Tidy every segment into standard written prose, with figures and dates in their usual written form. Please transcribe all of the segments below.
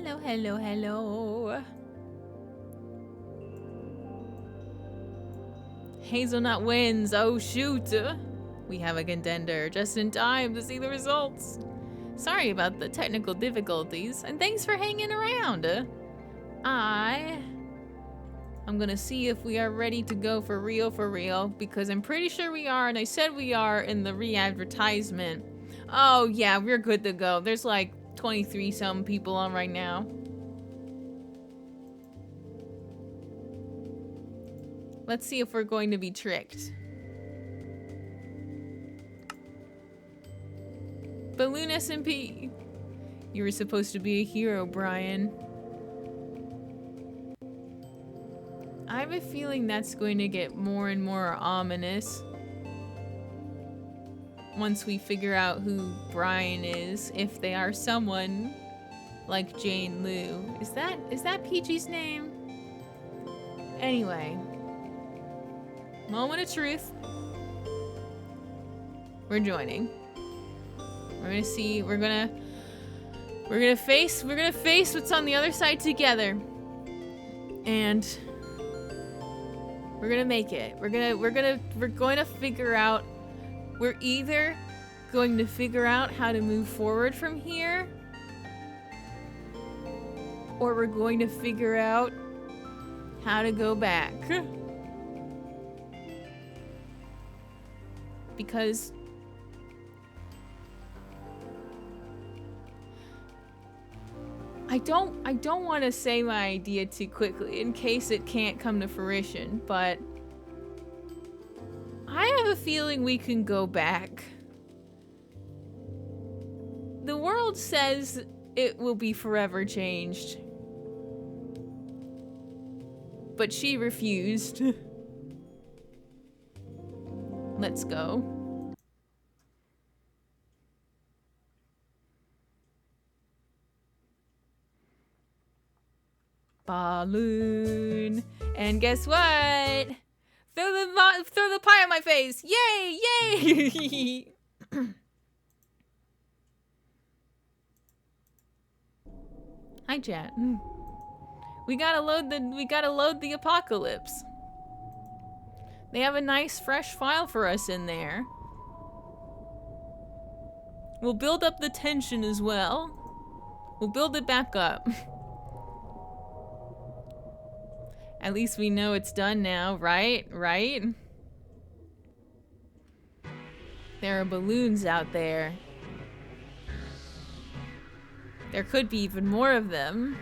Hello, hello, hello. Hazelnut wins. Oh, shoot. We have a contender just in time to see the results. Sorry about the technical difficulties, and thanks for hanging around. I'm gonna see if we are ready to go for real, because I'm pretty sure we are, and I said we are in the re-advertisement. Oh, yeah, we're good to go. There's like 23-something people on right now. Let's see if we're going to be tricked. Balloon SMP. You were supposed to be a hero, Brian. I have a feeling that's going to get more and more ominous once we figure out who Brian is, if they are someone like Jane Lou. Is that Peachy's name? Anyway. Moment of truth. We're joining. We're gonna see, we're gonna face what's on the other side together. And we're gonna make it. We're going to figure out, we're either going to figure out how to move forward from here, or we're going to figure out how to go back. Because I don't want to say my idea too quickly in case it can't come to fruition, but I have a feeling we can go back. The world says it will be forever changed, but she refused. Let's go. Balloon. And guess what? Throw the pie in my face. Yay, yay. Hi, chat. We gotta load the apocalypse. They have a nice fresh file for us in there. We'll build up the tension as well. We'll build it back up. At least we know it's done now, right? Right? There are balloons out there. There could be even more of them.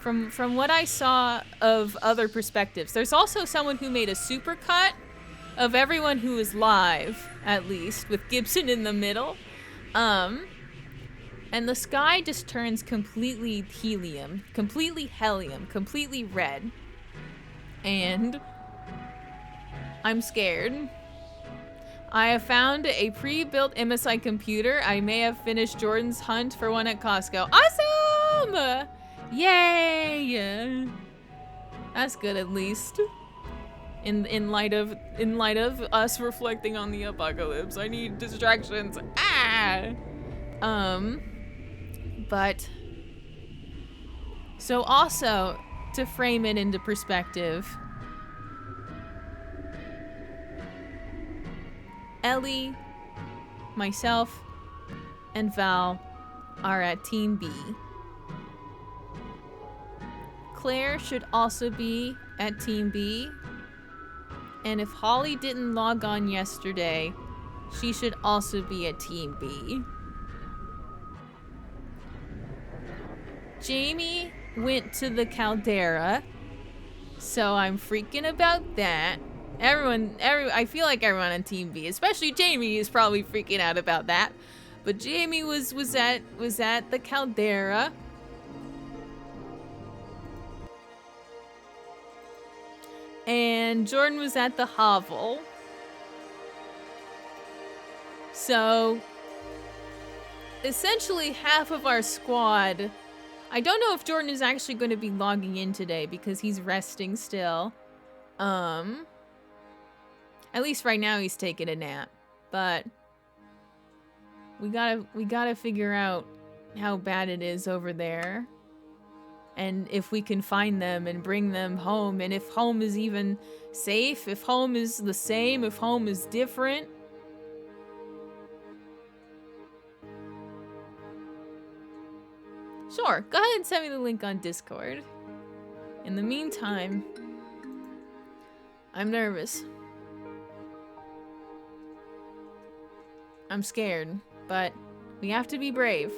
From what I saw of other perspectives, there's also someone who made a supercut of everyone who is live, at least, with Gibson in the middle. And the sky just turns completely helium, completely helium, completely red. And I'm scared. I have found a pre-built MSI computer. I may have finished Jordan's hunt for one at Costco. Awesome! Yay! That's good, at least. In light of us reflecting on the apocalypse, I need distractions. But so also to frame it into perspective, Ellie, myself, and Val are at Team B. Claire should also be at Team B. And if Holly didn't log on yesterday, she should also be at Team B. Jamie went to the caldera, so I'm freaking about that. I feel like everyone on Team B, especially Jamie, is probably freaking out about that. But Jamie was at the caldera. And Jordan was at the hovel. So essentially half of our squad. I don't know if Jordan is actually going to be logging in today because he's resting still. At least right now he's taking a nap. But We gotta figure out how bad it is over there. And if we can find them and bring them home, and if home is even safe, if home is the same, if home is different. Sure, go ahead and send me the link on Discord. In the meantime, I'm nervous. I'm scared, but we have to be brave.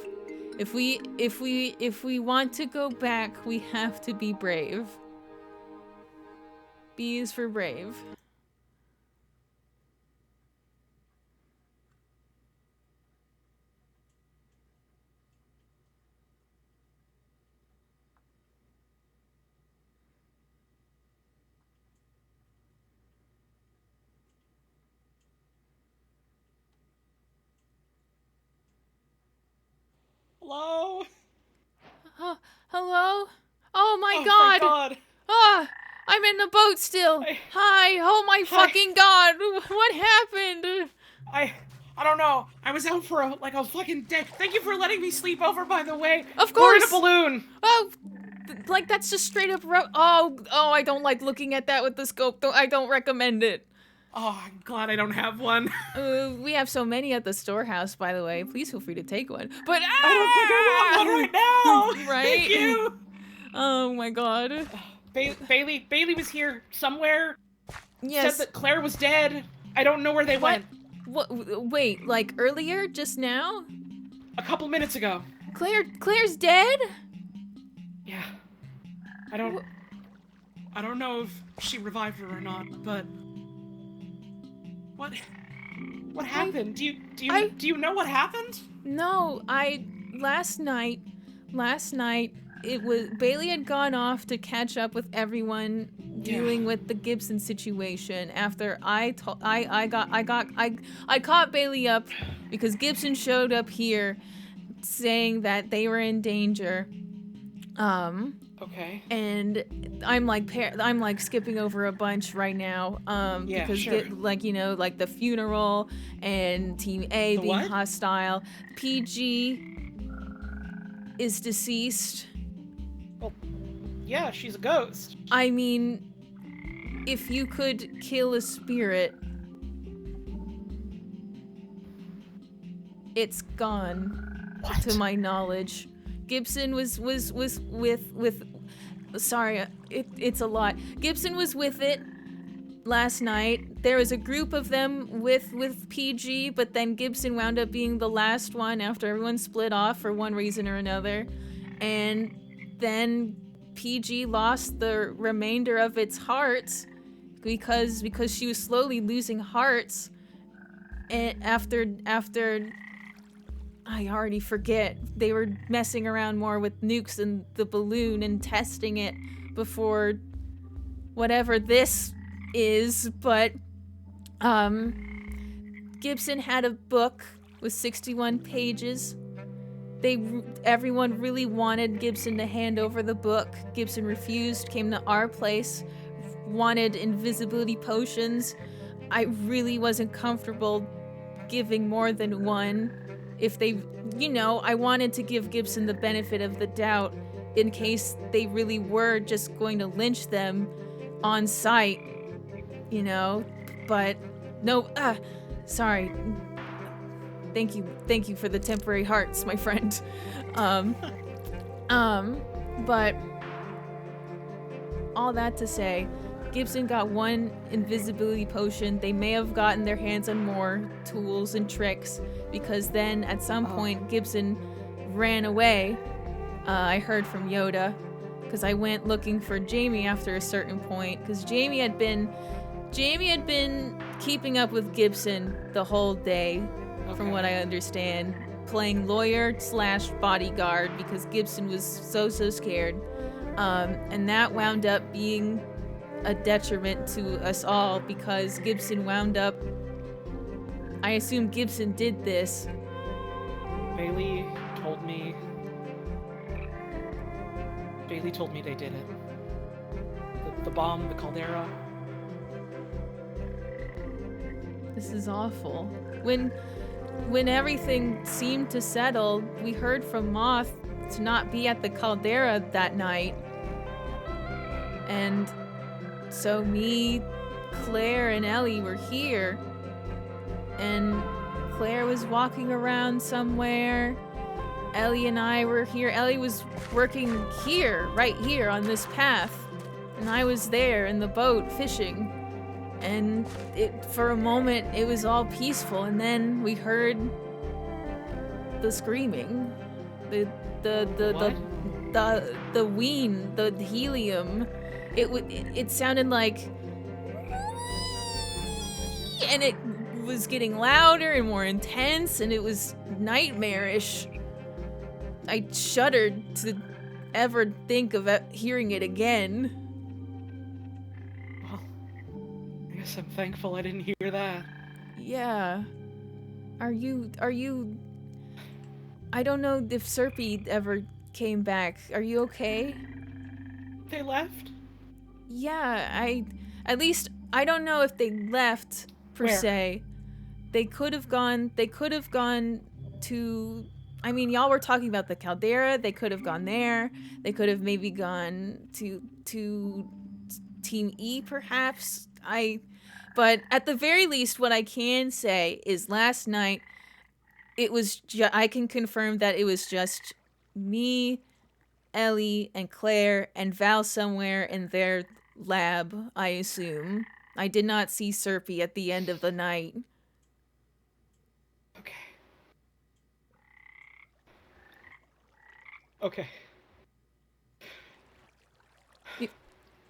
If we want to go back, we have to be brave. B is for brave. Hello? Hello? Oh my Thank god! God. Ah, I'm in the boat still. Hi. Oh my fucking god. What happened? I don't know. I was out for a fucking day. Thank you for letting me sleep over, by the way. Of We're in course. a balloon. Oh, like that's just straight up. Oh, I don't like looking at that with the scope. I don't recommend it. Oh, I'm glad I don't have one. We have so many at the storehouse, by the way. Please feel free to take one. But I don't think I want one right now. Right? Thank you. Oh my god. Bailey was here somewhere. Yes. Said that Claire was dead. I don't know where they went. What? Wait, like earlier, just now? A couple minutes ago. Claire's dead? Yeah. I don't know if she revived her or not, but what happened? Do you know what happened? No, last night it was Bailey had gone off to catch up with everyone dealing with the Gibson situation after I caught Bailey up because Gibson showed up here saying that they were in danger. Okay. And I'm like skipping over a bunch right now because sure. like the funeral and Team A being hostile. PG is deceased. Well, yeah, she's a ghost. I mean, if you could kill a spirit, it's gone. What? To my knowledge. Gibson was with sorry, it's a lot. Gibson was with it last night. There was a group of them with PG, but then Gibson wound up being the last one after everyone split off for one reason or another. And then PG lost the remainder of its hearts because she was slowly losing hearts. And after I already forget. They were messing around more with nukes and the balloon and testing it before whatever this is, but Gibson had a book with 61 pages. Everyone really wanted Gibson to hand over the book. Gibson refused, came to our place, wanted invisibility potions. I really wasn't comfortable giving more than one. If they, I wanted to give Gibson the benefit of the doubt in case they really were just going to lynch them on sight, but no, sorry. Thank you for the temporary hearts, my friend. But all that to say, Gibson got one invisibility potion. They may have gotten their hands on more tools and tricks because then at some point Gibson ran away. I heard from Yoda because I went looking for Jamie after a certain point because Jamie had been keeping up with Gibson the whole day, from what I understand, playing lawyer/bodyguard because Gibson was so scared. And that wound up being a detriment to us all because Gibson wound up, I assume Gibson did this. Bailey told me they did it. The bomb, the caldera. This is awful. When when everything seemed to settle, we heard from Moth to not be at the caldera that night. And so me, Claire, and Ellie were here. And Claire was walking around somewhere. Ellie and I were here. Ellie was working here, right here on this path. And I was there in the boat fishing. And for a moment, it was all peaceful. And then we heard the screaming. The ween, the helium. It sounded like, and it was getting louder and more intense, and it was nightmarish. I shuddered to ever think of hearing it again. Well, I guess I'm thankful I didn't hear that. Yeah. Are you... I don't know if Serpy ever came back. Are you okay? They left? Yeah, at least I don't know if they left per Where? se. They could have gone to, I mean, y'all were talking about the caldera. They could have gone there. They could have maybe gone to Team E perhaps. But at the very least, what I can say is last night it was I can confirm that it was just me, Ellie, and Claire, and Val somewhere in their lab, I assume. I did not see Serpy at the end of the night. Okay.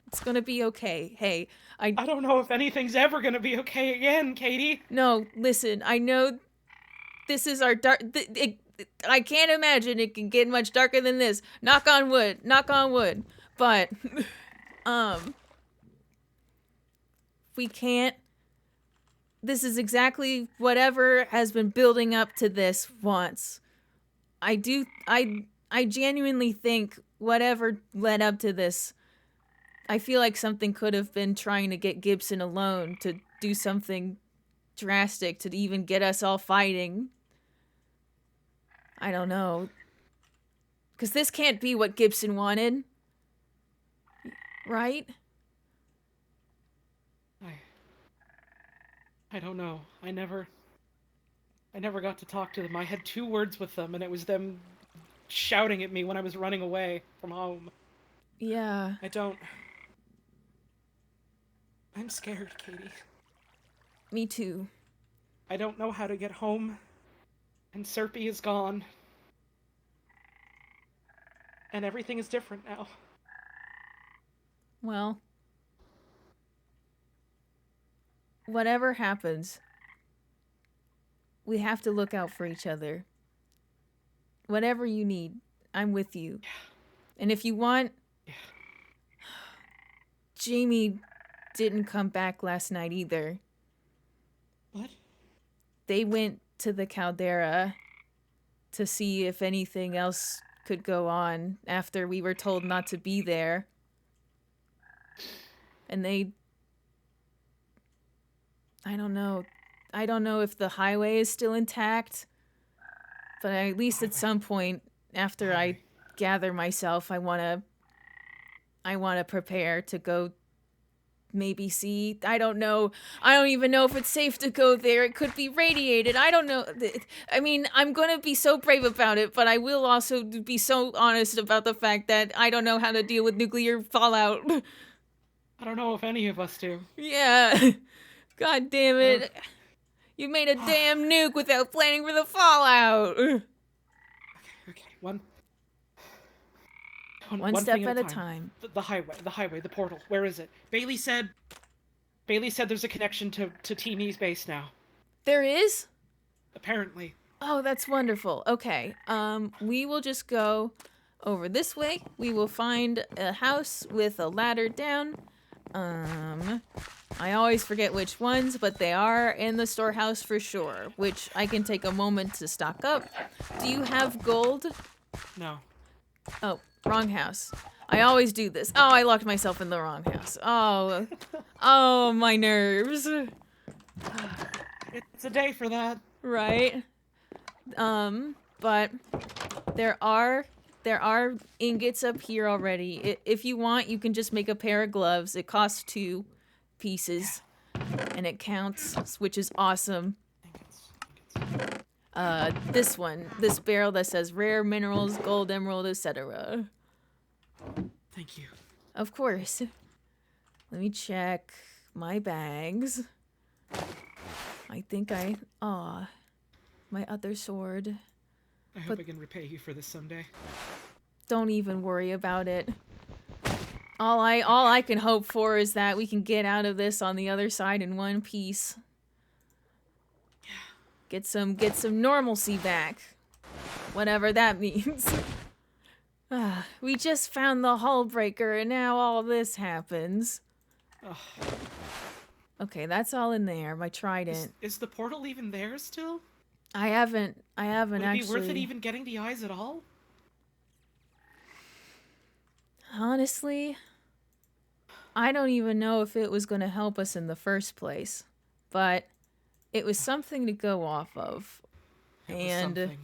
It's gonna be okay. Hey, I don't know if anything's ever gonna be okay again, Katie. No, listen, I know this is our dark... I can't imagine it can get much darker than this. Knock on wood. Knock on wood. But, we can't... This is exactly whatever has been building up to this wants. I genuinely think whatever led up to this, I feel like something could have been trying to get Gibson alone to do something drastic to even get us all fighting. I don't know. Because this can't be what Gibson wanted. Right? I don't know. I never got to talk to them. I had 2 words with them, and it was them shouting at me when I was running away from home. Yeah. I'm scared, Katie. Me too. I don't know how to get home, and Serpy is gone. And everything is different now. Well, whatever happens, we have to look out for each other. Whatever you need, I'm with you. Yeah. And if you want... Yeah. Jamie didn't come back last night either. What? They went to the caldera to see if anything else could go on after we were told not to be there. And I don't know. I don't know if the highway is still intact, but at least at some point after I gather myself, I want to prepare to go maybe see. I don't know. I don't even know if it's safe to go there. It could be radiated. I don't know. I mean, I'm going to be so brave about it, but I will also be so honest about the fact that I don't know how to deal with nuclear fallout. I don't know if any of us do. Yeah. God damn it. You made a damn nuke without planning for the fallout. Okay. One step at a time. The highway, the portal. Where is it? Bailey said there's a connection to Team E's base now. There is? Apparently. Oh, that's wonderful. Okay. We will just go over this way. We will find a house with a ladder down. I always forget which ones, but they are in the storehouse for sure, which I can take a moment to stock up. Do you have gold? No. Oh, wrong house. I always do this. Oh, I locked myself in the wrong house. Oh, my nerves. It's a day for that. Right? But there are ingots up here already. If you want, you can just make a pair of gloves. It costs 2 pieces, and it counts, which is awesome. This barrel that says rare minerals, gold, emerald, etc. Thank you. Of course. Let me check my bags. I think my other sword. I hope I can repay you for this someday. Don't even worry about it. All I can hope for is that we can get out of this on the other side in one piece. Get some normalcy back. Whatever that means. We just found the hull breaker and now all this happens. Ugh. Okay, that's all in there. My trident. Is the portal even there still? I haven't Would it actually. be worth it even getting the eyes at all? Honestly, I don't even know if it was going to help us in the first place, but it was something to go off of. And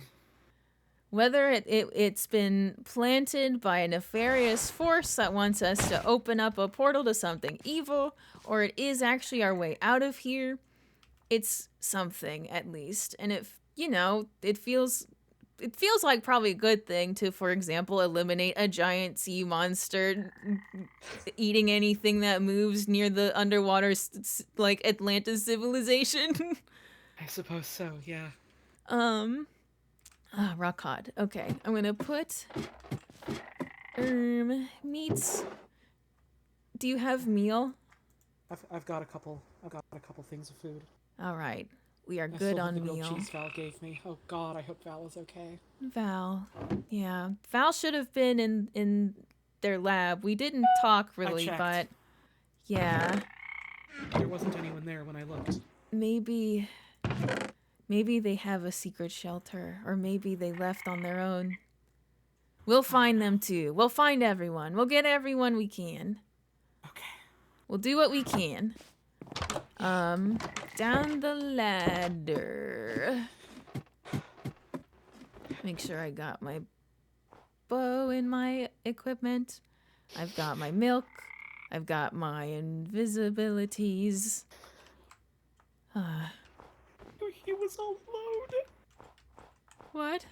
whether it's been planted by a nefarious force that wants us to open up a portal to something evil, or it is actually our way out of here, it's something at least. And it feels like probably a good thing to, for example, eliminate a giant sea monster eating anything that moves near the underwater like Atlantis civilization. I suppose so, yeah. Rock cod. Okay, I'm gonna put meats. Do you have meal? I've got a couple things of food. All right, we are good on meal. meal. Cheese Val gave me. Oh God, I hope Val is okay. Val, yeah, Val should have been in their lab. We didn't talk really, but yeah. There wasn't anyone there when I looked. Maybe they have a secret shelter, or maybe they left on their own. We'll find them too. We'll find everyone. We'll get everyone we can. Okay. We'll do what we can. Down the ladder. Make sure I got my bow in my equipment. I've got my milk. I've got my invisibilities. He was all alone. What?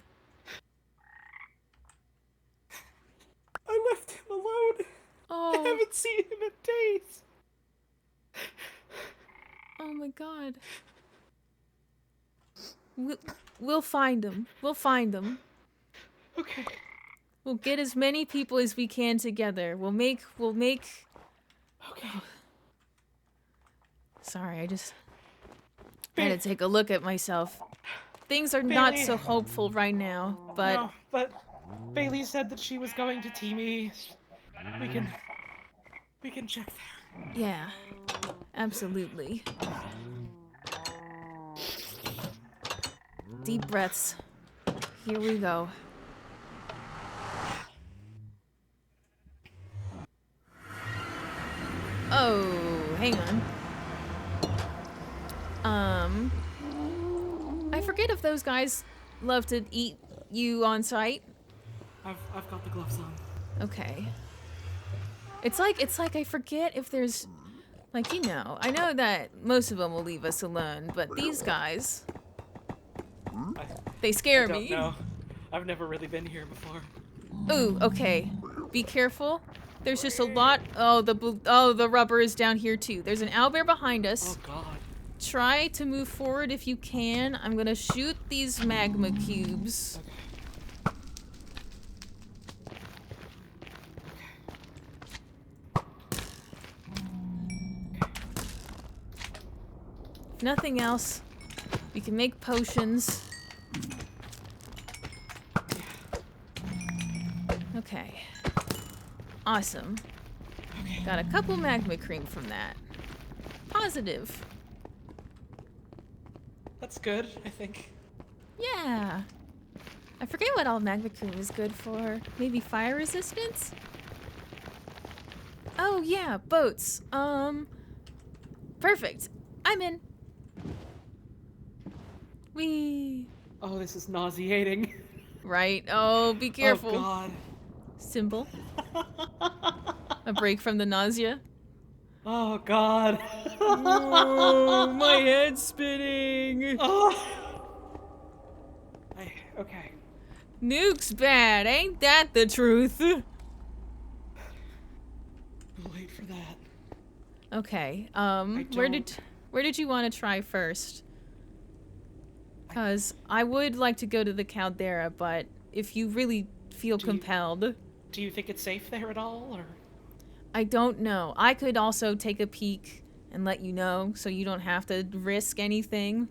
I left him alone. Oh. I haven't seen him in days. Oh my God. We'll find him. We'll find him. Okay. We'll get as many people as we can together. We'll make. Okay. Sorry, I just had to take a look at myself. Things are not so hopeful right now, but... No, but Bailey said that she was going to Teamy. We can check there. Yeah, absolutely. Deep breaths. Here we go. Oh, hang on. I forget if those guys love to eat you on sight. I've got the gloves on. Okay. It's like I forget if there's, like, I know that most of them will leave us alone, but these guys, they scare me. No, I've never really been here before. Ooh, okay. Be careful. There's just a lot. Oh, the rubber is down here too. There's an owlbear behind us. Oh God. Try to move forward if you can. I'm gonna shoot these magma cubes. If nothing else, we can make potions. Okay. Awesome. Got a couple magma cream from that. Positive. That's good, I think. Yeah. I forget what all magma cream is good for. Maybe fire resistance? Oh yeah, boats. Perfect. I'm in. Whee. Oh, this is nauseating. Right? Oh, be careful. Oh, God. Symbol. A break from the nausea. Oh, God. Oh, my head's spinning. Oh. Okay. Nuke's bad, ain't that the truth? We'll wait for that. Okay, where don't- did you want to try first? Because I would like to go to the Caldera, but if you really feel compelled... Do you think it's safe there at all, or...? I don't know. I could also take a peek and let you know, so you don't have to risk anything.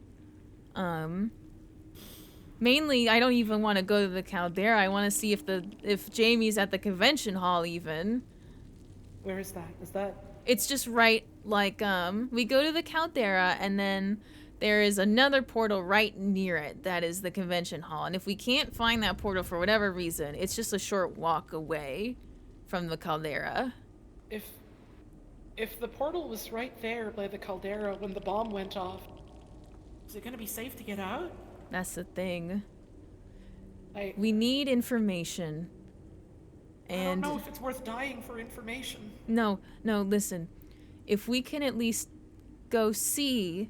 Mainly, I don't even want to go to the Caldera. I want to see if Jamie's at the convention hall even. Where is that? Is that... It's just right, like, we go to the Caldera, and then there is another portal right near it that is the convention hall. And if we can't find that portal for whatever reason, it's just a short walk away from the Caldera. If the portal was right there by the Caldera when the bomb went off, is it gonna be safe to get out? That's the thing. I We need information. And don't know if it's worth dying for information. no, listen. If we can at least go see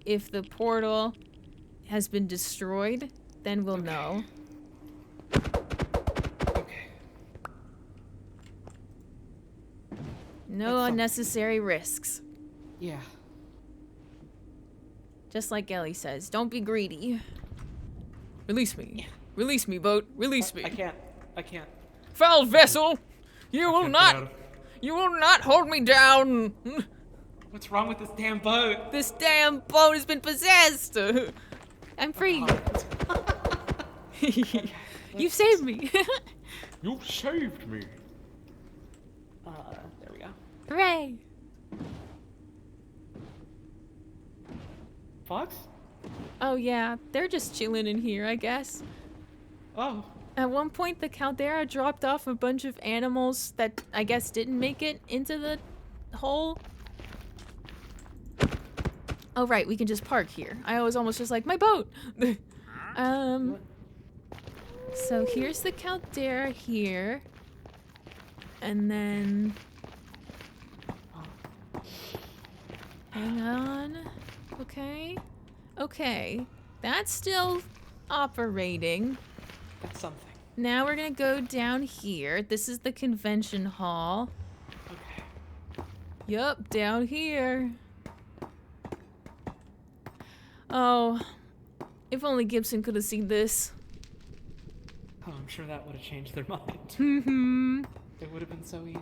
if the portal has been destroyed, then we'll know. Okay. No That's unnecessary risks. Yeah. Just like Ellie says, don't be greedy. Release me. Yeah. Release me, boat. Release me. I can't. Foul vessel! You will not hold me down! What's wrong with this damn boat? This damn boat has been possessed! I'm free. You saved me. You saved me. There we go. Hooray! Fox? Oh yeah, they're just chilling in here, I guess. Oh. At one point, the Caldera dropped off a bunch of animals that I guess didn't make it into the hole. Oh right, we can just park here. I was almost just like, my boat! So here's the Caldera here. And then... Hang on. Okay. Okay. That's still operating. That's something. Now we're gonna go down here. This is the convention hall. Okay. Yup, down here. Oh, if only Gibson could have seen this. Oh, I'm sure that would have changed their mind. Mm-hmm. It would have been so easy.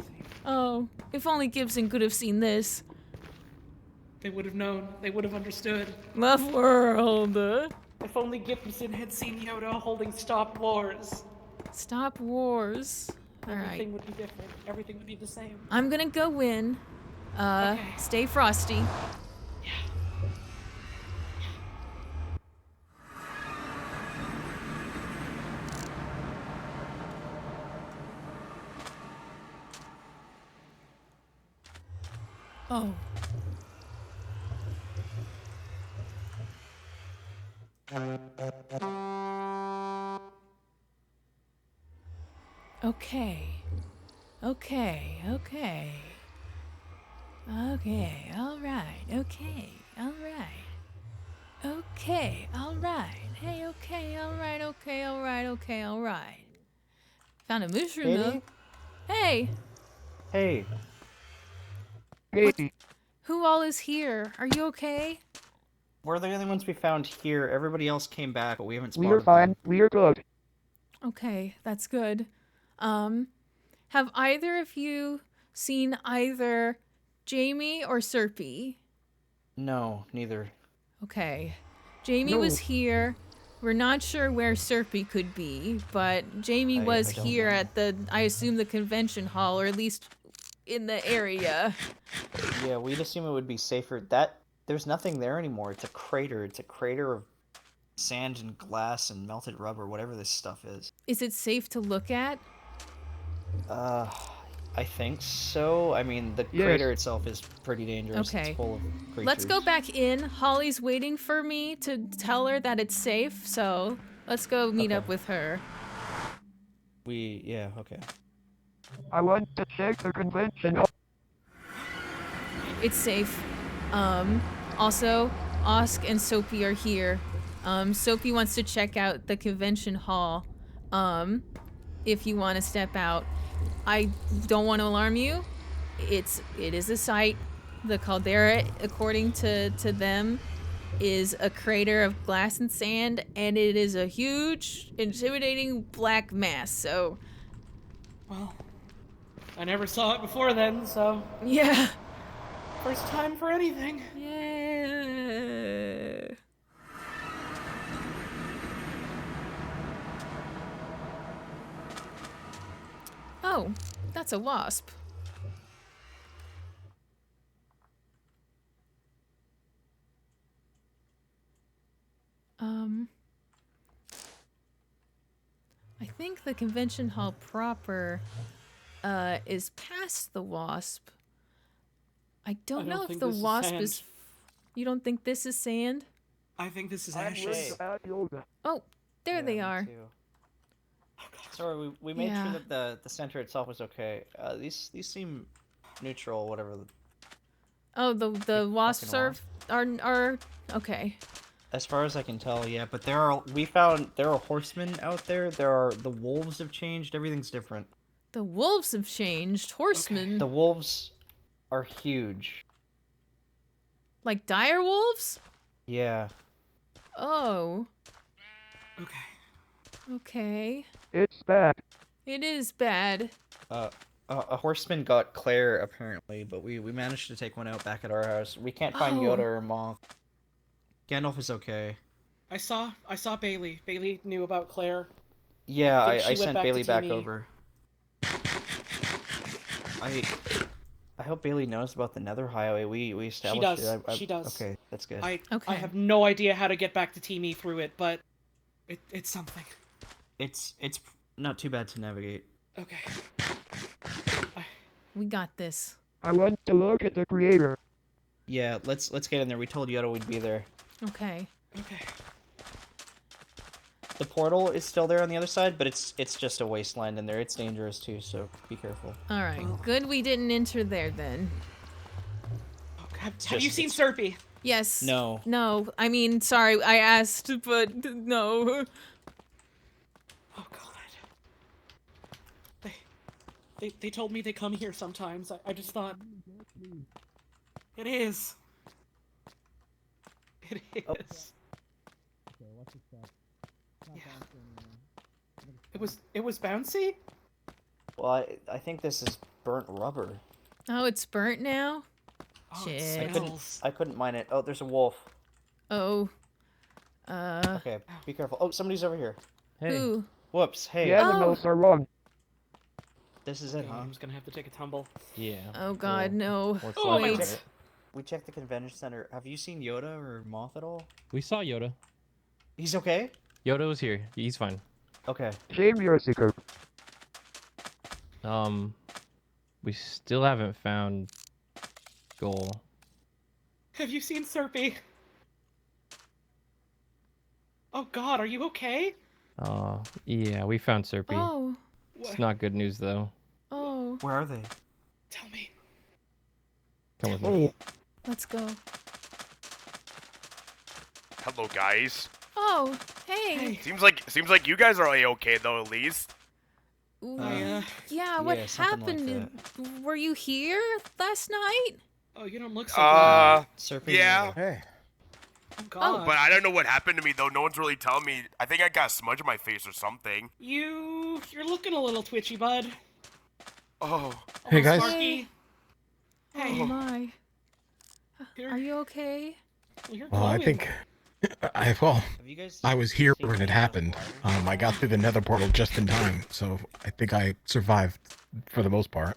Oh, if only Gibson could have seen this. They would have known. They would have understood. The world. If only Gibson had seen Yoda holding Stop Wars. Stop wars. Alright. Everything would be different. Everything would be the same. I'm gonna go in. Okay. Stay frosty. Yeah. Oh. Okay. Okay, okay. Okay, alright, okay, alright. Okay, alright. Hey, okay, alright, okay, alright, okay, alright. Found a mushroom though. Hey, Hey. Hey. who all is here? Are you okay? We're the only ones we found here. Everybody else came back, but we haven't spotted We're fine. them. We're good. Okay, that's good. Have either of you seen either Jamie or Serpy? No, neither. Okay. Jamie No. was here. We're not sure where Serpy could be, but Jamie I was don't here know. at the, I assume, the convention hall, or at least in the area. Yeah, we'd assume it would be safer. There's nothing there anymore. It's a crater. It's a crater of sand and glass and melted rubber, whatever this stuff is. Is it safe to look at? I I think so. I mean, the Yes. crater itself is pretty dangerous. Okay. It's full of creatures. Let's go back in. Holly's waiting for me to tell her that it's safe, so let's go meet up Okay. with her. Yeah, okay. I want to check the convention hall. It's safe. Also, Osk and Soapy are here. Soapy wants to check out the convention hall. If you want to step out. I don't want to alarm you. It is a site. The caldera, according to them, is a crater of glass and sand, and it is a huge, intimidating black mass. So, Well, I never saw it before then, so yeah. first time for anything. Yeah. Oh, that's a wasp. I think the convention hall proper is past the wasp. I don't know if think the this is wasp sand. is. You don't think this is sand? I think this is I'm ashes. worried about yoga. Oh, there Yeah, they me are. too. Sorry, we made Yeah. sure that the center itself was okay. These seem neutral, whatever. Oh, the Fucking wasps are okay. As far as I can tell, yeah. But there are horsemen out there. The wolves have changed. Everything's different. The wolves have changed. Horsemen, The wolves are huge. like dire wolves. Yeah. Oh, Okay. okay. It's bad. It is bad. A horseman got Claire apparently, but we managed to take one out back at our house. We can't find Oh. Yoda or Moth. Gandalf is okay. I saw Bailey. Bailey knew about Claire. Yeah, think she I went sent back to Bailey back Team E. over. I hope Bailey knows about the Nether Highway. We established does. it. She does. Okay, that's good. I Okay. have no idea how to get back to Team E through it, but it's something. It's not too bad to navigate. Okay. We got this. I want to look at the creator. Yeah, let's get in there. We told Yoda we'd be there. Okay. Okay. The portal is still there on the other side, but it's just a wasteland in there. It's dangerous too, so be careful. All right. Well- Good we didn't enter there then. Have just- you seen it's- Serpy? Yes. No. No. I mean, sorry. I asked, but no. Oh God. They told me they come here sometimes. I just thought. It is. It is. Oh. Yeah. It was bouncy? Well, I think this is burnt rubber. Oh, it's burnt now. Oh, Shit. it smells. I couldn't mine it. Oh, there's a wolf. Oh. Okay, be careful. Oh, somebody's over here. Hey, Who? Whoops. Hey, The animals are wrong. this is it, huh? I'm just gonna have to take a tumble. yeah. Oh God, no. Looks Oh, like my it. God. We checked the convention center. Have you seen Yoda or Moth at all? We saw Yoda. He's okay? Yoda was here. He's fine. Okay. Shame you're a seeker. We still haven't found Goal. Have you seen Serpy? Oh God, are you okay? Yeah, we found Serpy. Oh. It's not good news though. Oh. Where are they? Tell me. Come with me. Oh, Let's go. Hello, guys. Oh. Hey. Hey. Seems like you guys are a-okay though, at least. Ooh, I, yeah. What yeah, something like happened? Were you here last night? Oh, you don't look so good. Serpent Yeah. Yoda. Hey. Oh God. But I don't know what happened to me though. No one's really telling me. I think I got a smudge on my face or something. You're looking a little twitchy, bud. Oh. Hey, guys. Sparky. Oh Hey, my. you're, Are you okay? you're Well, I glowing. think Have you guys I was here seen when it any happened. wires? I got through the nether portal just in time, so I think I survived for the most part.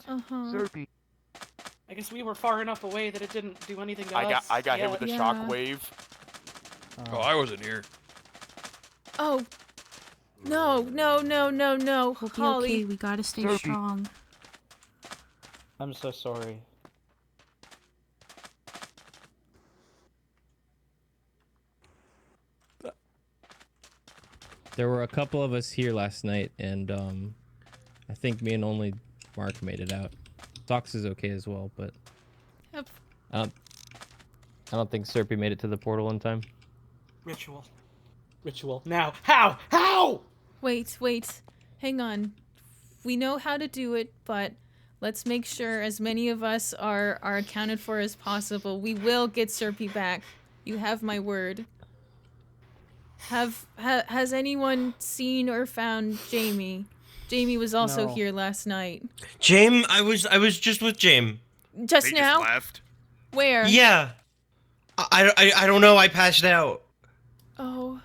Uh huh. Serpy. I guess we were far enough away that it didn't do anything to I us. got hit with a Yeah. shockwave. Oh, I wasn't here. Oh. No, no, no, no, no. We'll be Holly. okay. We gotta stay Serpy. strong. I'm so sorry. There were a couple of us here last night, and I think me and only Mark made it out. Sox is okay as well, but Yep. I don't think Serpy made it to the portal in time. Ritual. Ritual. Now. How? How? Wait. Hang on. We know how to do it, but let's make sure as many of us are accounted for as possible. We will get Serpy back. You have my word. Has anyone seen or found Jamie? Jamie was also No. here last night. James, I was just with James. Just They now? just left. Where? Yeah. I don't know. I passed out. Oh.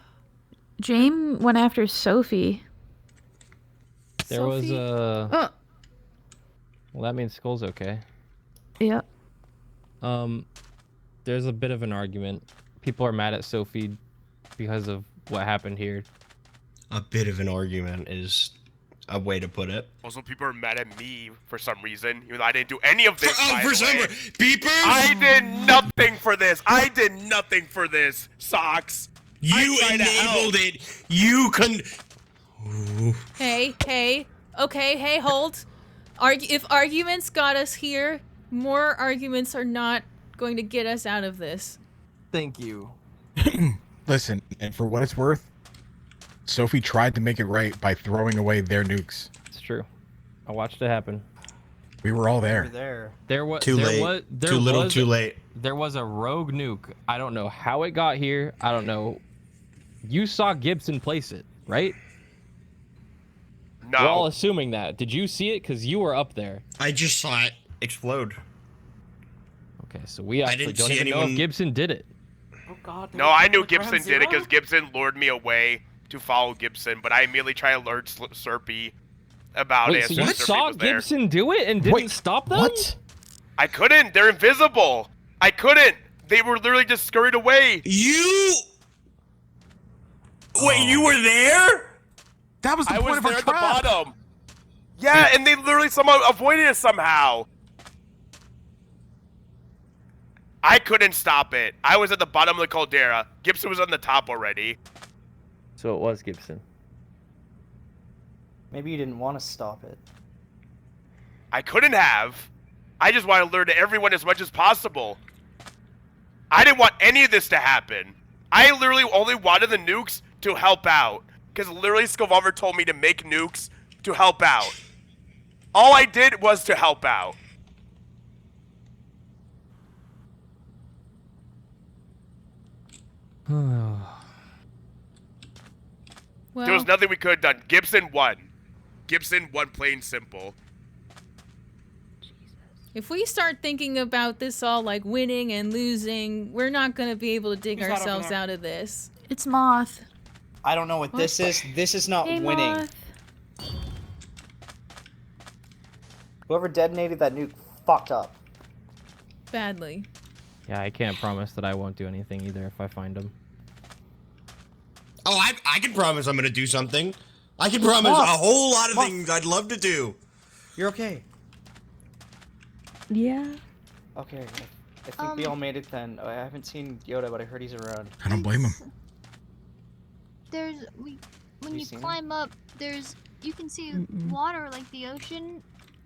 James went after Sophie. There was Sophie? a. Well, that means Skull's okay. Yep. There's a bit of an argument. People are mad at Sophie because of what happened here. A bit of an argument is a way to put it. Also, people are mad at me for some reason, even though I didn't do any of this. by for the some way. beepers. I did nothing for this. I did nothing for this. Socks. You tried to help. enabled it. You couldn't. Hey. Okay, hey, hold. If arguments got us here, more arguments are not going to get us out of this. Thank you. Listen, and for what it's worth, Sophie tried to make it right by throwing away their nukes. It's true. I watched it happen. We were all You're there. there. There was Too late. Too little. Too late. There was a rogue nuke. I don't know how it got here. I don't know. You saw Gibson place it, right? No. We're all assuming that. Did you see it? Because you were up there. I just saw it explode. Okay, so we actually didn't don't see even know anyone- if Gibson did it. Oh God. No, I knew Gibson did it because Gibson lured me away to follow Gibson, but I immediately tried to alert Serpy about Wait, it. so as you soon as Serpy saw was there. Gibson do it and didn't Wait, stop them? What? I couldn't. They're invisible. I couldn't. They were literally just scurried away. You. Wait, you were there? That was the I point was of there our at the trap. bottom. Yeah, and they literally somehow avoided it somehow. I couldn't stop it. I was at the bottom of the caldera. Gibson was on the top already. So it was Gibson. Maybe you didn't want to stop it. I couldn't have. I just wanted to alert everyone as much as possible. I didn't want any of this to happen. I literally only wanted the nukes to help out. Because literally Skolvolver told me to make nukes to help out. All I did was to help out. Well, There was nothing we could have done. Gibson won. Gibson won plain simple. if we start thinking about this all like winning and losing, we're not going to be able to dig Who's that over ourselves there? out of this. It's Moth. I don't know what this is. This is not Hey, winning. Moth. Whoever detonated that nuke fucked up. Badly. Yeah, I can't promise that I won't do anything either if I find him. Oh, I can promise I'm gonna do something. I can promise Moth. a whole lot of Moth. things I'd love to do. You're okay. Yeah. Okay. I think we all made it then. I haven't seen Yoda, but I heard he's around. I don't blame him. When You you seen climb up, you can see Mm-mm. water like the ocean,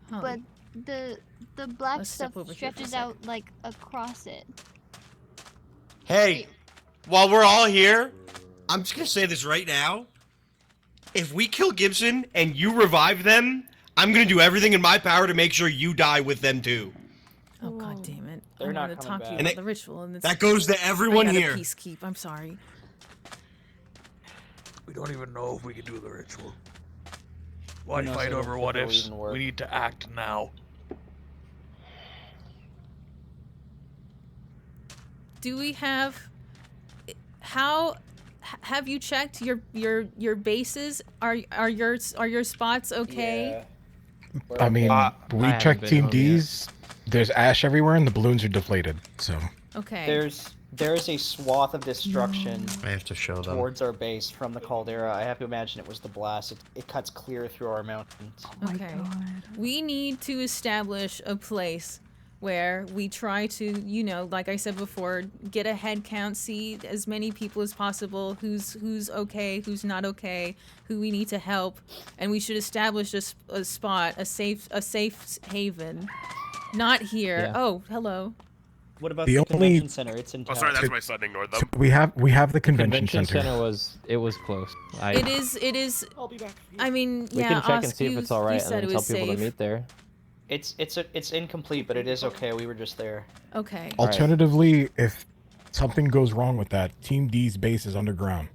Huh. but the black Let's step stuff over here for a stretches sec. out like across it. Hey, while we're all here, I'm just gonna say this right now. If we kill Gibson and you revive them, I'm gonna do everything in my power to make sure you die with them too. Oh god damn it! They're I not wanted to coming talk to you back. about And the ritual, and it's That goes to I everyone gotta here. peacekeep. I'm sorry. We don't even know if we can do the ritual. Why knows fight if over it'll what ifs? even work. We need to act now. Do we have? Have you checked your bases? Are your spots okay? Yeah. I mean, I we haven't checked been Team home yet. D's. There's ash everywhere, and the balloons are deflated. So Okay. There's There is a swath of destruction I have to show them. towards our base from the caldera. I have to imagine it was the blast. It cuts clear through our mountains. Okay. We need to establish a place where we try to, you know, like I said before, get a head count, see as many people as possible, who's okay, who's not okay, who we need to help, and we should establish a spot, a safe haven. Not here. Yeah. Oh, hello. What about The the only- convention center? It's in Oh, town. sorry, that's my son. Ignore them. We have the convention, Convention center. center was close. It is. I'll be back. I mean, We yeah. can check and Osk, see if you- it's all right, you and said then it tell was people safe. to meet there. It's incomplete, but it is okay. We were just there. Okay. Alternatively, if something goes wrong with that, Team D's base is underground,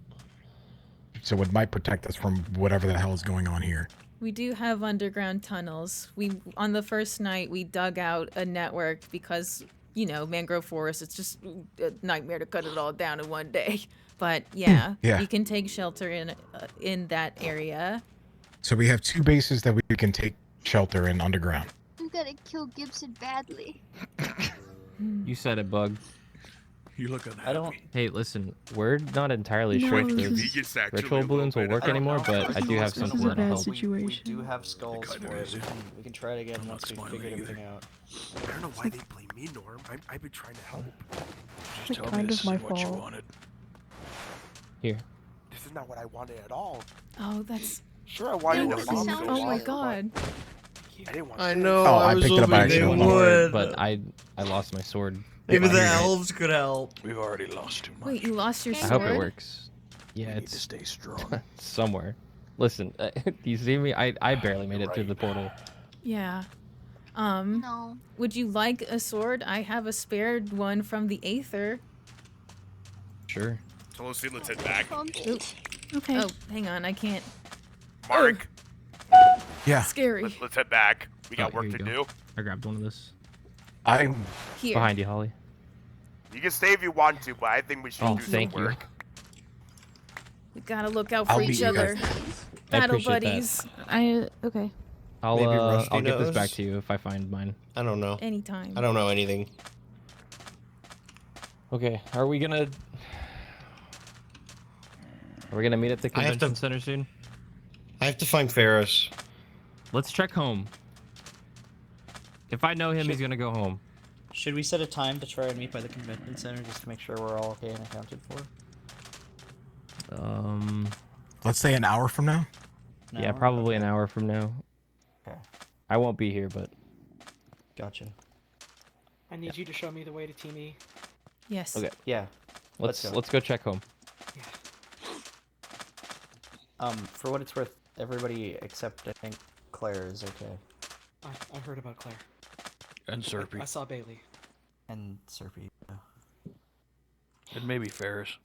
so it might protect us from whatever the hell is going on here. We do have underground tunnels. On the first night we dug out a network because, you know, mangrove forest, it's just a nightmare to cut it all down in one day. But yeah, Yeah. we can take shelter in that area. So we have 2 bases that we can take shelter in underground. We gotta kill Gibson badly. You said it, Bug. You look unhappy. I don't. Hey, listen, we're not entirely No, sure if this the is- He gets actually ritual a little balloons will bit work I don't anymore, know. but I do have This something is a that'll bad help. We situation. do have skulls kinda for it. is. We can try it again I'm not once we smiling figured either. everything out. I don't know why they blame me, Norm. I've been trying to help. Just like tell me kind this of my isn't what you fault. wanted. Here. This is not what I wanted at all. Oh, that's. Sure, I wanted Thank to you. help. Sounds Oh my good. god. I didn't want I to. know. Oh, I I was picked it up by hoping they accident. would. But I lost my sword Maybe the Here. elves could help. We've already lost too much. Wait, you lost your I sword? hope it works. Yeah, We need to it's stay strong. somewhere. Listen, you see me? I barely made it through the portal. Yeah. No. Would you like a sword? I have a spared one from the Aether. Sure. So let's see, let's head back. Okay. Oh, hang on, I can't. Mark, Yeah, Scary. let's head back. We got Oh, work here to you do. go. I grabbed one of this. I'm. Here. Behind you, Holly. You can stay if you want to, but I think we should Oh, do some thank you. work. We gotta look out for I'll each beat you other. guys. I Battle appreciate that. buddies. Okay. Maybe Rusty I'll get this back knows? to you if I find mine. I don't know. Anytime. I don't know anything. Okay, are we gonna meet at the I have to- convention center soon? I have to find Ferris. Let's check home. If I know him, he's gonna go home. Should we set a time to try and meet by the convention center just to make sure we're all okay and accounted for? Let's say an hour from now. An Yeah, hour? probably an hour from now. Okay, I won't be here, but gotcha. I need you to show me the way to Team E. Yes. Okay, yeah. let's go. let's go check home. For what it's worth, everybody except I think Claire is okay, I heard about Claire. And I Serpy. saw Bailey. and Serpy. Yeah. And maybe Ferris.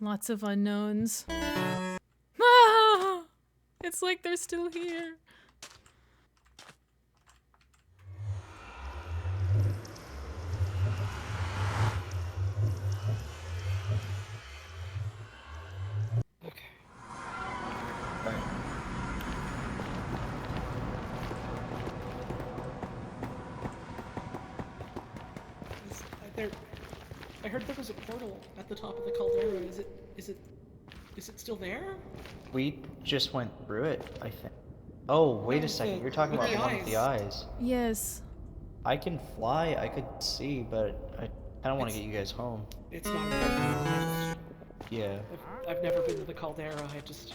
Lots of unknowns. Ah! It's like they're still here. Okay. I heard there was a portal at the top of the caldera. Is it still there? We just went through it, I think. Oh, wait No, a second. the- You're talking with about the the one with the eyes. Yes. I can fly. I could see, but I don't want to get you guys home. It's not there. Yeah. I've never been to the caldera. I just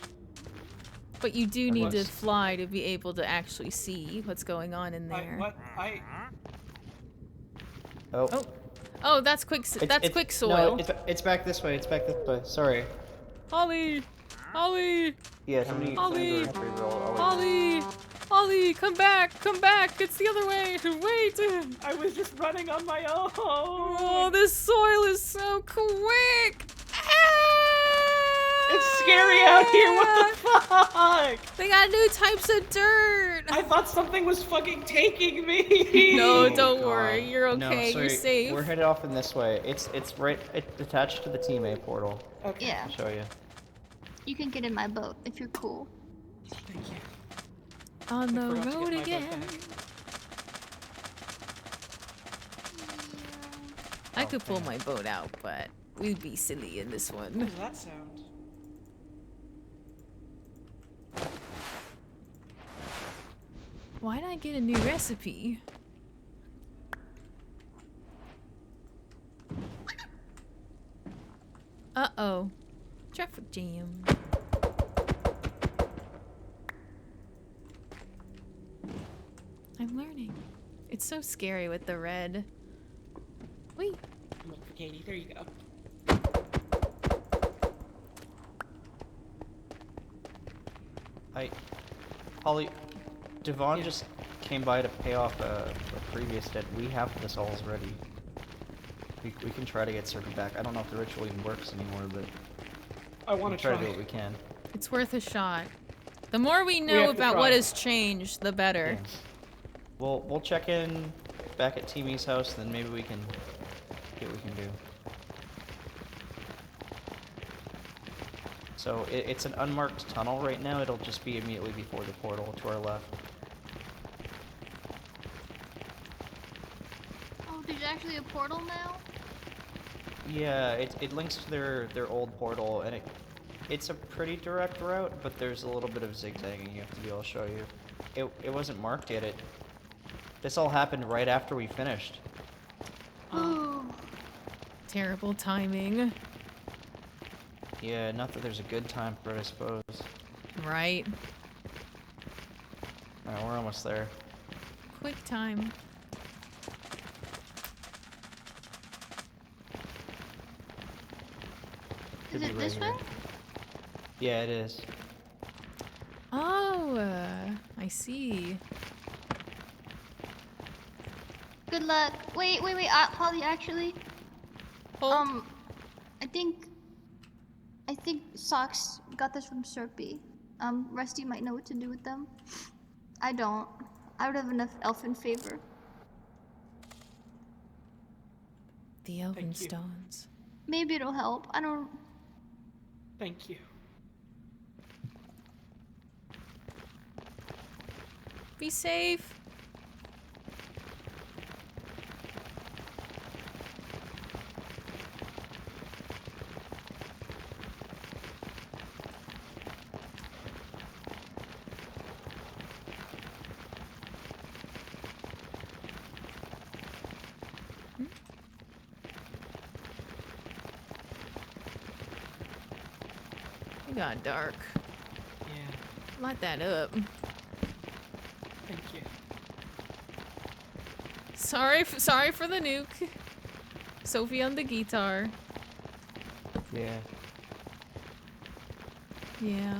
But you do need to was- fly to be able to actually see what's going on in there. Oh. Oh. Oh, that's quick soil. No, it's back this way. It's back this way. Sorry. Holly! Holly! Yeah, somebody Ollie! do a entry roll. Oh, wait. Holly! Holly, come back! Come back! It's the other way! Wait! I was just running on my own. Oh, this soil is so quick! It's scary out here. What the fuck? They got new types of dirt! I thought something was fucking taking me. No, Oh, don't God. worry. You're No, okay. You're sorry. safe. We're headed off in this way. It's attached to the Team A portal. Okay. Yeah. I'll show you. You can get in my boat if you're cool. Thank you. On the forgot to get road my book again. back. I Oh, could pull hang on. my boat out, but we'd be silly in this What one. does that sound? Why'd I get a new recipe? Uh-oh. Traffic jam. I'm learning. It's so scary with the red. Wait. Look for Katie. There you go. Holly, Devon Yeah. just came by to pay off a previous debt. We have this all ready. We can try to get Sophie back. I don't know if the ritual even works anymore, but I we want can to try to do what we can. It's worth a shot. The more we know have to about what try. has changed, the better. Yeah. We'll check in back at Timmy's house, then maybe we can get what we can do. So it's an unmarked tunnel right now. It'll just be immediately before the portal to our left. Oh, there's actually a portal now? Yeah, it links to their old portal, and it's a pretty direct route, but there's a little bit of zigzagging you have to do. I'll show you. It wasn't marked yet. This all happened right after we finished. Oh. Terrible timing. Yeah, not that there's a good time for it, I suppose. Right. Alright, we're almost there. Quick time. Should Is be it right this here. way? Yeah, it is. Oh, I see. Good luck. Wait, Holly, actually, Hold. I think Socks got this from Serpy. Rusty might know what to do with them. I don't. I would have enough elfin favor. The Elven Thank you. Stones. Maybe it'll help. I don't. Thank you. Be safe. It got dark. Yeah. Light that up. Thank you. Sorry for the nuke. Sophie on the guitar. Yeah. Yeah.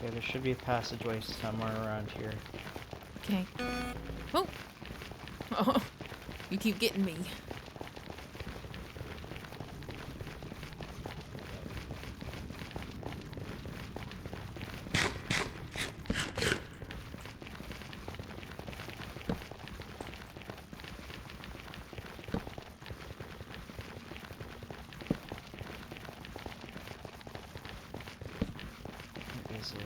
Yeah, there should be a passageway somewhere around here. Okay. Oh. Oh. You keep getting me. Where is it?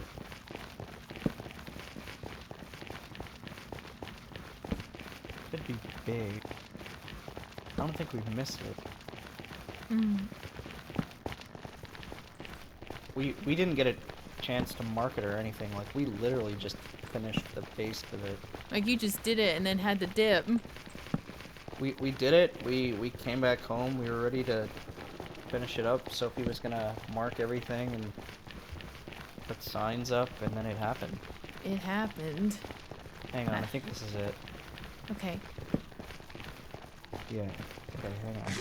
Could be big. I don't think we've missed it. Mm. We didn't get a chance to mark it or anything. Like, we literally just finished the base of it. Like you just did it and then had the dip. We did it. We came back home. We were ready to finish it up. Sophie was gonna mark everything and put signs up, and then it happened. It happened. Hang on, I think this is it. Okay. Yeah. Okay, hang on.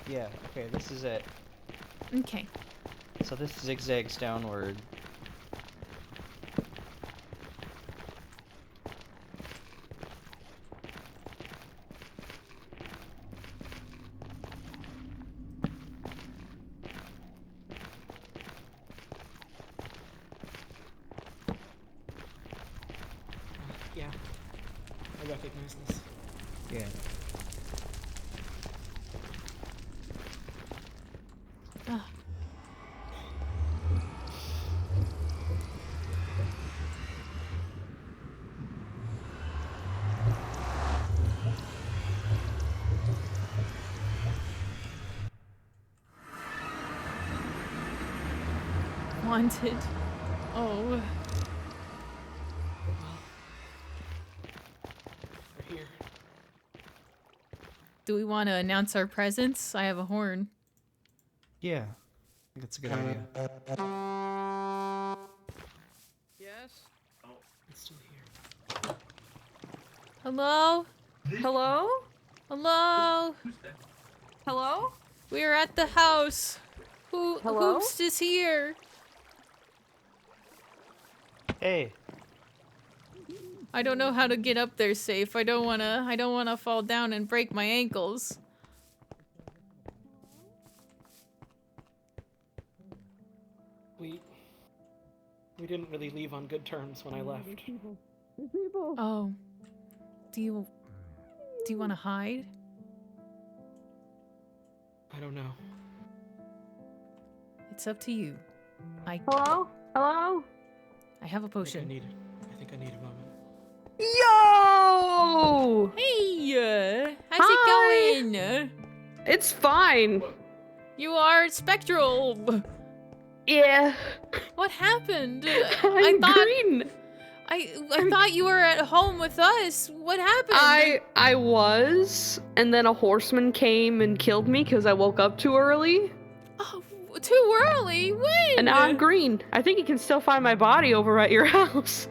Yeah, okay, this is it. Okay. So this zigzags downward. recognize this. Yeah. Ah. Wanted. Oh. We're here. Do we want to announce our presence? I have a horn. Yeah. I think that's a good idea. Yes. Oh, it's still here. Hello? Hello? Hello? Hello? We're at the house. Hello? Hoops is here. Hey. I don't know how to get up there safe. I don't wanna fall down and break my ankles. We didn't really leave on good terms when I left. Oh. Do you wanna hide? I don't know. It's up to you. Hello? Hello? I have a potion. I think I need a moment. Yo! Hey! How's Hi. it going? It's fine. You are spectral. Yeah. What happened? I'm green. I thought you were at home with us. What happened? I was, and then a horseman came and killed me because I woke up too early. Oh, too early? When? And now I'm green. I think you can still find my body over at your house.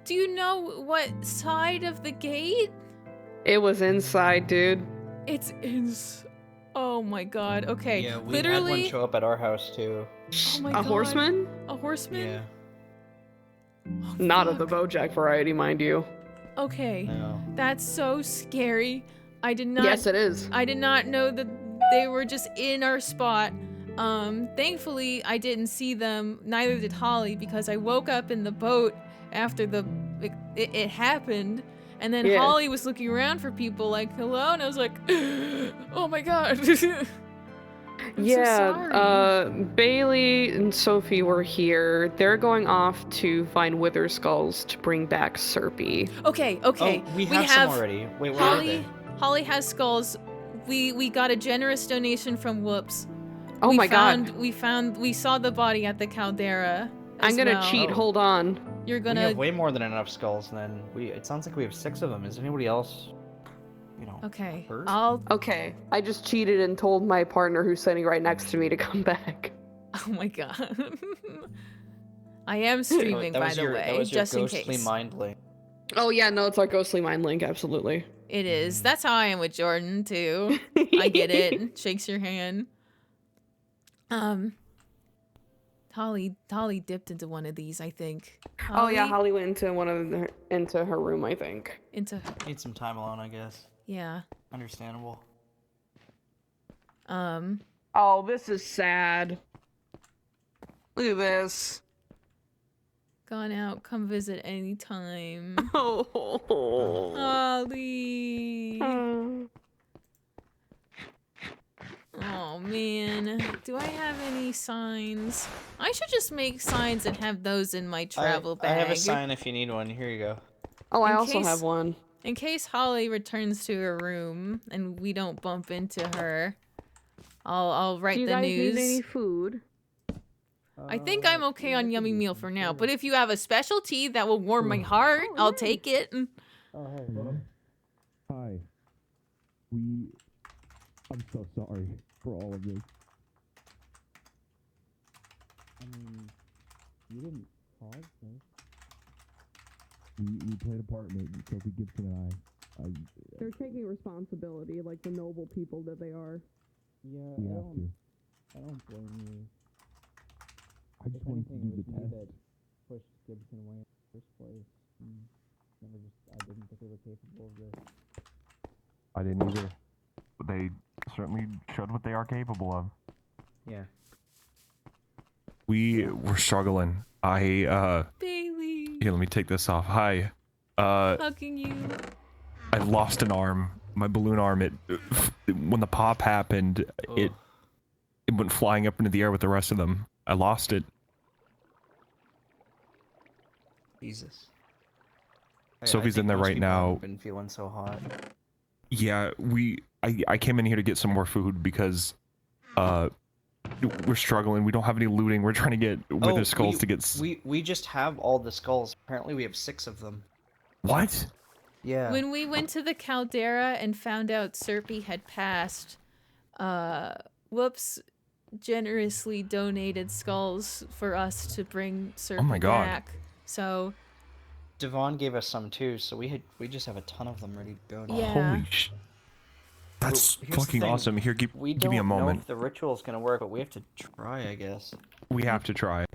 Do you know what side of the gate? It was inside, dude. It's Oh my god. Okay. Yeah, we Literally. had one show up at our house too. Oh my A god. horseman? A horseman? Yeah. Not of the Bojack variety, mind you. Okay. No. That's so scary. I did not. Yes, it is. I did not know that they were just in our spot. Thankfully I didn't see them. Neither did Holly because I woke up in the boat after it happened. And then Yeah. Holly was looking around for people like, hello? And I was like, oh my god. I'm so sorry. Bailey and Sophie were here. They're going off to find Wither Skulls to bring back Serpy. Okay. Oh, we have some already. Wait, where are they? Holly has skulls. We got a generous donation from Whoops. Oh my god. We saw the body at the Caldera. I'm gonna well. cheat. Hold on. You're We gonna. have way more than enough skulls. Then it sounds like we have 6 of them. Is anybody else? Okay. hurt? Okay. I just cheated and told my partner who's sitting right next to me to come back. Oh my god. I am streaming, by the way, that was your just in ghostly case. mind link. Oh yeah, no, it's our ghostly mind link, absolutely. It is. That's how I am with Jordan too. I get it. Shakes your hand. Holly dipped into one of these, I think. Oh yeah, Holly went into into her room, I think. Need some time alone, I guess. Yeah. Understandable. Oh, this is sad. Look at this. Gone out. Come visit anytime. Oh. Holly. Oh man. Do I have any signs? I should just make signs and have those in my travel bag. I have a sign if you need one. Here you go. Oh, I In also case- have one. In case Holly returns to her room and we don't bump into her, I'll write Do you the guys news. need any food? I think I'm okay on Yummy Meal for now, but if you have a specialty that will warm my heart, I'll take it. Oh, hey. Hi. I'm so sorry for all of this. I mean, you didn't cause this. We played a part in it, Sophie Gibson and I. They're taking responsibility like the noble people that they are. Yeah, I don't blame you. I just wanted to do the test. Pushed Gibson away in the first place. I didn't think they were capable of this. I didn't either. But they certainly showed what they are capable of. Yeah. We were struggling. Bailey. Here, let me take this off. Hi. Hugging you. I lost an arm. My balloon arm. When the pop happened, it went flying up into the air with the rest of them. I lost it. Jesus. Sophie's in there most right people now. haven't been feeling so hot. Yeah, I came in here to get some more food because we're struggling. We don't have any looting. We're trying to get wither skulls to get We just have all the skulls. Apparently we have 6 of them. What? Yeah. When we went to the caldera and found out Serpy had passed, Whoops generously donated skulls for us to bring Serpy my God. back. So Devon gave us some too, so we just have a ton of them ready to go now. Yeah. Holy sh! That's Here's the fucking thing, awesome. Here, give we me a don't know moment. if the ritual's gonna work, but we have to try, I guess. We have to try.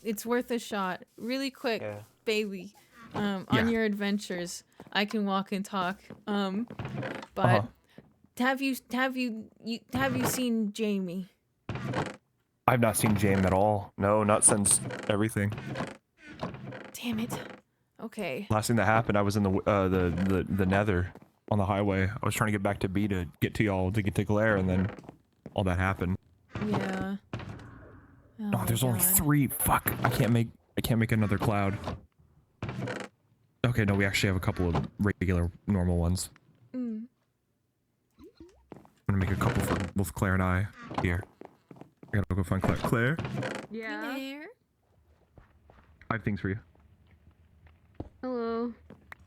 it's worth a shot. Really quick, Yeah. Bailey. Yeah. On your adventures, I can walk and talk. But have you seen Jamie? I've not seen James at all. No, not since everything. Damn it. Okay. Last thing that happened, I was in the Nether on the highway. I was trying to get back to B to get to y'all to get to Glare, and then all that happened. Yeah. Oh, there's only 3. Fuck! I can't make another cloud. Okay, no, we actually have a couple of regular, normal ones. Mm. I'm gonna make a couple for both Claire and I. Here. I gotta go find Claire. Claire, Yeah. There. I have things for you. Hello.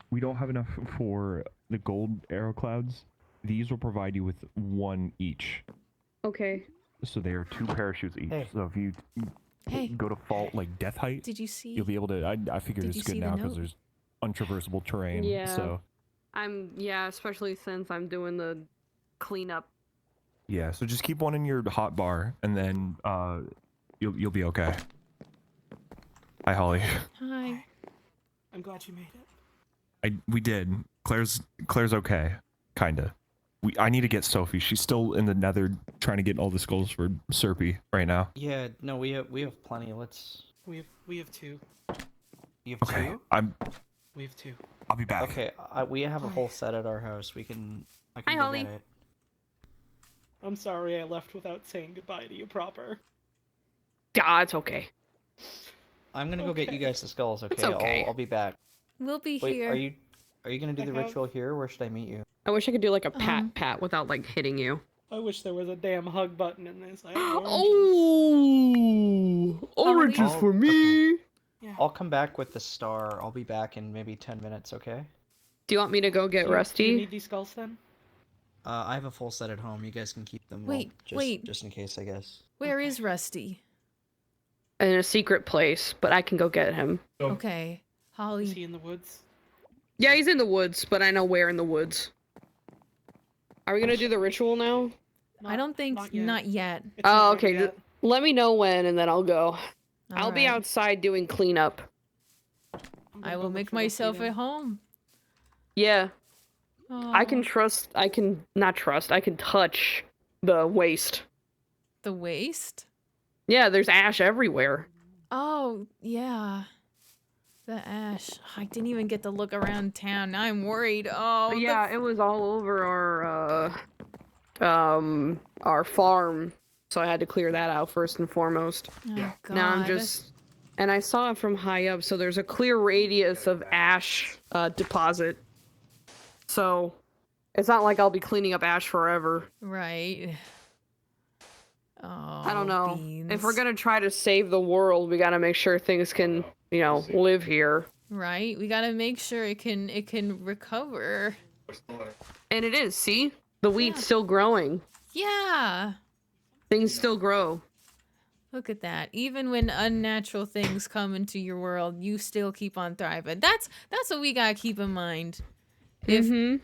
We don't have enough for the gold arrow clouds. These will provide you with 1 each. Okay. So they are 2 parachutes each. Hey. So if you Hey. go to fault like death height, Did you see? you'll be able to. I figured Did you it's good see the now because note? there's untraversable terrain. Yeah. So Yeah, especially since I'm doing the cleanup. yeah. So just keep 1 in your hot bar, and then you'll be okay. Hi, Holly. Hi. I'm glad you made it. We did. Claire's okay, kinda. I need to get Sophie. She's still in the Nether trying to get all the skulls for Serpy right now. Yeah, no, we have plenty. Let's. We have 2. You have Okay, 2? We have 2. I'll be back. Okay, we have a whole set at our house. I can Hi, go Holly. get it. I'm sorry I left without saying goodbye to you proper. Ah, it's okay. I'm gonna go get you guys the skulls. Okay, It's okay. I'll be back. We'll be Wait, here. are you gonna do the I have- ritual here? Or where should I meet you? I wish I could do like a pat without like hitting you. I wish there was a damn hug button in this. I have oranges. Oh, oranges for me. Yeah. I'll come back with the star. I'll be back in maybe 10 minutes. Okay. Do you want me to go get Do you Rusty? need these skulls then? I have a full set at home. You guys can keep them. Wait, wait. Just in case, I guess. Where is Rusty? In a secret place, but I can go get him. Okay. Is Holly. he in the woods? Yeah, he's in the woods, but I know where in the woods. Are we gonna do the ritual now? I don't think not yet. It's Oh, not okay. ready yet. Let me know when, and then I'll go. I'll be Alright. outside doing cleanup. I'm I gonna will go look make for Rusty myself then. at home. Yeah, I can Aw. trust. I can not trust. I can touch the waste. The waste? Yeah, there's ash everywhere. Oh, yeah. The ash. I didn't even get to look around town. Now I'm worried. Oh, But yeah, it was all over our farm, so I had to clear that out first and foremost. Oh, God. Now I'm just, and I saw it from high up, so there's a clear radius of ash deposit. So it's not like I'll be cleaning up ash forever. Right. Oh, I don't know. beans. If we're gonna try to save the world, we gotta make sure things can, live here. Right? We gotta make sure it can recover. And it is. See, the wheat's still growing. Yeah. Things still grow. Look at that. Even when unnatural things come into your world, you still keep on thriving. That's what we gotta keep in mind. If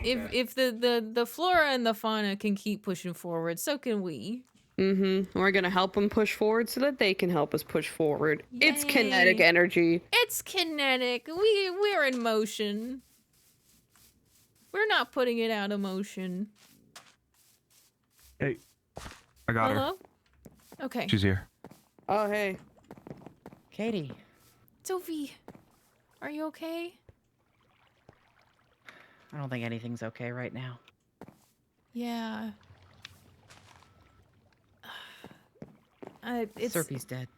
if the flora and the fauna can keep pushing forward, so can we. We're gonna help them push forward so that they can help us push forward. It's kinetic Yay. energy. It's kinetic. We're in motion. We're not putting it out of motion. Hey, I got her. Hello? Okay. She's here. Oh, hey. Katie. Sophie, are you okay? I don't think anything's okay right now. Yeah. It's Serpy's dead.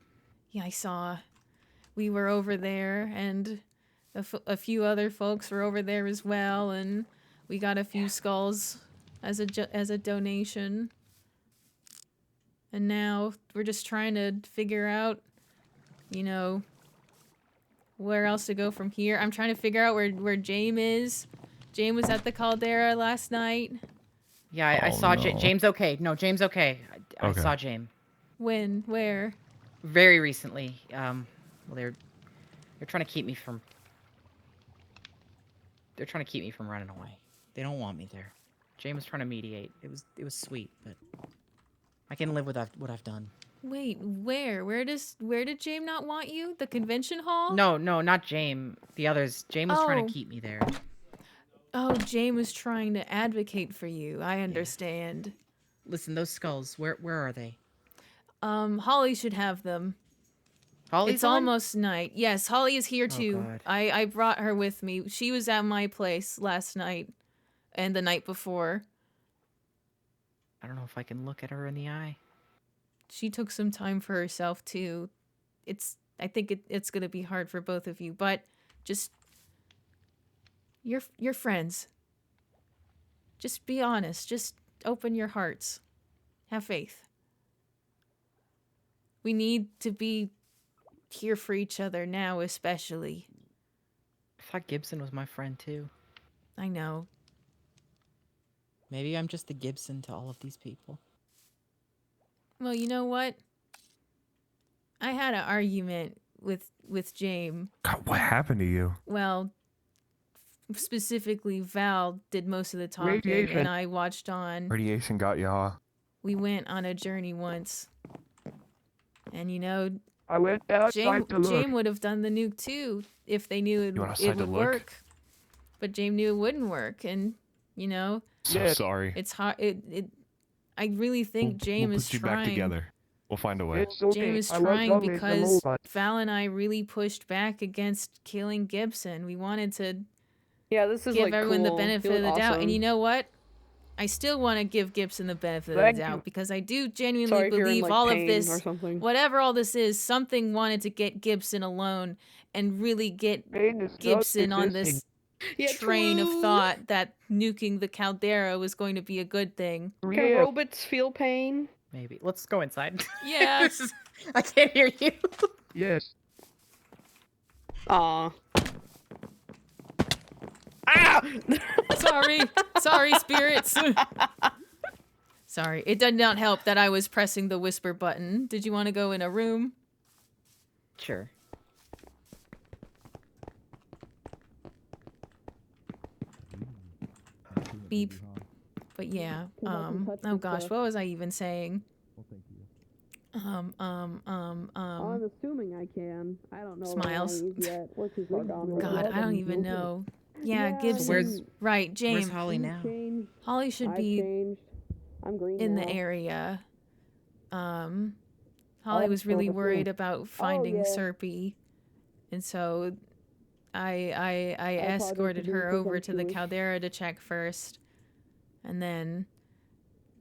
Yeah, I saw. We were over there, and a few other folks were over there as well, and we got a few skulls as a donation. And now we're just trying to figure out, you know, where else to go from here. I'm trying to figure out where James is. James was at the Caldera last night. Yeah, I saw no. James. Okay, no, James. Okay, I Okay. saw James When? Where? very recently. Well, they're trying to keep me from. They're trying to keep me from running away. They don't want me there. James was trying to mediate. It was sweet, but I can live with what I've done. Wait, where? Where did James not want you? The convention hall? No, not James. The others. James was trying Oh. to keep me there. Oh, James was trying to advocate for you. I understand. Listen, those skulls. Where are they? Holly should have them. Holly's It's on? almost night. Yes, Holly is here Oh, too. God. I brought her with me. She was at my place last night and the night before. I don't know if I can look at her in the eye. She took some time for herself too. I think it's gonna be hard for both of you, but just you're friends. Just be honest. Just open your hearts. Have faith. We need to be here for each other now, especially. I thought Gibson was my friend too. I know. Maybe I'm just the Gibson to all of these people. Well, you know what? I had an argument with James. God, what happened to you? Well, specifically, Val did most of the talking, Radiation. and I watched on. Radiation got ya. We went on a journey once, and you know, I went outside to look. James would have done the nuke too if they knew You went it outside to would look? work. But James knew it wouldn't work, and you know, So sorry. it's hard. I really think James we'll is put you trying. back together. We'll find a way. It's okay. James is I was trying always the because robot. Val and I really pushed back against killing Gibson. We wanted to Yeah, this is give like everyone cool. the benefit You of the look doubt. And awesome. you know what? I still want to give Gibson the benefit Thank of the doubt you. because I do genuinely Sorry if you're in, believe like, all of pain this, or something. whatever all this is, something wanted to get Gibson alone and really get Pain is not Gibson on this existing. Yeah, train of true. thought that nuking the Caldera was going to be a good thing. Can robots feel pain? Maybe. Let's go inside. Yeah. This is- I can't hear you. Yes. Aw. Ah! Sorry, spirits. Sorry, it did not help that I was pressing the whisper button. Did you want to go in a room? Sure. Beep. But yeah, oh gosh, what was I even saying? I'm assuming I can. I don't know. Smiles. Yet. We're too far gone. God, I don't even know. Yeah, Yeah, Gibson. where's- right, James. Where's Holly now? Changed. Holly should I've be changed. I'm green in now. the area. Holly I'm was really still the worried same. about finding yeah. Serpy, and so I apologize escorted for being her over to the presumptuous. Caldera to check first, and then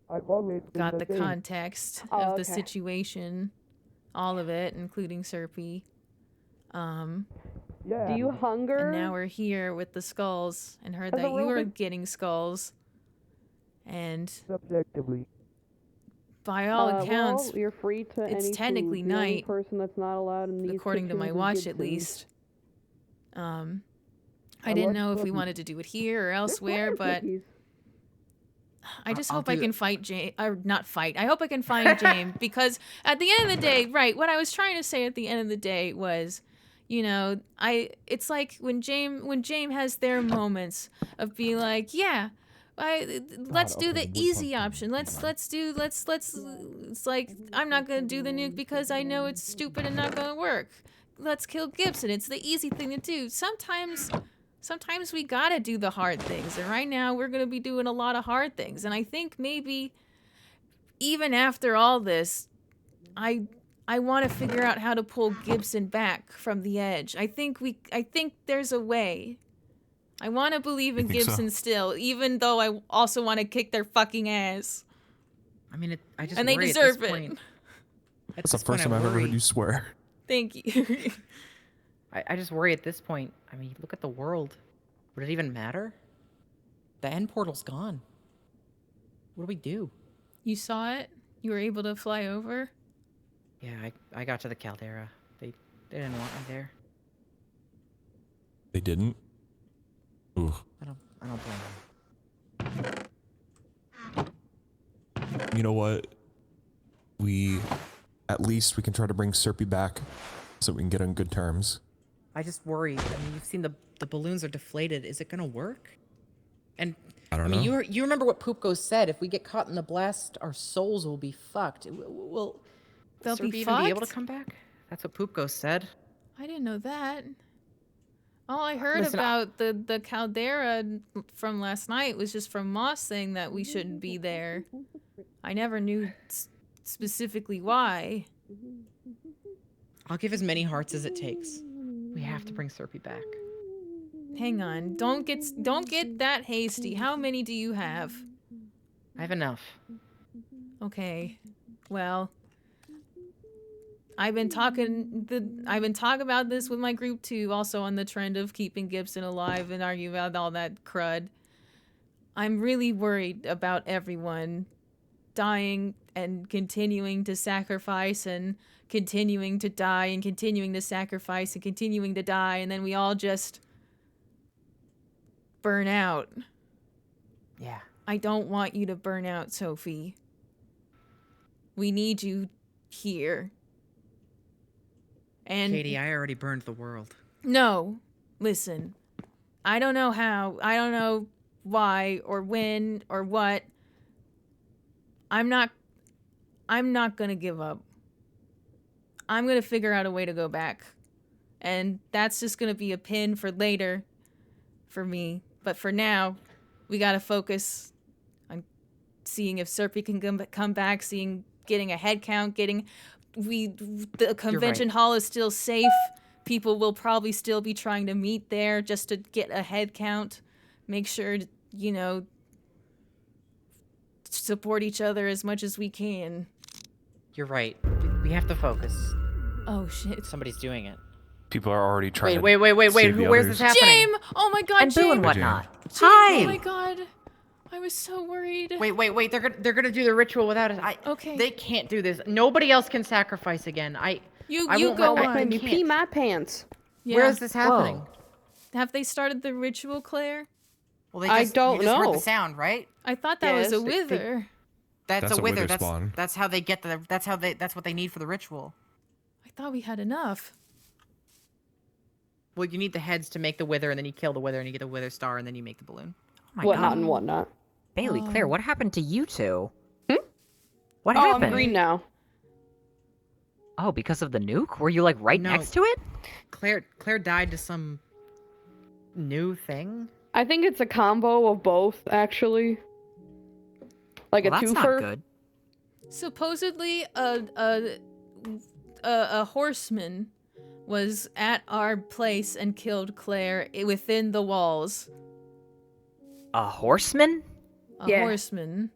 I've always been got the same. context Oh, of the okay. situation, all of it, including Serpy. Yeah. Do you hunger? And now we're here with the skulls, and heard As a that you were robot- getting skulls, and Subjectively. by all well, accounts, you're free to it's any technically food. The only night, person that's not allowed in these according to my kitchens is watch at Gibson. least. I I didn't like know if we cookies. wanted to do it here or They're elsewhere, fire but cookies. I just I'll hope I do can fight James, or not fight. I hope I can find James because at the end of the day, right? What I was trying to say at the end of the day was, you know, it's like when James has their moments of being like, yeah, let's do the easy option. Let's it's like I'm not gonna do the nuke because I know it's stupid and not gonna work. Let's kill Gibson. It's the easy thing to do. Sometimes we gotta do the hard things, and right now we're gonna be doing a lot of hard things. And I think maybe even after all this, I want to figure out how to pull Gibson back from the edge. I think there's a way. I want to believe in think so? Gibson still, even though I also want to kick their fucking ass. I mean, I just And they worry deserve at this it. Point, at That's the this point, first time I I've ever heard worry. you swear. Thank you. I just worry at this point. I mean, look at the world. Would it even matter? The end portal's gone. What do we do? You saw it? You were able to fly over? Yeah, I got to the Caldera. They didn't want me there. They didn't? Ooh. I don't blame them. You know what? At least we can try to bring Serpy back so we can get on good terms. I just worry. I mean, you've seen the balloons are deflated. Is it gonna work? And I don't mean, know. you remember what Poopgo said? If we get caught in the blast, our souls will be fucked. Will They'll Serpy be even be able to fucked? come back? That's what Poopgo said. I didn't know that. All I heard Listen, about the caldera from last night was just from Moss saying that we shouldn't be there. I never knew specifically why. I'll give as many hearts as it takes. We have to bring Serpy back. Hang on. Don't get that hasty. How many do you have? I have enough. Okay. Well, I've been talking about this with my group too, also on the trend of keeping Gibson alive and arguing about all that crud. I'm really worried about everyone dying and continuing to sacrifice and continuing to die and continuing to sacrifice and continuing to die, and then we all just burn out. Yeah. I don't want you to burn out, Sophie. We need you here. And Katie, I already burned the world. no, listen. I don't know how. I don't know why or when or what. I'm not gonna give up. I'm gonna figure out a way to go back. And that's just gonna be a pin for later for me. But for now, we gotta focus on seeing if Serpy can come back, getting a head count, the convention hall is still safe. People will probably still be trying to meet there just to get a head count. Make sure to, support each other as much as we can. You're right. We have to focus. Oh shit. Somebody's doing it. People are already trying Wait. save the Where's others. this happening? Jame! Oh my god, And Boo Jame! and whatnot. Jame, Hi! Oh my god. I was so worried. Wait. They're gonna do the ritual without us. Okay. They can't do this. Nobody else can sacrifice again. You won't go let- on. I Made me pee can't. my pants. Yeah. Where is this happening? Have they started the ritual, Claire? Well, they I just, don't you just heard know. the sound, right? I thought that was a Yes, wither. That's a wither. That's spawn. that's how they get the. That's what they need for the ritual. I thought we had enough. Well, you need the heads to make the wither, and then you kill the wither, and you get the wither star, and then you make the balloon. Oh my Whatnot god. and whatnot. Bailey, Claire, what happened to you two? What Oh, happened? I'm green now. Oh, because of the nuke? Were you like right No. next to it? Claire died to some new thing. I think it's a combo of both, actually. Like Well, a that's twofer. not good. Supposedly, a horseman was at our place and killed Claire within the walls. A horseman? A Yeah. horseman.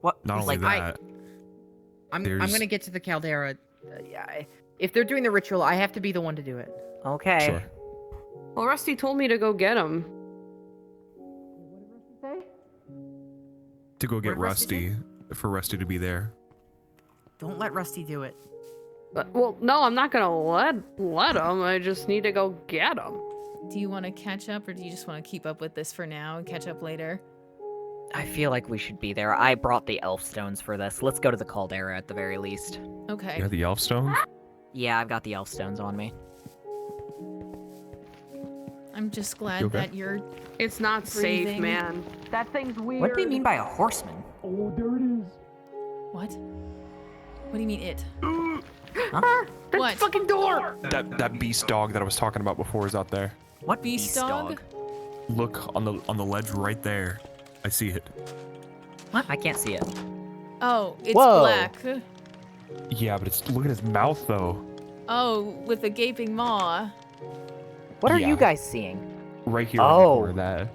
What? Not only like, that, I'm There's- gonna get to the caldera. If they're doing the ritual, I have to be the one to do it. okay. sure. Well, Rusty told me to go get him. To go get did Rusty Rusty, for Rusty to be there. Don't let Rusty do it. Well, no, I'm not gonna let him. I just need to go get him. Do you want to catch up, or do you just want to keep up with this for now and catch up later? I feel like we should be there. I brought the elf stones for this. Let's go to the caldera at the very least. Okay. You have the elf stones? Yeah, I've got the elf stones on me. I'm just glad You okay? that you're. It's not safe, Breathing. man. That thing's weird. What do you mean by a horseman? Oh, there it is. What? What do you mean it? Huh? That What? fucking door! That beast dog that I was talking about before is out there. What Beast dog? Look on the ledge right there. I see it. What? I can't see it. Oh, it's Whoa. black. Yeah, but look at his mouth though. Oh, with a gaping maw. What are Yeah. you guys seeing? Right here in the Oh. corner, that.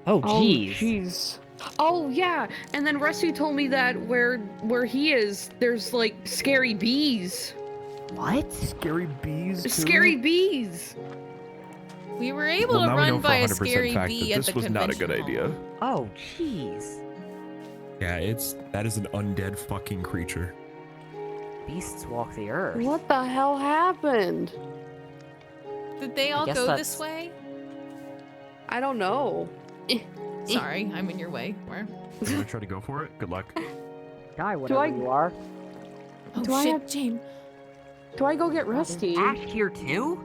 Oh, jeez. Jeez. Oh yeah, and then Rusty told me that where he is, there's like scary bees. What? Scary bees? Too? Scary bees. We were able Well, to now we know run for by a 100% scary fact bee that at the this was not a good convention idea. hall. Oh, jeez. Yeah, that is an undead fucking creature. Beasts walk the earth. What the hell happened? Did they all guess go that's- this way? I don't know. Sorry, I'm in your way. Where? You gonna try to go for it? Good luck. Die, whatever you are. Oh Do I shit, have- James. Do I go get Rusty? Ash here too?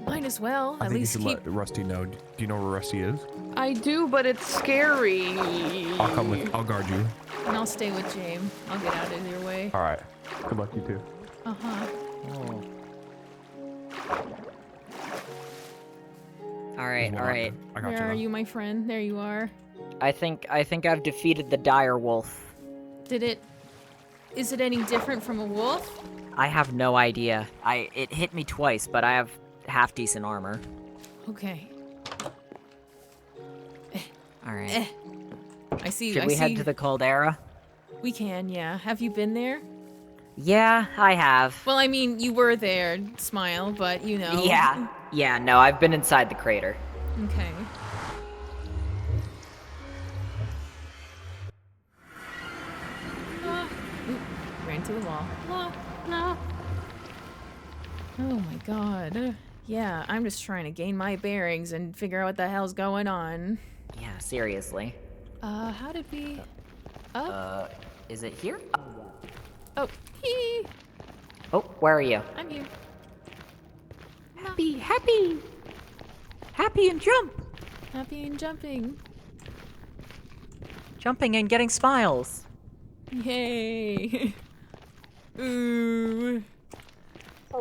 Might as well. I At think you least should keep. let Rusty know. Do you know where Rusty is? I do, but it's scary. I'll come with. I'll guard you. And I'll stay with James. I'll get out of your way. All right. Good luck, you too. Uh huh. Oh. Alright, alright. I got Where are you, my friend? There you are. I think I've defeated the dire wolf. Is it any different from a wolf? I have no idea. It hit me twice, but I have half decent armor. Okay. Alright. I see. Should we head to the caldera? We can, yeah. Have you been there? Yeah, I have. Well, I mean, you were there, Smile, but you know. Yeah, no, I've been inside the crater. Okay. Oop, ran to the wall. No. Oh my god. Yeah, I'm just trying to gain my bearings and figure out what the hell's going on. Yeah, seriously. How did we... Up? Is it here? Oh, hee. Oh, where are you? I'm here. Happy and jump! Happy and jumping. Jumping and getting smiles. Yay. Ooh.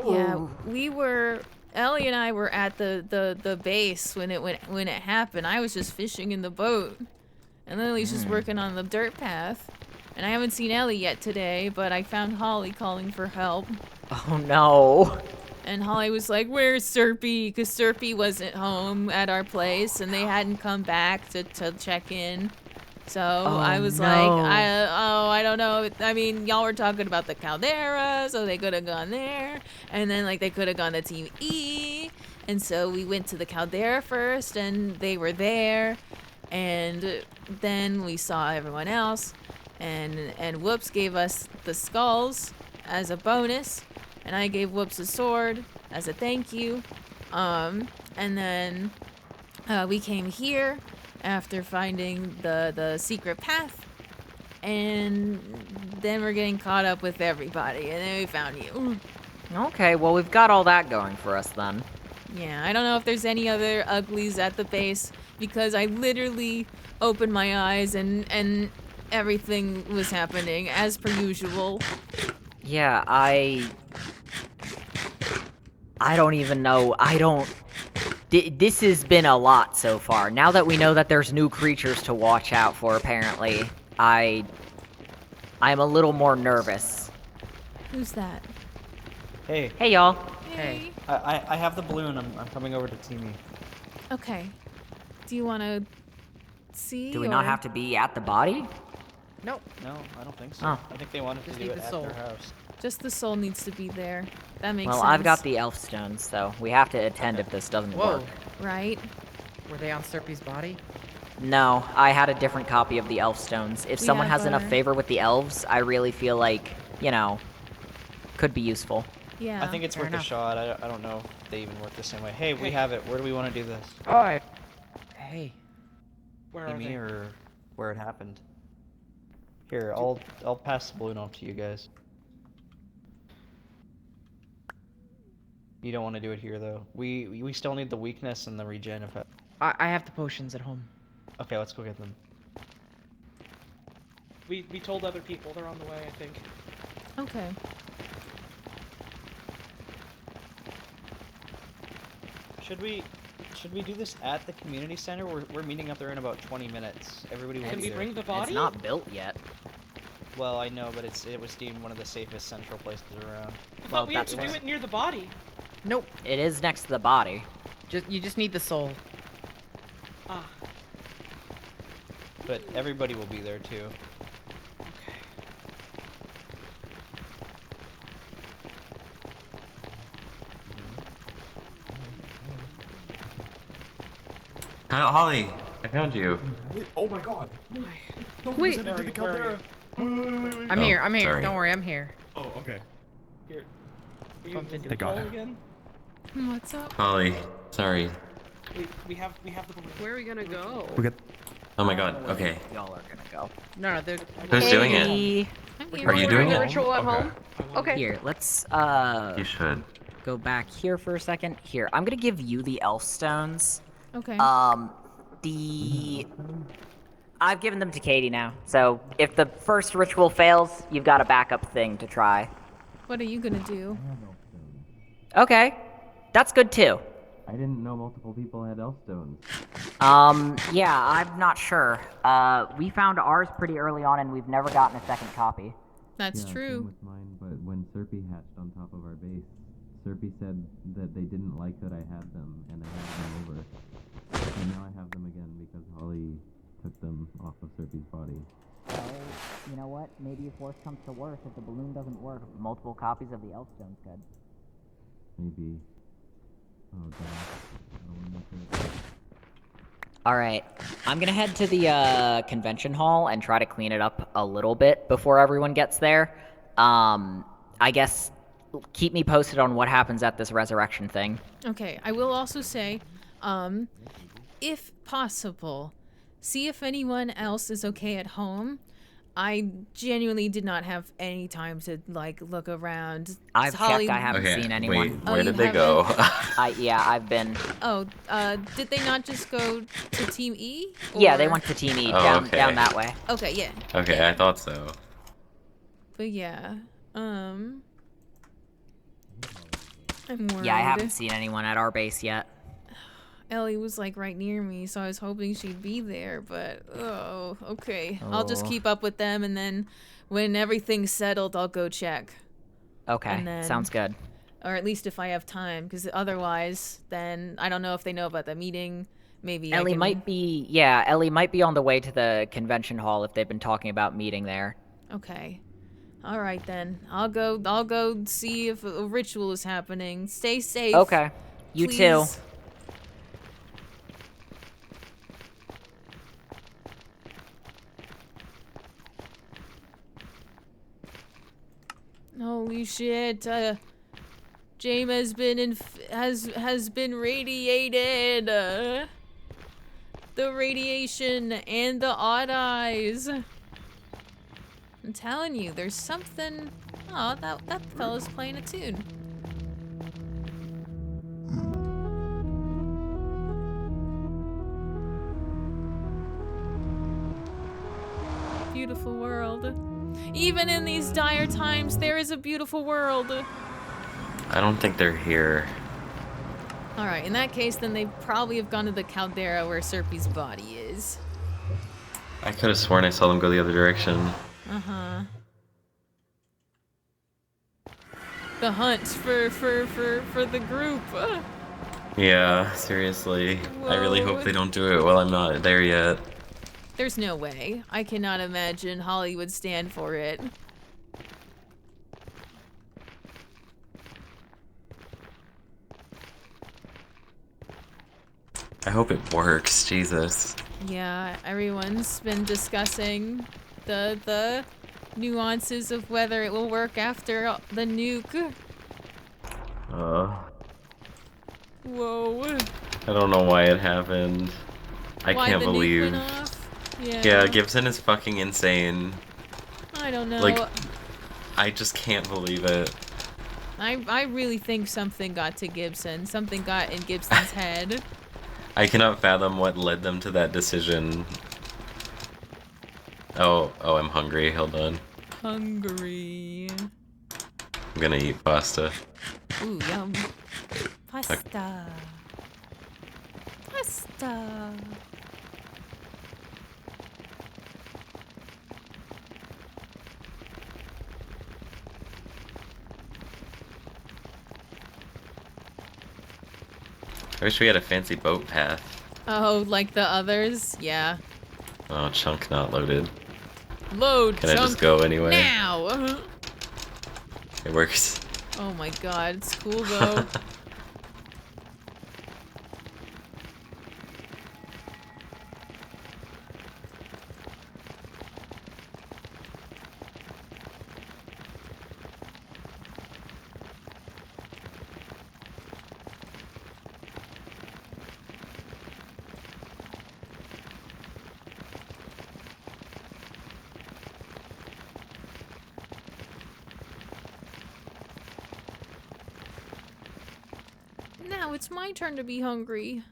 Yeah, Ellie and I were at the base when it happened. I was just fishing in the boat. And Lily's just working on the dirt path. And I haven't seen Ellie yet today, but I found Holly calling for help. Oh no. And Holly was like, "Where's Serpy?" Because Serpy wasn't home at our place, and they hadn't come back to check in. So I was like, I don't know. I mean, y'all were talking about the caldera, so they could have gone there. And then, like, they could have gone to Team E. And so we went to the caldera first, and they were there. And then we saw everyone else. And Whoops gave us the skulls as a bonus. And I gave Whoops a sword as a thank you. And then we came here after finding the secret path. And then we're getting caught up with everybody. And then we found you. Okay, well, we've got all that going for us then. Yeah, I don't know if there's any other uglies at the base. Because I literally opened my eyes and everything was happening as per usual. Yeah, I don't even know. This has been a lot so far. Now that we know that there's new creatures to watch out for, apparently, I'm a little more nervous. Who's that? Hey. Hey, y'all. Hey. I have the balloon. I'm coming over to Team E. Okay. Do you want to see? Do we not have to be at the body? No. No, I don't think so. Oh. I think they wanted to Just do need it the at soul. their house. Just the soul needs to be there. That makes Well, sense. I've got the elf stones, so we have to attend if this doesn't Whoa. work. Right? Were they on Serpy's body? No, I had a different copy of the elf stones. If We someone have has enough our- favor with the elves, I really feel like, could be useful. Yeah. I think it's fair worth enough. a shot. I don't know if they even work the same way. Hey, we Hey. have it. Where do we want to do this? Hi. Hey. Where are Team E they? or where it happened? Here, I'll pass the balloon off to you guys. You don't want to do it here though. We still need the weakness and the regen effect. I have the potions at home. Okay, let's go get them. We told other people. They're on the way, I think. Okay. Should we do this at the community center? We're meeting up there in about 20 minutes. Everybody will Can be we there. bring the body? It's not built yet. Well, I know, but it was deemed one of the safest central places around. I thought we had that's to do fine. it near the body. Nope. It is next to the body. You just need the soul. Ah. But everybody will be there too. Holly, I found you. Oh my god. Wait. I'm here. I'm here. sorry. Don't worry. I'm here. Oh, okay. Here. Are you Bumped into the got ball it. again? What's up? Holly, sorry. We have the balloon. Where are we gonna go? We got. Oh my god, okay. Y'all are gonna go. No, they're. Who's doing it? Hey. I'm Are you doing the it? ritual at home? Okay. Here, let's You should. go back here for a second. Here, I'm gonna give you the elf stones. Okay. I've given them to Katie now. So if the first ritual fails, you've got a backup thing to try. What are you gonna do? Okay, that's good too. I didn't know multiple people had elf stones. Yeah, I'm not sure. We found ours pretty early on, and we've never gotten a second copy. That's Yeah, true. Same with mine, but when Serpy hatched on top of our base, Serpy said that they didn't like that I had them, and I handed them over. And now I have them again because Holly took them off of Serpy's body. So, you know what? Maybe if worse comes to worse, if the balloon doesn't work, multiple copies of the elf stones could. Maybe. Oh god. I don't want to miss it. Alright, I'm gonna head to the convention hall and try to clean it up a little bit before everyone gets there. I guess keep me posted on what happens at this resurrection thing. Okay, I will also say, if possible, see if anyone else is okay at home. I genuinely did not have any time to like look around. I've Holly- checked, I haven't Okay, seen anyone. wait, where you did they go? Yeah, I've been. Oh, did they not just go to Team E? Yeah, they Or- went to Team E, Oh, down okay. down that way. Okay, yeah. Okay, I thought so. But yeah, I'm worried. Yeah, I haven't seen anyone at our base yet. Ellie was like right near me, so I was hoping she'd be there, but oh, okay. I'll just Oh. keep up with them, and then when everything's settled, I'll go check. Okay, And then- sounds good. Or at least if I have time, because otherwise, then I don't know if they know about the meeting. Maybe I Ellie can- might be, yeah, Ellie might be on the way to the convention hall if they've been talking about meeting there. Okay. All right then. I'll go see if a ritual is happening. Stay safe. Okay. You too. please. Holy shit! James has been has been radiated. The radiation and the odd eyes. I'm telling you, there's something. Oh, that fella's playing a tune. Beautiful world. Even in these dire times, there is a beautiful world. I don't think they're here. Alright, in that case, then they probably have gone to the caldera where Serpy's body is. I could have sworn I saw them go the other direction. Uh-huh. The hunt for the group. Yeah, seriously. I really Whoa. hope they don't do it while I'm not there yet. There's no way. I cannot imagine Holly would stand for it. I hope it works, Jesus. Yeah, everyone's been discussing the nuances of whether it will work after the nuke. Whoa. I don't know why it happened. I Why can't the nuke believe. went off? Yeah, Gibson is fucking insane. I don't know. Like, I just can't believe it. I really think something got to Gibson. Something got in Gibson's head. I cannot fathom what led them to that decision. Oh, I'm hungry. Hold on. Hungry. I'm gonna eat pasta. Ooh, yum. Pasta. Pasta. I wish we had a fancy boat path. Oh, like the others? Yeah. Oh, chunk not loaded. Load Can I chunk just go anyway? now. It works. Oh my god, it's cool though. Now it's my turn to be hungry.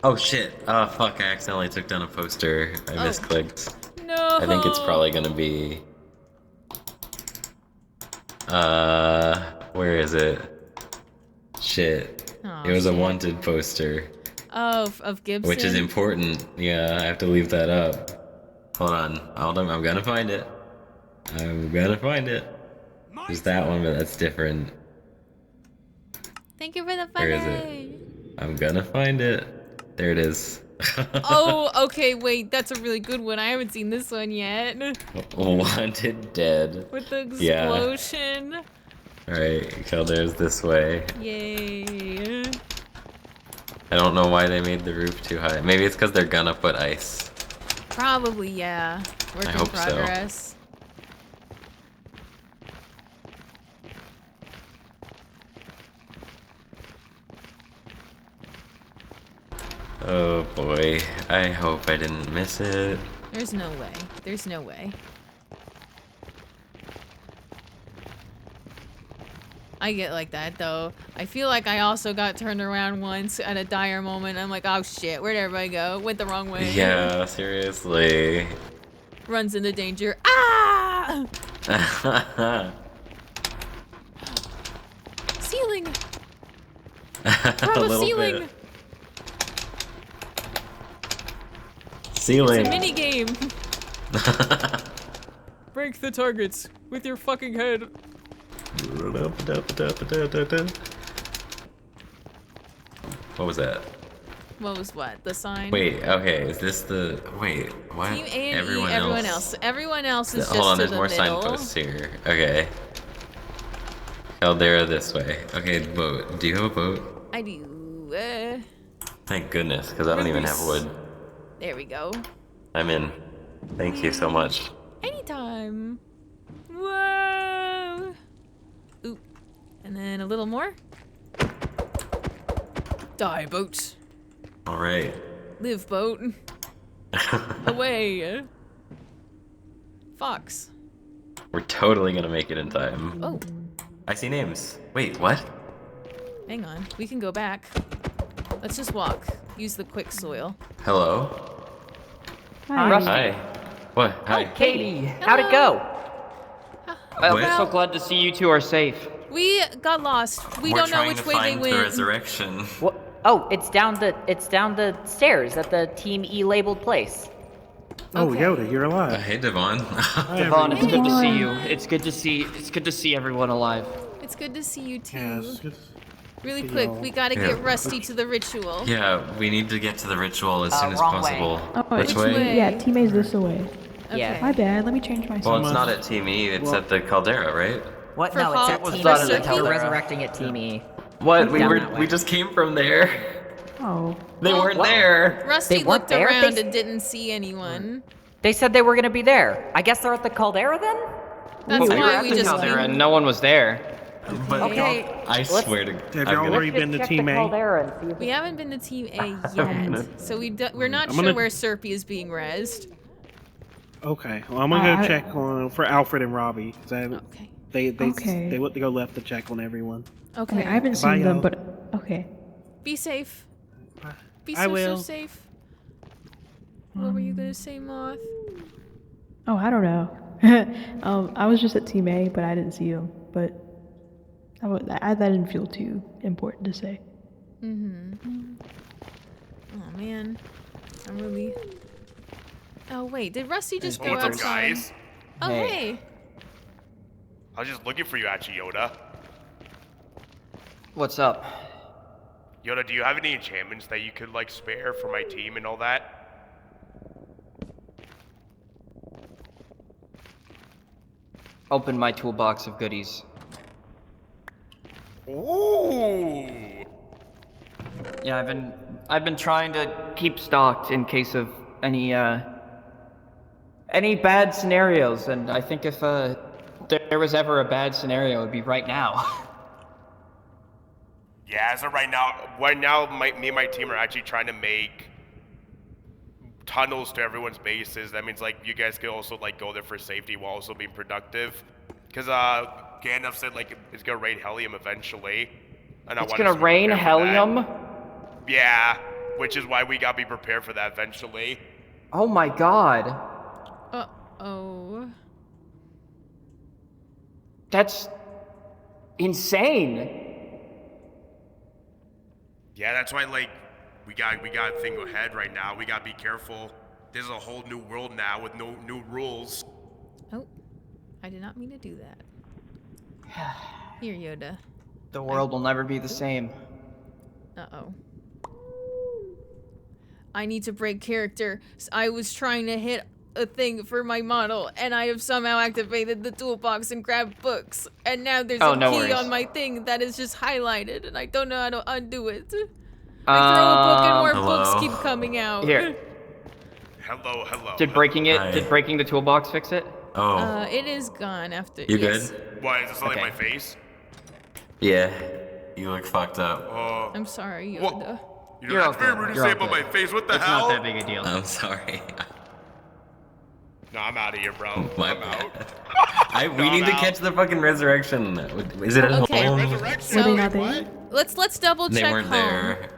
Oh shit. Oh fuck, I accidentally took down a poster. I Oh. misclicked. No. I think it's probably gonna be... where is it? Shit. Aw, It was a shit. wanted poster. Oh, of Gibson. Which is important. Yeah, I have to leave that up. Hold on. I'm gonna find it. I'm gonna find it. There's that one, but that's different. Thank you for the Where is funny. I'm gonna find it. There it is. Oh, okay, wait, that's a really good one. I haven't seen this one yet. Wanted dead. With the Yeah. explosion. Alright, Calder's this way. Yay. I don't know why they made the roof too high. Maybe it's because they're gonna put ice. Probably, yeah. Work in hope so. progress. Oh boy. I hope I didn't miss it. There's no way. There's no way. I get like that though. I feel like I also got turned around once at a dire moment. I'm like, oh shit, where'd everybody go? Went the wrong way. Yeah, seriously. Runs into danger. Ah! Ceiling! A Bravo, little ceiling! bit. Ceiling. It's a mini game. Break the targets with your fucking head. What was that? What was what? The sign? Wait, okay, is this the... Wait, what? Team A and everyone else. Everyone else is Hold just on, to there's the more middle. signposts here. Okay. Caldera this way. Okay, boat. Do you have a boat? I do. Thank goodness, because I don't even have wood. There we go. I'm in. Thank you so much. Anytime. Whoa. Ooh. And then a little more. Die, boat. Alright. Live, boat. Away. Fox. We're totally gonna make it in time. Oh, I see names. Wait, what? hang on. We can go back. Let's just walk. Use the quick soil. Hello? Hi. Hi. What? Hi. Katie, how'd it go? Well, Well- so glad to see you two are safe. We got lost. We We're don't know trying which to way they find the went. resurrection. What? Oh, it's down the stairs at the Team E labeled place. Oh, Yoda, you're alive. Hey, Devon. Devon, it's good to see everyone. you. It's good to see everyone alive. It's good to see you too. Yes, good Really see quick, y'all. we gotta Yeah. get Rusty to the ritual. Yeah, we need to get to the ritual as soon as wrong way. possible. Oh, Which way? Yeah, Team A's this away. Yeah. My bad. Let me change my Well, song. it's not at Team E, it's Well- at the Caldera, right? What? For No, it's Hawk, at was Team that E. at the We're Caldera? resurrecting at Team E. What? We Down were that way. we just came from there. Oh. They weren't there. Rusty They weren't looked there? around They- and didn't see anyone. They said they were gonna be there. I guess they're at the Caldera then? That's We were why at we the just Caldera came. and no one was there. But Okay. I swear to Have I'm y'all gonna- already been to Check Team the A? Caldera and see if We haven't been to Team A yet, so we're not I'm sure gonna- where Serpy is being rezzed. Okay, well, I'm gonna go I- check on for Alfred and Robbie. 'Cause I haven't, Okay. Okay. they went to go left to check on everyone. Okay. Okay, I haven't Bye, seen them, y'all. but okay. Be safe. Be I so will. safe. What were you gonna say, Moth? Oh, I don't know. I was just at Team A, but I didn't see them. But that didn't feel too important to say. Mm-hmm. Oh man, I'm really. Oh wait, did Rusty just go What's up, outside? guys? Oh hey. I was just looking for you, actually, Yoda. What's up? Yoda, do you have any enchantments that you could like spare for my team and all that? Open my toolbox of goodies. Ooh. Yeah, I've been trying to keep stocked in case of any bad scenarios, and I think if there was ever a bad scenario, it would be right now. Yeah, as of right now, me and my team are actually trying to make tunnels to everyone's bases. That means like you guys could also like go there for safety while also being productive. Because Gandalf said like it's gonna rain helium eventually. And It's gonna rain helium? Yeah, which is why we gotta be prepared for that eventually. Oh my god. Uh-oh. That's insane. Yeah, that's why like we got a thing ahead right now. We gotta be careful. There's a whole new world now with no new rules. Oh, I did not mean to do that. Here, Yoda. The world will never be the same. Uh-oh. I need to break character. I was trying to hit a thing for my model, and I have somehow activated the toolbox and grabbed books. And now there's a no key worries. on my thing that is just highlighted, and I don't know how to undo it. I throw a book and more books keep coming out. Here. Hello. Did breaking the toolbox fix it? Oh. It is gone after. You yes. good? What, is this like Okay. my face? Yeah. You look fucked up. I'm sorry, Yoda. You know, that's very rude to say about my face. What the It's hell? not that big a deal. I'm sorry. No, I'm out of here, bro. My I'm out. We need to catch the fucking resurrection. Is it at Okay. home? So, Were they not there? let's double check They weren't home. there.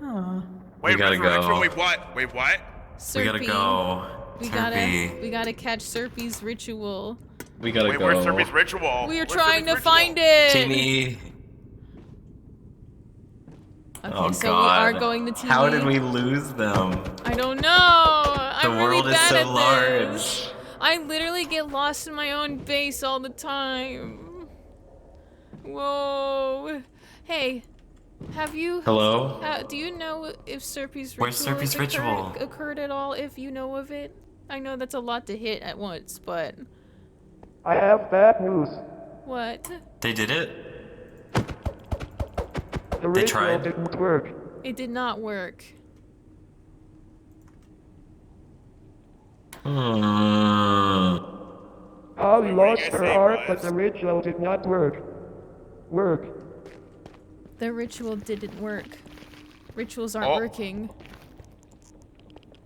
Oh. Wait, We gotta resurrection? go. Wait, what? We gotta Serpy. go. We gotta catch Serpy's ritual. We gotta Wait, go. where's Serpy's ritual? We are Where's trying Serpy's to find it. Teeny. Okay, Oh so god. we are going to TV. How did we lose them? I don't know. I'm The world really is bad so at large. this. I literally get lost in my own base all the time. Whoa. Hey, have you? Hello? Do you know if Serpy's ritual Where's Serpy's has ritual? occurred at all? If you know of it, I know that's a lot to hit at once, but I have bad news. what? They did it? The They ritual tried? didn't work. It did not work. Holly lost her heart, but the ritual did not work. The ritual didn't work. Rituals aren't Oh. working.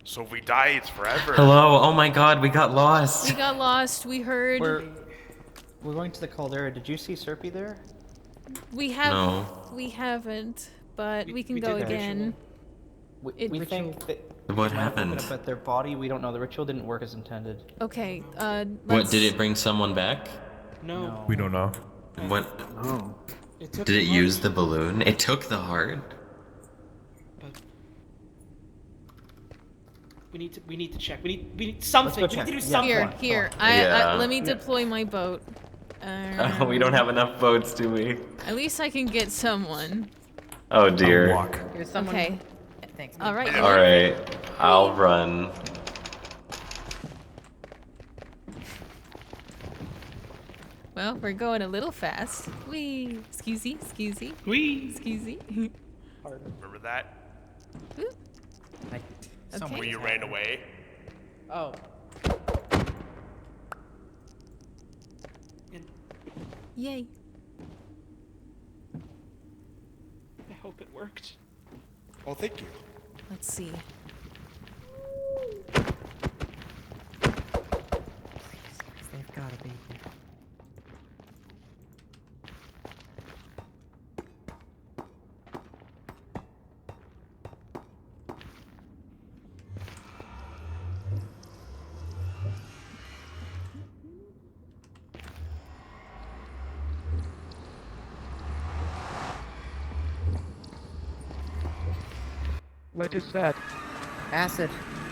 So if we die, it's forever. Hello? Oh my god, we got lost. We got lost. We heard. We're going to the caldera. Did you see Serpy there? We have. No. We haven't, but we can we go did the again. We think that What it might have opened happened? up at their body. We don't know. The ritual didn't work as intended. Okay. What, Let's- did it bring someone back? No. We don't know. What? Oh. It took Did it the use heart. the balloon? It took the heart? We need to check. We need something. We need to do something. Here. Yeah. Let me deploy my boat. We don't have enough boats, do we? At least I can get someone. Oh dear. Here's someone. Okay. Thanks. All right. Alright, I'll run. Well, we're going a little fast. Wee. Excusey. Wee. Excusey. Remember that? Okay. Where you ran away? Oh. Yay. I hope it worked. Oh, thank you. Let's see. They've got a baby. What is that? Acid.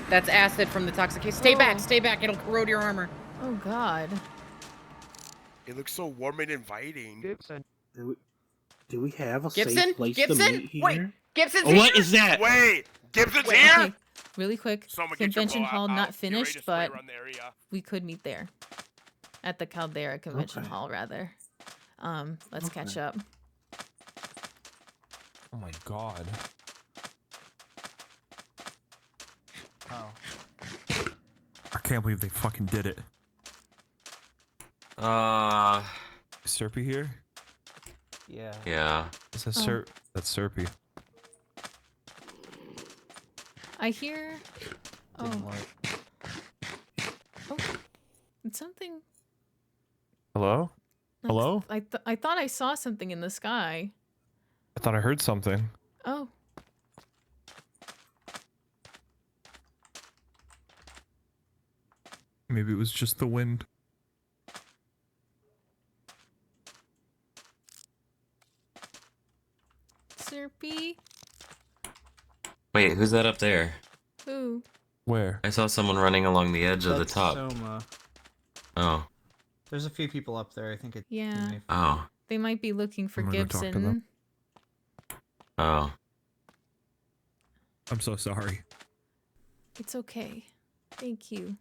That's acid from the toxication. Stay back. It'll corrode your armor. Oh God. It looks so warm and inviting. Do we have a Gibson? safe place to Gibson? meet here? Wait. Gibson's What here? is that? Wait, Gibson's Okay, here? really quick. Someone get your Convention bow hall out. not Get ready to finished, spray but around the area. we could meet there. At the Caldera Convention Okay. Hall, rather. Let's catch up. Oh my god. Oh. I can't believe they fucking did it. Is Serpy here? Yeah. Yeah. Is that Oh. That's Serpy. I hear. Didn't Oh. work. Oh. It's something. Hello? like, Hello? I thought I saw something in the sky. I thought I heard something. Oh. Maybe it was just the wind. Serpy? Wait, who's that up there? Who? Where? I saw someone running along the edge of the That's top. Soma. Oh. There's a few people up there. I think it's. Yeah. Oh. They might be looking for I'm gonna go talk to Gibson. them. Oh. I'm so sorry. It's okay. Thank you.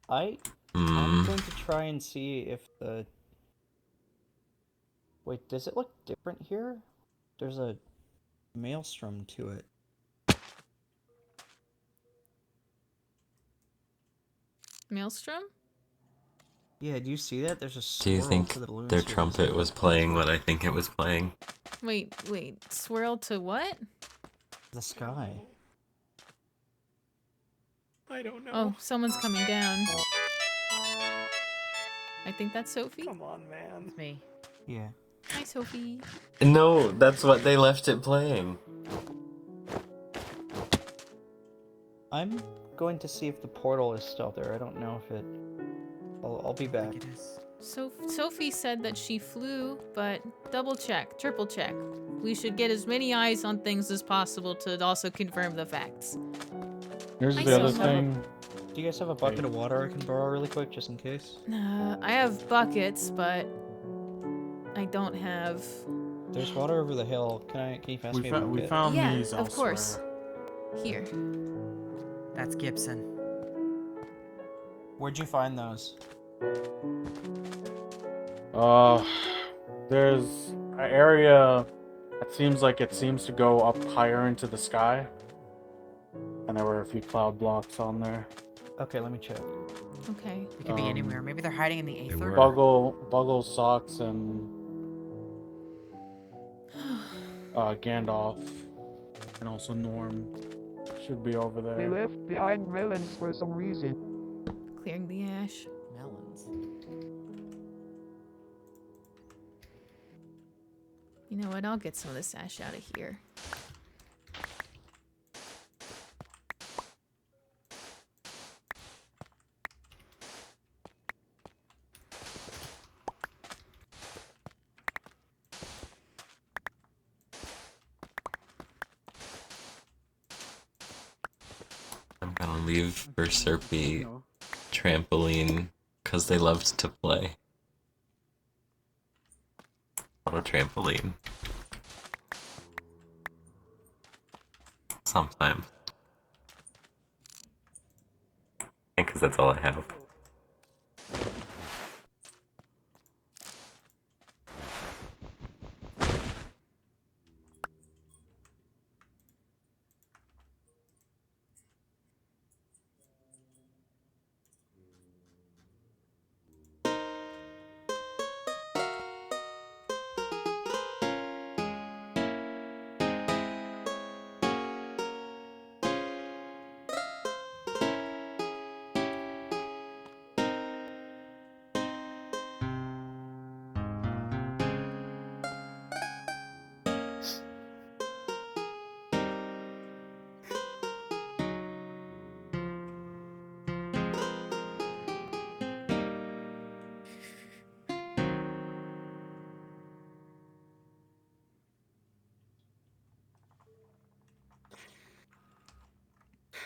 I'm Hmm. going to try and see if the. Wait, does it look different here? There's a maelstrom to it. Maelstrom? Yeah, do you see that? There's a Do you swirl think to the balloons their here. trumpet was playing what I think it was playing? Wait. Swirl to what? The sky. I don't know. Oh, someone's coming down. I think that's Sophie. Come on, man. It's me. Yeah. Hi, Sophie. No, that's what they left it playing. I'm going to see if the portal is still there. I don't know if it. I'll be back. Sophie said that she flew, but double check, triple check. We should get as many eyes on things as possible to also confirm the facts. Here's Hi, the other Soma. thing. Do you guys have a bucket of water I can borrow really quick, just in case? I have buckets, but I don't have. There's water over the hill. Can you pass me a bucket? We found Yeah, these of course. elsewhere. Here. That's Gibson. Where'd you find those? There's an area that seems to go up higher into the sky, and there were a few cloud blocks on there. Okay, let me check. Okay. They could be anywhere. Maybe they're hiding in the aether. Buggle, Socks, and Gandalf, and also Norm should be over They there. left behind melons for some reason. Clearing the ash. Melons. You know what? I'll get some of this ash out of here. I'm gonna leave for Serpy trampoline because they loved to play. On a trampoline. Sometimes. And because that's all I have.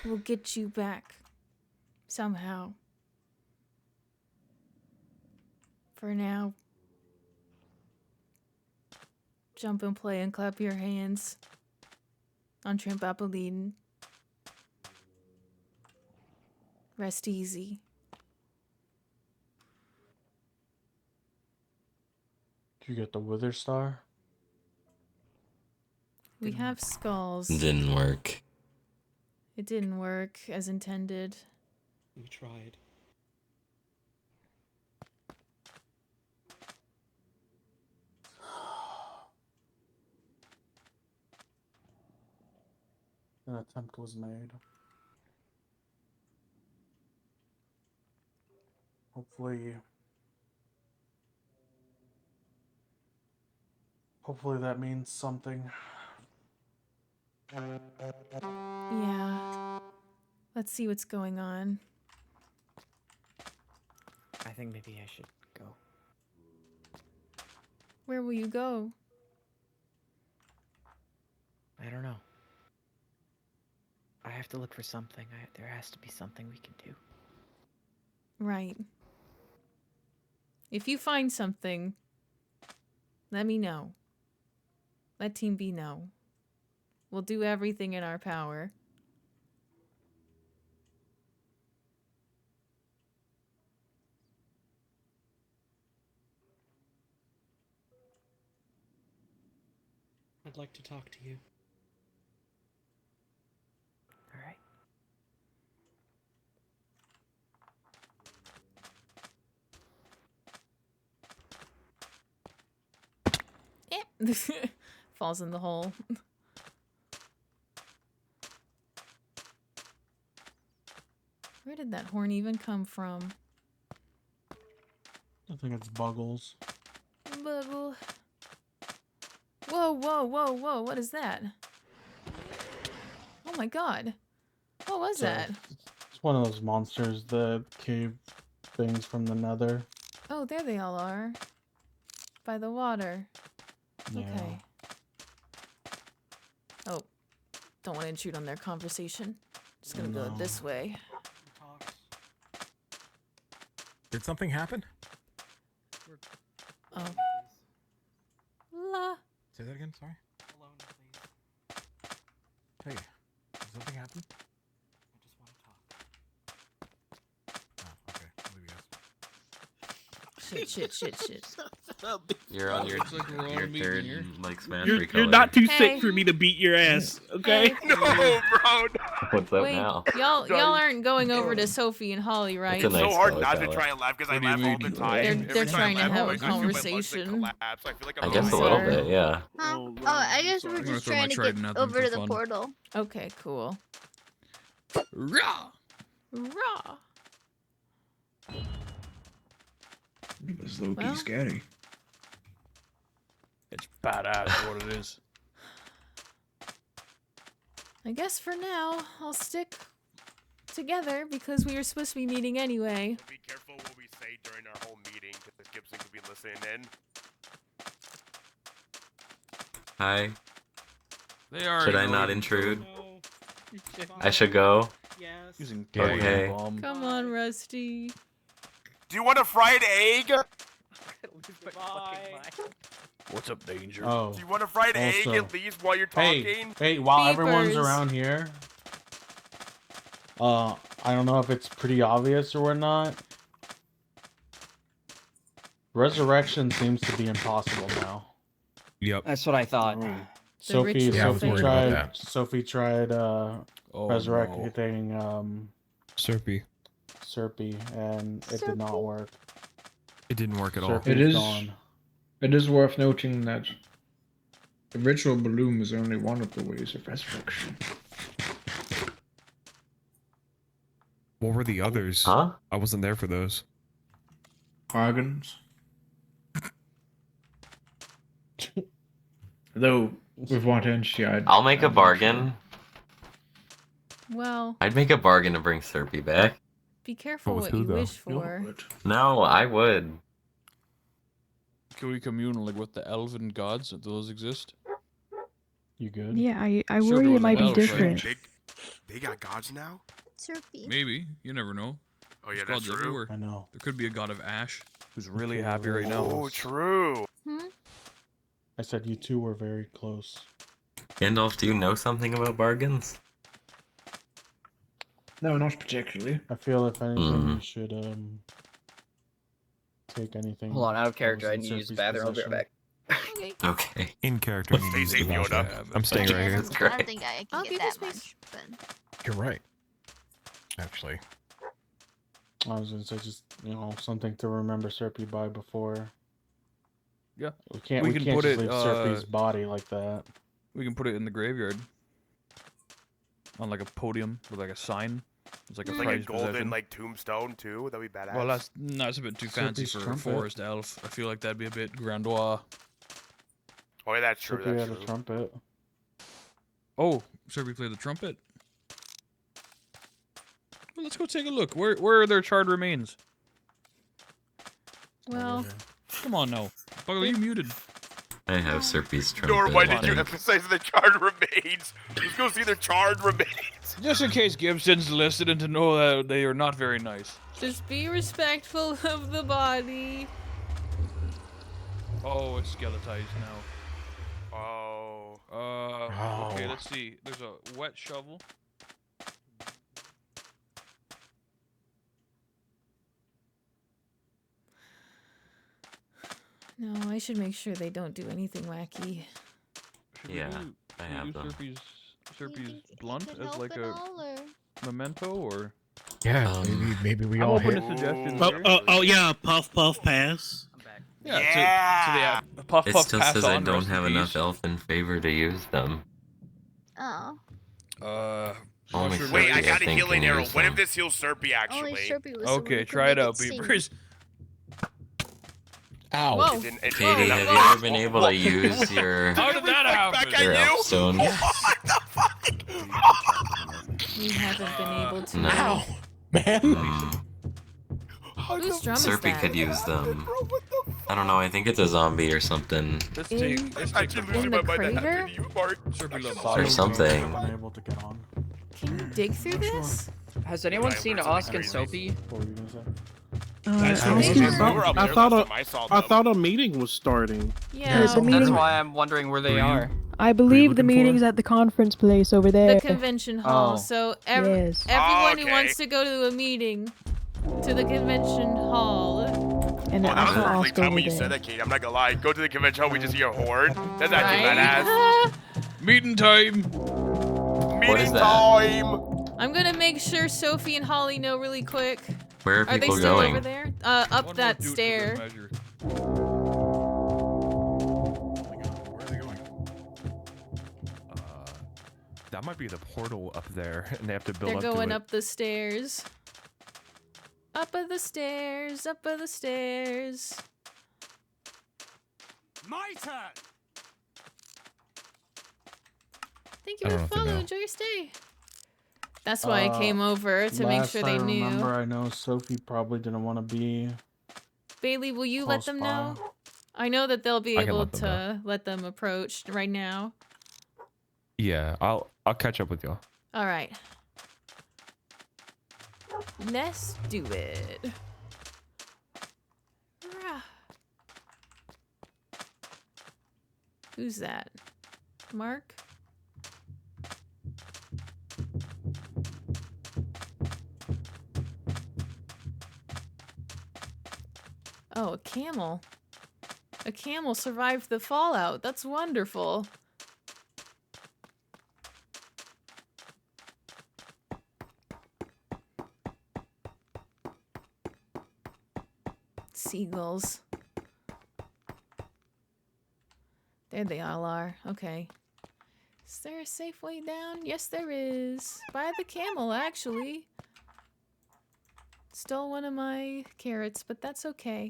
We'll get you back. Somehow. For now. Jump and play and clap your hands on trampoline. Rest easy. Did you get the Wither Star? We have skulls. Didn't work. It didn't work as intended. We tried. An attempt was made. Hopefully that means something. Yeah. Let's see what's going on. I think maybe I should go. Where will you go? I don't know. I have to look for something. There has to be something we can do. Right. If you find something, let me know. Let Team B know. We'll do everything in our power. I'd like to talk to you. All right. Falls in the hole. Where did that horn even come from? I think it's Buggles. Bubble. Whoa, whoa, whoa, whoa, what is that? Oh my god. What was that? It's one of those monsters, the cave things from the Nether. Oh, there they all are. By the water. Yeah. Okay. Oh, don't want to intrude on their conversation. Just gonna go this way. Did something happen? Oh. La. Say that again, sorry. Hey, did something happen? Shit. You're on your, Looks like we're all your meeting third here. like Smash You're recolor. not too Hey. sick for me to beat your ass, okay? Hey. No, bro. What's up Wait, now? y'all aren't going over to Sophie and Holly, right? It's a It's so hard nice not to color. try and laugh because I What do you laugh all mean? the time. They're Every trying to time I have laugh, a I feel my lungs, like, conversation. collapse. I feel like I I'm guess a dying. little bit, yeah. Huh? Oh, I guess we're I'm gonna just throw my trying to trident get at them over for to the fun. portal. Okay, cool. Rah! Raw. It's low-key Well. scary. It's badass what it is. I guess for now, I'll stick together because we were supposed to be meeting anyway. Be careful what we say during our whole meeting because Gibson could be listening in. Hi. They are. Should I not intrude? No. I should go. Yes. Using Okay. bomb. Come on, Rusty. Do you want a fried egg? Bye. What's up, Danger? Oh. Do you want a fried egg Also- at least while you're Hey, talking? hey, while everyone's Beepers. around here, I don't know if it's pretty obvious or whatnot. Resurrection seems to be impossible now. Yep. That's what I thought. Sophie, ritual Yeah, I was Sophie worried about tried. that. Sophie tried Oh, resurrecting Serpy. Serpy, and it did not work. It didn't work at all. Serpy's It is. gone. It is worth noting that the ritual balloon is only one of the ways of resurrection. What were the others? Huh? I wasn't there for those. Bargains. Though, with what NCI... I'll make a bargain. Well, I'd make a bargain to bring Serpy back. be careful with what who, you though? wish for. No, I would. Can we commune like with the elven gods? Do those exist? You good? Yeah, I Sure, worry there it was might be elves, right? different. They got gods now? Serpy. Maybe. You never know. Oh, yeah, There's that's gods true. everywhere. I know. There could be a god of ash. Who's really happy right now? Oh, true. Hmm? I said you two were very close. Gandalf, do you know something about bargains? No, not particularly. I feel if anything, Hmm. you should take anything. Hold on, out of that character. was I in need to use the Serpy's bathroom. I'll be right possession. back. Okay. In character. Stay safe, Yoda. I'm staying right here. That's I great. don't think I can get that much, but You're right. Actually. I was gonna say just something to remember Serpy by before. Yeah. We can't We can just put it, leave Serpy's body like that. We can put it in the graveyard. On like a podium with like a sign. It's like a Like a prized golden possession. like tombstone too. That'd be badass. Well, that's a bit too fancy Serpy's for a trumpet. forest elf. I feel like that'd be a bit grandois. Oh yeah, that's true. Serpy That's had true. a trumpet. Oh, Serpy played the trumpet. Well, let's go take a look. Where are their charred remains? Well, Come on now. Buggle, you muted. I have Serpy's trumpet. Nor why I did you think. emphasize the charred remains? Let's go see their charred remains. Just in case Gibson's listed and to know that they are not very nice. just be respectful of the body. Oh, it's skeletized now. Oh. Okay, let's see. There's a wet shovel. No, I should make sure they don't do anything wacky. Should we Yeah, do- I should we have do them. Serpy's blunt could as help like at a all, or... memento, or? Yeah, maybe we I'm all open hit. to suggestions. Oh yeah, puff puff pass. Yeah, to the puff It puff still pass says I on, don't rest in have enough peace. elfin favor to use them. Oh. Only Wait, Serpy, I got a think, healing can arrow. use What if them. this heals Serpy actually? Only Serpy was Okay, try it out, Beavers. Ow. Whoa. Katie, have you ever been able to use your How did that happen? your elf stone? We haven't been able to. No. Ow, man. Whose drum is Serpy that? could use them. I don't know. I think it's a zombie or something, Let's In- take. Let's I take can some lose In my the mind. That happened crater? to you, Bart. Serpy loves or something. Unable to get on. Can you dig through this? Has anyone seen Osk and Sophie? What were you gonna say? I thought a meeting was starting. Yeah. There's a meeting. That's why I'm wondering where they are. I believe the meeting's at the conference place over there. The convention hall. Oh. So Yes. everyone who okay. wants to go to a meeting, to the convention hall. And Oh, then that was also a really Oscar time over when you there. said that, Kate. I'm not gonna lie. Go to the convention hall, we just hear a horn. That's actually Right? badass. Meeting time. What is Meeting that? time. I'm gonna make sure Sophie and Holly know really quick. Where are Are they people still going? over there? Up One that more dude for good stair. measure. Where are they going? That might be the portal up there, and they have to build They're up going to it. up the stairs. Up of the stairs, up of the stairs. My turn. Thank you I for don't know if they following. know. Enjoy your stay. That's why I came over to make Last sure they I knew. remember, I know Sophie probably didn't want to be. Bailey, will you let Close them by. know? I know that they'll be I can able let them to let them approach right now. Yeah, I'll catch up with y'all. All right. Let's do it. Rah. Who's that? Mark? Oh, a camel. A camel survived the fallout. That's wonderful. Seagulls. There they all are. Okay. Is there a safe way down? Yes, there is. By the camel, actually. Stole one of my carrots, but that's okay.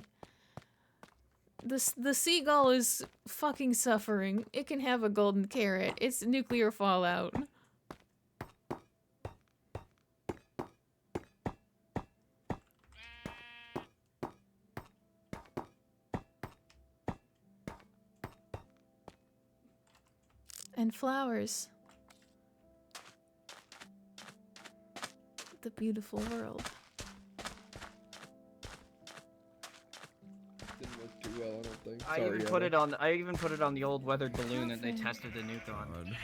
The seagull is fucking suffering. It can have a golden carrot. It's nuclear fallout. And flowers. The beautiful world. Didn't work too well, I don't think. I even put it on. I even put it on the old weathered balloon that they tested the nuke on.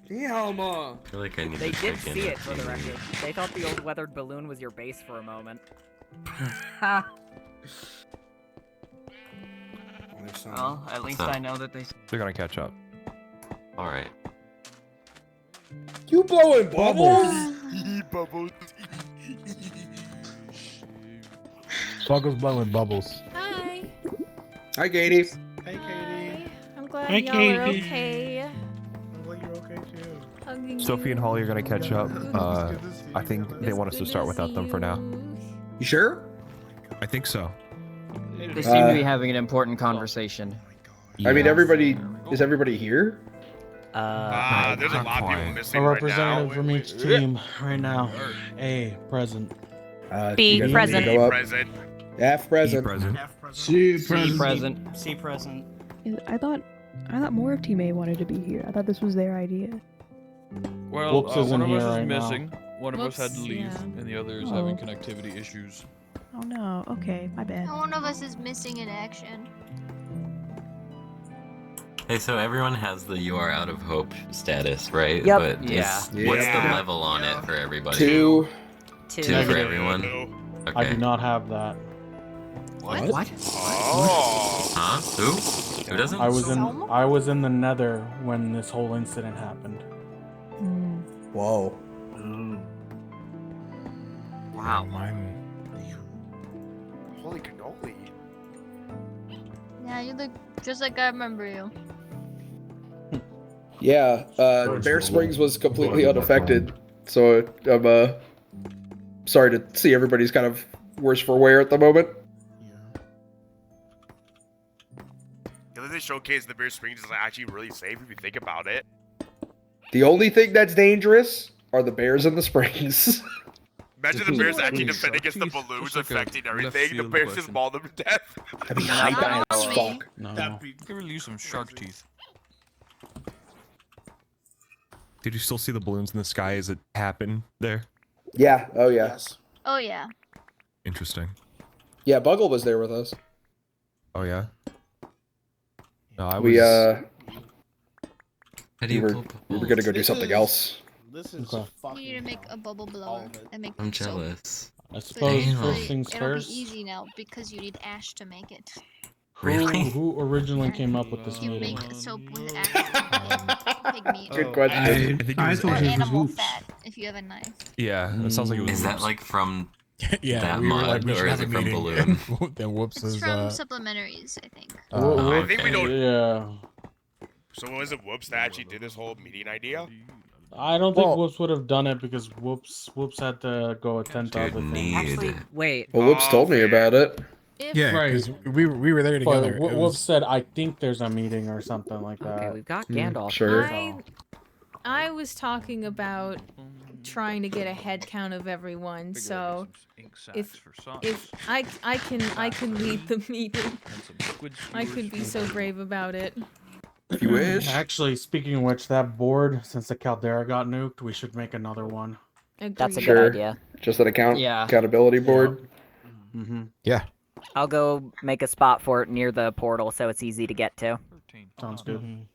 Damn. I feel like I need They to did check in see it with for the you. record. They thought the old weathered balloon was your base for a moment. Well, at least I know that they. They're gonna catch up. All right. You blowing bubbles? Bubbles. Buggles blowing bubbles. Hi. Hi, Katie. I'm glad Hi, y'all are Katie. okay. I'm glad you're okay too. Hugging Sophie and you. Holly are gonna catch up. I think they want us to start without them for now. You sure? I think so. They seem to be having an important conversation. I mean, is everybody here? There's a lot of people missing A right representative now. from each team right now. A present. B you guys present. need to go up. Present. F present. C C present. present. C present. I thought more of Team A wanted to be here. I thought this was their idea. Well, Whoops isn't one of here us is right now. missing. One of us had to Whoops, leave, yeah. and the other is Oh. having connectivity issues. Oh no. Okay, my bad. One of us is missing in action. Hey, so everyone has the "you are out of hope" status, right? Yep. But Yeah. what's the Yeah. level on it for everybody? 2. Two Two. for everyone. I Okay. do not have that. What? Oh. Huh? Who doesn't? I was in the Nether when this whole incident happened. Whoa. Wow. Mine. Holy cannoli. Yeah, you look just like I remember you. Yeah, Bear Springs was completely unaffected, so I'm sorry to see everybody's kind of worse for wear at the moment. They showcase the Bear Springs is actually really safe if you think about it. The only thing that's dangerous are the bears in the springs. Imagine the bears actually defending against the balloons affecting everything. The bears just maul them to death. That'd be hype as fuck. No. They release some shark teeth. Did you still see the balloons in the sky as it happened there? Yeah, oh yeah. Oh yeah. Interesting. Yeah, Buggle was there with us. Oh yeah. No, I was. We How do we you were, pull we were gonna go do This something is- else. This is Okay. fucking. You need to make a bubble blower and make I'm soap. jealous. I So suppose Damn. first things it'll first. be easy now because you need ash to make it. Really? Who originally came up with this You meeting? make soap with ash, pig meat, Good I question. think it I was thought or it was animal Whoops. fat if you have a knife. Yeah, it sounds like it was. Is that Whoops. like from Yeah, that we were like, mod, we should or is have a it from meeting. Balloon? And then Whoops It's is from supplementaries, I think. I think we don't. Yeah. So was it Whoops that actually did this whole meeting idea? I don't think Well- Whoops would have done it because Whoops had to go attend to Dude, other things. need. Actually, wait. Well, Whoops told me about it. If yeah, Right. because we were there together. But It Whoops was- said, "I think there's a meeting or something like that." Okay, we've got Mm, Gandalf. sure. I was talking about trying to get a head count of everyone, so if I can lead the meeting. I could be so brave about it. If you wish. Actually, speaking of which, that board, since the Caldera got nuked, we should make another one. That's a Agreed. good idea. Just an Yeah. accountability board. Mm-hmm. Yeah. I'll go make a spot for it near the portal so it's easy to get to. Sounds good.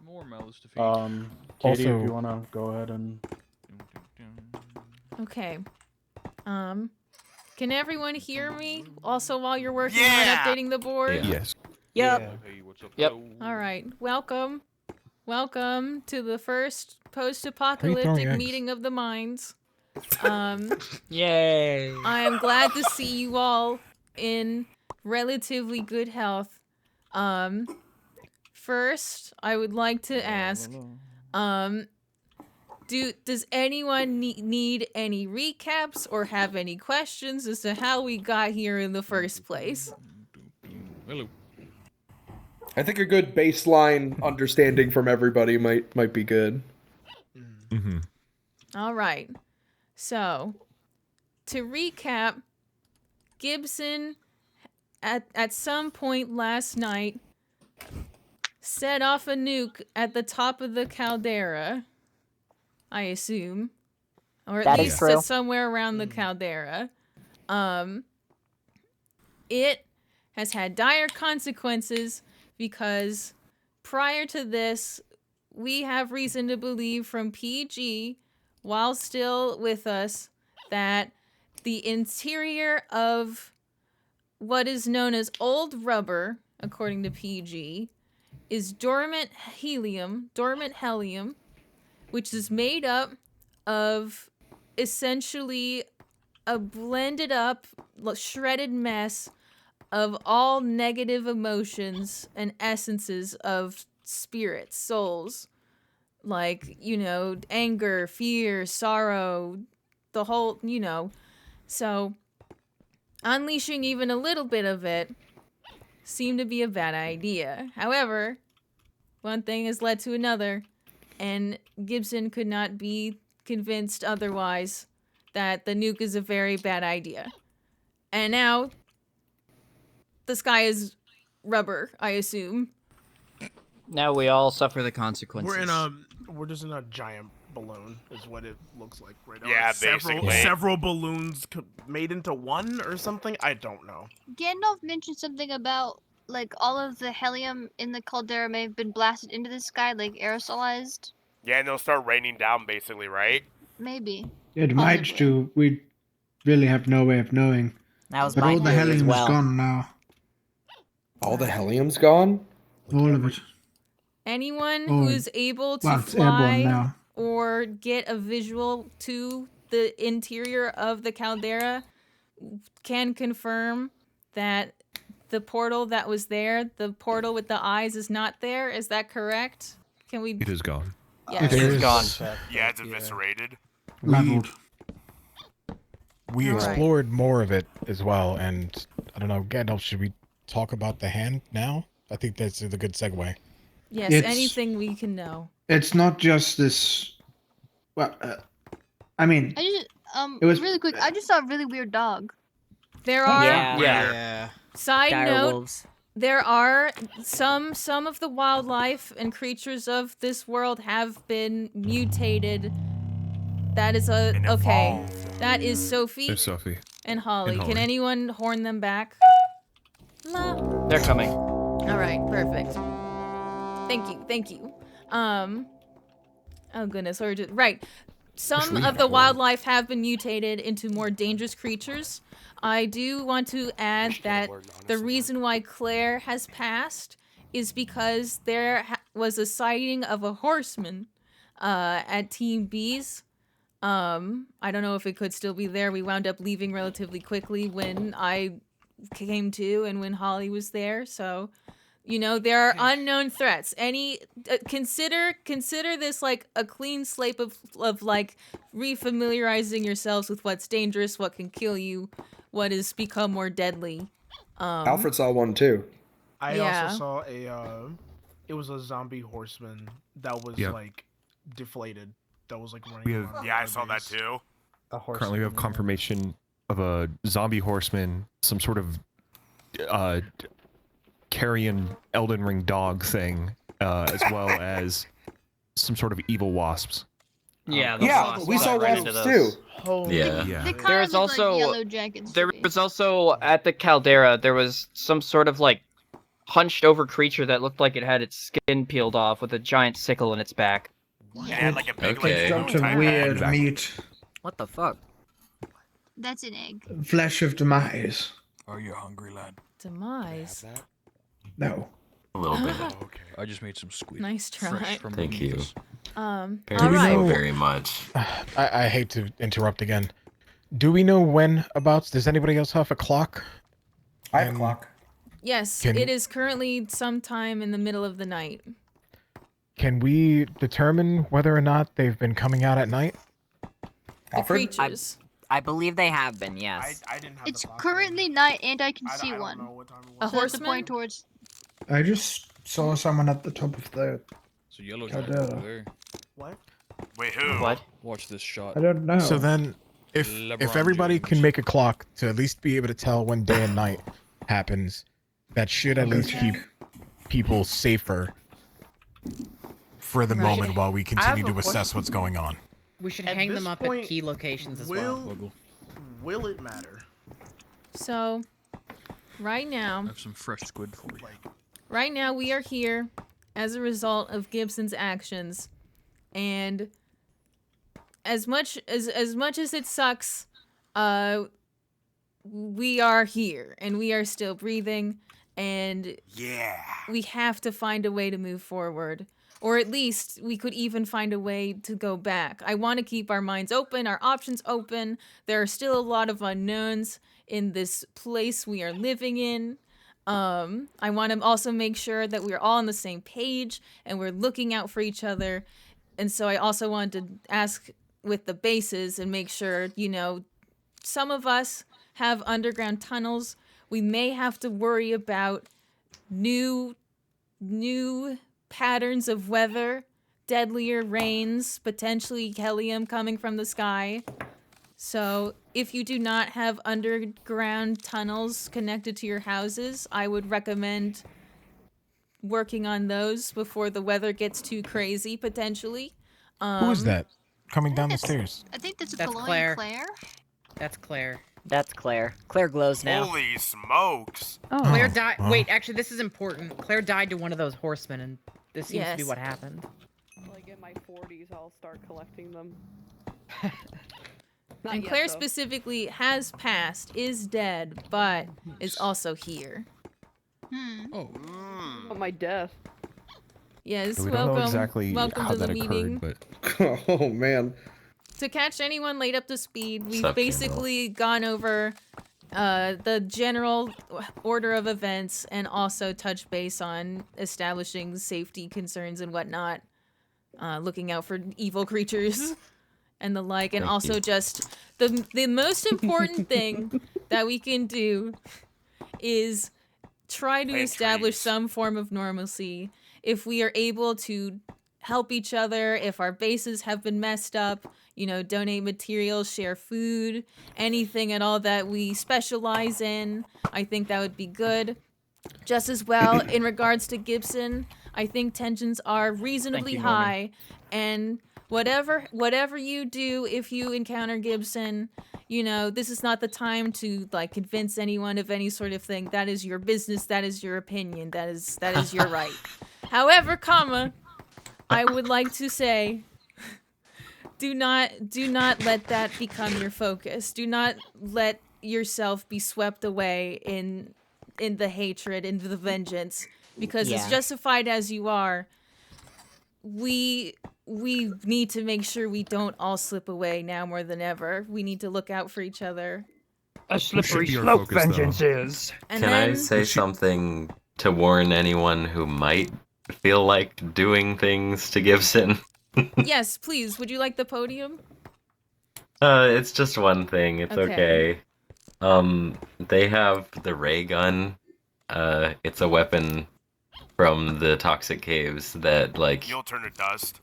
More mouths to feed. Katie, if Also- you wanna go ahead and Okay. Can everyone hear me? Also, while you're working Yeah! on updating the board. Yeah. Yes. Yep. Hey, what's up, Yep. though? All right. Welcome to the first How you post-apocalyptic throwing eggs? meeting of the minds. Yay. I am glad to see you all in relatively good health. First, I would like to ask, does anyone need any recaps or have any questions as to how we got here in the first place? Hello. I think a good baseline understanding from everybody might be good. Mm-hmm. All right. So, to recap, Gibson at some point last night set off a nuke at the top of the caldera, I assume, or at That is least true. somewhere around the caldera. It has had dire consequences because prior to this, we have reason to believe from PG, while still with us, that the interior of what is known as old rubber, according to PG, is dormant helium, which is made up of essentially a blended up, shredded mess of all negative emotions and essences of spirits, souls. Like, you know, anger, fear, sorrow, the whole, you know. So, unleashing even a little bit of it seemed to be a bad idea. However, one thing has led to another, and Gibson could not be convinced otherwise that the nuke is a very bad idea. And now, the sky is rubber, I assume. Now we all suffer the consequences. We're just in a giant balloon, is what it looks like right now. Yeah, Several basically. balloons made into one or something. I don't know. Gandalf mentioned something about like all of the helium in the caldera may have been blasted into the sky, like aerosolized. Yeah, and they'll start raining down, basically, right? Maybe. It might do. We really have no way of knowing. That was but my all the theory as helium's well. gone now. All the helium's gone? All of it. Anyone Oh, who's able to well, it's airborne fly now. or get a visual to the interior of the caldera can confirm that the portal that was there, the portal with the eyes, is not there. Is that correct? Can we? It is gone. Yes. It is gone. Yeah, it's eviscerated. We Alright. explored more of it as well, and I don't know, Gandalf, should we talk about the hand now? I think that's a good segue. Yes, It's- anything we can know. It's not just this. Well, I mean, I just It was- really quick. I just saw a really weird dog. There are Yeah. side Dire note. wolves. There are some of the wildlife and creatures of this world have been mutated. That is okay. That is Sophie There's Sophie. and Holly. And Can Holly. anyone horn them back? La. They're coming. All right, perfect. Thank you. Oh goodness, or just, right. Some Actually, of the horn. wildlife have been mutated into more dangerous creatures. I do want to add that the reason why Claire has passed is because there was a sighting of a horseman at Team B's. I don't know if it could still be there. We wound up leaving relatively quickly when I came to and when Holly was there. So, you know, there are unknown threats. Consider this like a clean slate of like refamiliarizing yourselves with what's dangerous, what can kill you, what has become more deadly. Alfred saw one too. I Yeah. also saw it was a zombie horseman that was Yeah. like deflated. That was like running We have- around. Yeah, I saw that too. Currently, we have confirmation of a zombie horseman, some sort of carrion Elden Ring dog thing, as well as some sort of evil wasps. Yeah, we saw wasps too. Yeah. They kind There of is look also like yellow jackets. there was also at the caldera there was some sort of like hunched over creature that looked like it had its skin peeled off with a giant sickle in its back. Yeah, like a big Okay. like, Such a type weird head. meat. What the fuck? That's an egg. Flesh of demise. Are you hungry, lad? Demise. No. A little bit. Okay. I just made some squid. Nice try. Fresh from Thank you. Memphis. All Thank you right. so very much. I hate to interrupt again. Do we know when abouts? Does anybody else have a clock? I have a clock. Yes, Can- it is currently sometime in the middle of the night. Can we determine whether or not they've been coming out at night? The creatures. I believe they have been, yes. I didn't have It's the clock. currently night, and I can see I don't one. know what time it A was. So that's the horseman? point towards. I just saw someone at the top of the. So yellow Caldera. jacket over there. What? Wait, who? What? Watch this shot. I don't know. So then, if LeBron everybody James. can make a clock to at least be able to tell when day and night happens, that should at least keep people safer for the Right. moment while we continue have to a assess what's going on. We should At hang this them up point, at key locations as well. Will it matter? So, right now, I have some fresh squid for you. right now we are here as a result of Gibson's actions, and as much as it sucks, we are here and we are still breathing, and we have to find a way to move forward. Or at least we could even find a way to go back. I want to keep our minds open, our options open. There are still a lot of unknowns in this place we are living in. I want to also make sure that we're all on the same page and we're looking out for each other. And so I also wanted to ask with the bases and make sure, you know, some of us have underground tunnels. We may have to worry about new patterns of weather, deadlier rains, potentially helium coming from the sky. So if you do not have underground tunnels connected to your houses, I would recommend working on those before the weather gets too crazy, potentially. Who is that coming down the stairs? I think that's That's glowing Claire. That's Claire. That's Claire. Claire glows now. Holy smokes! Oh. Claire died. Wait, actually, this is important. Claire died to one of those horsemen, and this seems to be Yes. what happened. Like in my 40s, I'll start collecting them. And Claire specifically has passed, is dead, but is also here. Oh. My death. Yes, We don't know welcome. exactly welcome how to the that meeting. occurred, but Oh man. To catch anyone late up to speed, we've Sup, basically gone over the general order of events and also touch base on establishing safety concerns and whatnot, looking out for evil creatures and the like, and Thank also you. just the most important thing that we can do is try to establish some form of normalcy. If we are able to help each other, if our bases have been messed up, you know, donate materials, share food, anything at all that we specialize in, I think that would be good. Just as well, in regards to Gibson, I think tensions are reasonably you, high, and whatever you do, if you encounter Gibson, you know, this is not the time to like convince anyone of any sort of thing. That is your business, that is your opinion, that is your right. However, I would like to say, do not let that become your focus. Do not let yourself be swept away in the hatred, in the vengeance, because as Yeah. justified as you are, we need to make sure we don't all slip away now more than ever. We need to look out for each other. A slippery be our slope focus, though. vengeance is. And Can then I say something to warn anyone who might feel like doing things to Gibson? yes, please. Would you like the podium? It's just one thing. It's Okay. okay. They have the ray gun. It's a weapon from the toxic caves that, like, You'll turn to dust.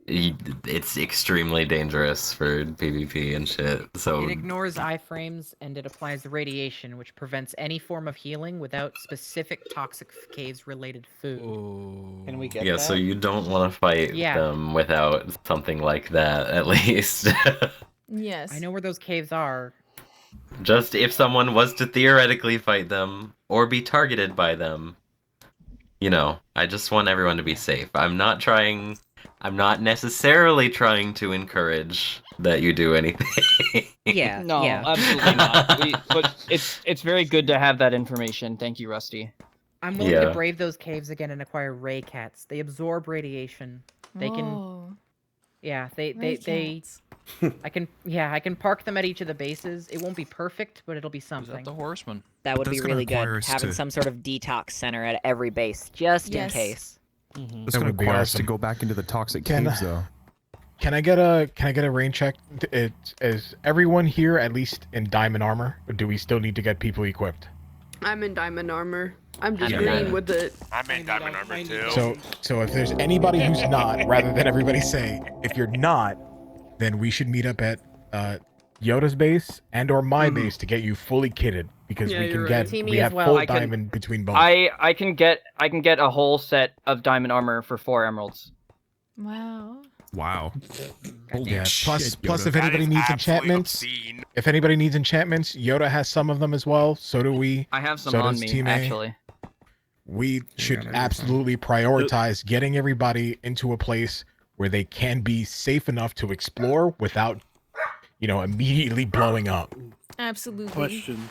it's extremely dangerous for PvP and shit. So It ignores iframes and it applies radiation, which prevents any form of healing without specific toxic caves related food. Can we get yeah, that? so you don't want to fight Yeah. them without something like that, at least. Yes. I know where those caves are. Just if someone was to theoretically fight them or be targeted by them, you know, I just want everyone to be safe. I'm not necessarily trying to encourage that you do anything. Yeah. No, yeah. absolutely not. But it's very good to have that information. Thank you, Rusty. I'm willing Yeah. to brave those caves again and acquire ray cats. They absorb radiation. They can. Oh. Yeah, they Ray-cats. I can park them at each of the bases. It won't be perfect, but it'll be Is something. that the horseman? That would That's be gonna really require good. us Having to- some sort of detox center at every base, just in Yes. case. it's That going to would be require us to awesome. go back into the toxic Can- caves, though. Can I get a rain check? Is everyone here at least in diamond armor, or do we still need to get people equipped? I'm in diamond armor. I'm just I'm in green diamond. with it. I'm in diamond armor too. So if there's anybody who's not, rather than everybody say, if you're not, then we should meet up at Yoda's base and or my base to get you fully kitted, because Yeah, we you're can right. get Team me we as have well, full I can- diamond between both. I can get a whole set of diamond armor for 4 emeralds. Wow. Wow. Holy Yeah. Plus, shit, plus, Yoda. if anybody needs absolutely enchantments, obscene. if anybody needs enchantments, Yoda has some of them as well. So do we. I have some so on does me, Team A. actually. We should absolutely prioritize getting everybody into a place where they can be safe enough to explore without, immediately blowing up. Absolutely. Question.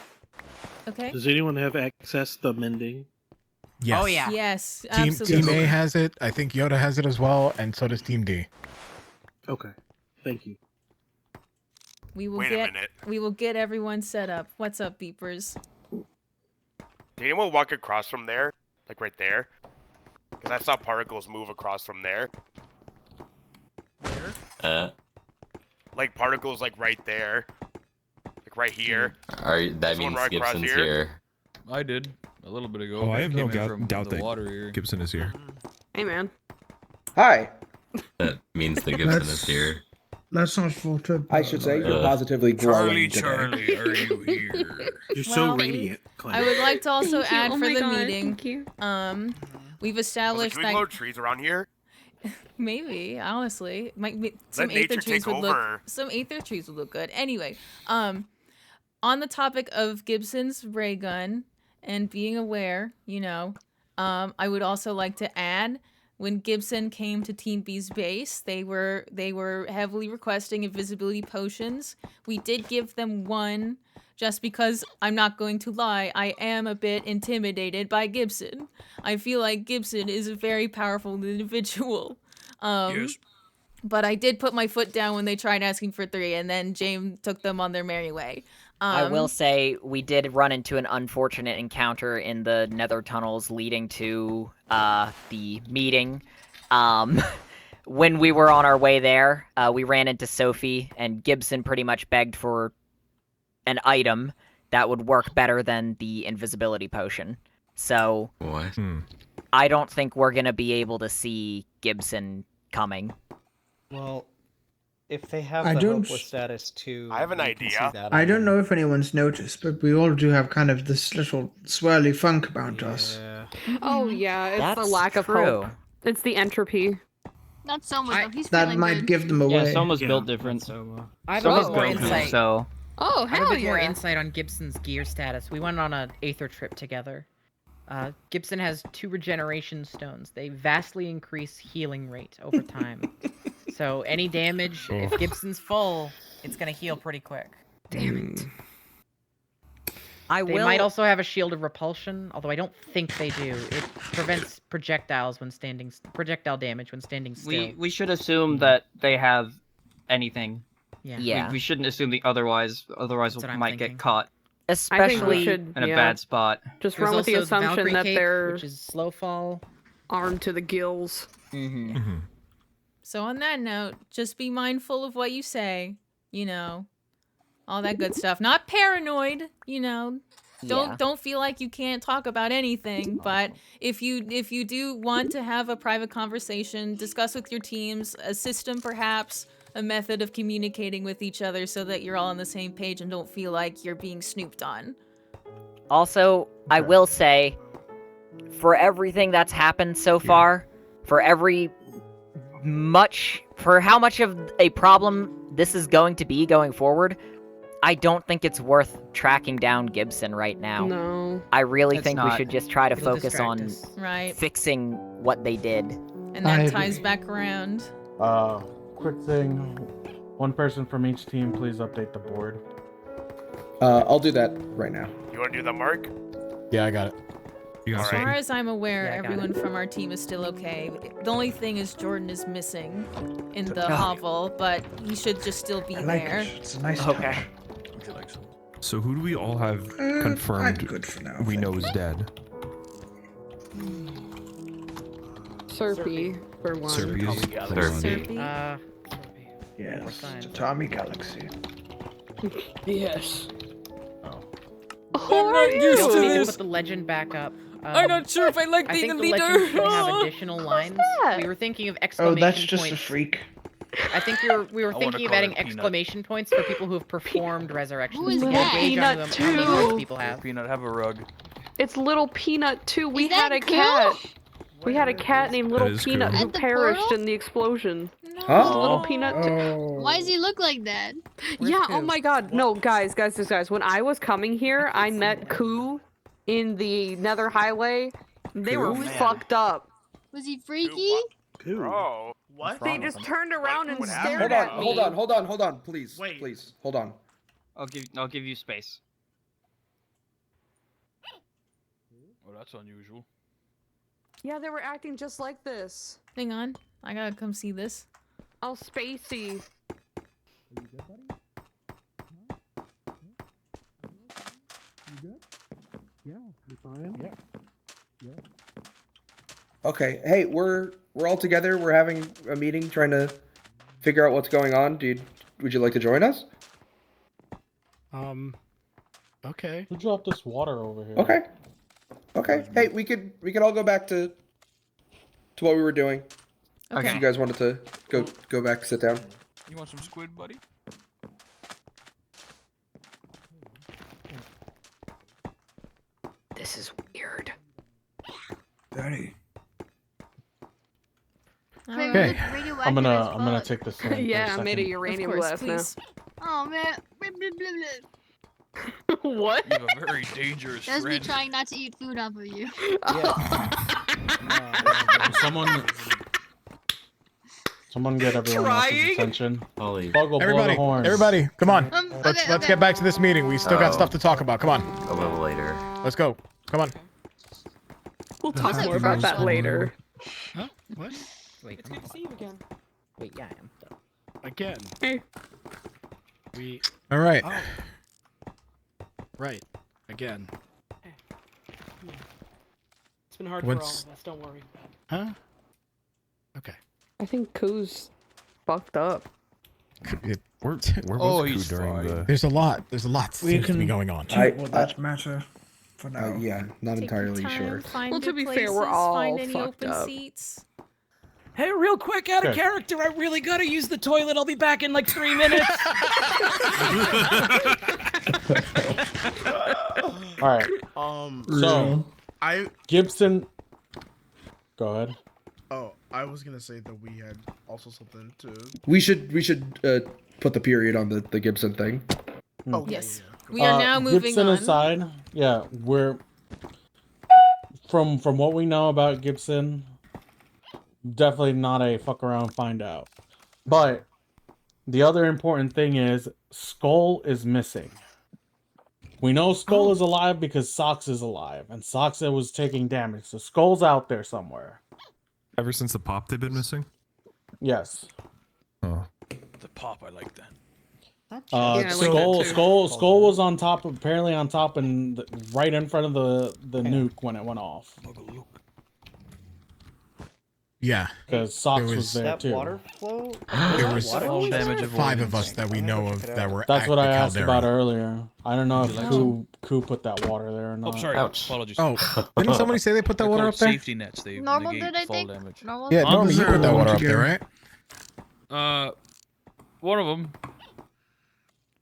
Okay. Does anyone have access to mending? Yes. Oh, yeah. Yes, Team absolutely. A has it. I think Yoda has it as well, and so does Team D. Okay. Thank you. We will Wait a get minute. we will get everyone set up. What's up, beepers? Did anyone walk across from there? Like right there? Because I saw particles move across from there. Like particles like right there. Like right here. That There's one means right across Gibson's here. I did a little bit ago. Oh, I have no Came in from doubt the that water here. Gibson is here. Hey, man. Hi. That means that Gibson is here. Let's not falter. I should say you're positively glowing today. are you here? You're so Well, radiant, Clay. I would like to also Thank you. add Oh for my the God, meeting. thank you. We've I was like, established can we that grow trees around here? maybe, honestly, might be, some Let aether nature trees take would look. over. Some aether trees would look good. Anyway, on the topic of Gibson's ray gun and being aware, I would also like to add, when Gibson came to Team B's base, they were heavily requesting invisibility potions. We did give them one, just because I'm not going to lie, I am a bit intimidated by Gibson. I feel like Gibson is a very powerful individual. Yes. But I did put my foot down when they tried asking for 3, and then James took them on their merry way. I will say we did run into an unfortunate encounter in the nether tunnels leading to the meeting. When we were on our way there, we ran into Sophie, and Gibson pretty much begged for an item that would work better than the invisibility potion. So What? I don't think we're going to be able to see Gibson coming. Well, if they have I the don't hopeless status too, I have an we can see idea. that I on don't there. know if anyone's noticed, but we all do have kind of this little swirly funk about us. Oh, yeah, it's the That's lack of true. hope. It's the entropy. Not so much. Though. He's That feeling might good. give them away. Yeah, Soma's Yeah. built different. I have Soma's a bit more built different, insight. so... Oh, I have hell a bit more yeah. insight on Gibson's gear status. We went on an aether trip together. Gibson has 2 regeneration stones. They vastly increase healing rate over time. So any damage, if Gibson's full, it's gonna heal pretty quick. Damn it. I They will. might also have a shield of repulsion, although I don't think they do. It prevents projectile damage when standing still. We should assume that they have anything. Yeah. Yeah. We shouldn't assume otherwise we That's what I'm might thinking. get caught I think we Especially should in a bad spot. just There's run with the also assumption Valkyrie that cape, they're which is slow fall. armed to the gills. Mm-hmm. So on that note, just be mindful of what you say, all that good stuff. Not paranoid, Don't feel like you can't talk about anything, but if you do want to have a private conversation, discuss with your teams a system perhaps, a method of communicating with each other so that you're all on the same page and don't feel like you're being snooped on. Also, I will say, for everything that's happened so far, for how much of a problem this is going to be going forward, I don't think it's worth tracking down Gibson right now. No. I really It's think we not. should just try to It'll focus distract on us. Right. fixing what they did. And that I ties agree. back around. Quick thing. One person from each team, please update the board. I'll do that right now. You want to do that, Mark? Yeah, I got it. You got As Alright. far as I'm aware, Yeah, I got everyone from our team is still okay. The only thing is Jordan is missing in the hovel, but he should just still be I like there. it. It's a nice Okay. touch. So who do we all have I'm confirmed good for now. we know is dead? Serpy, for one. Serpy is Serpy. Yes, signs. Tatami Galaxy. Yes. I'm not used We to need to this. put the legend back up. I'm not sure if I like I being think a the leader. legend should have additional lines. that? We were thinking of Oh, exclamation that's just points. a freak. I think we were wanna thinking of call adding her Peanut. exclamation points for people who have performed resurrections Who is to get that? a gauge on Peanut how many too. votes people have. Peanut, have a rug. It's little Peanut too. We Is had that a cat. Gil? We had a cat named Little is Peanut cool. who At the perished portal? in the explosion. Huh? Little Peanut. Why does he look like that? Yeah, oh my god. No, guys. When I was coming here, I met Koo in the Nether Highway. They were Man. fucked up. Was he freaky? Oh, what? They just turned around and what stared happened? at me. Hold on, please. Wait. Please, hold on. I'll give you space. Oh, that's unusual. Yeah, they were acting just like this. Hang on. I gotta come see this. Oh, Spacey. Okay, hey, we're all together. We're having a meeting, trying to figure out what's going on. Would you like to join us? Okay. Who dropped this water over here? Okay. Okay. Hey, we could all go back to what we were doing. Okay. If you guys wanted to go back, sit down. You want some squid, buddy? This is weird. Daddy. Okay. I'm gonna take this. Yeah, I made a uranium glass please. Oh man. now. What? You have a very dangerous That's me friend. trying not to eat food off of you. Someone get everyone else's Trying? attention. Holy. Buggle, blow the horns. Everybody, come on. Let's okay. get back to this meeting. We still got Oh. stuff to talk about. Come on. A little later. Let's go. Come on. We'll talk What's more the about first that one? later. Huh? What? Wait, It's good to see you again. wait, yeah, I am. Again. Hey. We. All right. Oh. Right. Again. It's been hard Once- for all of us. Don't worry. Huh? Okay. I think Koo's fucked up. Where Oh, was he's Koo during fine. the? There's a lot. There's a lot that We seems to be can- going on. What that matter for now. Yeah, not Take your entirely time, sure. Find Well, to good be fair, we're places, all find any fucked open up. seats. Hey, real quick, out of Okay. character, I really gotta use the toilet. I'll be back in like 3 minutes. All right. So I. Gibson. Go ahead. Oh, I was gonna say that we had also something to. We should put the period on the Gibson thing. Oh Yes. We are now moving Gibson on. aside, yeah, we're from what we know about Gibson, definitely not a fuck around find out. But the other important thing is Skull is missing. We know Skull is alive because Socks is alive, and Socks was taking damage, so Skull's out there somewhere. Ever since the pop, they've been missing. Yes. Oh. The pop, I like that. Yeah, I like that too. Skull was on top, apparently on top, and right in front of the nuke when it went off. Yeah. Because Socks There was there That too. water flow? There was Fall damage 5 of avoidance. us that we know of that were That's at what the I asked caldera. about earlier. I don't know if Like Koo put that water there or not. Oh, sorry. Ouch. Apologies. Oh, didn't somebody say they put that They're water called up there? Safety nets. They Normal negate did I fall think? damage. Normal. Yeah, Norman, you put that water up there, Together. right? One of them.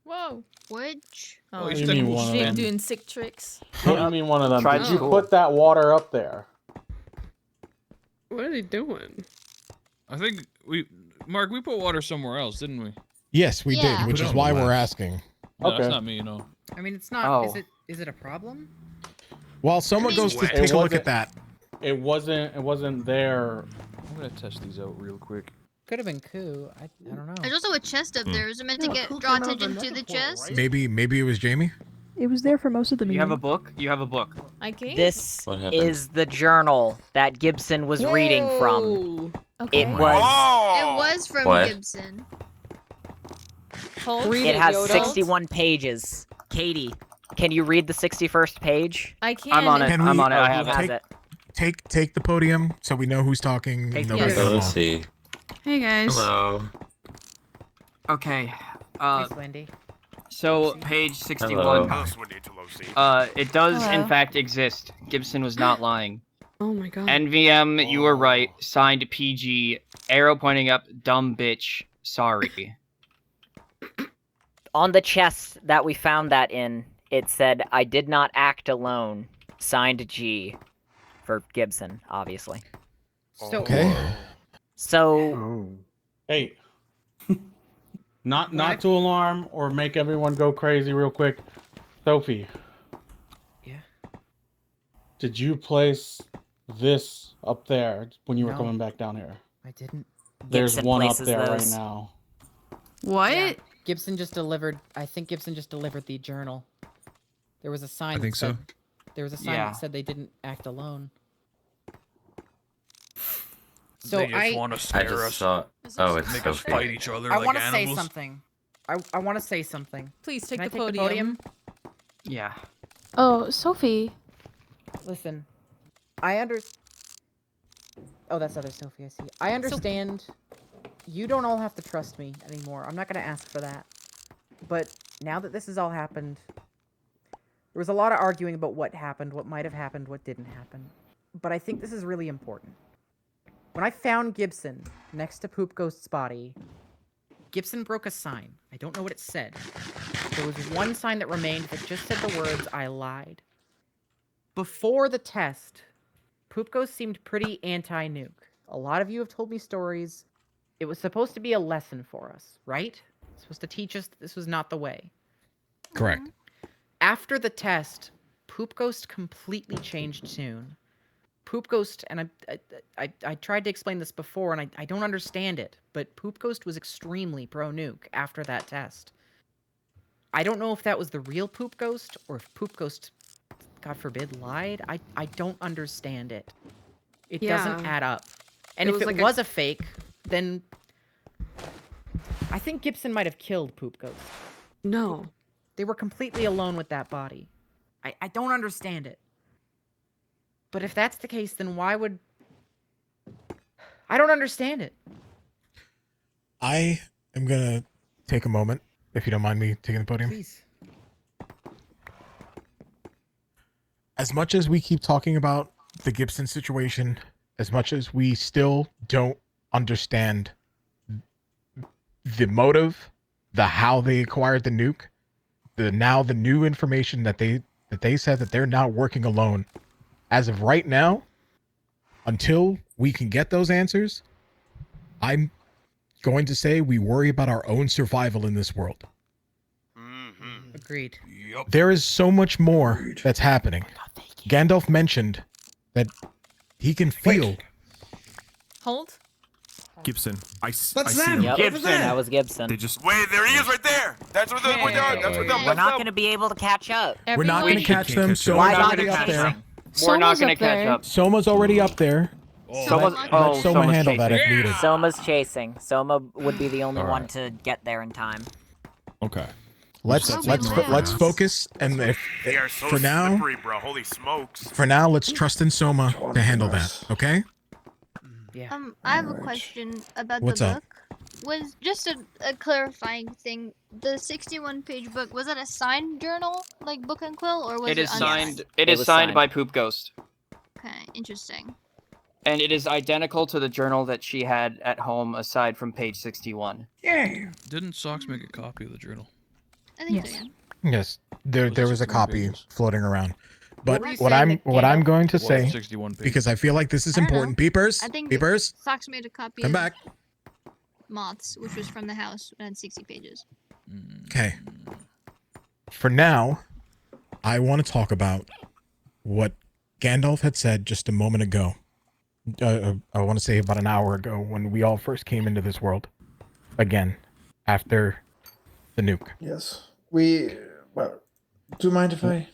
Whoa. Which? Oh, What do you mean one of Jake them? doing sick tricks. What do you mean one of them? Tried Did you to. put that water up there? What are they doing? I think Mark, we put water somewhere else, didn't we? Yes, we Yeah. did, which Put it is on why the we're left. asking. No, Okay. that's not me, no. I mean, it's not. Oh. Is it a problem? While someone goes to It take a look wasn't- at that, It wasn't there. I'm gonna test these out real quick. Could have been Koo. I don't know. There's also a chest up there. Is it meant to Yeah, draw cooking out attention the to the nether portal, chest? right? maybe it was Jamie. It was there for most of the meeting. You have a book? You have a book. I can't. This What happened? is the journal that Gibson was reading from. Okay. It was. It Oh! was from What? Gibson. Hold. Read It it, has Yoda. 61 pages. Katie, can you read the 61st page? I can. I'm on it. Can I'm we- on it. I Who have has it. it? Take the podium so we know who's talking. Take the nobody podium. So goes let's off. see. Hey guys. Hello. Okay. Thanks, Wendy. So page 61. Hello. House would need to low see. It does Hello. in fact exist. Gibson was not lying. Oh my god. NVM, you were right. Signed PG. Arrow pointing up. Dumb bitch. Sorry. On the chest that we found that in, it said, "I did not act alone." Signed G. For Gibson, obviously. So Okay. So Hey. Not to alarm or make everyone go crazy real quick. Sophie. Yeah? Did you place this up there when you were No. coming back down here? I didn't. There's Gibson one up places there right those. now. What? Yeah, Gibson just delivered. I think Gibson just delivered the journal. There was a sign. I think that so. said, There was a sign Yeah. that said they didn't act alone. So They just want to I scare just us. saw. Oh, it's Make us Sophie. fight each other I like want to animals. say something. I want to say something. Please take Can I the take podium. Yeah. Oh, Sophie. Listen, I Oh, that's other Sophie. I see. I understand. You don't all have to trust me anymore. I'm not gonna ask for that. But now that this has all happened, there was a lot of arguing about what happened, what might have happened, what didn't happen. But I think this is really important. When I found Gibson next to Poop Ghost's body, Gibson broke a sign. I don't know what it said. There was one sign that remained that just said the words, "I lied." Before the test, Poop Ghost seemed pretty anti-nuke. A lot of you have told me stories. It was supposed to be a lesson for us, right? It's supposed to teach us that this was not the way. Correct. After the test, Poop Ghost completely changed tune. Poop Ghost, and I tried to explain this before, and I don't understand it, but Poop Ghost was extremely pro-nuke after that test. I don't know if that was the real Poop Ghost, or if Poop Ghost, God forbid, lied. I don't understand it. It doesn't Yeah. add up. And It if was it like was a fake, then I think Gibson might have killed Poop Ghost. No. They were completely alone with that body. I don't understand it. But if that's the case, then why would... I don't understand it. I am gonna take a moment, if you don't mind me taking the podium. Please. As much as we keep talking about the Gibson situation, as much as we still don't understand the motive, the how they acquired the nuke, the new information that they said that they're not working alone. As of right now, until we can get those answers, I'm going to say we worry about our own survival in this world. Agreed. There is so much more that's happening. Gandalf mentioned that he can feel. Hold. Gibson. I That's see them. them. Gibson. That was Gibson. They just. Wait, there he is right there. That's where the Hey. that's where the We're not going to be able to catch up. We're not going to catch them. Why Soma's not already up there. We're not Soma's gonna up catch there. up. Soma's already up there. Soma's- Let oh, Soma Soma's handle that if chasing. needed. Soma's chasing. Soma would be the only All one right. to get there in time. Okay. Let's focus and if They are so for now slippery, bro. Holy smokes. let's trust in Soma to handle that. Okay? Yeah. I have a question about What's the up? book. Was just a clarifying thing. The 61-page book, was that a signed journal, like Book and Quill, or was it It is unsigned? signed. It is signed by Poop Ghost, Okay, interesting. and it is identical to the journal that she had at home, aside from page 61. Yeah. Didn't Socks make a copy of the journal? I think Yes. so, yeah. Yes. There was a copy floating around. But were you what saying I'm that what I'm Gandalf- going to Was say 61 pages. because I feel like this is I don't important. know. Peepers, I think peepers, Fox made a copy come of back. Moths, which was from the house, and had 60 pages. Okay. For now, I want to talk about what Gandalf had said just a moment ago. I want to say about an hour ago when we all first came into this world. Again, after the nuke. Yes. Well, do you mind if I...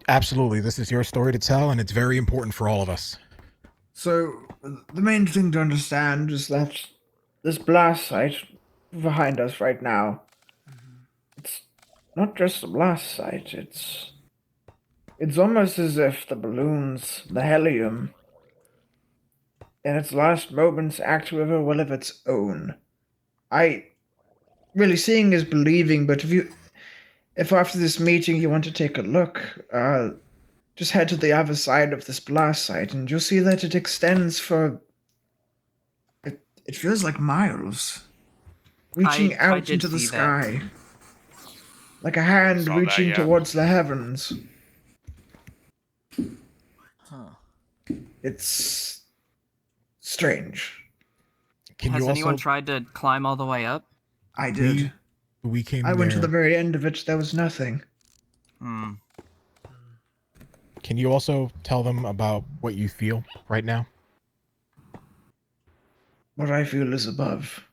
Absolutely. This is your story to tell, and it's very important for all of us. So, the main thing to understand is that this blast site behind us right now, it's not just a blast site, it's almost as if the balloons, the helium, in its last moments act with a will of its own. Really, seeing is believing, but if after this meeting you want to take a look, just head to the other side of this blast site and you'll see that it extends for... It feels like miles. Reaching I out did into the see that. sky. Like a hand Saw that, reaching yeah. towards the heavens. Huh. It's strange. Can Has you anyone also? tried to climb all the way up? I did. We came I went to there- the very end of it. There was nothing. Hmm. Can you also tell them about what you feel right now? What I feel is above.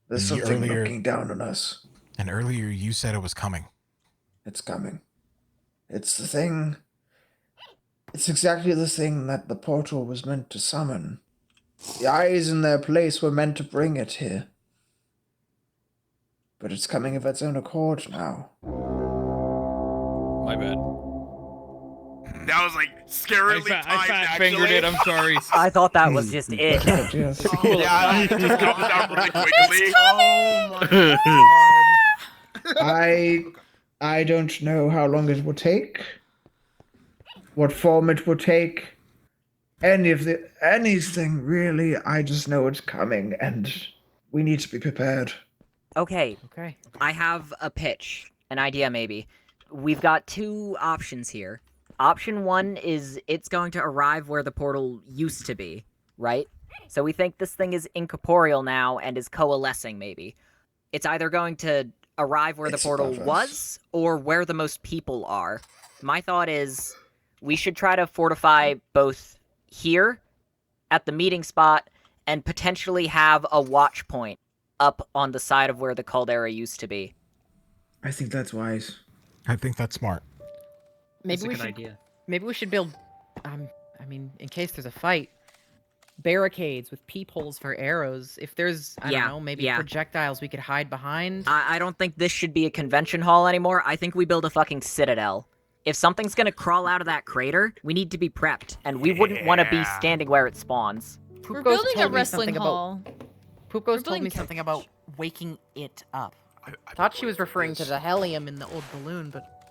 There's And something looking down on us. And earlier you said it was coming. It's coming. It's the thing. It's exactly the thing that the portal was meant to summon. The eyes in their place were meant to bring it here. But it's coming of its own accord now. My bad. That was like scarily timed, I fat fingered actually. it. I'm sorry. I thought that was just it. Yes. Yeah, it just comes out really quickly. I don't know how long it will take. What form it will take. Anything really. I just know it's coming and we need to be prepared. Okay. Okay. I have a pitch, an idea maybe. We've got two options here. Option one is it's going to arrive where the portal used to be, right? So we think this thing is incorporeal now and is coalescing maybe. It's either going to arrive where the portal above us. was or where the most people are. My thought is we should try to fortify both here at the meeting spot and potentially have a watch point up on the side of where the caldera used to be. I think that's wise. I think that's smart. Maybe we should. Maybe we should build. I mean, in case there's a fight, barricades with peepholes for arrows. If there's, I don't know, maybe projectiles we could hide behind. I don't think this should be a convention hall anymore. I think we build a fucking citadel. If something's gonna crawl out of that crater, we need to be prepped, and we wouldn't want to be standing where it spawns. We're Poop Ghost building a told me wrestling something hall. Poop Ghost We're told me building- something about waking it up. I thought she was referring to the helium in the old balloon, but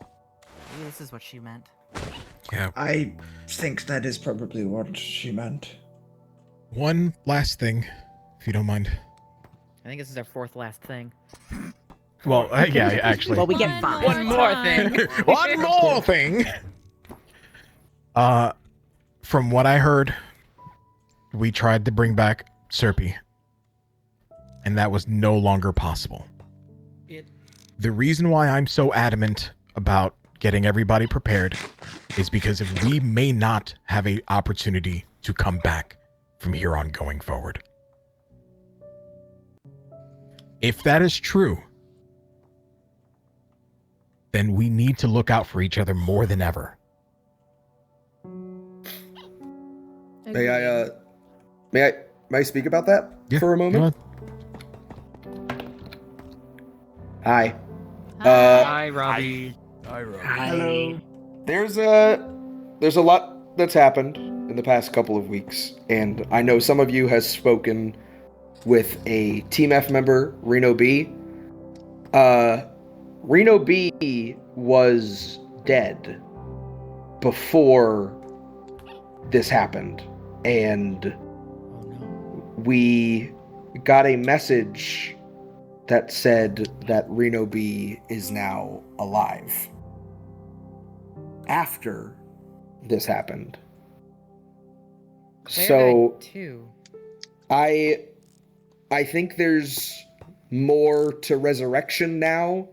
maybe this is what she meant. Yeah. I think that is probably what she meant. One last thing, if you don't mind. I think this is our fourth last thing. Well, yeah, actually. Well, we get five. One more thing. One more thing. From what I heard, we tried to bring back Serpy, and that was no longer possible. The reason why I'm so adamant about getting everybody prepared is because if we may not have an opportunity to come back from here on going forward. If that is true, then we need to look out for each other more than ever. May I speak about that for a moment? Hi. Hi, Robbie. Hi, Robbie. Hello. There's a lot that's happened in the past couple of weeks, and I know some of you has spoken with a Team F member, Reno B. Reno B was dead before this happened, and we got a message that said that Reno B is now alive. After this happened. So I think there's more to resurrection now.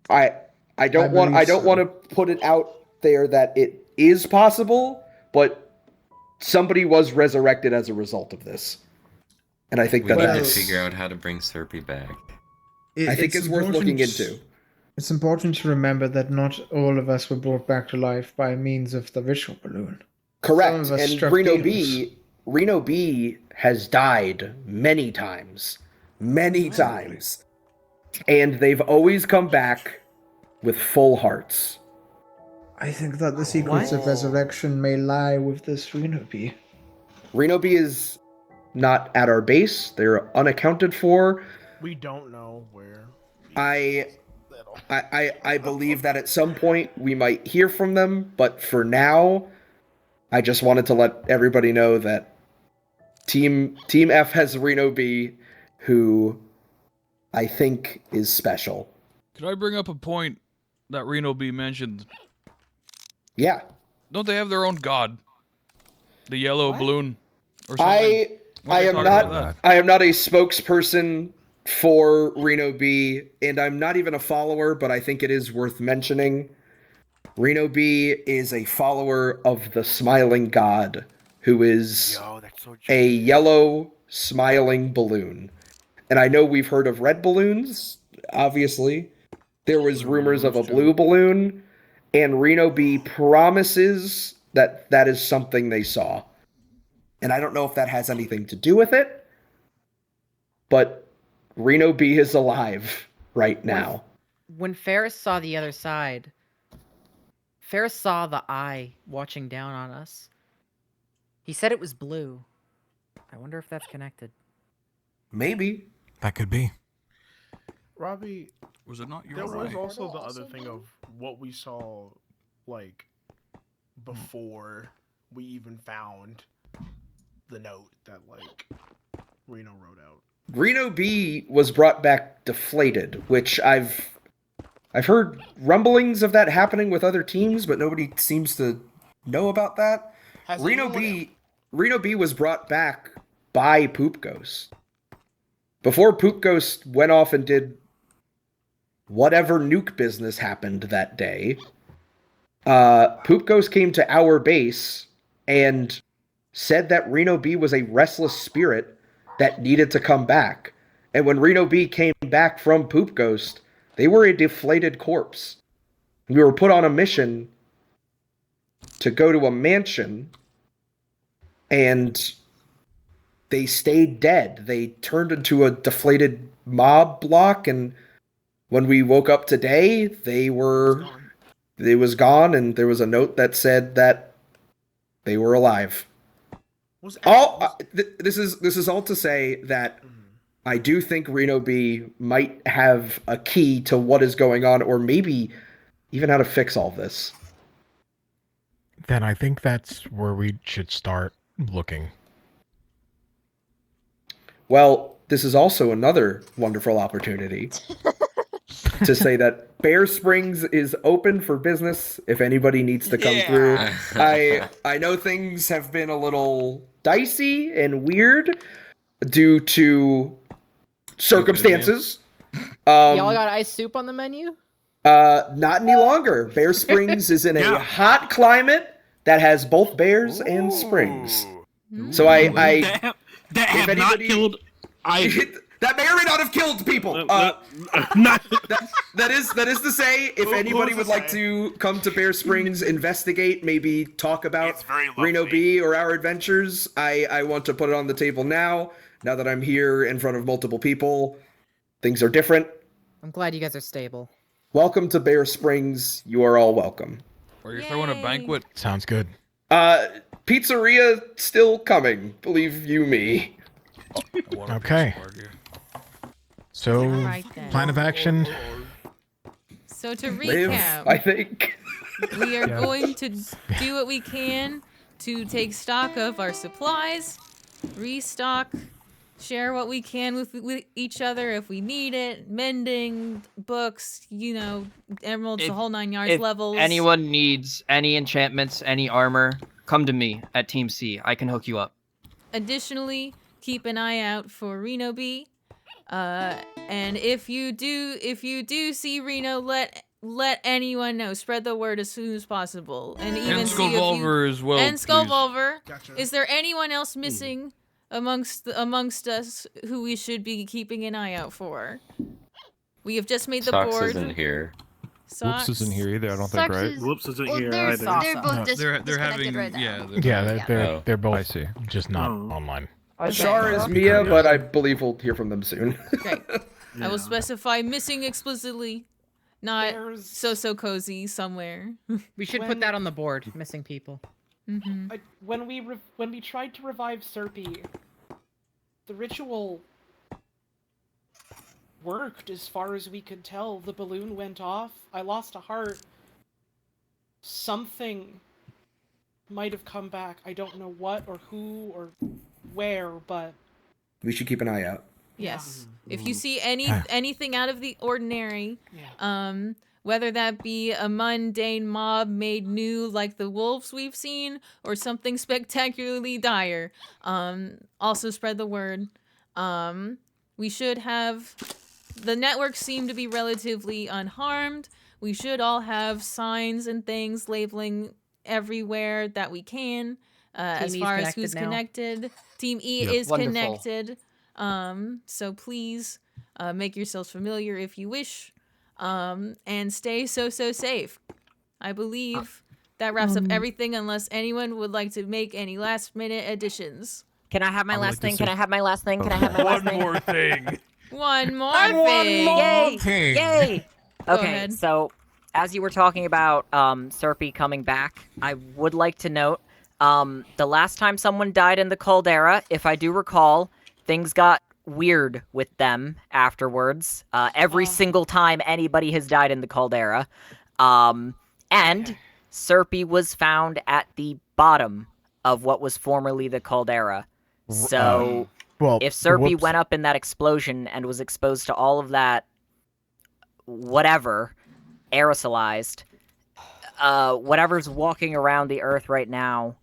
I don't want to put it out there that it is possible, but somebody was resurrected as a result of this. And I think We need to that's figure out how to bring Serpy back. I think it's worth looking into. It's important to remember that not all of us were brought back to life by means of the ritual balloon. Correct. Some of us And struck Reno B has died many times. Many times. And they've always come back with full hearts. I think that the secrets of resurrection may lie with this Reno B. Reno B is not at our base. They're unaccounted for. We don't know where. I believe that at some point we might hear from them, but for now, I just wanted to let everybody know that Team F has Reno B, who I think is special. Could I bring up a point that Reno B mentioned? Yeah. Don't they have their own god? The yellow balloon. Or I Why don't am we talk not about I am not a spokesperson for Reno B, and I'm not even a follower, but I think it is worth mentioning. Reno B is a follower of the Smiling God, who is a yellow smiling balloon. And I know we've heard of red balloons, obviously. There was rumors of a blue balloon, and Reno B promises that that is something they saw. And I don't know if that has anything to do with it, but Reno B is alive right now. When Ferris saw the other side, Ferris saw the eye watching down on us. He said it was blue. I wonder if that's connected. Maybe. That could be. Robbie, was it not your There was eye? also the other thing of what we saw, like, before we even found the note that, like, Reno wrote out. Reno B was brought back deflated, which I've heard rumblings of that happening with other teams, but nobody seems to know about that. Reno B was brought back by Poop Ghost. Before Poop Ghost went off and did whatever nuke business happened that day, Poop Ghost came to our base and said that Reno B was a restless spirit that needed to come back. And when Reno B came back from Poop Ghost, they were a deflated corpse. We were put on a mission to go to a mansion, and they stayed dead. They turned into a deflated mob block, and when we woke up today, they was gone, and there was a note that said that they were alive. This is all to say that I do think Reno B might have a key to what is going on, or maybe even how to fix all this. Then I think that's where we should start looking. Well, this is also another wonderful opportunity to say that Bear Springs is open for business if anybody needs to come through. I know things have been a little dicey and weird due to circumstances. Y'all got ice soup on the menu? Not any longer. Bear Springs is in a hot climate that has both bears and springs. So that if have not anybody- killed. That may or may not have killed people. That is to say, if anybody would like to come to Bear Springs, investigate, maybe talk about Reno B or our adventures, I want to put it on the table now. Now that I'm here in front of multiple people, things are different. I'm glad you guys are stable. Welcome to Bear Springs. You are all welcome. Are you throwing a banquet? Sounds good. Pizzeria still coming. Believe you me. Okay. So, Alright then. plan of action. So to Live, recap, I think. we are Yeah. going to do what we can to take stock of our supplies, restock, share what we can with each other if we need it, mending, books, emeralds, the whole 9 yards, If levels. anyone needs any enchantments, any armor, come to me at Team C. I can hook you up. Additionally, keep an eye out for Reno B. And if you do see Reno, let anyone know. Spread the word as soon as possible. And even see if Skullvolver as well, And please. Skullvolver. Is there anyone else missing amongst us who we should be keeping an eye out for? We have just made the Socks board. isn't here. Socks. Whoops isn't here either, I don't Socks think, right? is- Whoops isn't well, here they're- either. they're both No, dis- they're disconnected having right now. Yeah, they're both I see. just not online. Shar is Mia, but I believe we'll hear from them soon. Okay. I will specify missing explicitly, not so cozy somewhere. We should put that on the board. Missing people. Mm-hmm. When we tried to revive Serpy, the ritual worked as far as we could tell. The balloon went off. I lost a heart. Something might have come back. I don't know what or who or where, but We should keep an eye out. Yes. If you see anything out of the ordinary, whether that be a mundane mob made new like the wolves we've seen, or something spectacularly dire. Also spread the word. We should have... The networks seem to be relatively unharmed. We should all have signs and things labeling everywhere that we can, as Team E's far as connected who's now. connected. Team E Yep. is Wonderful. connected. So please make yourselves familiar if you wish, and stay so safe. I believe that wraps up everything, unless anyone would like to make any last minute additions. Can I have my I would last like to thing? say- Can I have my last thing? Can I have my last thing? One more thing. One more Yay! thing. Yay! Go Okay, ahead. so as you were talking about Serpy coming back, I would like to note the last time someone died in the caldera, if I do recall, things got weird with them afterwards. Every single time anybody has died in the caldera. And Serpy was found at the bottom of what was formerly the caldera. So well, if Serpy whoops. went up in that explosion and was exposed to all of that whatever aerosolized, whatever's walking around the earth right now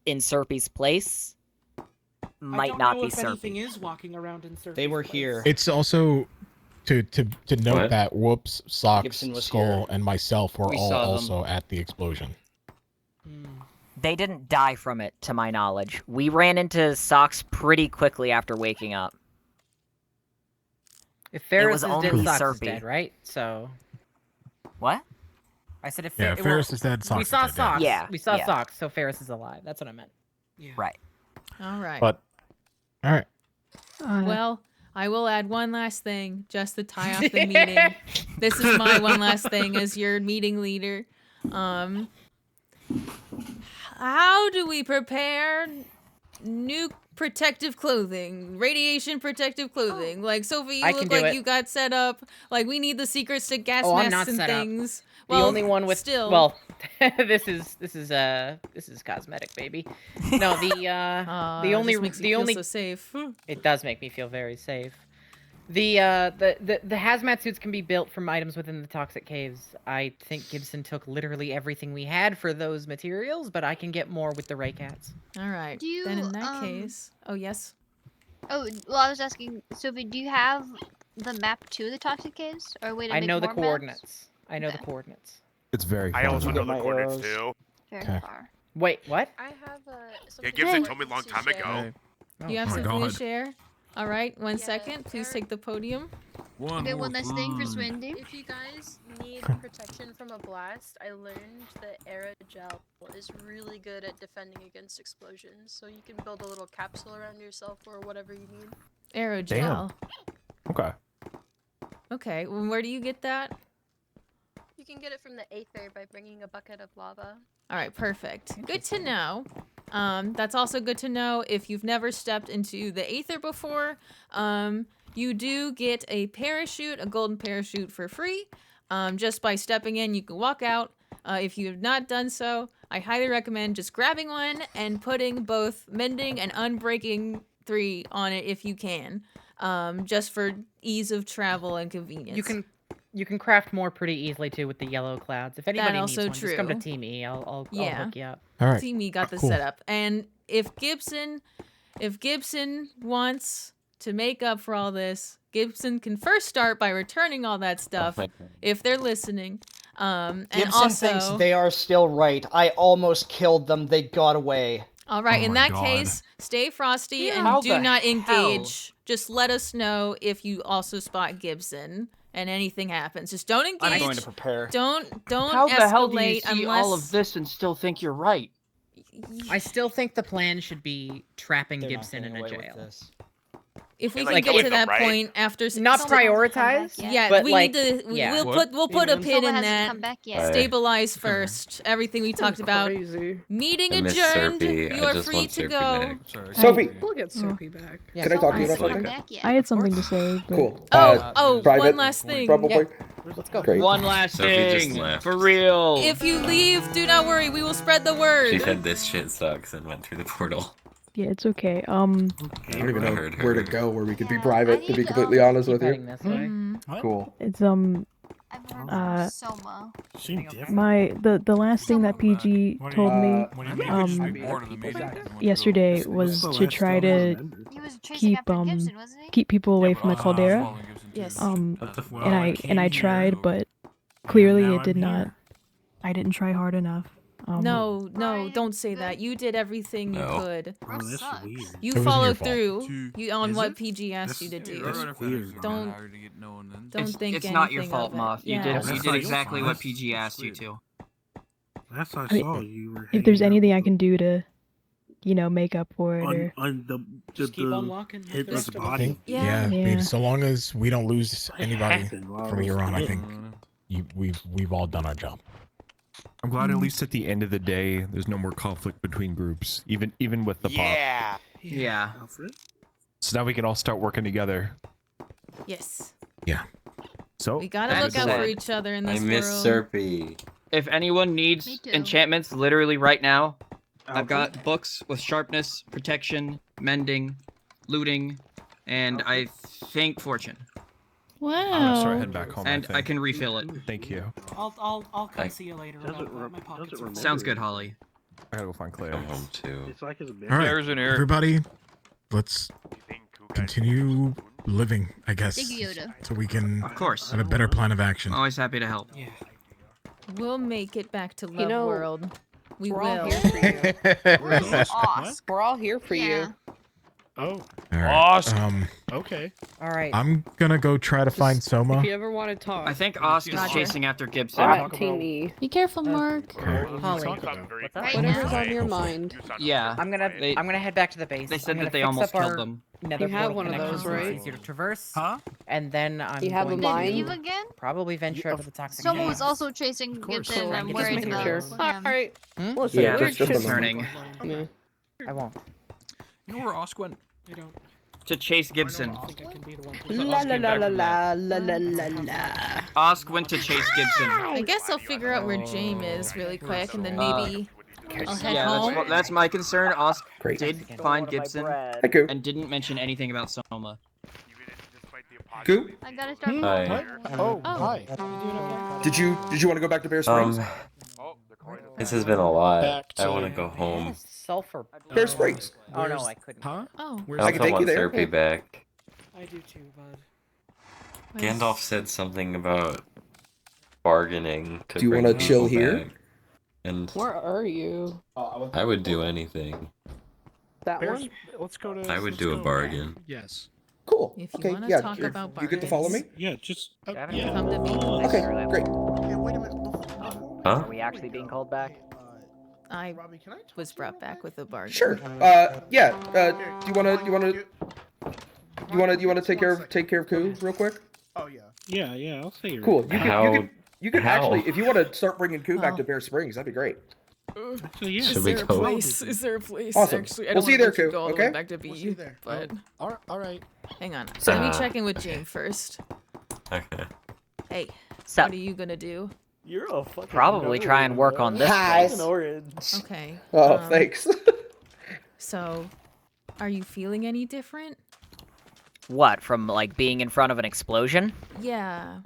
in Serpy's place might I don't not know be if Serpy. anything is walking around in Serpy's They were place. here. It's also to note What? that Whoops, Socks, Gibson was Skull, here. and myself were We all saw them. also at the explosion. They didn't die from it, to my knowledge. We ran into Socks pretty quickly after waking up. If Ferris was is only dead, Socks is Serpy. dead, right? So. What? I said if Yeah, Fer- Ferris is dead, Socks We is saw dead, yeah. Socks. Yeah, We saw yeah. Socks, so Ferris is alive. That's what I meant. Right. All right. But all right, Well, I will add one last thing just to tie off the meeting. This is my one last thing as your meeting leader. How do we prepare new protective clothing, radiation protective clothing? Like Sophie, you I can look do like it. you got set up. Like we need the secret stick gas Oh, I'm masks not and set up. things. The Well, only one with still. well, this is cosmetic, baby. No, the Aw, the it only just makes you the feel only so safe. It does make me feel very safe. The hazmat suits can be built from items within the toxic caves. I think Gibson took literally everything we had for those materials, but I can get more with the Ray Cats. All right. Do you, Then in that case, oh yes. Oh, well, I was asking, Sophie, do you have the map to the toxic caves, or a way to I make know the more maps? coordinates. I know the Okay. coordinates. It's very I also fun. know the coordinates too. Very Okay. far. Wait, what? I have Yeah, Gibson told me a long time ago. You have Oh my something to God. share? All right, 1 second. Please take the podium. Okay, one last thing for Swindy. If you guys need protection from a blast, I learned that aerogel is really good at defending against explosions. So you can build a little capsule around yourself or whatever you need. Aerogel. Okay. Okay, well, where do you get that? You can get it from the Aether by bringing a bucket of lava. All right, perfect. Good to know. That's also good to know if you've never stepped into the Aether before. You do get a parachute, a golden parachute for free. Just by stepping in, you can walk out. If you have not done so, I highly recommend just grabbing one and putting both Mending and Unbreaking 3 on it if you can. Just for ease of travel and convenience. You can craft more pretty easily too with the yellow clouds. If anybody needs also one, just come to true. Team E. I'll Yeah. hook you up. All right. Team E got the Cool. setup. And if Gibson wants to make up for all this, Gibson can first start by returning all that stuff if they're listening. And Gibson also, thinks they are still right. I almost killed them. They got away. all right, Oh in my that God. case, stay frosty and How do the not hell? engage. Just let us know if you also spot Gibson and anything happens. Just don't engage. I'm going to prepare. Don't How escalate the hell do you see unless all of this and still think you're right? I still think the plan should be trapping They're not Gibson in getting a away with jail. this. if we And, can like, get with to them, that right? point after Not prioritized, Yeah, but, we like, need to. yeah. We'll What? put a pin Someone in hasn't that. come back yet. Stabilize first. Everything we talked about. Meeting I miss adjourned. Serpy. You I are just free want to Serpy go. back. Sophie, We'll get Sophie back. can I talk to you about something? I had something to say. But... Cool. Oh, private, one last thing. Probably. Let's go. Great. One last Sophie just thing, left. for real. If you leave, do not worry. We will spread the word. She said this shit sucks and went through the portal. Yeah, it's okay. I don't even know heard where to her. go where we could be private, to be completely honest with you. Heading this way. Cool. It's I've heard Uh, from Soma. the last thing that PG told me yesterday was to try to keep keep people away from the caldera. Yes. And I tried, but clearly it did not. I didn't try hard enough. No, don't say that. You did everything you No. could. Oh, that's weird. You It wasn't your followed fault. through on Is what it? PG asked you to do. That's weird. Don't It's, think it's not your anything fault, of it. Moth. You Yeah. did exactly what PG asked you to. Last I I mean, saw you were if there's anything I can do to, make up for it, or on the Just keep unlocking hit the rest the of body. them. Yeah, I Yeah. mean, so long as we don't lose anybody happened while I from was here on, I in. think we've all done our job. I'm glad at least at the end of the day, there's no more conflict between groups, even with the pop. Yeah. So now we can all start working together. Yes. Yeah. So We gotta look out for each other in this world. If anyone needs enchantments, literally right now, I've got books with sharpness, protection, mending, looting, and I think fortune. I'm gonna start heading back home. And I think. can refill it. Thank you. I'll come see you later. About my pockets are full. Sounds good, Holly. I gotta go find Clay. I'm home too. It's like his All right, everybody, let's continue living, I guess. Thank you, Yoda. So we can, Of course. have a better plan of action. Always happy to help. Yeah. We'll make it back to Love know, World. We we're all will. here for you. Where's Osk? We're all here for you. Oh. All right. Okay. All right. I'm gonna go try to find Soma. If you ever want to talk, I think Osk is Roger. chasing after Gibson. I'm at Team E. Be careful, Mark. Holly. What's up? Whatever's on your mind. Yeah. I'm gonna head back to the base. They said I'm gonna that they fix almost up our killed them. nether You have portal one of connection those, so it's right? easier to traverse. Huh? And then I'm You have going a to mine? Leave again? probably venture out to the toxic Soma gas. was also chasing Gibson. Cool. I'm Just worried making about sure. him. Alright. Hmm? Listen, Yeah, weird just shit's concerning. Yeah. I won't. You know where Osk went? I don't To chase Gibson. think I can be the one. La la la la la la la la la. Osk went to chase Gibson. I guess I'll figure out where James is really quick, and then maybe I'll head Yeah, home. that's my concern. Osk Great. did find Gibson Hi, Koo. and didn't mention anything about Soma. Koo? I gotta start. Hi. Oh, hi. Did you want to go back to Bear Springs? This has been a lot. Back I to- want to go home. Sulfur. Bear Springs. Oh no, I couldn't. Huh? Oh, I I can also take you want there. Serpy back. I do too, bud. Gandalf said something about bargaining to Do you bring wanna chill people here? back. And Where are you? I would do anything. That Bears, one? let's go to. I would let's do a go. bargain. Yes. Cool. If you Okay. wanna Yeah. talk about You get to follow me. Yeah. Just. Yeah. Yeah. come to me. Okay. Great. Huh? Are we actually being called back? I was brought back with a bargain. Sure. Yeah. Do you wanna take care of Koo real quick? Oh yeah. Yeah. I'll say your. Cool. You can How? actually, if you want to start bringing Koo back Oh. to Bear Springs, that'd be great. So yeah. Should we go? Is there a place? Awesome. Actually, I We'll don't see you wanna there, make Koo, go all the way okay? back to B, We'll see you there. but All right. hang on. So let me Uh, check in with James first. Okay. Hey, So, what are you gonna do? You're a fucking probably try and work on this Hi. place. orange. Okay. Oh, thanks. So, are you feeling any different? What, from like being in front of an explosion? Yeah.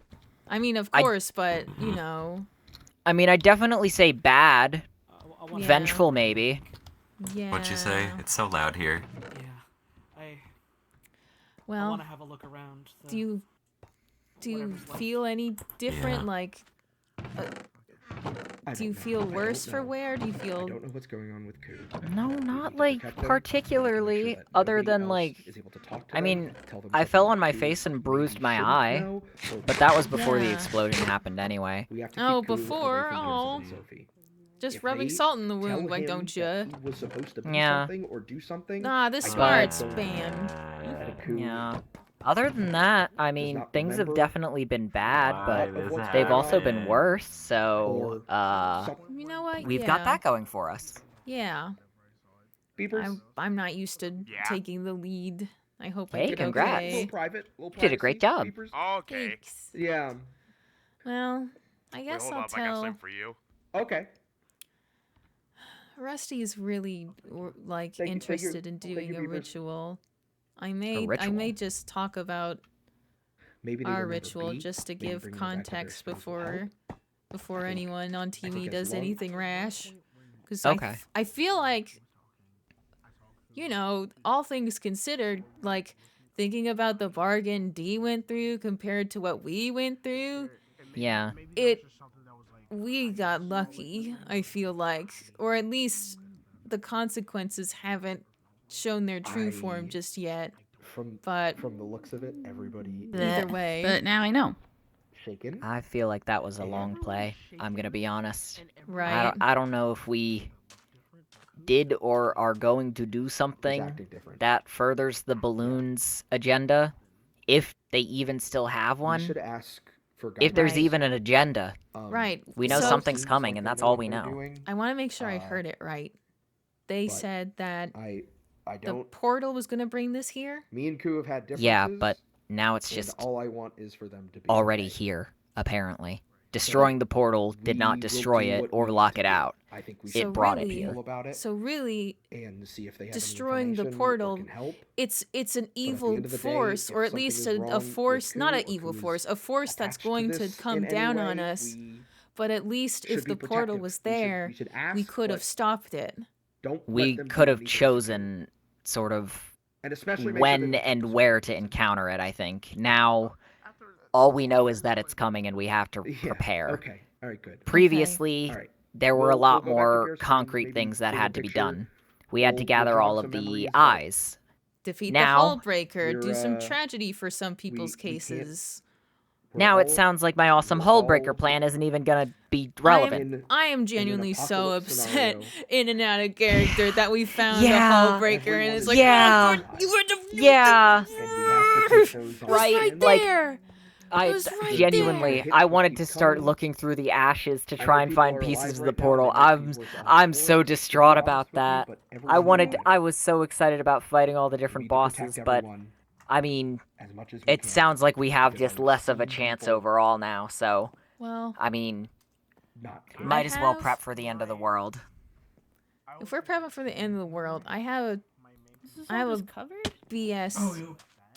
I mean, of I- course, but you know. I mean, I'd definitely say bad. Yeah. Vengeful, maybe. Yeah. What'd you say? It's so loud here. Yeah. I Well, want to have a look around. do you whatever's left. feel any different? Yeah. Like, I do you don't feel know. I worse don't for know. wear? Do you I feel? don't know what's going on with Koo. No, We not need to like protect them, particularly, make sure that other nobody than else like, is able to talk to I them, mean, tell them I something fell on that my Koo face and maybe bruised my shouldn't eye, know, or but that was before the Yeah. explosion happened anyway. we have to Oh, keep Koo away before? from Oh. Gibson and Sophie. Just If rubbing they salt in the tell wound, why him don't that you? he was supposed to be Yeah. something or do something. Nah, this I smart's don't banned. that Koo Yeah. Other than that, I mean, not things have remember definitely been bad, of but what's they've going also on, been worse, so, some You know what? we've yeah. got that going for us. Yeah. beepers. I'm not used to taking the lead. I hope I Hey, did congrats. okay. Little private. Little You did a great privacy, job. beepers. Okay. Thanks. Yeah. Well, I Wait, guess hold I'll up. I got tell. something for you. Okay. Rusty is really like Thank you- interested in thank doing you, a Beavers. ritual. I may ritual? just talk about Maybe they our remember ritual, B, just to maybe give bringing them back to their context spiritual before think- anyone on think TV as does long- anything rash. Because Okay. I feel like, you know, all things considered, like thinking about the bargain D went through compared to what we went through, Yeah. we got lucky, I feel like, or at least the consequences haven't shown their true form just yet. From But the looks of it, everybody either way, But now I know. shaken. I feel like that was a long play. I'm gonna be honest. Right. I don't know if we did or are going to do something that furthers the balloons agenda, if they even still have one. We should ask for If there's Right. even an agenda. Right. We know So- something's coming, and that's all we know. I want to make sure I heard it right. They but said that I the don't. portal was going to bring this here. Me and Ku have had differences. Yeah, but now it's and just all I want is for them to be already here, apparently. Destroying the portal did not we will destroy do it what or we lock need it to do. out. I think we It should brought it really- here. about it So really, and see if they have destroying the any information or portal, can help. it's an evil end of the day, force, if or at something least is a wrong with force, not Ku an or evil Ku's force, a force that's attached to going to this come in any down on way, us. we But at least if should be the portal protective. was We should- there, we should we ask, could have but stopped it. don't let We them do could have anything. chosen sort of And especially make sure when that- and where to encounter it, I think. Now, all we know is that it's coming and we have to Yeah, prepare. Okay. All right. Good. Previously, All right. there were a We'll lot go back to more Garrison, concrete maybe things that take a had to be picture. done. We had to We'll gather jog all some of the memories, but eyes. Defeat Now- the Hullbreaker, do some We're, tragedy for some people's we can't- cases. Now it sounds like my awesome Hullbreaker plan isn't even gonna be relevant. I am genuinely so apocalypse upset scenario. in and out of character that we found Yeah. a Hullbreaker, and it's like, Yeah. oh, you were the Yeah. right Right, like, there. I was right genuinely, there. I wanted to start looking through the ashes to I know try and people find are pieces alive of the right now, portal. and there might be I'm so distraught about that. but I everyone wanted, knows. I was so excited about fighting all the different need to protect bosses, but everyone I mean, as much as we it can. sounds like we have because just I've less of a seen chance people overall now. So, Well, I mean, not might as well have- prep for the end of the world. if we're prepping for the end of the world, I have a covered? BS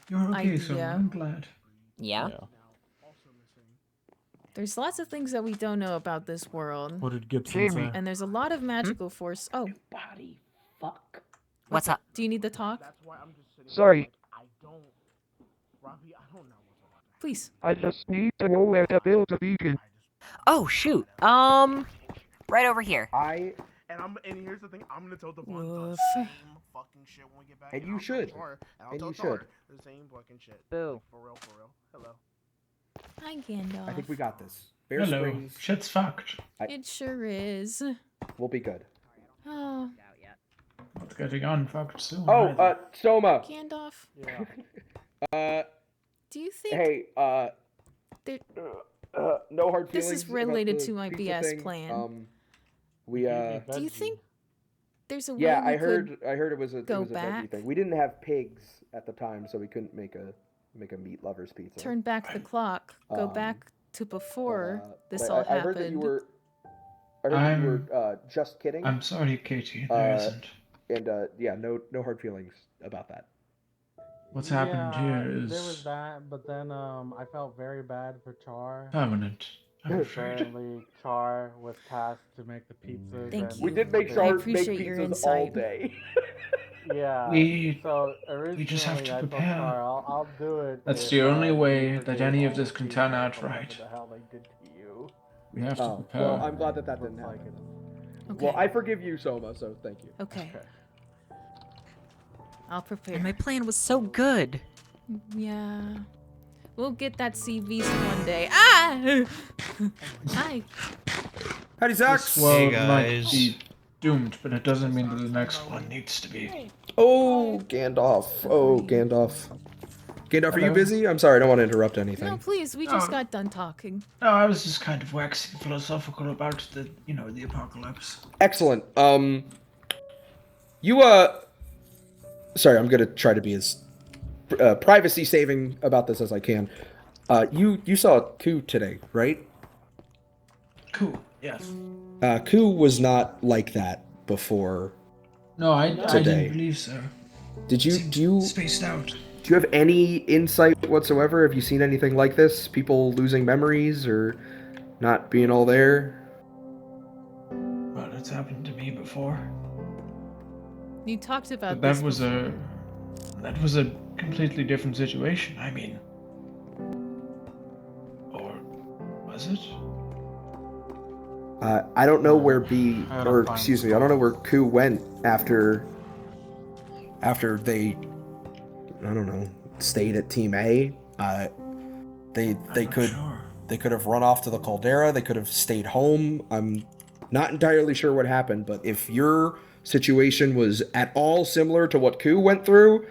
You're okay, so idea. I'm glad. Yeah. There's lots of things that we don't know about this world. What did Gibson say? And there's a lot of magical force. Oh, Body. Fuck. What's up? do you need to talk? Sorry, Please. I just need to know where to build a beacon. Oh shoot. Right over here. And here's the thing, I'm gonna tell Devon the Woof. same fucking shit when we get back. And you I'll tell should. Tar, and I'll And tell you Tar should. the same fucking shit. Boo. For real, for real. Hello. Hi, Gandalf. I think we got this. Bear Hello. Springs. Shit's fucked. It sure is. We'll be good. Oh, What's getting unfucked soon? Oh, either. Soma. Gandalf. Do you think Hey, there- no hard This feelings. is related about the to my pizza BS thing. plan. We do you think there's a way Yeah, we I could heard it was a go veggie back? thing. We didn't have pigs at the time, so we couldn't make a meat lovers pizza. turn back the clock, go Um, back to before this But all I happened? heard that you were. I heard that you were just kidding. I'm sorry, Katie. There isn't. And yeah, no hard feelings about that. What's happened here There is was that, but then I felt very bad for Char. permanent. I'm afraid. Apparently, Char was tasked to make the pizzas. Thank and you. We did make I Char make appreciate your pizzas all insight. day. Yeah. We- so we just have to originally I told prepare. Char, I'll do it. That's if, the only way you that forgive any of all this the can people turn out for right. What the hell they did to you? We have to Oh, prepare. well, I'm glad that didn't Looks happen. Okay. Well, I forgive you, Soma. So thank you. Okay. I'll prepare. And my plan was so good. Yeah. We'll get that CV one day. Ah! Hi. Howdy, This world might be doomed, but it doesn't mean that the next one needs to be. Oh, Gandalf. Oh, Gandalf. Gandalf, are you Hello? busy? I'm sorry, I don't want to interrupt anything. No, please. We just Oh. got done talking. No, I was just kind of waxing philosophical about the apocalypse. Excellent. You sorry, I'm gonna try to be as privacy saving about this as I can. You saw Ku today, right? Cool. Yes. Ku was not like that before. No, I Today. didn't believe so. Do you Spaced out. you have any insight whatsoever? Have you seen anything like this? People losing memories or not being all there? Well, it's happened to me before. You talked about But this that was before. that was a completely different situation. I mean, or was it? I don't know where B, I gotta or find excuse me, I don't know where Ku went after they, I don't know, stayed at Team A. They could have run off to the caldera. They could have stayed home. I'm not entirely sure what happened, but if your situation was at all similar to what Ku went through,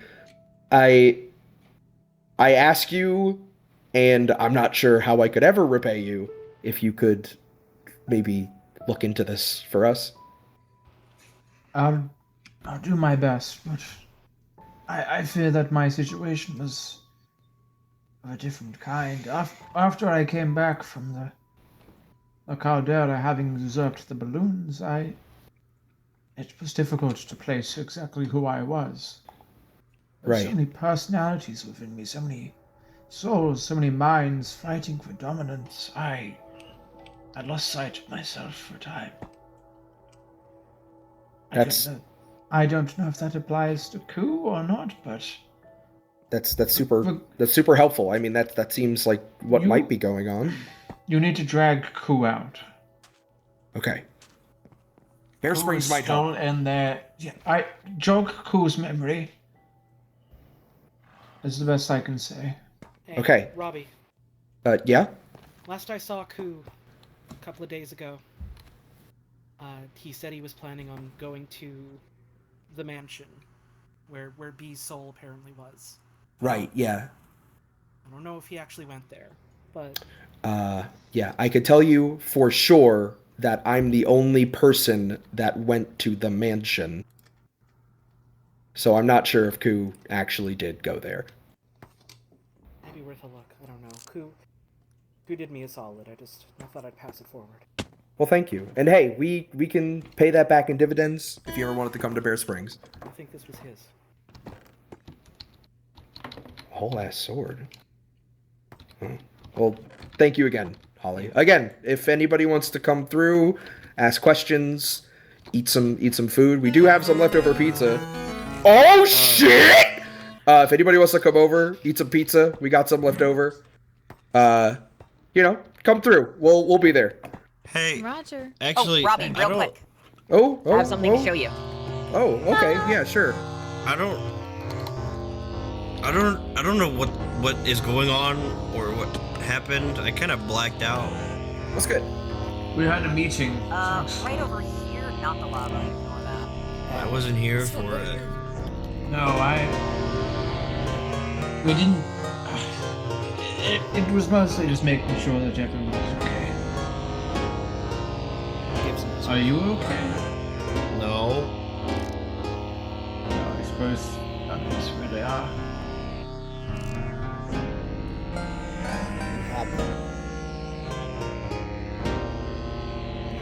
I ask you, and I'm not sure how I could ever repay you, if you could maybe look into this for us. I'll do my best, but I fear that my situation was of a different kind. After I came back from the caldera, having usurped the balloons, it was difficult to place exactly who I was. There were so Right. many personalities within me, so many souls, so many minds fighting for dominance. I lost sight of myself for a time. I don't know if that applies to Ku or not, but That's super helpful. I mean, that seems like what might be going on. you need to drag Ku out. Okay. Bear Ku Springs is might still help. in there. Yeah, I jog Ku's memory. Is the best I can say. Hey, Okay. Robbie, Yeah. last I saw Ku a couple of days ago, he said he was planning on going to the mansion where B's soul apparently was. Right. Yeah. I don't know if he actually went there, but Yeah. I could tell you for sure that I'm the only person that went to the mansion. So I'm not sure if Ku actually did go there. maybe worth a look. I don't know. Ku did me a solid. I thought I'd pass it forward. Well, thank you. And hey, we can pay that back in dividends if you ever wanted to come to Bear Springs. I think this was his. Whole ass sword. Oh. Well, thank you again, Holly. Again, if anybody wants to come through, ask questions, eat some food, we do have some leftover pizza. Oh shit! If anybody wants to come over, eat some pizza, we got some left over. Come through. We'll be there. Hey, Roger. actually, Robbie, I real don't- quick. Oh, I have something to show you. Oh, okay, yeah, sure. I don't know what is going on or what happened. I kind of blacked out. That's good. We had a meeting. Right over here, not the lava. Ignore that. I wasn't here for it. No, we didn't. It was mostly just making sure that everyone was okay. Are you okay? No. No, I suppose others really are.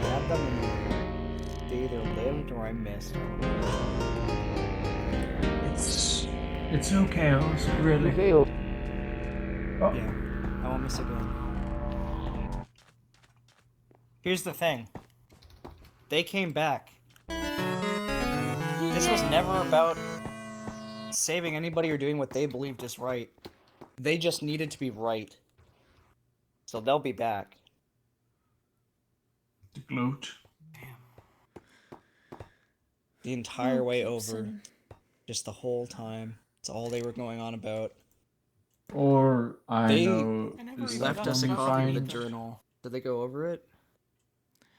had them and they either lived or I missed. It's okay, also, really. Oh. Yeah, I won't miss again. Here's the thing. They came back. This was never about saving anybody or doing what they believed is right. They just needed to be right. So they'll be back. The gloat. The entire way over. Gibson. Just the whole time. It's all they were going on about. Or They know left us a from copy of the find- journal. Did they go over it?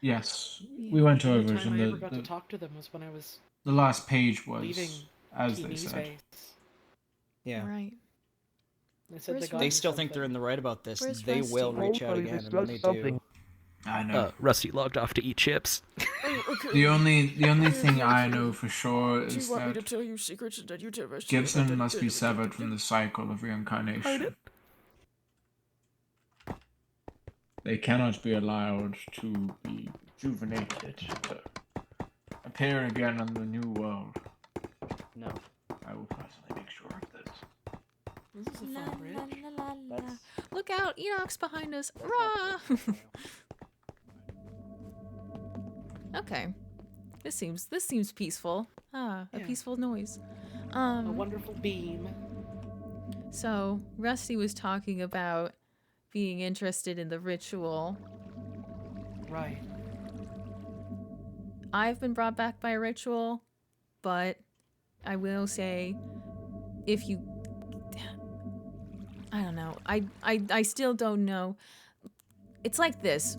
Yes, we went The over only it, time and I ever got the to talk to them was when I was the last page was leaving as they Teeny's said. base. Yeah. Right. They said Where's they got They me still think they're something. in the right about this. Where's They will Rusty? reach out again, and when they do. I know. Rusty logged off to eat chips. The only thing I know for sure Do is you want me to that tell you secrets that you tell us? Gibson must be severed from the cycle of reincarnation. They cannot be allowed to be rejuvenated, to appear again in the new world. No. I will personally make sure of this. There's a La, phone bridge. la, la, la, la. Look out, Enoch's behind us. Rah! Okay. This seems peaceful. A Yeah. peaceful noise. A wonderful beam. So Rusty was talking about being interested in the ritual. Right. I've been brought back by a ritual, but I will say, if you, I don't know. I still don't know. It's like this.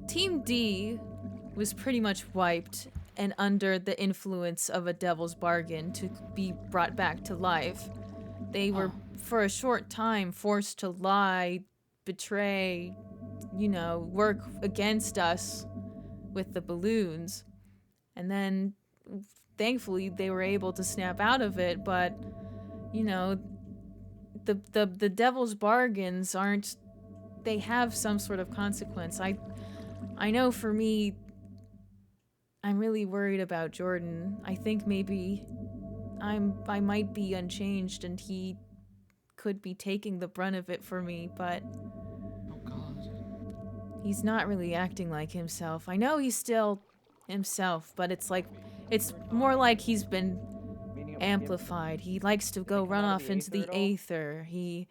Team D was pretty much wiped and under the influence of a devil's bargain to be brought back to life. They were, for a short time, forced to lie, betray, work against us with the balloons. And then, thankfully, they were able to snap out of it, but, the devil's bargains aren't... They have some sort of consequence. I know for me, I'm really worried about Jordan. I think maybe I might be unchanged and he could be taking the brunt of it for me, but he's not really acting like himself. I know he's still himself, but it's more like he's been amplified. He likes to go run off into the aether. He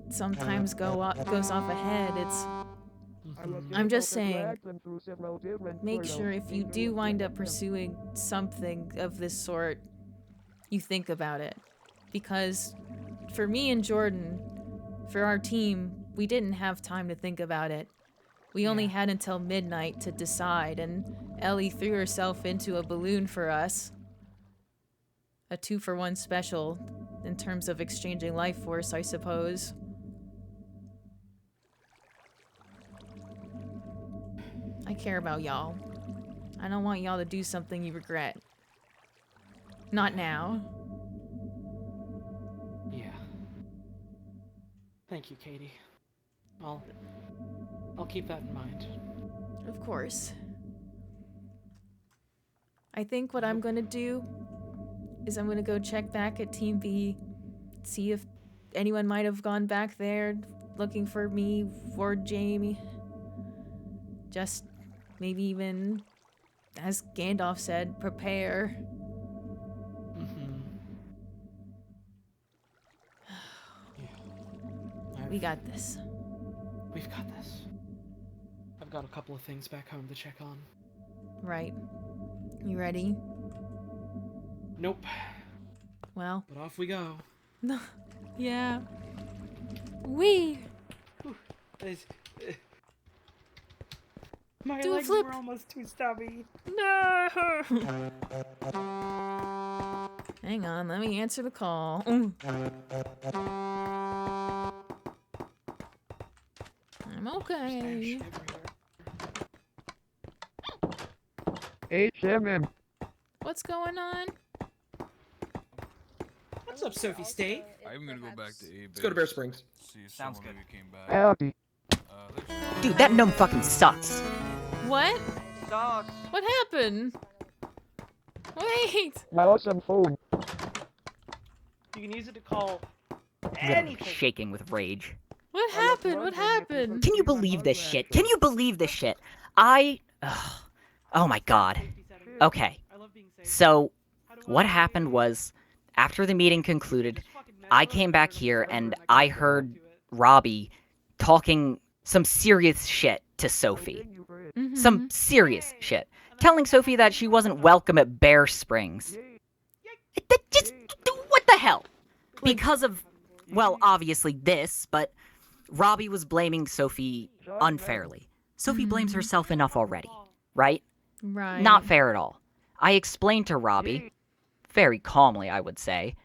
sometimes goes off ahead. I'm just saying, make sure if you do wind up pursuing something of this sort, you think about it. Because for me and Jordan, for our team, we didn't have time to think about it. We only had until midnight to decide, and Ellie threw herself into a balloon for us. A 2-for-1 special in terms of exchanging life force, I suppose. I care about y'all. I don't want y'all to do something you regret. Not now. Yeah. Thank you, Katie. I'll keep that in mind. Of course. I think what I'm gonna do is I'm gonna go check back at Team B, see if anyone might have gone back there looking for me or Jamie. Just maybe even, as Gandalf said, prepare. We got this. We've got this. I've got a couple of things back home to check on. Right. You ready? Nope. Well. But off we go. No. Yeah. We. My Do a legs flip. were almost too stubby. No. Hang on, let me answer the call. I'm okay. HMM. What's going on? What's up, Sophie State? I'm gonna go back to A. Let's go to Bear Springs. See if someone maybe came back. Howdy. Dude, that gnome fucking sucks. What? What happened? Wait. My awesome phone. You can use it to call I'm shaking with rage. What happened? What happened? Can you believe this shit? Can you believe this shit? Oh my god. Okay. So, what happened was, after the meeting concluded, I came back here and I heard Robbie talking some serious shit to Sophie. Some serious shit. Telling Sophie that she wasn't welcome at Bear Springs. What the hell? Because of, well, obviously this, but Robbie was blaming Sophie unfairly. Sophie blames herself enough already, right? Right. Not fair at all. I explained to Robbie, very calmly I would say,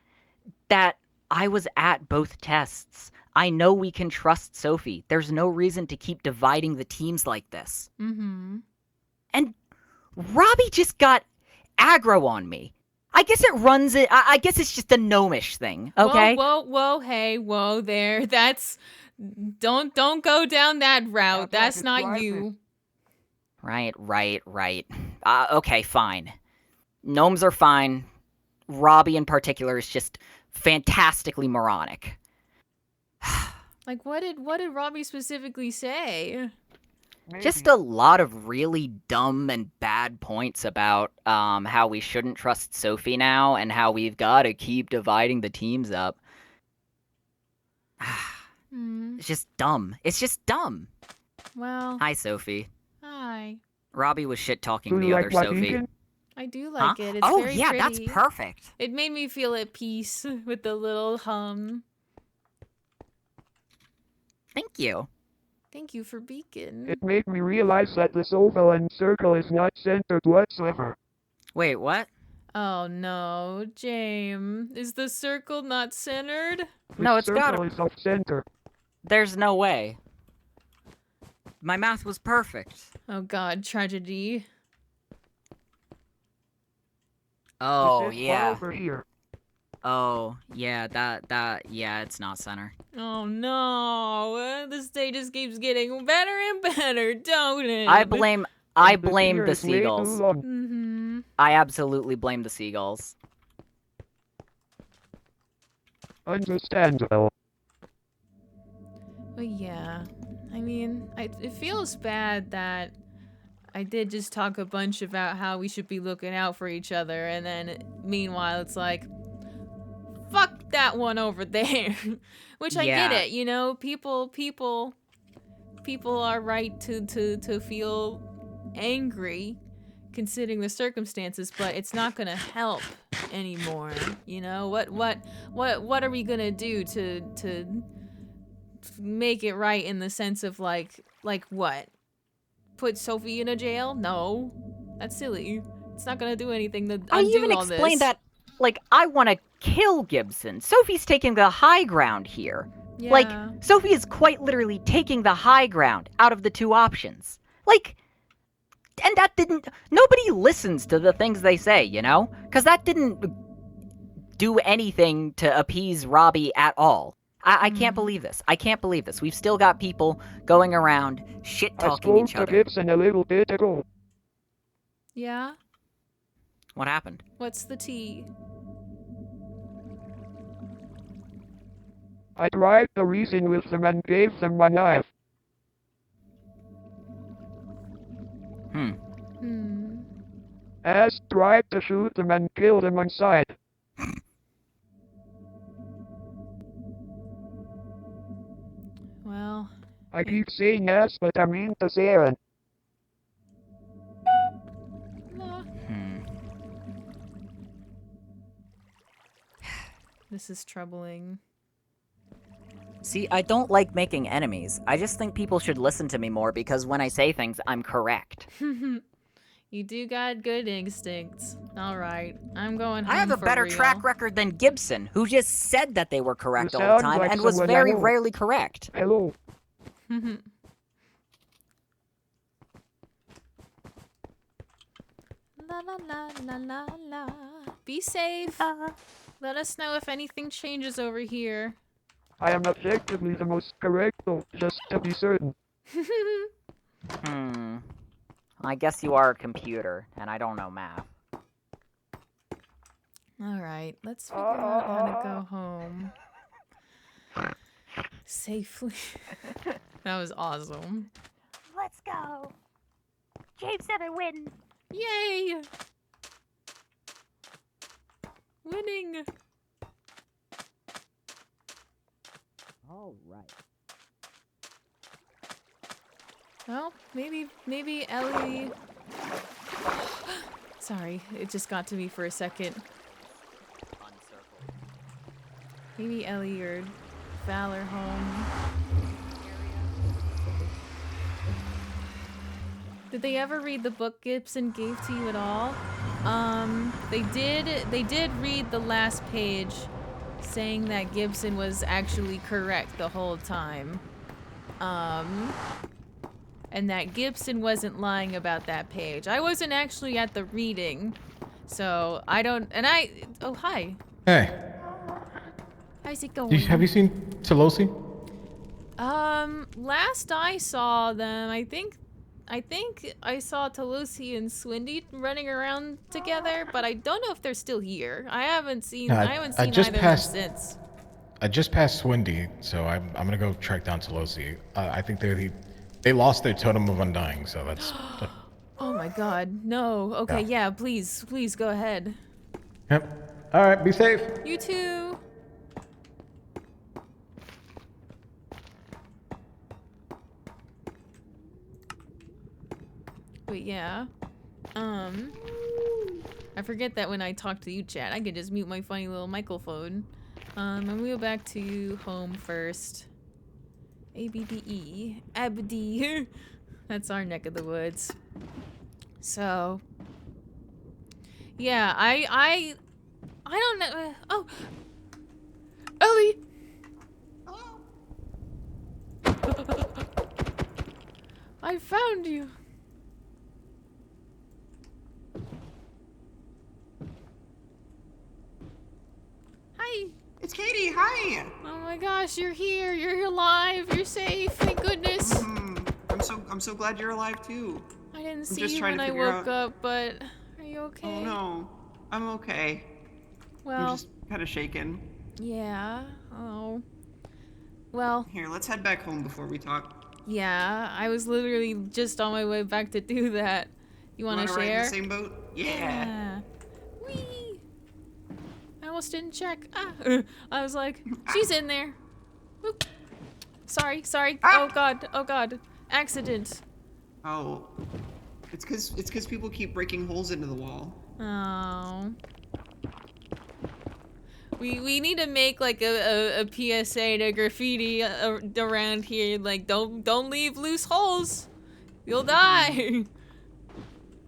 that I was at both tests. I know we can trust Sophie. There's no reason to keep dividing the teams like this. Mm-hmm. And Robbie just got aggro on me. I guess it runs it. I guess it's just a gnomish thing, okay? Whoa, hey, whoa there. That's... Don't go down that route. That's not you. Right. Okay, fine. Gnomes are fine. Robbie in particular is just fantastically moronic. Like, what did Robbie specifically say? Just a lot of really dumb and bad points about how we shouldn't trust Sophie now and how we've got to keep dividing the teams up. It's just dumb. It's just dumb. Well. Hi, Sophie. Hi. Robbie was shit talking Do the you other like Sophie. Wahegn? I do like it. It's Oh very yeah, pretty. that's perfect. It made me feel at peace with the little hum. Thank you. Thank you for Beacon. It made me realize that this oval and circle is not centered whatsoever. Wait, what? Oh no, James. Is the circle not centered? No, The it's got circle is off center. There's no way. My math was perfect. Oh god, tragedy. Oh, It says far yeah. over here. Oh, yeah, yeah, it's not center. Oh no, the stage just keeps getting better and better, don't it? I blame the is way too seagulls. long. Mm-hmm. I absolutely blame the seagulls. Understandable. Well, yeah. I mean, it feels bad that I did just talk a bunch about how we should be looking out for each other, and then meanwhile it's like, fuck that one over there. Which I get Yeah. it, you know, people are right to feel angry considering the circumstances, but it's not gonna help anymore. You know, what are we gonna do to make it right in the sense of like what? Put Sophie in a jail? No. That's silly. It's not gonna do anything to undo I even all explained this. that, like, I want to kill Gibson. Sophie's taking the high ground here. Yeah. Like, Sophie is quite literally taking the high ground out of the two options. Like, and that didn't... Nobody listens to the things they say, you know? Because that didn't do anything to appease Robbie at all. I can't believe this. I can't believe this. We've still got people going around shit-talking each I spoke to other. Gibson a little bit ago. Yeah? What happened? What's the tea? I tried to reason with them and gave them my knife. As tried to shoot them and kill them on sight. Well, I keep saying yes, but I mean to say it. this is troubling. See, I don't like making enemies. I just think people should listen to me more because when I say things, I'm correct. You do got good instincts. All right, I'm going home I have a for better real. track record than Gibson, who just said that they were correct You all the sound time like and was someone I very know. rarely correct. Hello. La la la la la la. Be safe. Let us know if anything changes over here. I am objectively the most correct, though, just to be certain. I guess you are a computer, and I don't know math. All right, let's figure out how to go home safely. That was awesome. Let's go. James 7 win. Yay! Winning. All right. Well, maybe Ellie. Sorry, it just got to me for a second. Maybe Ellie or Val are home. Did they ever read the book Gibson gave to you at all? They did read the last page saying that Gibson was actually correct the whole time. And that Gibson wasn't lying about that page. I wasn't actually at the reading, so I don't, oh, hi. Hey, How's it going? have you seen Tolosi? Last I saw them, I think I think I saw Tolosi and Swindy running around together, but I don't know if they're still here. I haven't seen I either of them since. I just passed Swindy, so I'm gonna go track down Tolosi. I think they lost their Totem of Undying, so that's. Oh my god, no. Okay, yeah, please go ahead. Yep. All right, be safe. You too. But yeah, I forget that when I talk to you, chat, I can just mute my funny little microphone. I'm gonna go back to home first. ABDE. Abdi. That's our neck of the woods. So, yeah, I don't know. Oh, Ellie. I found you. Hi. It's Katie. Hi. Oh my gosh, you're here. You're alive. You're safe. Thank goodness. I'm so glad you're alive too. I didn't I'm see just you trying when to I figure woke up, but are you okay? Oh no, I'm okay. Well, I'm just kind of shaken. yeah. Oh. Well. Here, let's head back home before we talk. Yeah, I was literally just on my way back to do that. You want to ride in share? the same boat? Yeah. Whee! I almost didn't check. Ah! I was like, she's in there. Whoop. Sorry. Ah! Oh god. Accident. Oh. It's cause people keep breaking holes into the wall. Oh. We need to make like a PSA to graffiti around here. Like, don't leave loose holes. You'll die.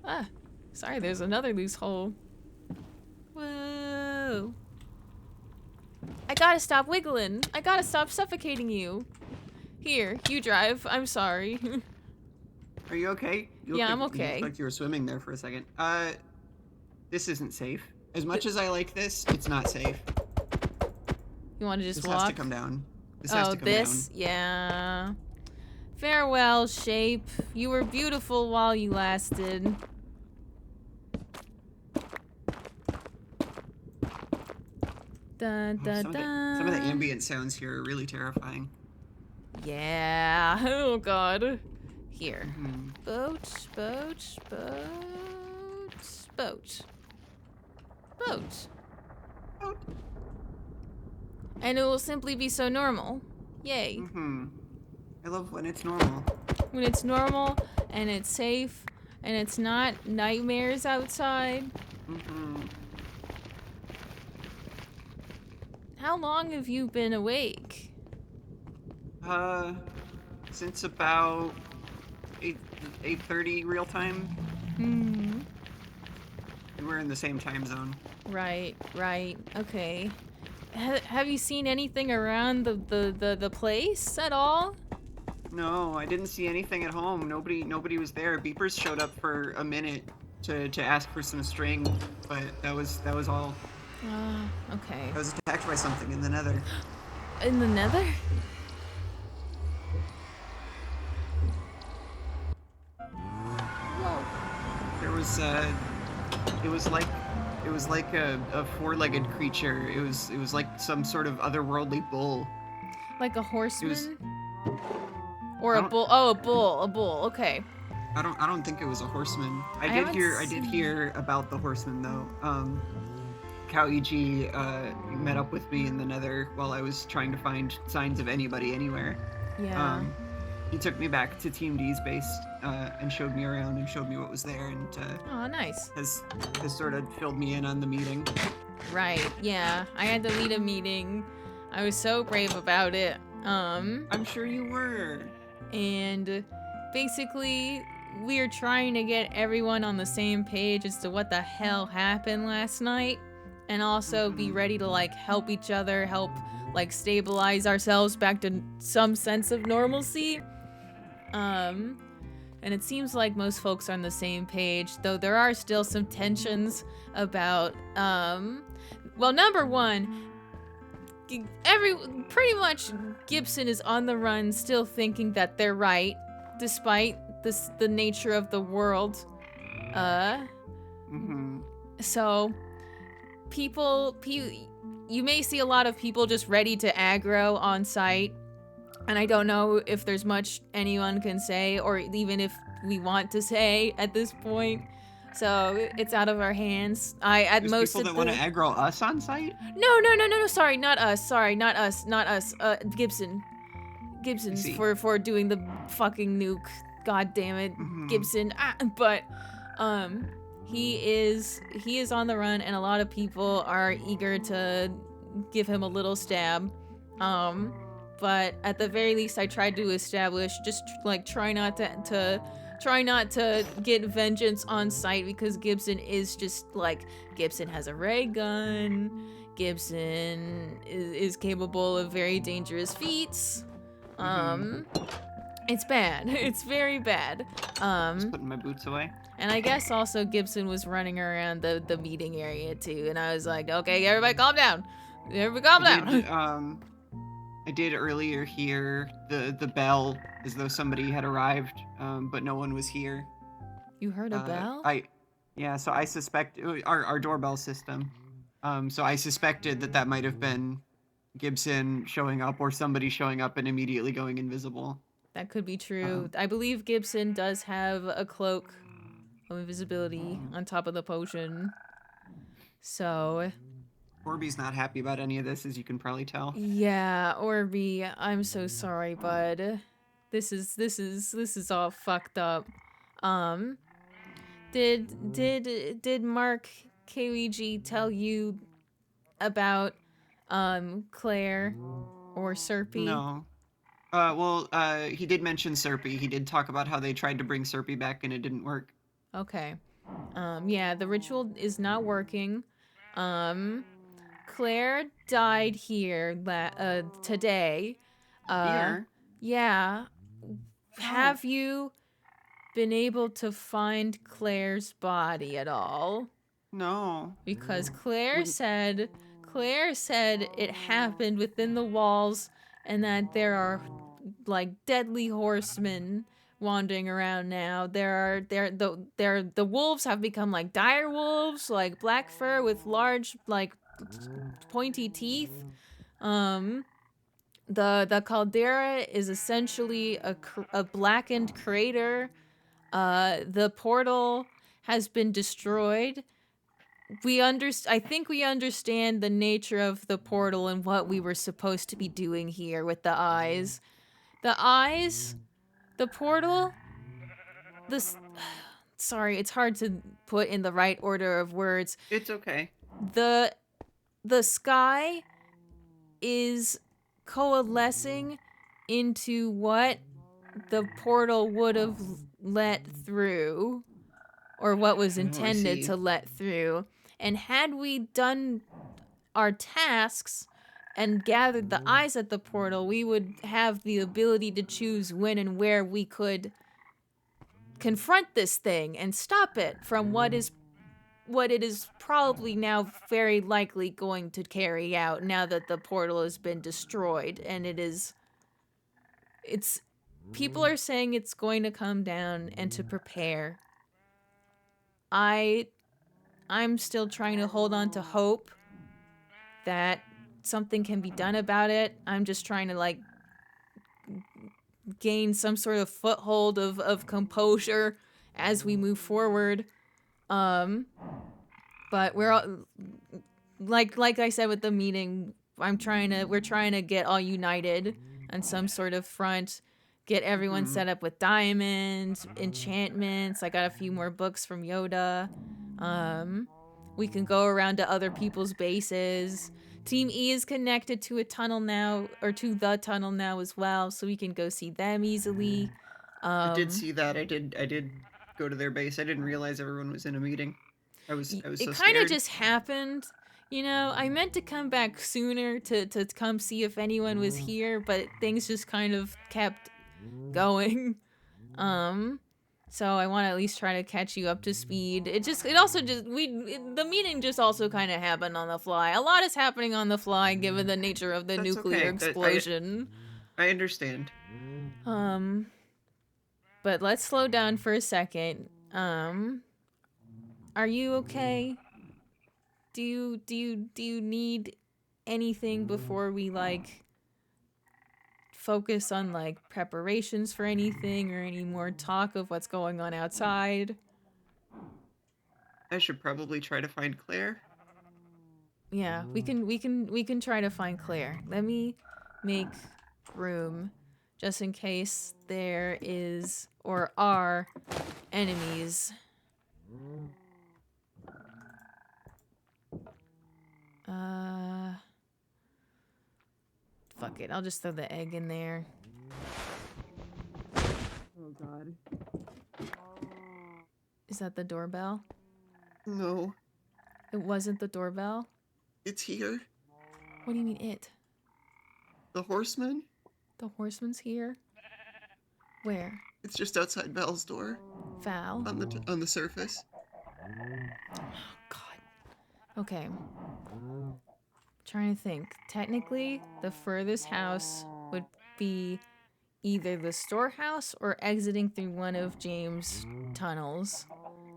Ah, sorry. There's another loose hole. Whoa. I gotta stop wiggling. I gotta stop suffocating you. Here, you drive. I'm sorry. Are you okay? Yeah, I'm okay. You looked like you were swimming there for a second. This isn't safe. As much as I like this, it's not safe. You want to just this walk? This has to come down. This has to come down. Yeah. Farewell, Shape. You were beautiful while you lasted. Dun, dun, dun. Some of the ambient sounds here are really terrifying. Yeah. Oh god. Here. Boat. And it will simply be so normal. Yay. I love when it's normal. When it's normal and it's safe and it's not nightmares outside. How long have you been awake? Since about 8:30 real time. And we're in the same time zone. Right. Okay. Have you seen anything around the place at all? No, I didn't see anything at home. Nobody was there. Beepers showed up for a minute to ask for some string, but that was all. Okay. I was attacked by something in the nether. In the nether? Whoa. There was it was like a four-legged creature. It was like some sort of otherworldly bull. Like a horseman? Or a bull? Oh, a bull. Okay. I don't think it was a horseman. I did hear about the horseman though. Cow EG met up with me in the nether while I was trying to find signs of anybody anywhere. Yeah. He took me back to Team D's base and showed me around and showed me what was there and oh, nice. Has sort of filled me in on the meeting. Right, yeah. I had to lead a meeting. I was so brave about it. I'm sure you were. And basically, we're trying to get everyone on the same page as to what the hell happened last night. And also be ready to, like, help each other, help, like, stabilize ourselves back to some sense of normalcy. And it seems like most folks are on the same page, though there are still some tensions about, well, number one, pretty much Gibson is on the run still thinking that they're right, despite the nature of the world. So you may see a lot of people just ready to aggro on site, and I don't know if there's much anyone can say, or even if we want to say at this point. So it's out of our hands. There's people that want to aggro us on site? No, sorry, not us. Gibson for doing the fucking nuke. God damn it, Gibson. But he is on the run, and a lot of people are eager to give him a little stab. But at the very least, I tried to establish, just like try not to get vengeance on site, because Gibson is just like, Gibson has a ray gun. Gibson is capable of very dangerous feats. It's bad. It's very bad. Just putting my boots away. And I guess also Gibson was running around the meeting area too, and I was like, okay, everybody calm down. Everybody calm down. I did earlier hear the bell as though somebody had arrived, but no one was here. You heard a bell? Yeah, so I suspect our doorbell system. So I suspected that might have been Gibson showing up, or somebody showing up and immediately going invisible. That could be true. I believe Gibson does have a cloak of invisibility on top of the potion. So Orby's not happy about any of this, as you can probably tell. yeah, Orby, I'm so sorry, bud. This is all fucked up. Did Mark KWG tell you about Claire or Serpy? No. He did mention Serpy. He did talk about how they tried to bring Serpy back and it didn't work. Okay. Yeah, the ritual is not working. Claire died here today. Here? Yeah. Have you been able to find Claire's body at all? No. Because Claire said it happened within the walls, and that there are like deadly horsemen wandering around now. The wolves have become like dire wolves, like black fur with large like pointy teeth. The caldera is essentially a blackened crater. The portal has been destroyed. I think we understand the nature of the portal and what we were supposed to be doing here with the eyes. The portal, sorry, it's hard to put in the right order of words. It's okay. The sky is coalescing into what the portal would have let through, or what was intended to let through. And had we done our tasks and gathered the eyes at the portal, we would have the ability to choose when and where we could confront this thing and stop it from what it is probably now very likely going to carry out, now that the portal has been destroyed. And people are saying it's going to come down, and to prepare. I'm still trying to hold on to hope that something can be done about it. I'm just trying to like gain some sort of foothold of composure as we move forward. But we're all, like I said with the meeting, we're trying to get all united on some sort of front. Get everyone set up with diamonds, enchantments. I got a few more books from Yoda. We can go around to other people's bases. Team E is connected to a tunnel now, or to the tunnel now as well, so we can go see them easily. I did see that. I did go to their base. I didn't realize everyone was in a meeting. I was so scared. It kind of just happened. You know, I meant to come back sooner to come see if anyone was here, but things just kind of kept going. So I want to at least try to catch you up to speed. The meeting just also kind of happened on the fly. A lot is happening on the fly given the nature of the nuclear explosion. I understand. but let's slow down for a second. Are you okay? Do you need anything before we like focus on like preparations for anything or any more talk of what's going on outside? I should probably try to find Claire. Yeah, we can try to find Claire. Let me make room just in case there is or are enemies. Fuck it. I'll just throw the egg in there. Oh god. Is that the doorbell? No. It wasn't the doorbell? It's here. What do you mean it? The horseman? The horseman's here? Where? It's just outside Val's door. Val? On the surface. Okay. Trying to think. Technically, the furthest house would be either the storehouse or exiting through one of James' tunnels.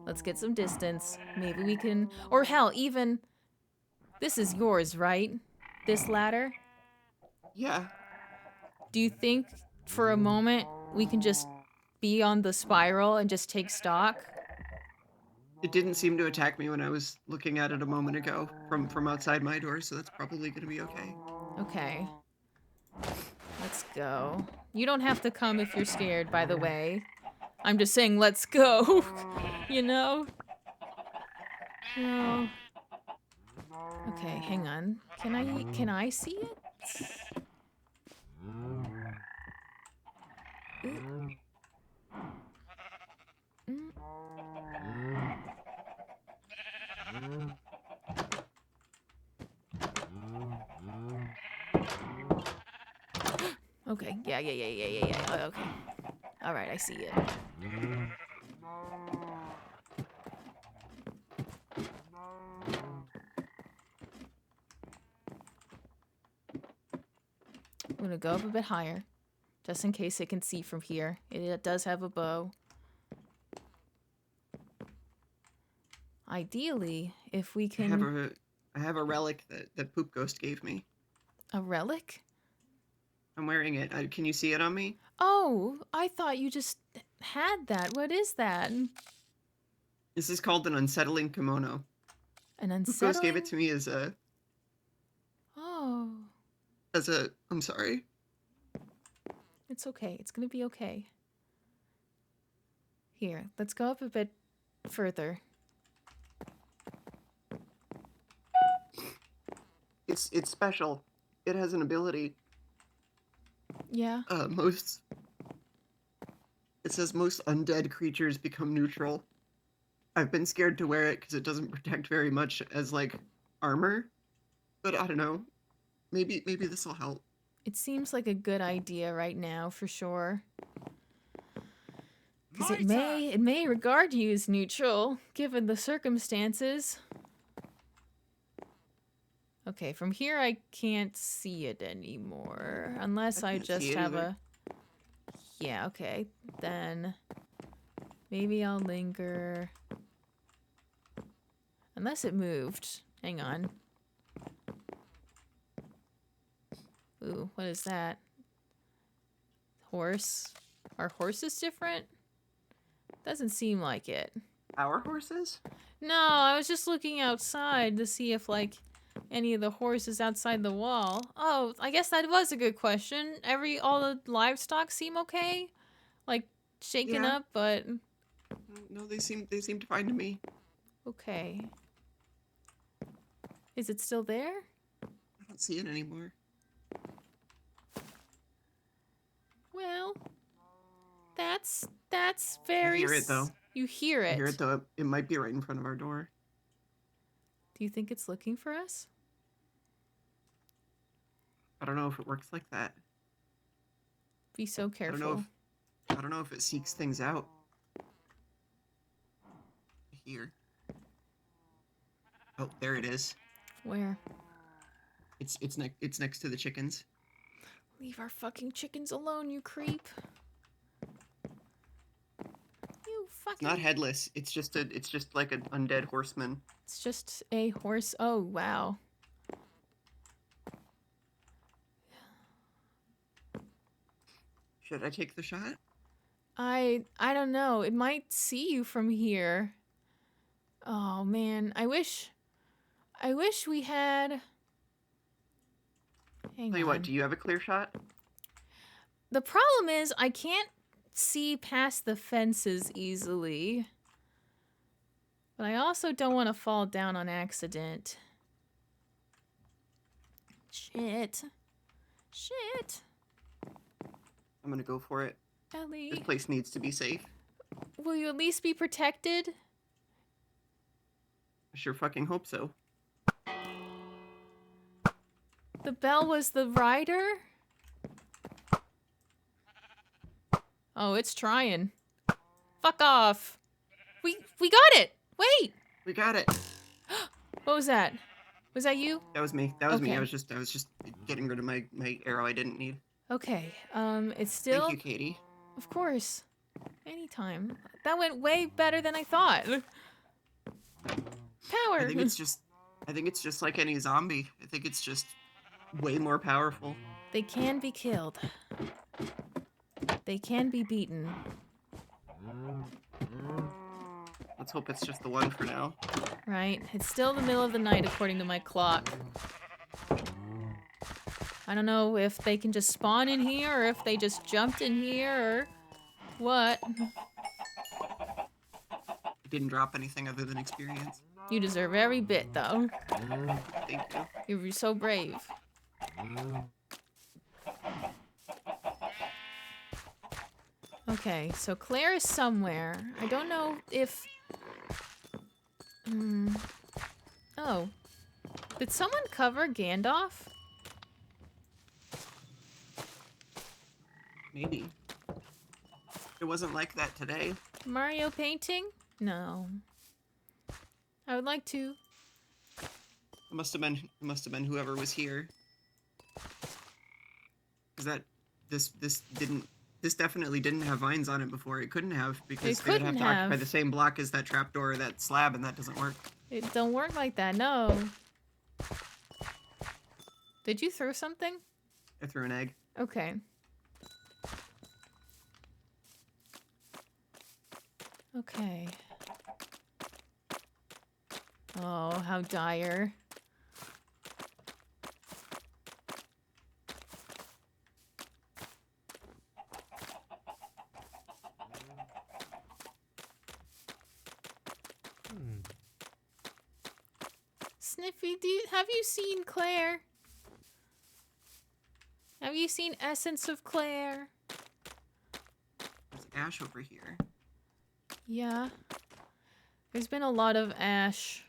Let's get some distance. Maybe we can... Or hell, even... This is yours, right? This ladder? Yeah. Do you think, for a moment, we can just be on the spiral and just take stock? It didn't seem to attack me when I was looking at it a moment ago from outside my door, so that's probably gonna be okay. Okay. Let's go. You don't have to come if you're scared, by the way. I'm just saying, let's go. You know? No. Okay, hang on. Can I see it? Ooh. Okay, yeah. Oh, okay. Alright, I see it. I'm gonna go up a bit higher, just in case it can see from here. It does have a bow. Ideally, if we can... I have a relic that Poop Ghost gave me. A relic? I'm wearing it. Can you see it on me? Oh, I thought you just had that. What is that? This is called an unsettling kimono. An Poop unsettling? Ghost gave it to me as a... Oh. I'm sorry. It's okay. It's gonna be okay. Here, let's go up a bit further. It's special. It has an ability. Yeah. It says most undead creatures become neutral. I've been scared to wear it because it doesn't protect very much as like armor, but I don't know. Maybe this will help. It seems like a good idea right now, for sure. Because it may regard you as neutral, given the circumstances. Okay, from here I can't see it anymore. Unless I just have a... Yeah, okay. Then maybe I'll linger. Unless it moved. Hang on. Ooh, what is that? Horse? Are horses different? Doesn't seem like it. Our horses? No, I was just looking outside to see if, like, any of the horses outside the wall. Oh, I guess that was a good question. All the livestock seem okay? Like, shaken Yeah. up, but... No, they seem fine to me. Okay. Is it still there? I don't see it anymore. Well, that's very... I hear it, though. You hear it? I hear it, though. It might be right in front of our door. Do you think it's looking for us? I don't know if it works like that. Be so careful. I don't know if it seeks things out. Here. Oh, there it is. Where? It's next to the chickens. Leave our fucking chickens alone, you creep. fucking... Not headless. It's just like an undead horseman. It's just a horse. Oh, wow. Should I take the shot? I don't know. It might see you from here. Oh, man. I wish we had... Hang Tell you on. what, do you have a clear shot? The problem is I can't see past the fences easily. But I also don't want to fall down on accident. Shit. Shit. I'm gonna go for it. Ellie. This place needs to be safe. Will you at least be protected? I sure fucking hope so. The bell was the rider? Oh, it's trying. Fuck off. We got it. Wait. We got it. What was that? Was that you? That was me. That was me. Okay. I was just getting rid of my arrow I didn't need. Okay. It's still... Thank you, Katie. Of course. Anytime. That went way better than I thought. Power. I think it's just like any zombie. I think it's just way more powerful. They can be killed. They can be beaten. Let's hope it's just the one for now. Right. It's still the middle of the night according to my clock. I don't know if they can just spawn in here or if they just jumped in here or what. It didn't drop anything other than experience. You deserve every bit, though. Thank you. You're so brave. Okay, so Claire is somewhere. I don't know if... Oh. Did someone cover Gandalf? Maybe. It wasn't like that today. Mario painting? No. I would like to. It must have been whoever was here. Is that this definitely didn't have vines on it before. It couldn't have because they would have to occupy the same block as that trapdoor or that slab, and that doesn't work. It don't work like that, no. Did you throw something? I threw an egg. Okay. Okay. Oh, how dire. Sniffy, have you seen Claire? Have you seen Essence of Claire? There's ash over here. Yeah. There's been a lot of ash,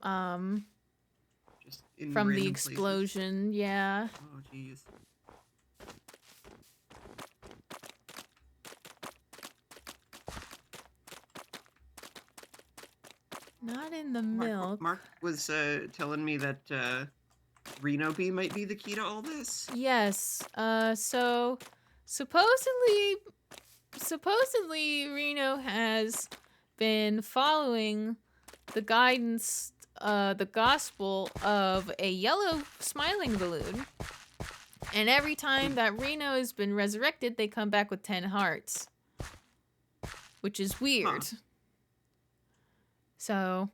Just in from the random explosion, places. yeah. Oh, jeez. Not in the milk. Mark was telling me that Reno Bee might be the key to all this. Yes. So supposedly Reno has been following the guidance, the gospel of a yellow smiling balloon. And every time that Reno has been resurrected, they come back with 10 hearts. Which is weird. Huh. So,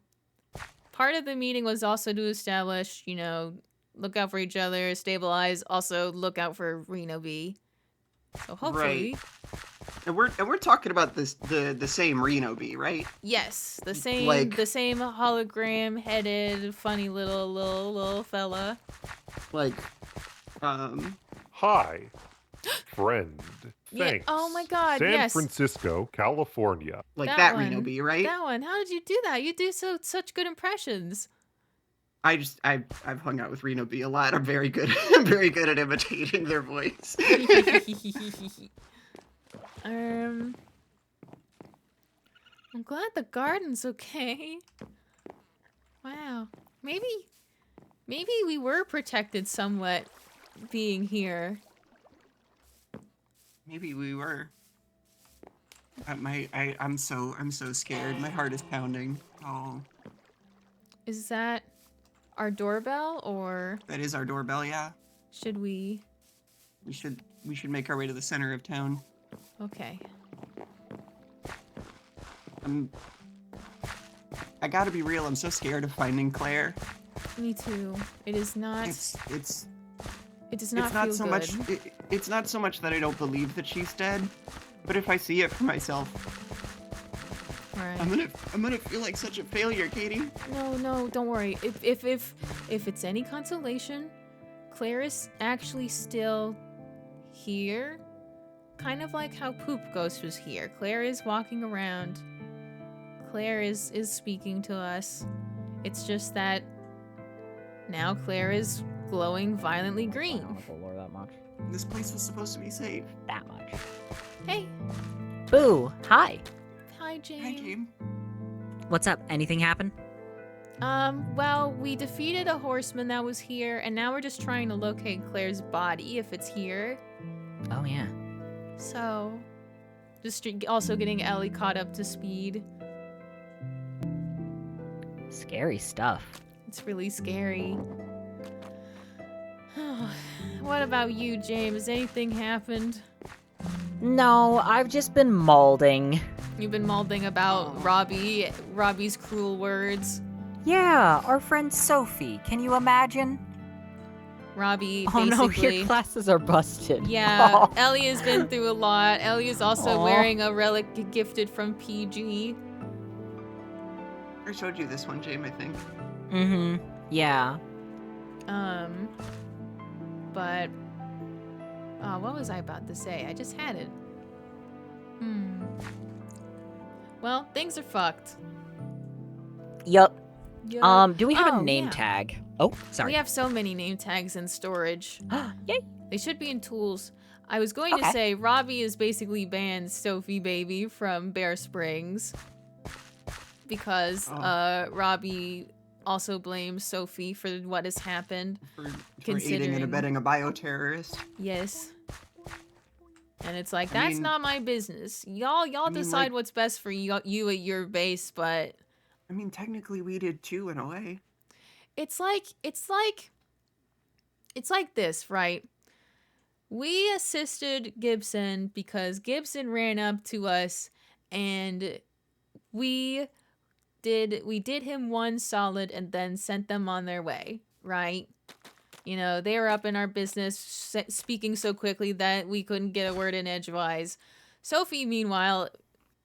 part of the meeting was also to establish, you know, look out for each other, stabilize, also look out for Reno Bee. So hopefully... Right. And we're talking about this the same Reno Bee, right? Yes, the same hologram headed funny little fella. Like Hi, friend. Thanks. Yeah. Oh my god, San yes. Francisco, California. Like that one. Reno Bee, right? That one. How did you do that? You do such good impressions. I've hung out with Reno Bee a lot. I'm very good at imitating their voice. I'm glad the garden's okay. Wow. Maybe we were protected somewhat being here. Maybe we were. I'm so scared. My heart is pounding. Oh. Is that our doorbell or? That is our doorbell, yeah. Should we? We should make our way to the center of town. Okay. I gotta be real, I'm so scared of finding Claire. Me too. It is not. It does not it's not feel so good. much it's not so much that I don't believe that she's dead, but if I see it for myself, Right. I'm gonna feel like such a failure, Katie. No, don't worry. If it's any consolation, Claire is actually still here. Kind of like how Poop Ghost was here. Claire is walking around. Claire is speaking to us. It's just that now Claire is glowing violently green. That much. This place was supposed to be safe. That much. Hey. Boo! Hi. Hi, Jane. Hi, Jane. What's up? Anything happen? Well, we defeated a horseman that was here, and now we're just trying to locate Claire's body, if it's here. Oh, yeah. So, just also getting Ellie caught up to speed. Scary stuff. It's really scary. What about you, James? Anything happened? No, I've just been mauling. You've been mauling about Robbie's cruel words. Yeah, our friend Sophie. Can you imagine? Robbie, Oh no, basically. your glasses are busted. Yeah, Ellie has been through a lot. Ellie is also Aw. wearing a relic gifted from PG. I showed you this one, James, I think. Mm-hmm. Yeah. But what was I about to say? I just had it. Well, things are fucked. Yup. Yup. Do we have a Oh, name yeah. tag? Oh, sorry. We have so many name tags in storage. Yay. They should be in tools. I was going to Okay. say Robbie is basically banned Sophie Baby from Bear Springs because Robbie also blames Sophie for what has happened. For aiding and abetting a bioterrorist. Yes. And it's like, I that's mean- not my business. Y'all mean, decide like- what's best for you at your base, but I mean, technically we did too, in a way. it's like this, right? We assisted Gibson because Gibson ran up to us and we did him one solid and then sent them on their way, right? You know, they were up in our business speaking so quickly that we couldn't get a word in edgewise. Sophie, meanwhile,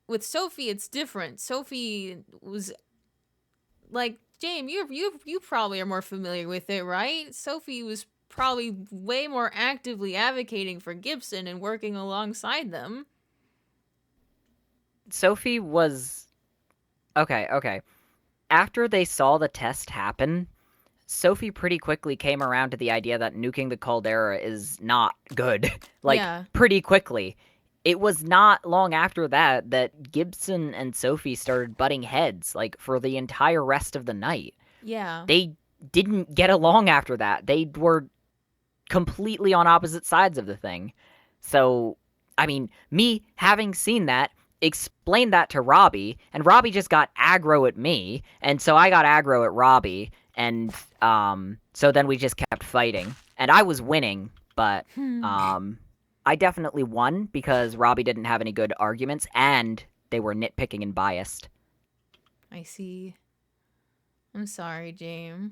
with Sophie, it's different. Sophie was like, James, you probably are more familiar with it, right? Sophie was probably way more actively advocating for Gibson and working alongside them. Sophie was... Okay. After they saw the test happen, Sophie pretty quickly came around to the idea that nuking the caldera is not good. Yeah. Pretty quickly. It was not long after that that Gibson and Sophie started butting heads, for the entire rest of the night. Yeah. They didn't get along after that. They were completely on opposite sides of the thing. So, I mean, me having seen that, explained that to Robbie, and Robbie just got aggro at me, and so I got aggro at Robbie, and so then we just kept fighting. And I was winning, but I definitely won because Robbie didn't have any good arguments, and they were nitpicking and biased. I see. I'm sorry, James.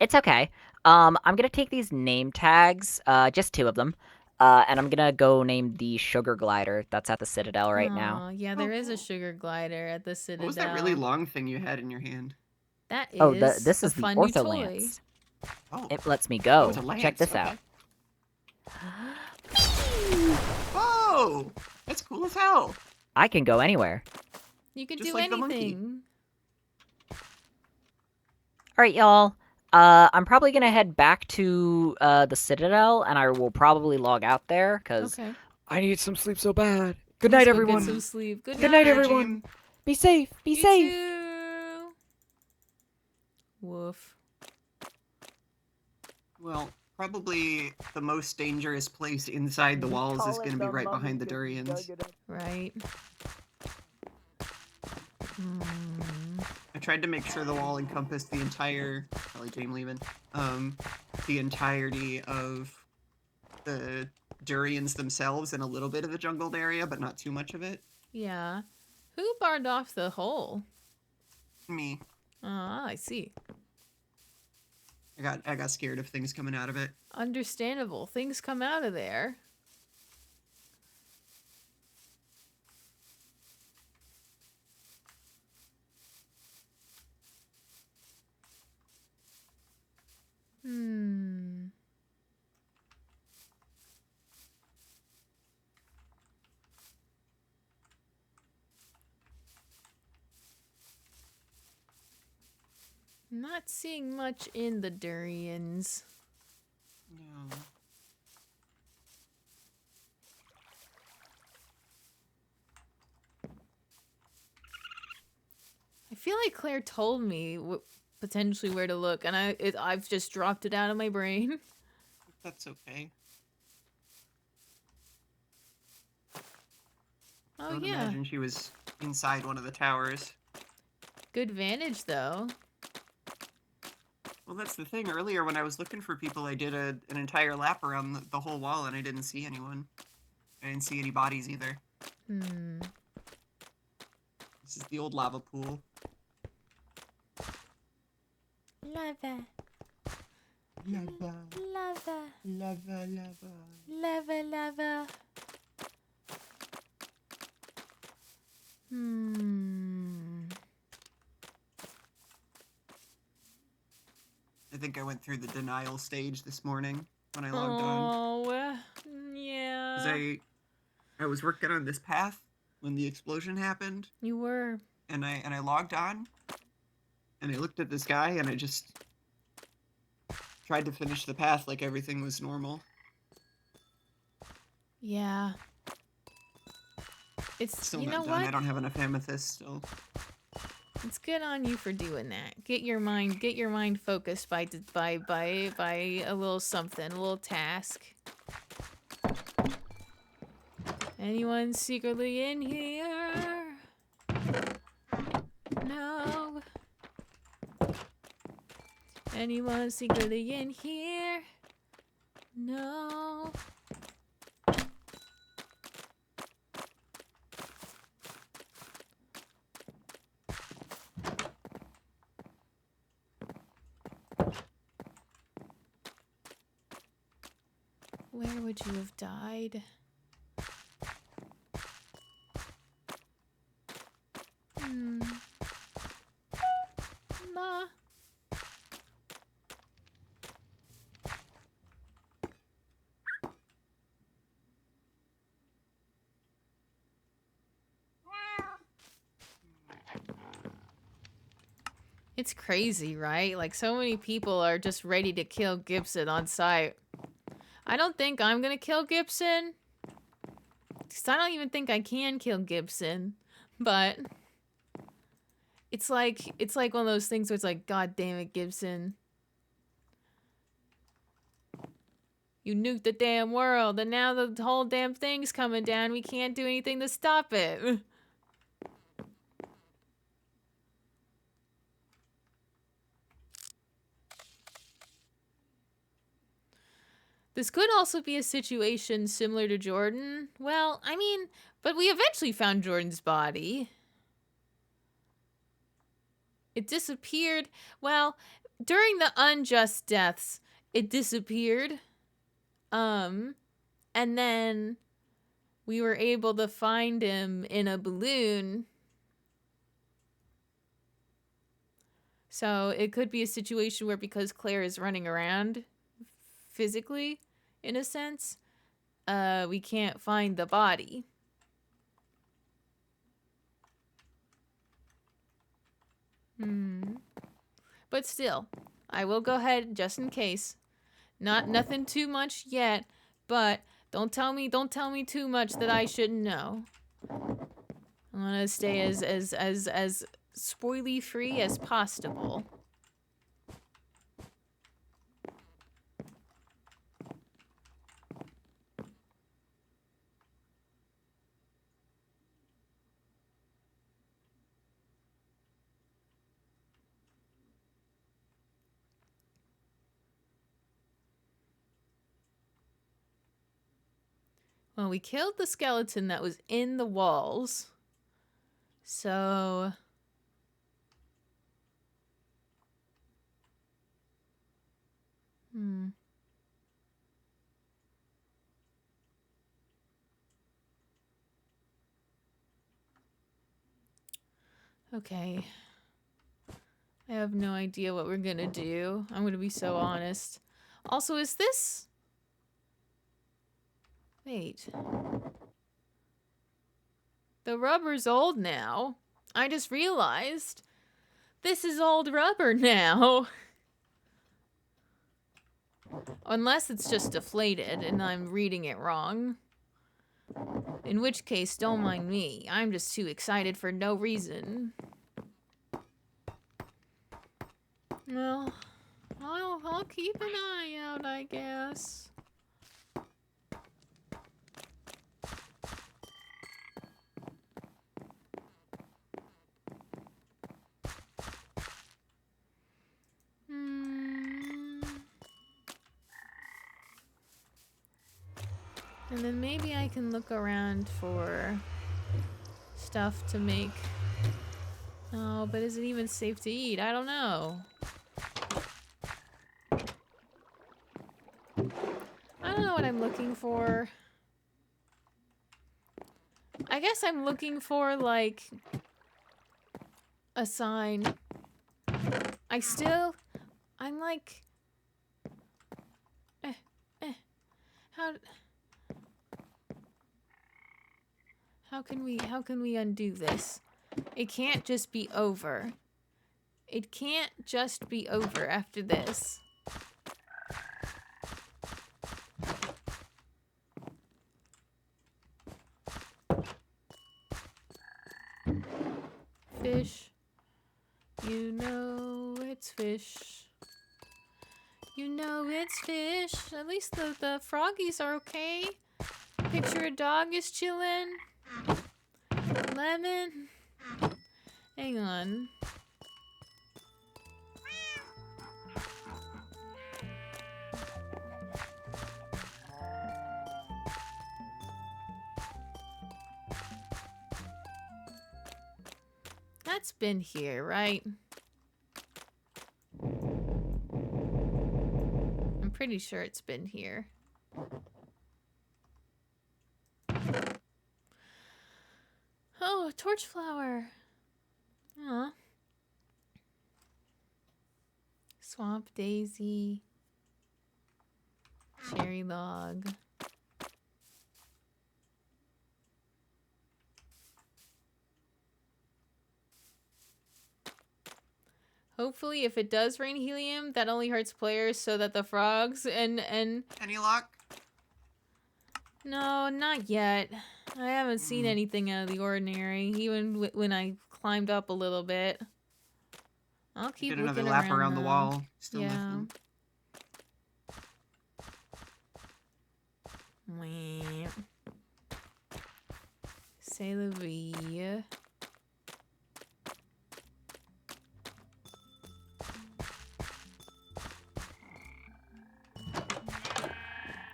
It's okay. I'm gonna take these name tags, just 2 of them, and I'm gonna go name the Sugar Glider that's at the Citadel right now. Aw, yeah, there is a sugar glider at the Citadel. What was that really long thing you had in your hand? That is Oh, this a is the fun new toy. Ortholance. Oh. It lets me go. It's a lance, Check this okay. out. Whoa! That's cool as hell. I can go anywhere. You can Just do like the monkey. anything. Alright, y'all. I'm probably gonna head back to the Citadel, and I will probably log out there, because Okay. I need some sleep so bad. Good Let's night, go everyone. Get some sleep. Good Good night, everyone. Be safe. Be You safe. too. Woof. Well, probably the most dangerous place inside the walls is going to be right behind the Durians. Right. I tried to make sure the wall encompassed the entire, probably James leaving, the entirety of the durians themselves and a little bit of the jungled area, but not too much of it. Yeah. Who barred off the hole? Me. Ah, I see. I got scared of things coming out of it. Understandable. Things come out of there. Not seeing much in the durians. No. I feel like Claire told me potentially where to look, and I've just dropped it out of my brain. That's okay. Oh, I would yeah. imagine she was inside one of the towers. Good vantage, though. Well, that's the thing. Earlier, when I was looking for people, I did an entire lap around the whole wall, and I didn't see anyone. I didn't see any bodies either. This is the old lava pool. Lava. Lava. Lava. Lava, lava. Lava, lava. I think I went through the denial stage this morning when I logged on. Oh, yeah. 'Cause I was working on this path when the explosion happened. You were. And I logged on, and I looked at this guy, and I just tried to finish the path like everything was normal. Yeah. It's, Still you not know done. what? I don't have enough amethyst still. It's good on you for doing that. Get your mind focused by a little something, a little task. Anyone secretly in here? No. Anyone secretly in here? No. Where would you have died? Ma. It's crazy, right? Like, so many people are just ready to kill Gibson on sight. I don't think I'm gonna kill Gibson. Because I don't even think I can kill Gibson. But it's like one of those things where it's like, God damn it, Gibson. You nuked the damn world, and now the whole damn thing's coming down. We can't do anything to stop it. This could also be a situation similar to Jordan. Well, I mean, but we eventually found Jordan's body. It disappeared. Well, during the unjust deaths, it disappeared. And then we were able to find him in a balloon. So it could be a situation where because Claire is running around physically, in a sense, we can't find the body. But still, I will go ahead just in case. Nothing too much yet, but don't tell me too much that I shouldn't know. I want to stay as spoily free as possible. Well, we killed the skeleton that was in the walls. So... Okay. I have no idea what we're gonna do. I'm gonna be so honest. Also, is this... Wait. The rubber's old now. I just realized. This is old rubber now. Unless it's just deflated and I'm reading it wrong. In which case, don't mind me. I'm just too excited for no reason. Well, I'll keep an eye out, I guess. And then maybe I can look around for stuff to make. Oh, but is it even safe to eat? I don't know. I don't know what I'm looking for. I guess I'm looking for, like, a sign. I'm like... How can we undo this? It can't just be over. It can't just be over after this. Fish. You know it's fish. You know it's fish. At least the froggies are okay. Picture a dog is chilling. Lemon. Hang on. That's been here, right? I'm pretty sure it's been here. Oh, torch flower. Aw. Swamp daisy. Cherry log. Hopefully, if it does rain helium, that only hurts players so that the frogs and... Any luck? No, not yet. I haven't seen anything out of the ordinary, even when I climbed up a little bit. I'll keep Did looking another lap around the though. wall. Still Yeah. nothing. C'est la vie.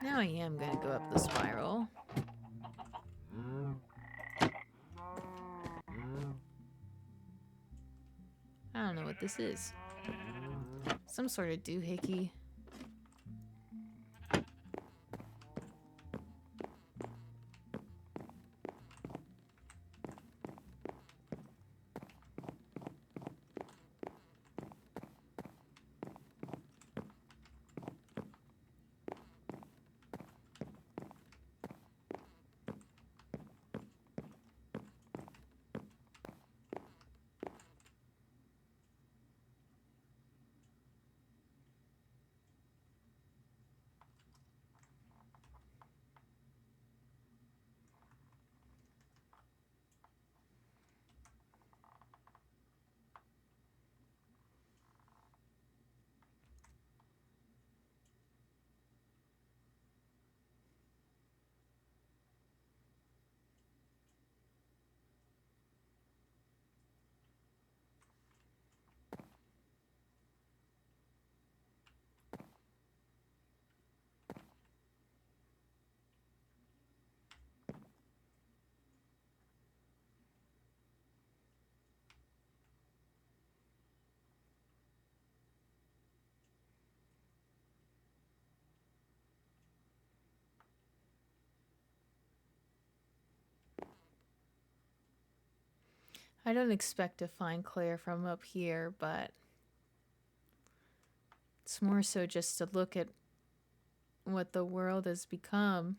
Now I am gonna go up the spiral. I don't know what this is. Some sort of doohickey. I don't expect to find Claire from up here, but it's more so just to look at what the world has become.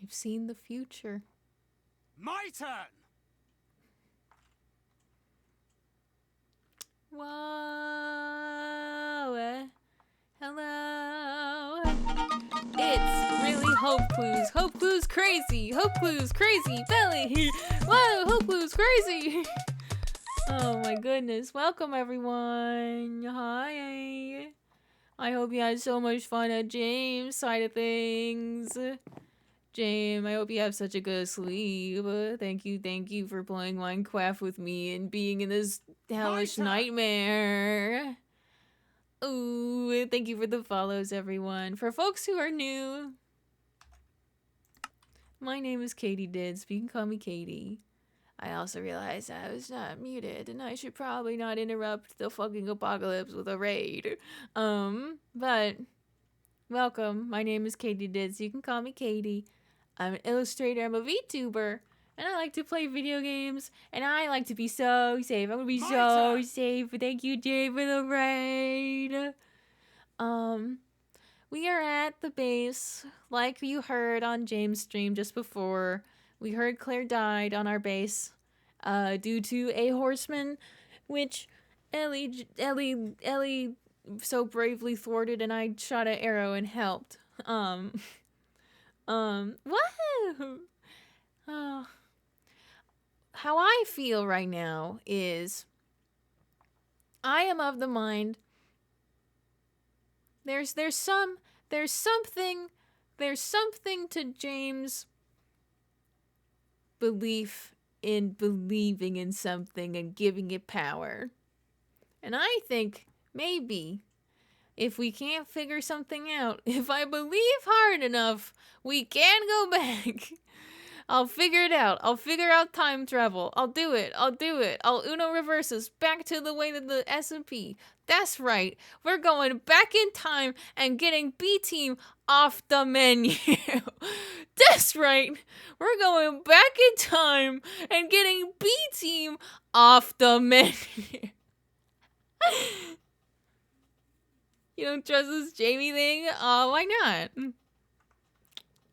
I've seen the future. My turn! Whoa. Hello. It's really Hope Clues. Hope Clues crazy. Hope Clues crazy. Belly. Whoa, Hope Clues crazy. Oh my goodness. Welcome everyone. Hi. I hope you had so much fun at James' side of things. James, I hope you have such a good sleep. Thank you for playing Minecraft with me and being in this hellish nightmare. Ooh, thank you for the follows, everyone. For folks who are new, my name is Katie Dids, but you can call me Katie. I also realized I was not muted, and I should probably not interrupt the fucking apocalypse with a raid. But welcome. My name is Katie Dids. You can call me Katie. I'm an illustrator. I'm a VTuber. And I like to play video games. And I like to be so safe. I'm gonna be so safe. Thank you, Jay, for the raid. We are at the base. Like you heard on James' stream just before. We heard Claire died on our base. Due to a horseman, which Ellie so bravely thwarted, and I shot an arrow and helped. Woohoo! Oh. How I feel right now is I am of the mind there's something to James' belief in believing in something and giving it power. And I think maybe if we can't figure something out, if I believe hard enough, we can go back. I'll figure it out. I'll figure out time travel. I'll do it. I'll Uno reverse us back to the way that the SMP. That's right. We're going back in time and getting B-Team off the menu. That's right. We're going back in time and getting B-Team off the menu. You don't trust this Jamie thing? Why not?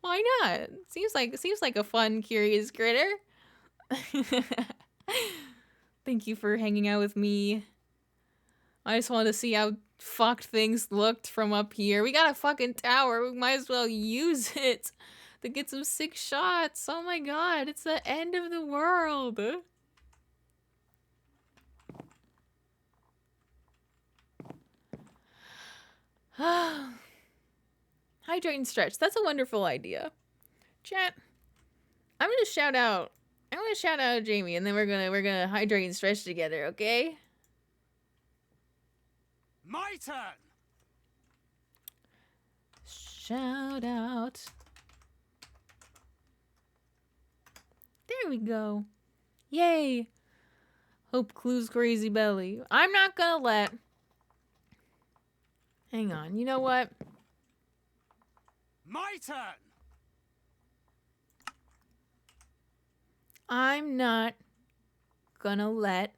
Why not? Seems like a fun, curious critter. Thank you for hanging out with me. I just wanted to see how fucked things looked from up here. We got a fucking tower. We might as well use it to get some sick shots. Oh my god, it's the end of the world. Hydrate and stretch. That's a wonderful idea. Chat. I'm gonna shout out Jamie, and then we're gonna hydrate and stretch together, okay? My turn. Shout out. There we go. Yay. Hope Clues crazy belly. I'm not gonna let. Hang on. You know what? My turn. I'm not gonna let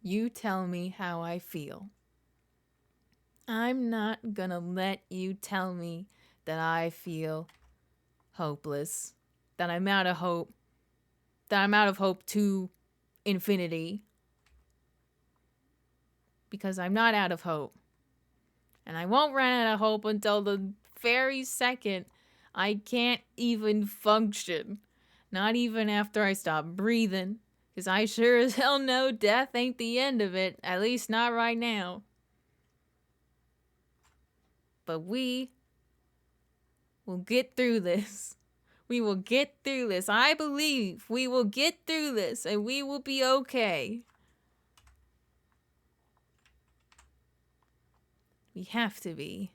you tell me how I feel. I'm not gonna let you tell me that I feel hopeless, that I'm out of hope, that I'm out of hope to infinity. Because I'm not out of hope. And I won't run out of hope until the very second I can't even function. Not even after I stop breathing. Because I sure as hell know death ain't the end of it. At least not right now. But we will get through this. We will get through this. I believe we will get through this and we will be okay. We have to be.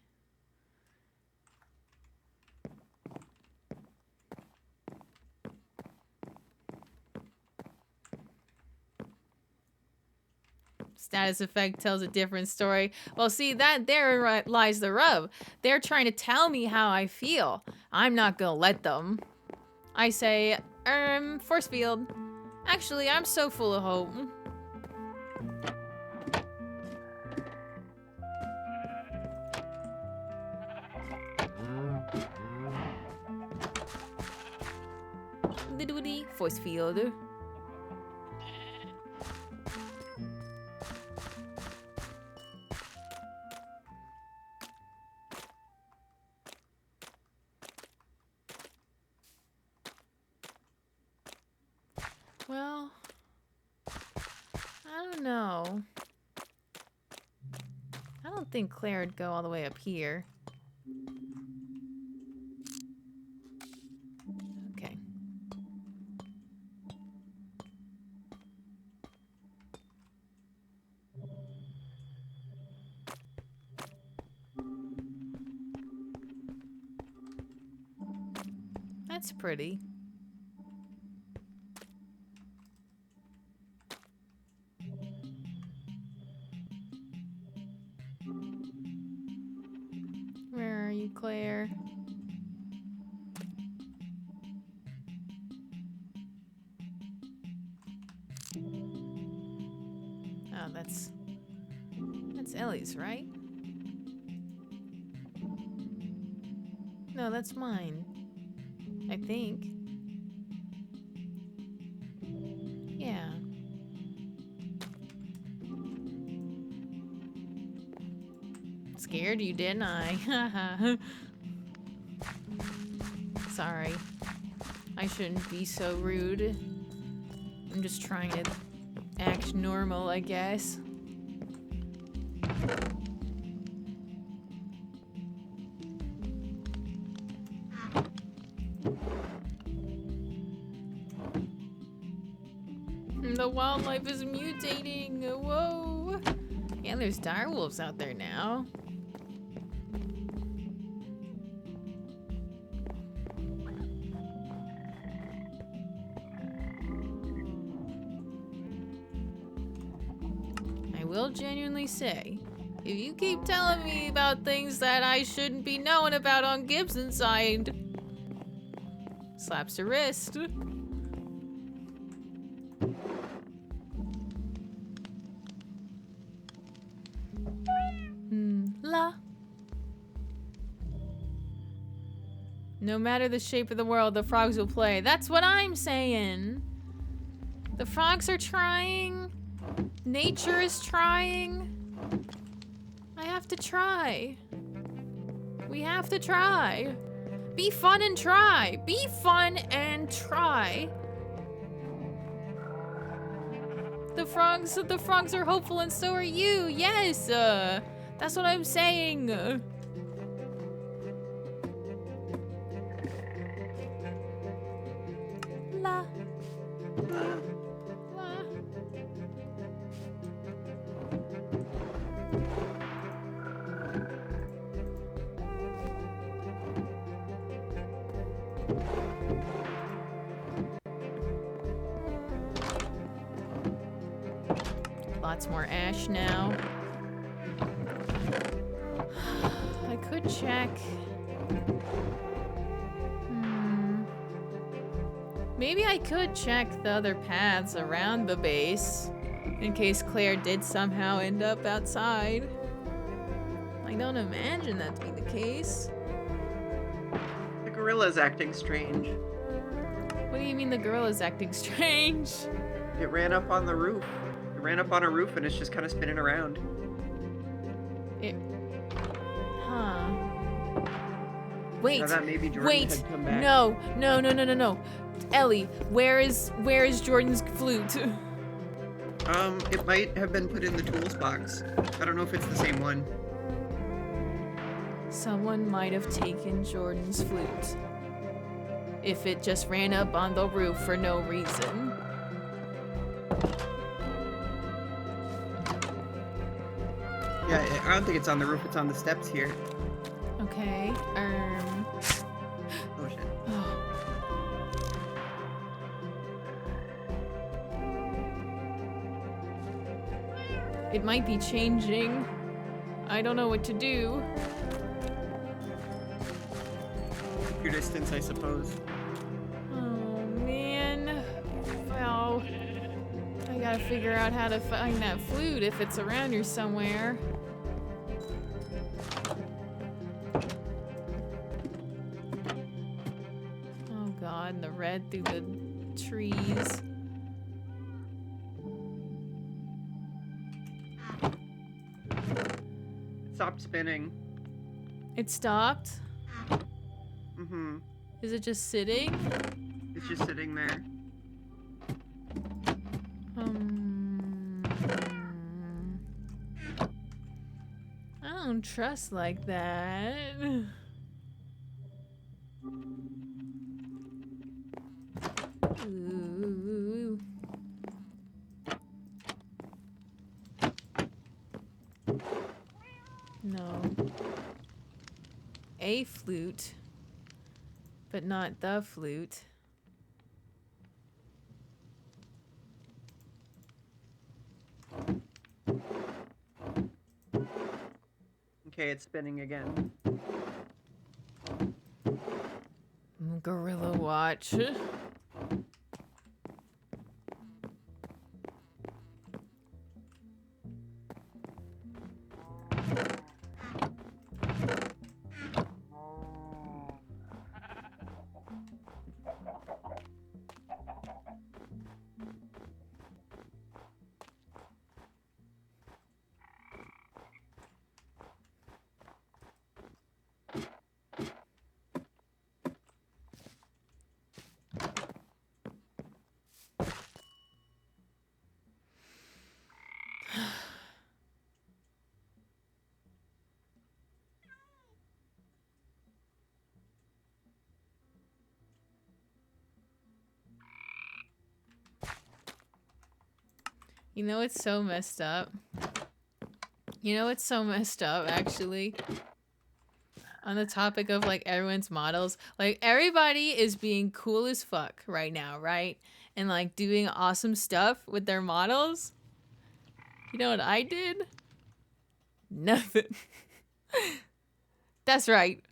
Status effect tells a different story. Well, see, there lies the rub. They're trying to tell me how I feel. I'm not gonna let them. I say, force field. Actually, I'm so full of hope. Little force field. Well, I don't know. I don't think Claire would go all the way up here. Okay. That's pretty. Where are you, Claire? Oh, that's Ellie's, right? No, that's mine. I think. Yeah. Scared you, didn't I? Sorry. I shouldn't be so rude. I'm just trying to act normal, I guess. The wildlife is mutating. Whoa. Yeah, there's direwolves out there now. I will genuinely say, if you keep telling me about things that I shouldn't be knowing about on Gibson's side, slaps her wrist. La. No matter the shape of the world, the frogs will play. That's what I'm saying. The frogs are trying. Nature is trying. I have to try. We have to try. Be fun and try. Be fun and try. The frogs are hopeful and so are you. Yes. That's what I'm saying. La. La. Lots more ash now. I could check. Maybe I could check the other paths around the base in case Claire did somehow end up outside. I don't imagine that to be the case. The gorilla's acting strange. What do you mean the gorilla's acting strange? It ran up on the roof. It ran up on a roof and it's just kind of spinning around. Huh. Wait. Now that maybe Jordan wait. had come back. No. Ellie, where is Jordan's flute? It might have been put in the tools box. I don't know if it's the same one. Someone might have taken Jordan's flute. If it just ran up on the roof for no reason. Yeah, I don't think it's on the roof, it's on the steps here. Okay, Oh shit. It might be changing. I don't know what to do. Your distance, I suppose. Oh, man. Well, I gotta figure out how to find that flute if it's around here somewhere. Oh god, and the red through the trees. It stopped spinning. It stopped? Mm-hmm. Is it just sitting? It's just sitting there. I don't trust like that. Ooh. No. A flute, but not the flute. Okay, it's spinning again. Gorilla watch. You know it's so messed up. You know it's so messed up, actually. On the topic of, like, everyone's models. Like, everybody is being cool as fuck right now, right? And, like, doing awesome stuff with their models. You know what I did? Nothing. That's right.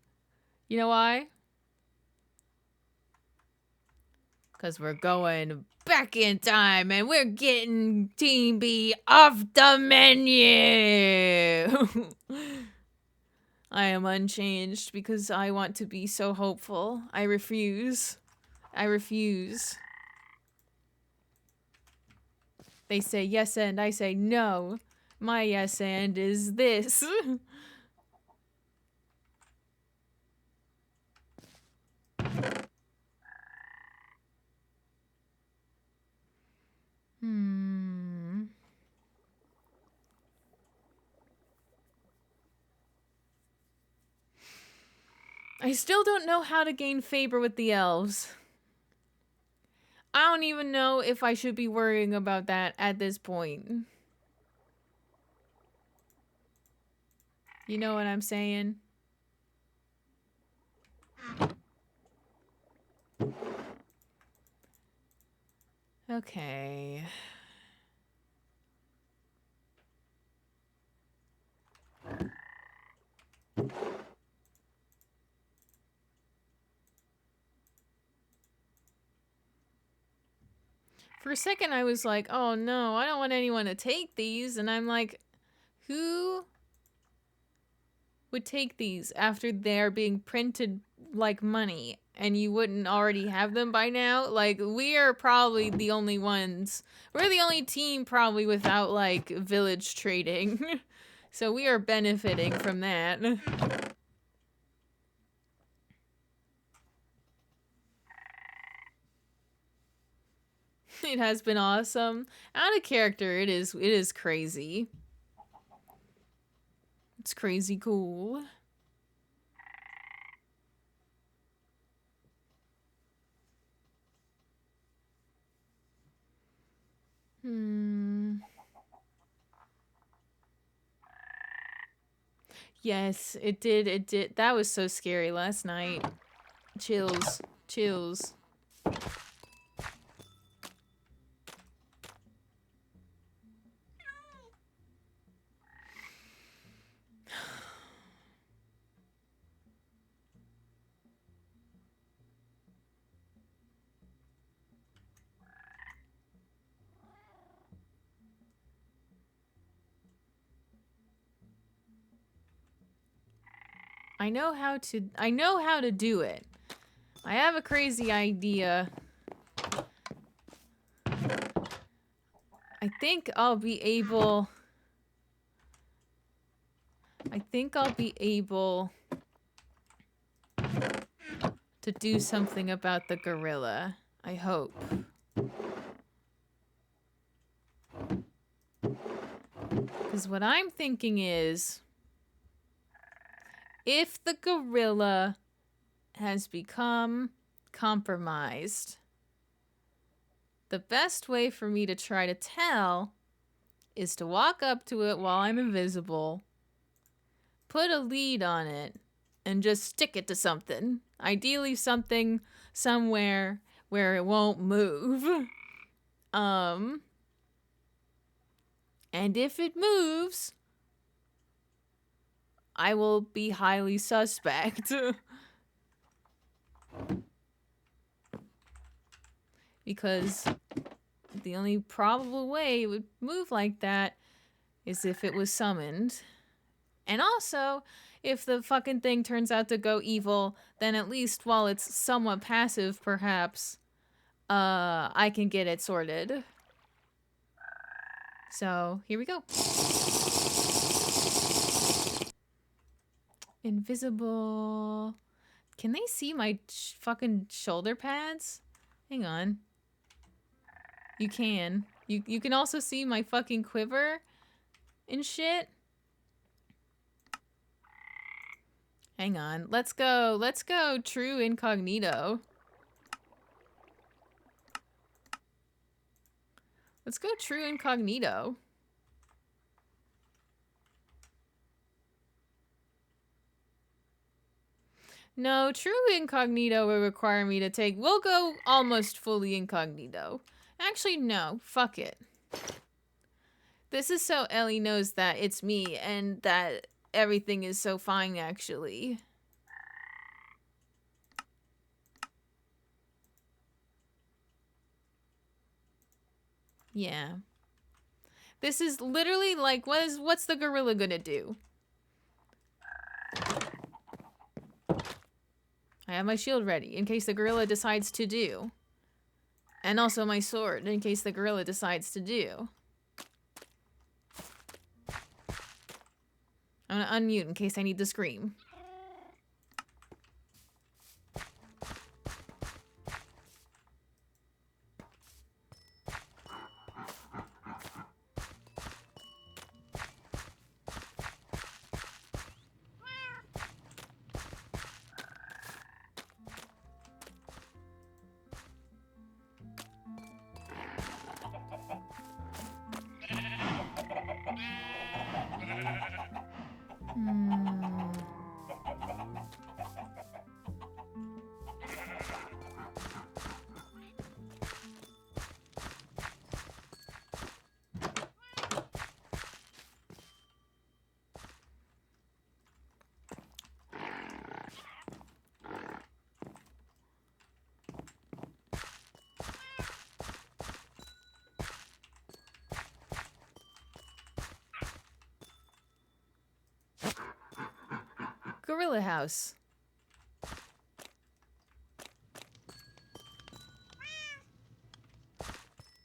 You know why? Because we're going back in time and we're getting Team B off the menu. I am unchanged because I want to be so hopeful. I refuse. I refuse. They say yes and I say no. My yes and is this. I still don't know how to gain favor with the elves. I don't even know if I should be worrying about that at this point. You know what I'm saying? Okay. For a second, I was like, oh no, I don't want anyone to take these. And I'm like, who would take these after they're being printed like money and you wouldn't already have them by now? Like, we are probably the only ones. We're the only team probably without, like, village trading. So we are benefiting from that. It has been awesome. Out of character, it is crazy. It's crazy cool. Yes, it did. That was so scary last night. Chills. Chills. I know how to do it. I have a crazy idea. I think I'll be able to do something about the gorilla. I hope. Because what I'm thinking is, if the gorilla has become compromised, the best way for me to try to tell is to walk up to it while I'm invisible, put a lead on it, and just stick it to something. Ideally something somewhere where it won't move. And if it moves, I will be highly suspect. Because the only probable way it would move like that is if it was summoned. And also, if the fucking thing turns out to go evil, then at least while it's somewhat passive, perhaps, I can get it sorted. So, here we go. Invisible. Can they see my fucking shoulder pads? Hang on. You can. You can also see my fucking quiver and shit. Hang on. Let's go true incognito. Let's go true incognito. No, true incognito will require me to take... We'll go almost fully incognito. Actually, no. Fuck it. This is so Ellie knows that it's me and that everything is so fine, actually. Yeah. This is literally like, what's the gorilla gonna do? I have my shield ready in case the gorilla decides to do. And also my sword in case the gorilla decides to do. I'm gonna unmute in case I need to scream. Gorilla house.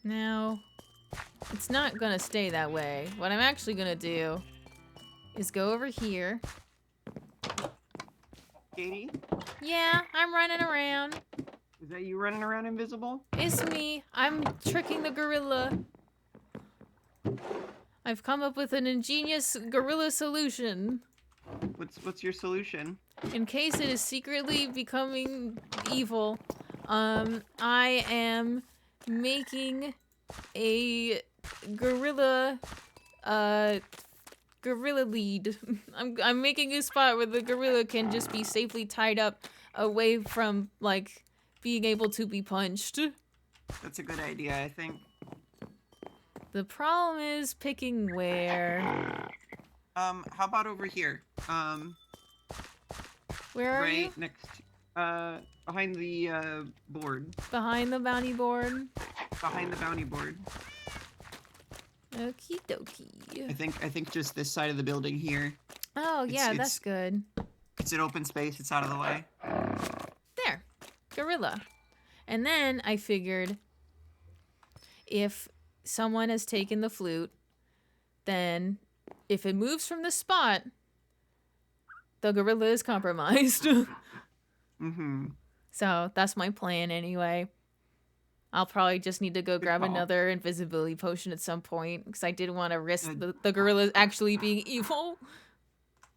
Now, it's not gonna stay that way. What I'm actually gonna do is go over here. Katie? Yeah, I'm running around. Is that you running around invisible? It's me. I'm tricking the gorilla. I've come up with an ingenious gorilla solution. What's your solution? In case it is secretly becoming evil, I am making a gorilla lead. I'm making a spot where the gorilla can just be safely tied up away from, like, being able to be punched. That's a good idea, I think. The problem is picking where. How about over here? Where are you? Right next, behind the, board. Behind the bounty board? Behind the bounty board. Okie dokie. I think just this side of the building here. Oh, yeah, that's good. It's an open space. It's out of the way. There. Gorilla. And then I figured if someone has taken the flute, then if it moves from the spot, the gorilla is compromised. Mm-hmm. So that's my plan anyway. I'll probably just need to go grab another invisibility potion at some point because I didn't want to risk the gorilla actually being evil.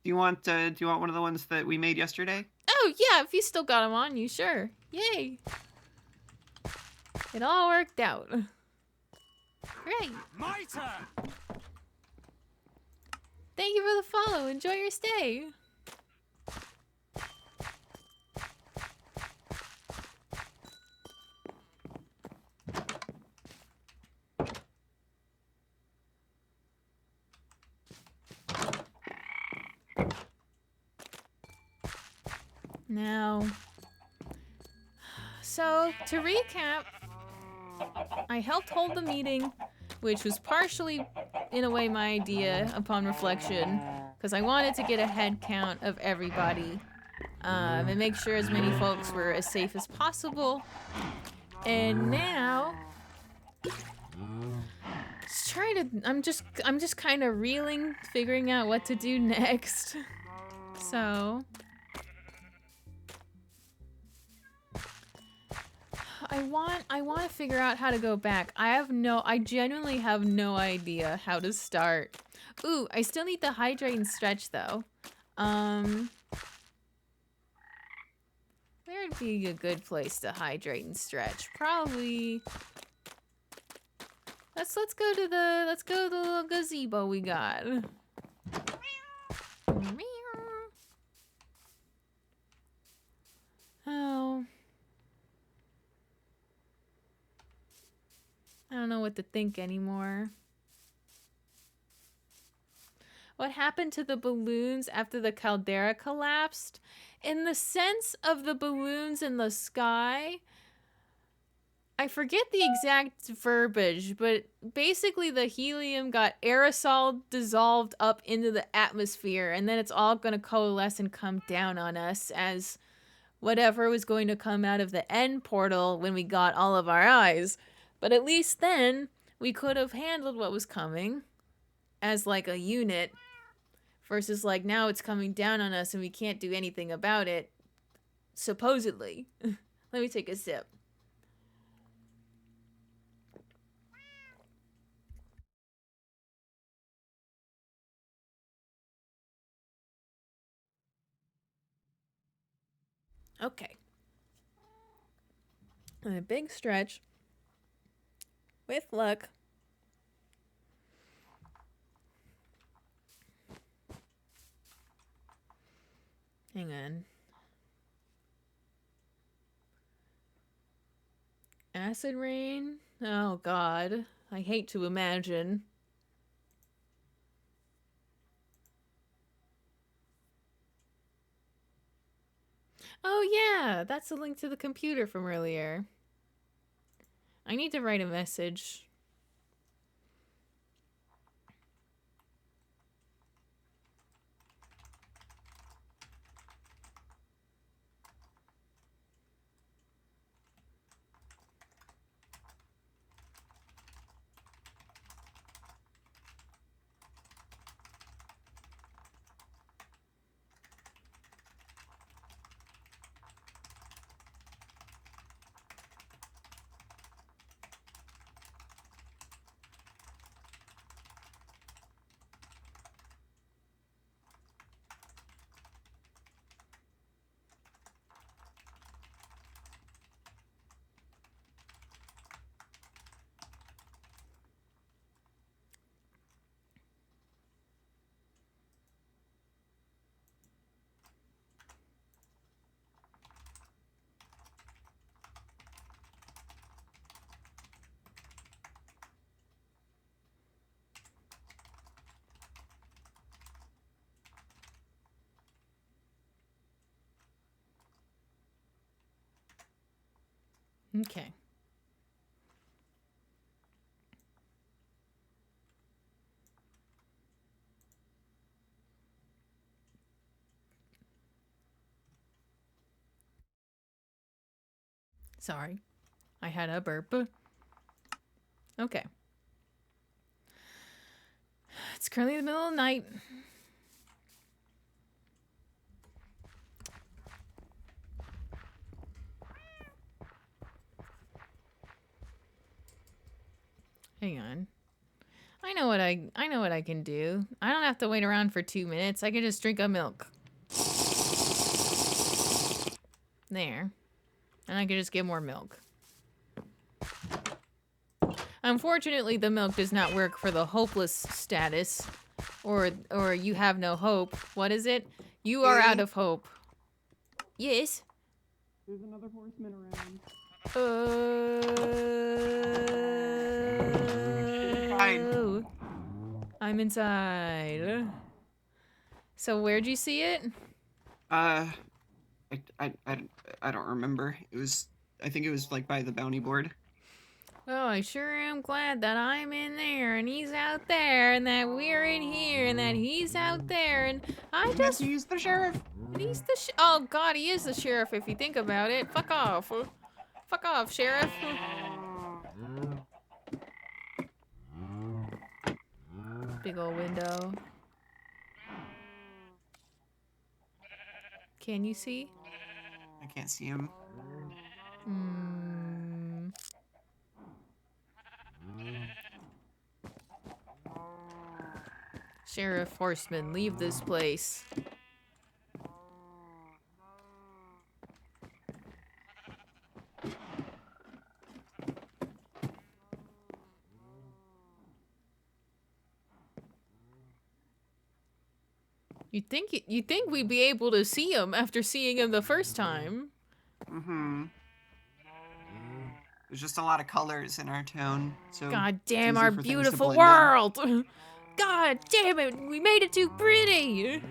Do you want one of the ones that we made yesterday? Oh yeah, if you still got them on you, sure. Yay! It all worked out. Great. My turn. Thank you for the follow. Enjoy your stay. Now, so to recap, I helped hold the meeting, which was partially, in a way, my idea upon reflection, because I wanted to get a head count of everybody and make sure as many folks were as safe as possible. And now, I'm just kind of reeling, figuring out what to do next. So I want to figure out how to go back. I genuinely have no idea how to start. Ooh, I still need to hydrate and stretch though. Where'd be a good place to hydrate and stretch? Probably. Let's go to the little gazebo we got. Oh. I don't know what to think anymore. What happened to the balloons after the caldera collapsed? In the sense of the balloons in the sky, I forget the exact verbiage, but basically the helium got aerosol dissolved up into the atmosphere, and then it's all going to coalesce and come down on us as whatever was going to come out of the end portal when we got all of our eyes. But at least then, we could have handled what was coming as like a unit versus like now it's coming down on us and we can't do anything about it, supposedly. Let me take a sip. Okay. And a big stretch. With luck. Hang on. Acid rain? Oh god. I hate to imagine. Oh yeah, that's a link to the computer from earlier. I need to write a message. Okay. Sorry. I had a burp. Okay. It's currently the middle of the night. Hang on. I know what I can do. I don't have to wait around for 2 minutes. I can just drink a milk. There. And I can just get more milk. Unfortunately, the milk does not work for the hopeless status. Or you have no hope. What is it? You are out of hope. Yes? There's another horseman around. I'm inside. So where'd you see it? I don't remember. I think it was like by the bounty board. Oh, I sure am glad that I'm in there and he's out there and that we're in here and that he's out there and He's the sheriff. He's the oh god, he is the sheriff if you think about it. Fuck off. Fuck off, sheriff. Big old window. Can you see? I can't see him. Sheriff Horseman, leave this place. You'd think we'd be able to see him after seeing him the first time. Mm-hmm. There's just a lot of colors in our town, so God it's damn easy our for things to beautiful blend in. world! God damn it, we made it too pretty!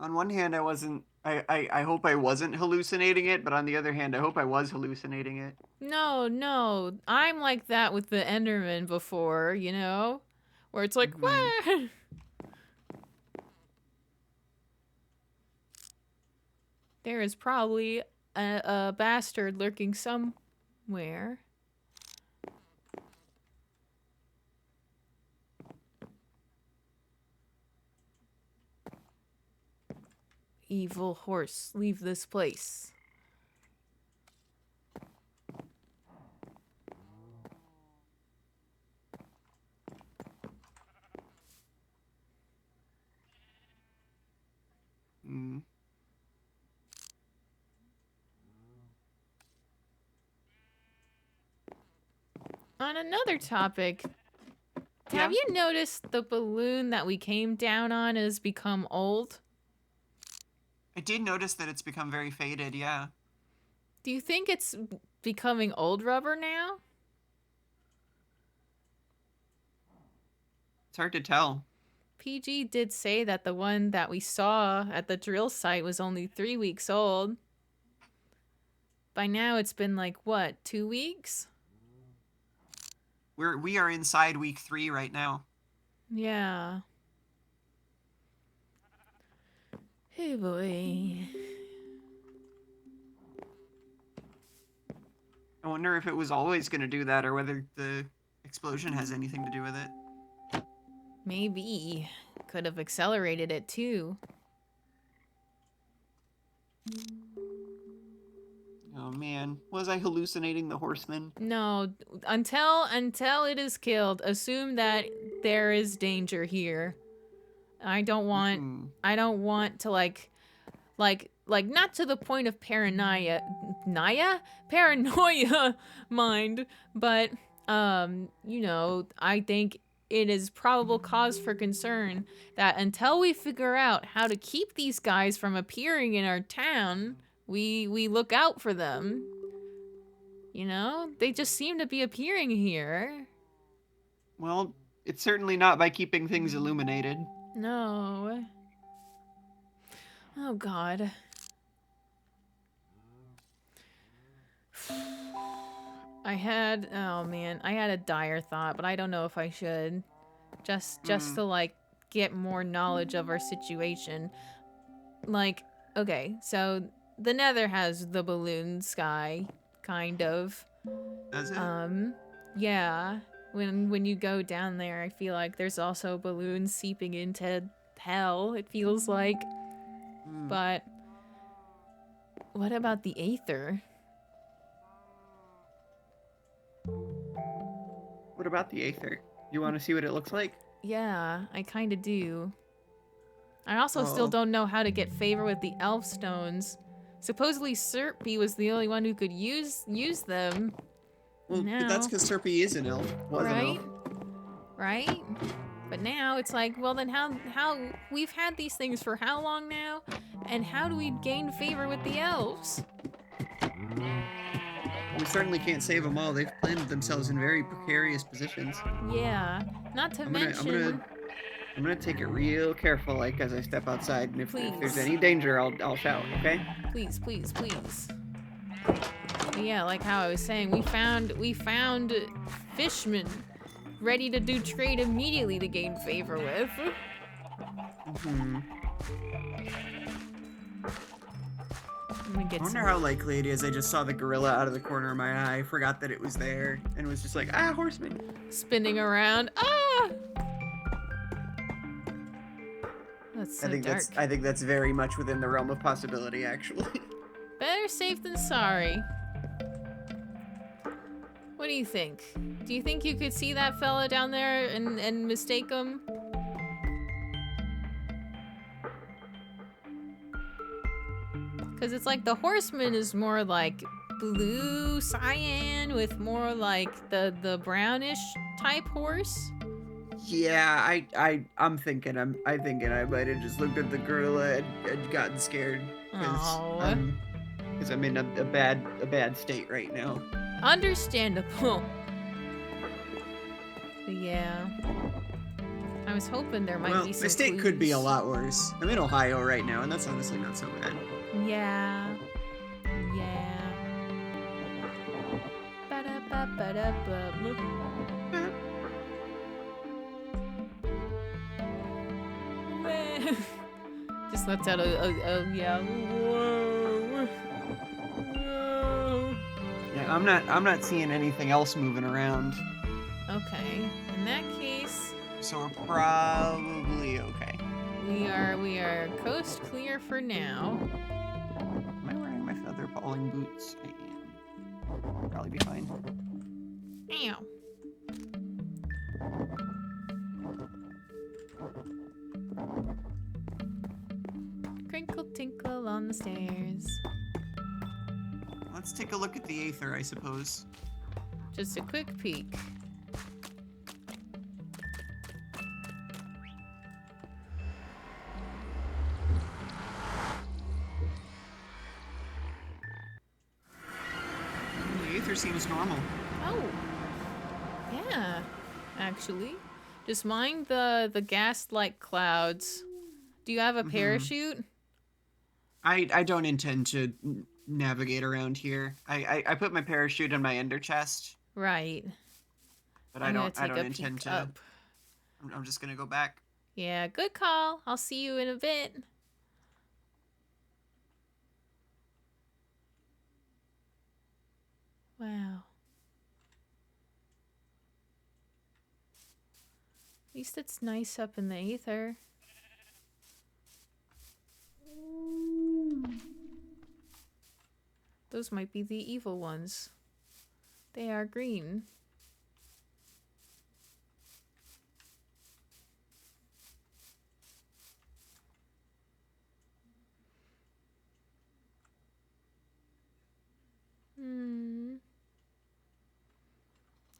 On one hand, I hope I wasn't hallucinating it, but on the other hand, I hope I was hallucinating it. No, I'm like that with the Enderman before, you know? Where it's like, wah! There is probably a bastard lurking somewhere. Evil horse, leave this place. On another topic, have you noticed the balloon that we came down on has become old? I did notice that it's become very faded, yeah. Do you think it's becoming old rubber now? It's hard to tell. PG did say that the one that we saw at the drill site was only 3 weeks old. By now it's been like, what, 2 weeks? We are inside week 3 right now. Yeah. Hey boy. I wonder if it was always going to do that or whether the explosion has anything to do with it. Maybe. Could have accelerated it too. Oh man, was I hallucinating the horseman? No, until it is killed, assume that there is danger here. I don't want to like not to the point of paranoia mind, but you know, I think it is probable cause for concern that until we figure out how to keep these guys from appearing in our town, we look out for them. You know, they just seem to be appearing here. Well, it's certainly not by keeping things illuminated. No. Oh God. I had a dire thought, but I don't know if I should. Just to like get more knowledge of our situation. Like, okay, so the Nether has the balloon sky, kind of. Does it? Yeah. When you go down there, I feel like there's also balloons seeping into hell, it feels like. But what about the Aether? What about the Aether? You want to see what it looks like? Yeah, I kind of do. I also still don't know how to get favor with the elf stones. Supposedly Serpy was the only one who could use them. Well, but that's because Serpy is an elf. Was an elf. Right? But now it's like, well then how we've had these things for how long now? And how do we gain favor with the elves? We certainly can't save them all. They've planted themselves in very precarious positions. Yeah, not to mention... I'm gonna take it real careful, like, as I step outside, and if there's any danger, I'll shout, okay? Please, please, please. Yeah, like how I was saying, we found fishmen ready to do trade immediately to gain favor with. I wonder how likely it is I just saw the gorilla out of the corner of my eye, forgot that it was there, and was just like, horseman. Spinning around. Ah! That's so dark. I think that's very much within the realm of possibility, actually. Better safe than sorry. What do you think? Do you think you could see that fella down there and mistake him? Because it's like the horseman is more like blue cyan with more like the brownish type horse. Yeah, I'm thinking I might have just looked at the gorilla and gotten scared because I'm in a bad state right now. Understandable. But yeah, I was hoping there might be some my state clues. could be a lot worse. I'm in Ohio right now, and that's honestly not so bad. Yeah. Ba-da-ba-ba-da-ba. Just lets out a yeah. Whoa. Whoa. Yeah, I'm not seeing anything else moving around. Okay. In that case, so we're probably okay. We are coast clear for now. Am I wearing my feather falling boots? I am. I'll probably be fine. Ow. Crinkle tinkle on the stairs. Let's take a look at the Aether, I suppose. Just a quick peek. The Aether seems normal. Oh. Yeah, actually. Just mind the gas-like clouds. Do you have a parachute? I don't intend to navigate around here. I put my parachute in my ender chest. Right. But I don't intend to. Up. I'm just gonna go back. Yeah, good call. I'll see you in a bit. Wow. At least it's nice up in the Aether. Those might be the evil ones. They are green.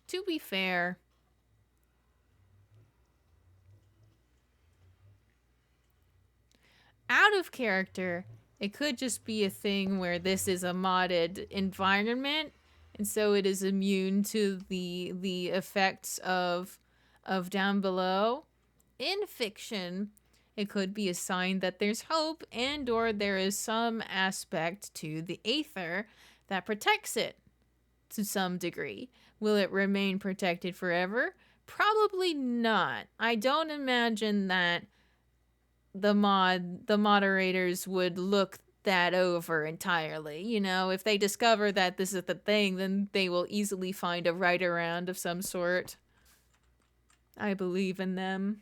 To be fair, out of character, it could just be a thing where this is a modded environment, and so it is immune to the effects of down below. In fiction, it could be a sign that there's hope and/or there is some aspect to the Aether that protects it. to some degree. Will it remain protected forever? Probably not. I don't imagine that the moderators would look that over entirely. You know, if they discover that this is the thing, then they will easily find a right around of some sort. I believe in them.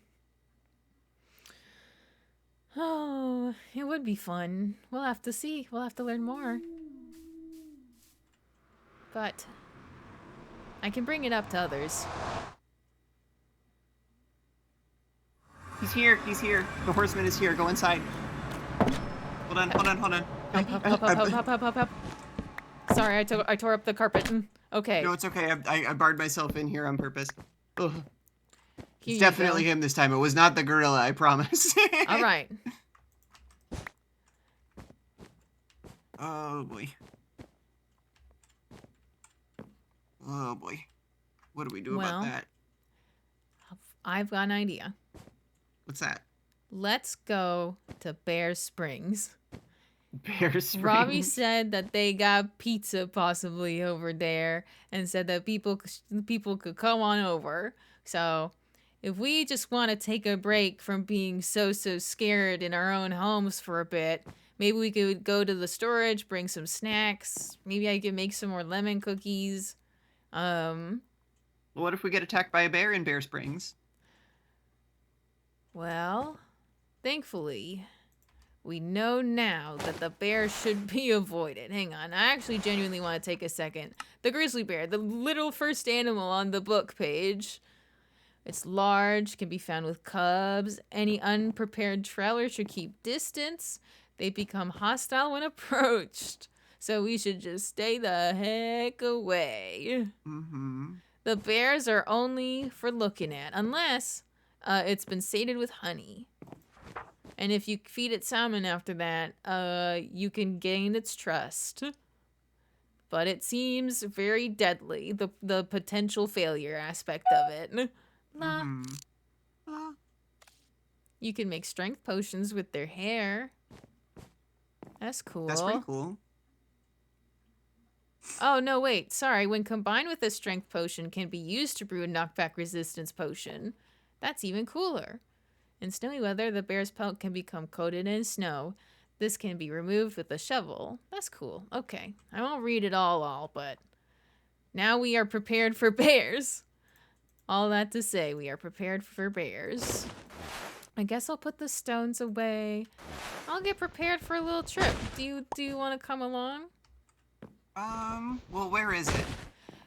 Oh, it would be fun. We'll have to see. We'll have to learn more. But I can bring it up to others. He's here. He's here. The horseman is here. Go inside. Hold on. Hold on. Hold on. Hop. Sorry, I tore up the carpet. Okay. No, it's okay. I barred myself in here on purpose. Ugh. Here It's you definitely go. him this time. It was not the gorilla, I promise. All right. Oh boy. Oh boy. What do we do Well, about that? I've got an idea. What's that? Let's go to Bear Springs. Bear Springs. Robbie said that they got pizza possibly over there and said that people could come on over. So if we just want to take a break from being so scared in our own homes for a bit, maybe we could go to the storage, bring some snacks. Maybe I could make some more lemon cookies. Well, what if we get attacked by a bear in Bear Springs? Well, thankfully, we know now that the bear should be avoided. Hang on, I actually genuinely want to take a second. The grizzly bear, the little first animal on the book page. It's large, can be found with cubs. Any unprepared trailer should keep distance. They become hostile when approached. So we should just stay the heck away. Mm-hmm. The bears are only for looking at, unless it's been sated with honey. And if you feed it salmon after that, you can gain its trust. But it seems very deadly, the potential failure aspect of it. La. You can make strength potions with their hair. That's cool. That's pretty cool. Oh, no, wait. Sorry. When combined with a strength potion, can be used to brew a knockback resistance potion. That's even cooler. In snowy weather, the bear's pelt can become coated in snow. This can be removed with a shovel. That's cool. Okay. I won't read it all, but now we are prepared for bears. All that to say, we are prepared for bears. I guess I'll put the stones away. I'll get prepared for a little trip. Do you want to come along? Well, where is it?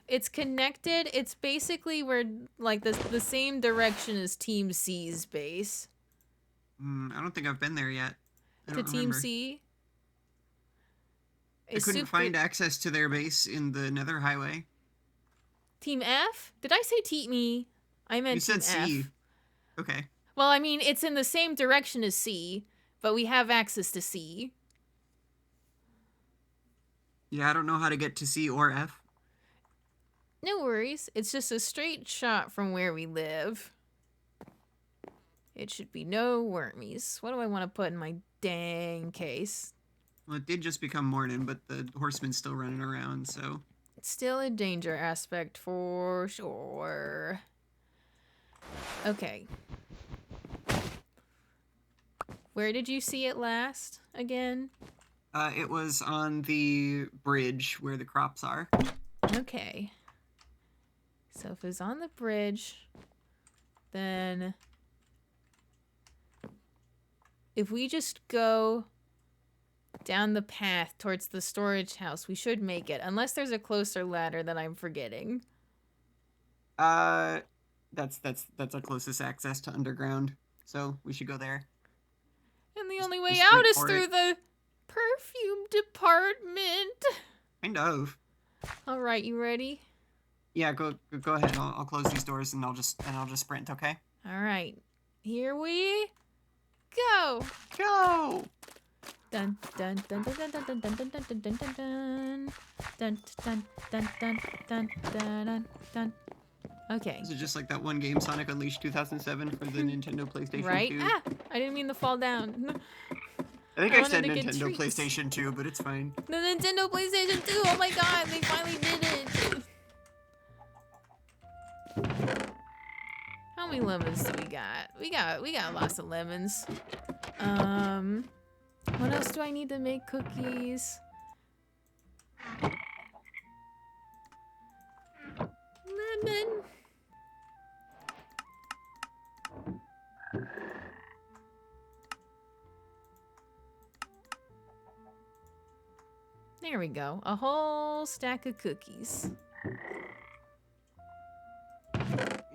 It's connected. It's basically where, like, the same direction as Team C's base. I don't think I've been there yet. I To don't Team remember. C? I couldn't find access to their base in the Nether Highway. Team F? Did I say Team E? I meant You said Team F. C. Okay. Well, I mean, it's in the same direction as C, but we have access to C. Yeah, I don't know how to get to C or F. No worries. It's just a straight shot from where we live. It should be no wormies. What do I want to put in my dang case? Well, it did just become morning, but the horseman's still running around, so... It's still a danger aspect for sure. Okay. Where did you see it last again? It was on the bridge where the crops are. Okay. So if it's on the bridge, then if we just go down the path towards the storage house, we should make it. Unless there's a closer ladder that I'm forgetting. That's our closest access to underground, so we should go there. And the only way just out wait is for through it. the perfume department. Kind of. All right, you ready? Yeah, go ahead. I'll close these doors and I'll just sprint. Okay. All right. Here we go. Go. Dun dun dun dun dun dun dun dun dun dun dun dun dun dun dun dun dun dun dun. Okay. Is it just like that one game, Sonic Unleashed 2007 for the Nintendo PlayStation 2? Right? Ah! I didn't mean to fall down. I think I I said wanted to get Nintendo treats. PlayStation 2, but it's fine. The Nintendo PlayStation 2! Oh my god, they finally did it! How many lemons do we got? We got lots of lemons. What else do I need to make cookies? Lemon. There we go. A whole stack of cookies.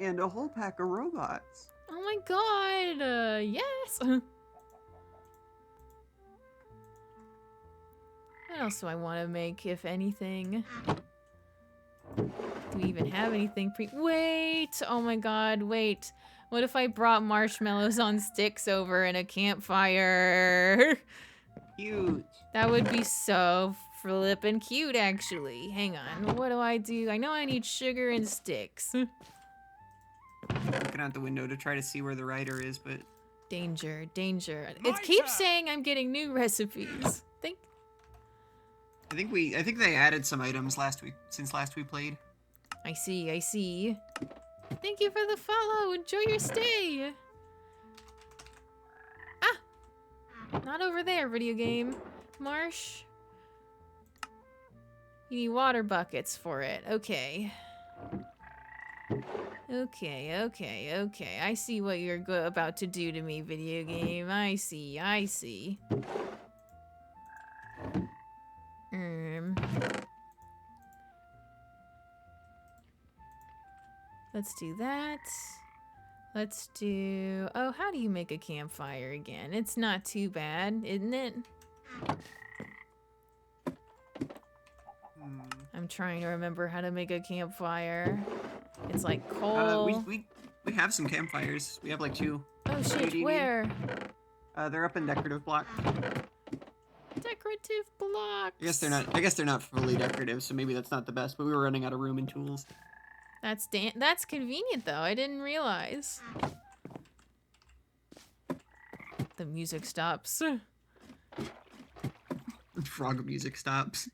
And a whole pack of robots. Oh my god! Yes! What else do I want to make, if anything? Do we even have anything Wait! Oh my god, wait. What if I brought marshmallows on sticks over in a campfire? Cute. That would be so flippin' cute, actually. Hang on, what do? I know I need sugar and sticks. Looking out the window to try to see where the writer is, but... Danger, danger. It keeps saying I'm getting new recipes. I think they added some items since last we played. I see. Thank you for the follow. Enjoy your stay. Ah! Not over there, video game. Marsh. You need water buckets for it. Okay. Okay. I see what you're about to do to me, video game. I see. Let's do that. Let's do... Oh, how do you make a campfire again? It's not too bad, isn't it? I'm trying to remember how to make a campfire. It's like coal. We have some campfires. We have like 2. Oh shit, where? They're up in decorative block. Decorative blocks. I guess they're not fully decorative, so maybe that's not the best, but we were running out of room and tools. That's convenient though. I didn't realize. The music stops. Frog music stops.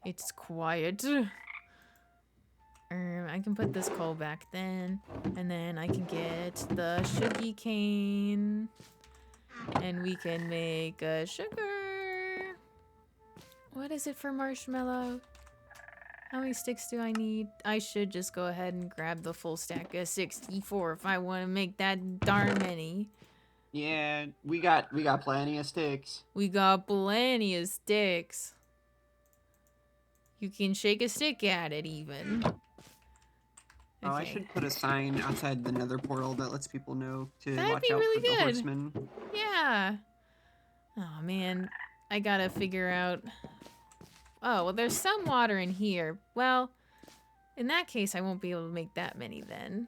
It's quiet. I can put this coal back then, and then I can get the sugar cane, and we can make sugar. What is it for marshmallow? How many sticks do I need? I should just go ahead and grab the full stack of 64 if I want to make that darn many. Yeah, we got plenty of sticks. We got plenty of sticks. You can shake a stick at it even. Oh, I should put a sign outside the nether portal that lets people know to That'd watch be out really for the good. horsemen. Yeah. Oh man, I gotta figure out. Oh, well, there's some water in here. Well, in that case, I won't be able to make that many then.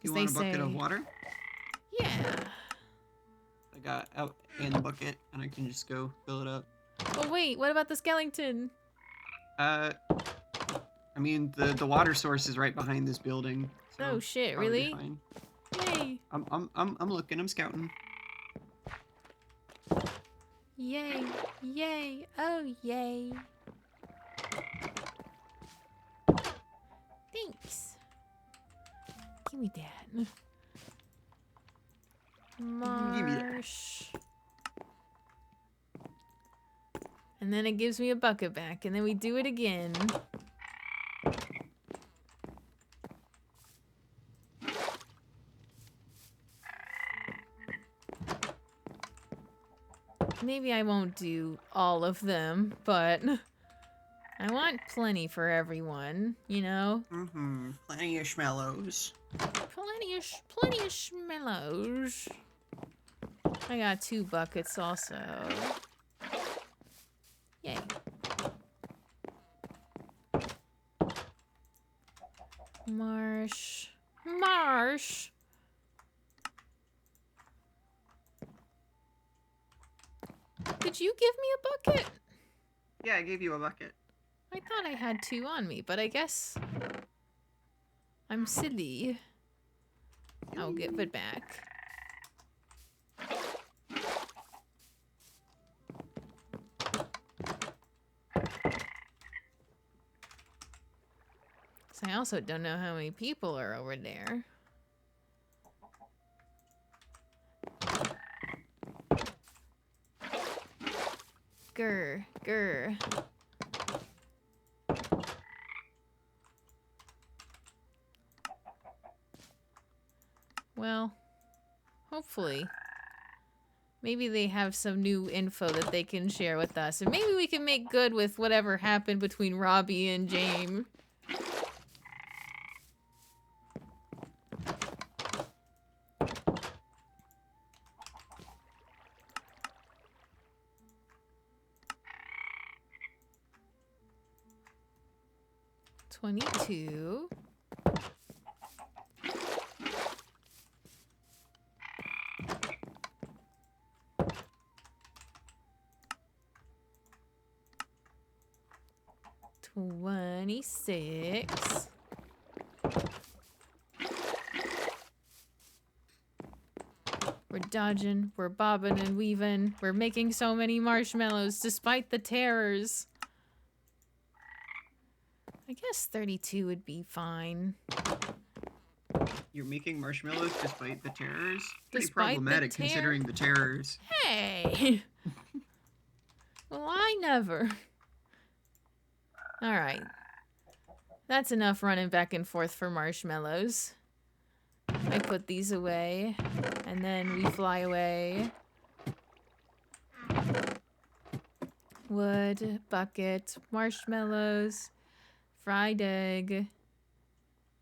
You want a bucket of water? Yeah. I got out in the bucket, and I can just go fill it up. Oh wait, what about the skeleton? I mean, the water source is right behind this building. So Oh shit, probably really? fine. Yay. I'm looking, I'm scouting. Yay. Yay. Oh, yay. Thanks. Give me that. Marsh. And then it gives me a bucket back, and then we do it again. Maybe I won't do all of them, but I want plenty for everyone, you know? Mm-hmm. Plenty of schmellows. Plenty of schmellows. I got 2 buckets also. Yay. Marsh. Marsh! Did you give me a bucket? Yeah, I gave you a bucket. I thought I had 2 on me, but I guess I'm silly. I'll give it back. So I also don't know how many people are over there. Grr. Well, hopefully. Maybe they have some new info that they can share with us. And maybe we can make good with whatever happened between Robbie and James. $22. $26. We're dodging, we're bobbing and weaving, we're making so many marshmallows despite the terrors. I guess 32 would be fine. You're making marshmallows despite the terrors? Pretty Despite the problematic considering the terrors. Hey! Well, I never. Alright. That's enough running back and forth for marshmallows. I put these away, and then we fly away. Wood, bucket, marshmallows, fried egg.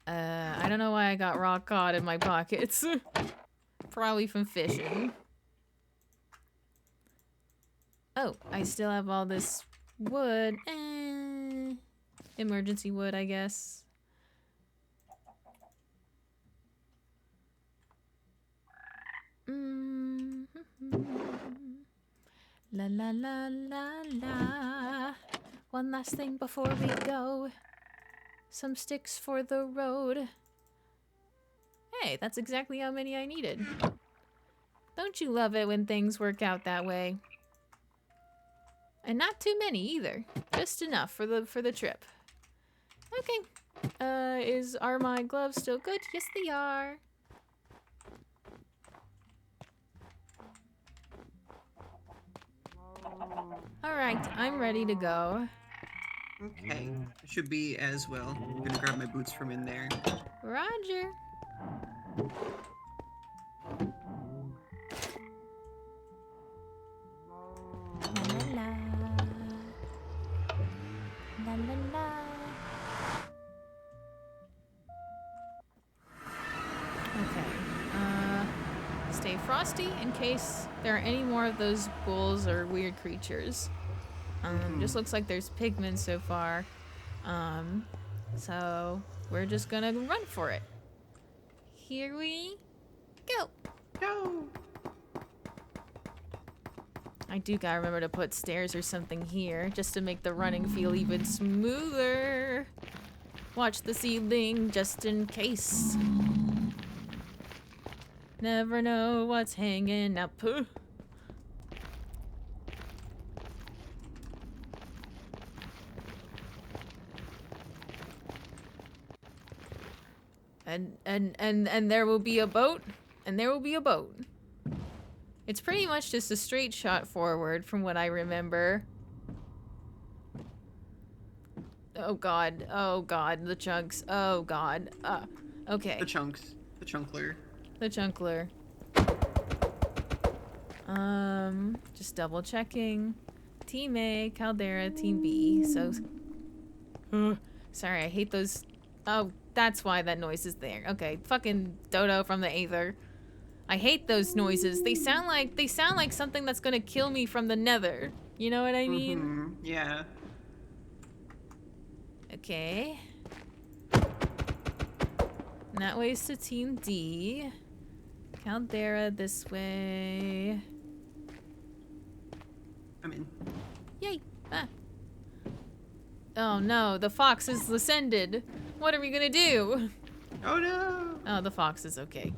I don't know why I got raw cod in my pockets. Probably from fishing. Oh, I still have all this wood. Emergency wood, I guess. La la la la la. One last thing before we go. Some sticks for the road. Hey, that's exactly how many I needed. Don't you love it when things work out that way? And not too many either. Just enough for the trip. Okay. Are my gloves still good? Yes, they are. Alright, I'm ready to go. Okay, I should be as well. I'm gonna grab my boots from in there. Roger. La la la. La la la. Okay. Stay frosty in case there are any more of those ghouls or weird creatures. Just looks like there's pigmen so far. So we're just gonna run for it. Here we go. Go. I do gotta remember to put stairs or something here just to make the running feel even smoother. Watch the ceiling just in case. Never know what's hanging up. And there will be a boat, and there will be a boat. It's pretty much just a straight shot forward from what I remember. Oh god, the chunks, oh god. Okay. The chunks, the chunkler. The chunkler. Just double checking. Team A, Caldera, Team B. So, sorry, I hate those. Oh, that's why that noise is there. Okay, fucking Dodo from the Aether. I hate those noises. They sound like something that's gonna kill me from the Nether. You know what I mean? Yeah. Okay. And that way's to Team D. Caldera this way. I'm in. Yay! Ah. Oh no, the fox is ascended. What are we gonna do? Oh no! Oh, the fox is okay.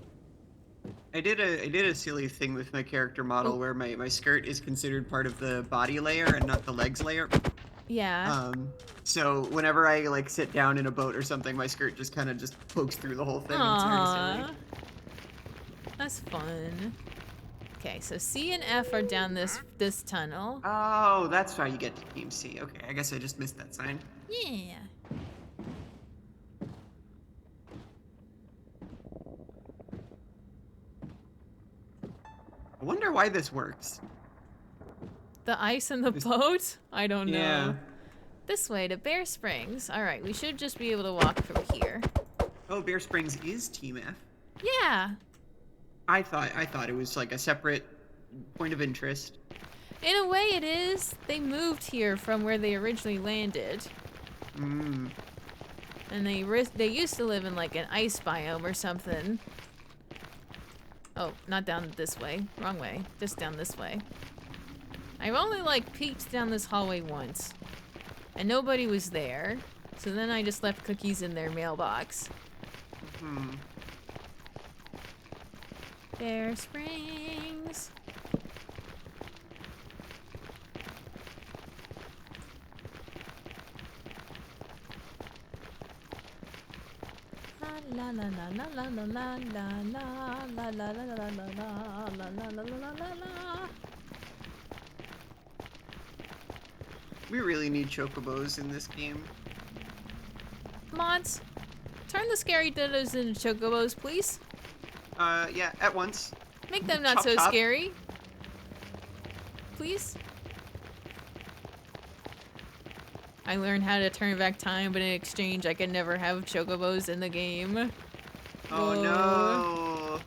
I did a silly thing with my character model where my skirt is considered part of the body layer and not the legs layer. Yeah. So whenever I like sit down in a boat or something, my skirt just kind of just pokes through the whole thing. And it's very silly. That's fun. Okay, so C and F are down this tunnel. Oh, that's how you get to Team C. Okay, I guess I just missed that sign. Yeah. I wonder why this works. The ice in the boat? I don't know. Yeah. This way to Bear Springs. All right, we should just be able to walk from here. Oh, Bear Springs is Team F. Yeah. I thought it was like a separate point of interest. In a way it is. They moved here from where they originally landed. Mm. And they used to live in like an ice biome or something. Oh, not down this way. Wrong way. Just down this way. I've only like peeked down this hallway once. And nobody was there. So then I just left cookies in their mailbox. Hmm. Bear Springs. La la la la la la la la la la la la la la la la la la. We really need chocobos in this game. Mods, turn the scary dildos into chocobos, please. Yeah, at once. Make them not Chop, so chop. scary. Please. I learned how to turn back time, but in exchange, I could never have chocobos in the game. Oh Whoa. no.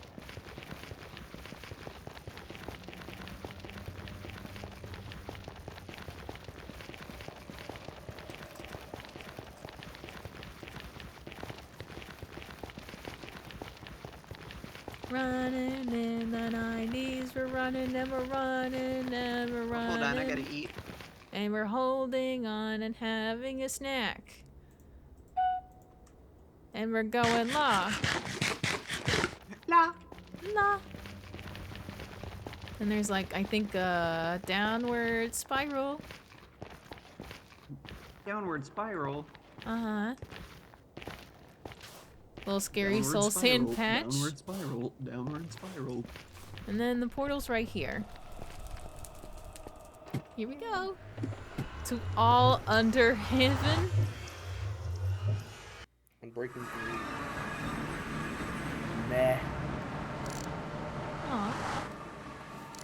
Running in the 90s, we're running and we're running and we're running. Hold on, I gotta eat. And we're holding on and having a snack. And we're going la. La. La. And there's like, I think a downward spiral. Downward spiral. Uh-huh. Little scary Downward soul spiral, sand patch. Downward spiral. Downward spiral. And then the portal's right here. Here we go. To all under heaven. Unbreaking 3. Nah. Aw.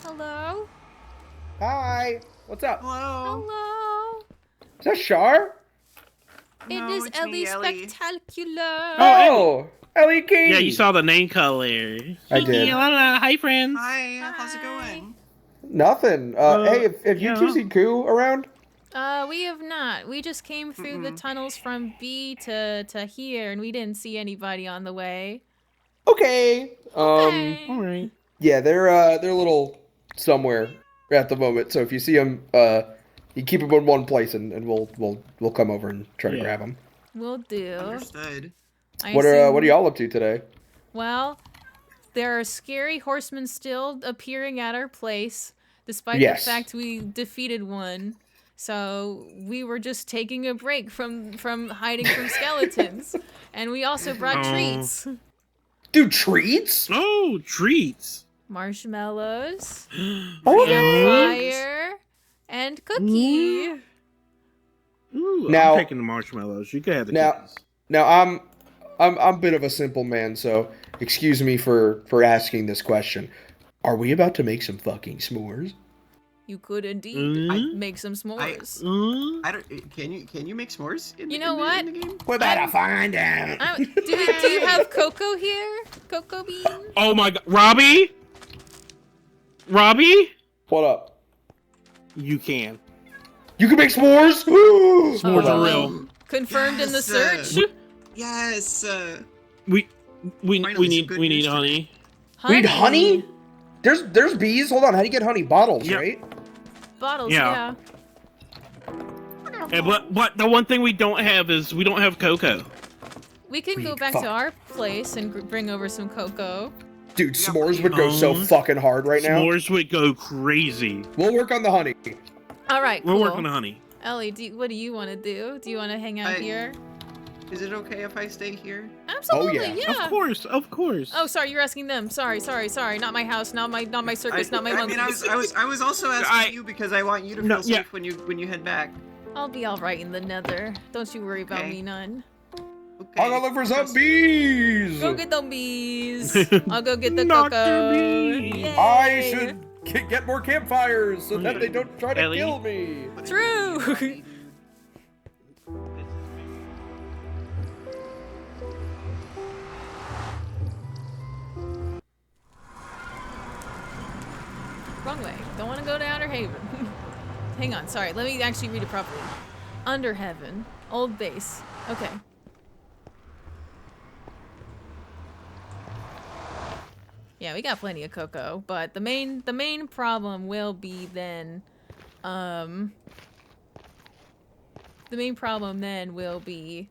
Hello? Hi. What's up? Hello. Hello? Is that Shar? It No, is it's me, Ellie Ellie. Spectacular. Oh, Ellie King. Yeah, you saw the name color. I did. Hi, friends. Hi, how's it going? Nothing. Hey, have you two yeah. seen Koo around? We have not. We just came through the tunnels from B to here, and we didn't see anybody on the way. Okay. All right. Yeah, they're a little somewhere at the moment. So if you see them, you keep them in one place, and we'll come over and try to grab them. Will do. Understood. What are y'all up to today? Well, there are scary horsemen still appearing at our place, despite Yes. the fact we defeated one. So we were just taking a break from hiding from skeletons, and we also brought Oh. treats. Dude, treats? Oh, treats. Marshmallows, Oh, fire, and cookie. Ooh, Now- I'm taking the marshmallows. You can have the cookies. Now I'm a bit of a simple man, so excuse me for asking this question. Are we about to make some fucking s'mores? You could indeed make some s'mores. I don't. Can you make s'mores? You know what? We better find out. Do you have cocoa here? Cocoa bean? Oh my God, Robbie! Robbie! What up? You can. You can make s'mores? S'mores are real. Confirmed in the Yes, search? Yes. We Finally, need some good we need news honey. We need honey? There's bees. Hold on. How do you get honey? Bottles, Yep. right? Bottles, Yeah. yeah. But the one thing we don't have is we don't have cocoa. We can go back to our place and bring over some cocoa. Dude, s'mores would go so fucking hard right now. S'mores would go crazy. We'll work on the honey. All right, We'll cool. work on the honey. Ellie, what do you want to do? Do you want to hang out here? Is it okay if I stay here? Absolutely, yeah. Of course, of course. Oh, sorry, you're asking them. Sorry. Not my house, not my circus, not my monkeys. I mean, I was also asking you because I want you to feel safe when you head back. I'll be all right in the Nether. Don't you worry about Okay. me none. I'll go look for some bees. Go get the bees. I'll go get the Knock cocoa. the bees. Yay. I should get more campfires so that they don't try to Ellie? kill me. True. Wrong way. Don't want to go to Outer Haven. Hang on, sorry. Let me actually read it properly. Under Heaven. Old base. Okay. Yeah, we got plenty of cocoa, but the main problem will be then, the main problem then will be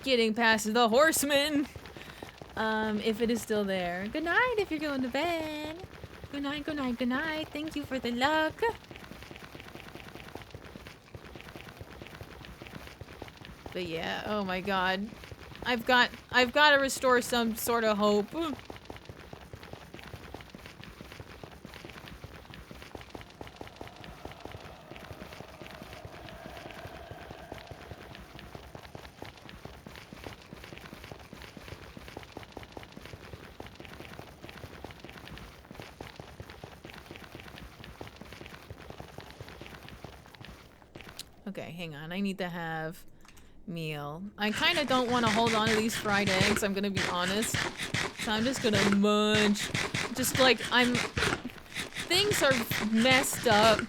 getting past the horseman, if it is still there. Good night if you're going to bed. Good night, good night, good night. Thank you for the luck. But yeah, oh my god. I've got to restore some sort of hope. Okay, hang on. I need to have meal. I kind of don't want to hold on to these fried eggs, I'm gonna be honest. So I'm just gonna munch. Just like, things are messed up.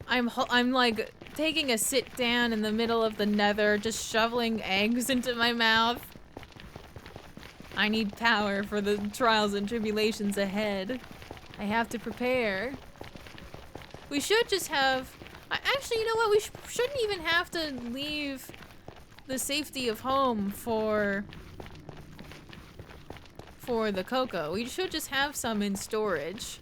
I'm like taking a sit down in the middle of the Nether, just shoveling eggs into my mouth. I need power for the trials and tribulations ahead. I have to prepare. We should just have... Actually, you know what? We shouldn't even have to leave the safety of home for the cocoa. We should just have some in storage.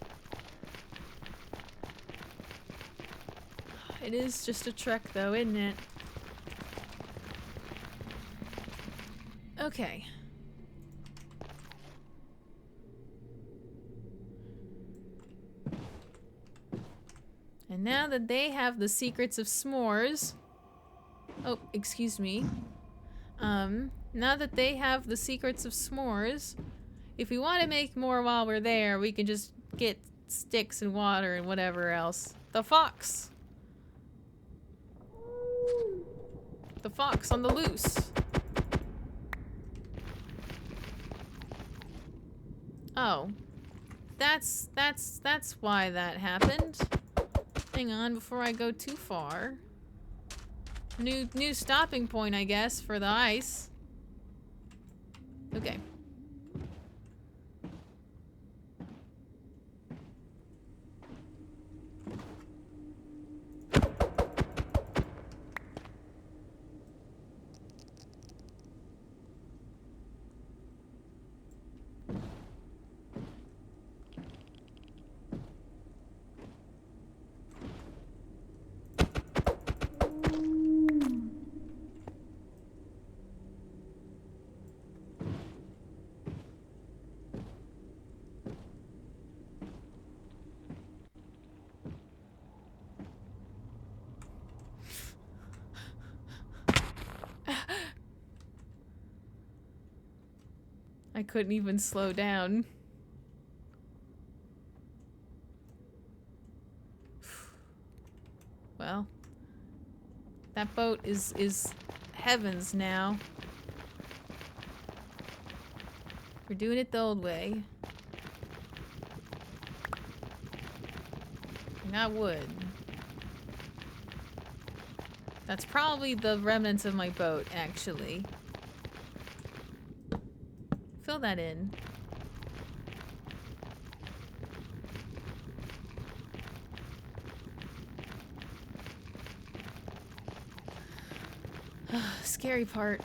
It is just a trek though, isn't it? Okay. And now that they have the secrets of s'mores... Oh, excuse me. Now that they have the secrets of s'mores, if we want to make more while we're there, we can just get sticks and water and whatever else. The fox! The fox on the loose. Oh. That's why that happened. Hang on, before I go too far. New stopping point, I guess, for the ice. Okay. I couldn't even slow down. Well, that boat is heavens now. We're doing it the old way. Not wood. That's probably the remnants of my boat, actually. Fill that in. Scary part.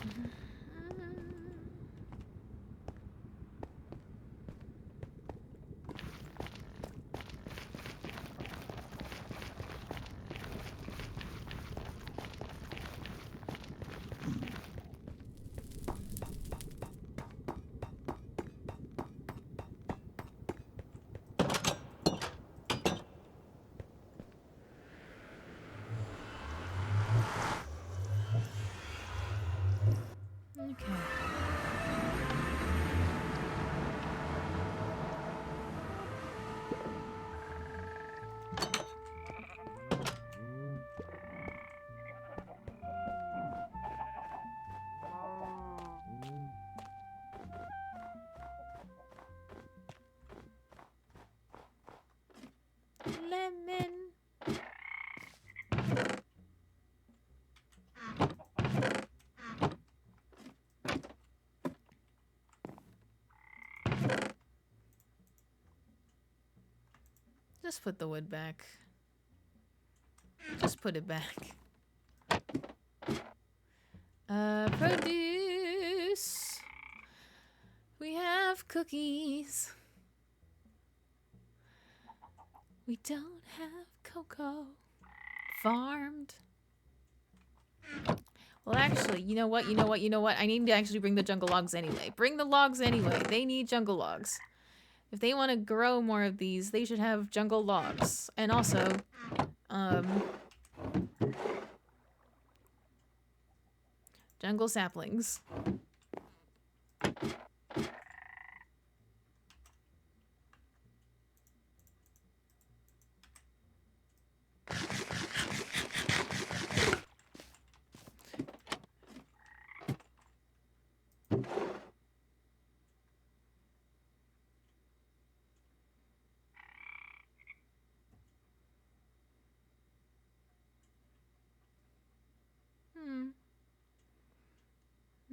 lemon. Just put the wood back. Just put it back. Produce. We have cookies. We don't have cocoa farmed. Well, actually, you know what? I need to actually bring the jungle logs anyway. Bring the logs anyway. They need jungle logs. If they want to grow more of these, they should have jungle logs. And also, jungle saplings.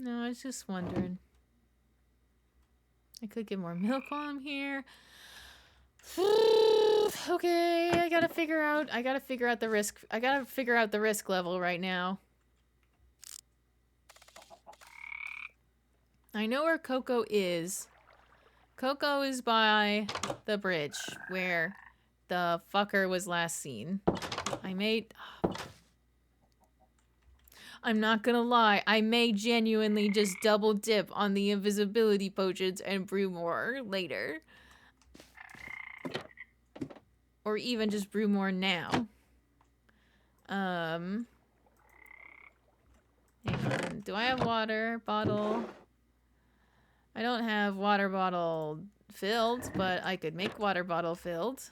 No, I was just wondering. I could get more milk while I'm here. Okay, I gotta figure out the risk. I gotta figure out the risk level right now. I know where Coco is. Coco is by the bridge where the fucker was last seen. I'm not gonna lie, I may genuinely just double dip on the invisibility potions and brew more later. Or even just brew more now. Hang on, do I have water bottle? I don't have water bottle filled, but I could make water bottle filled.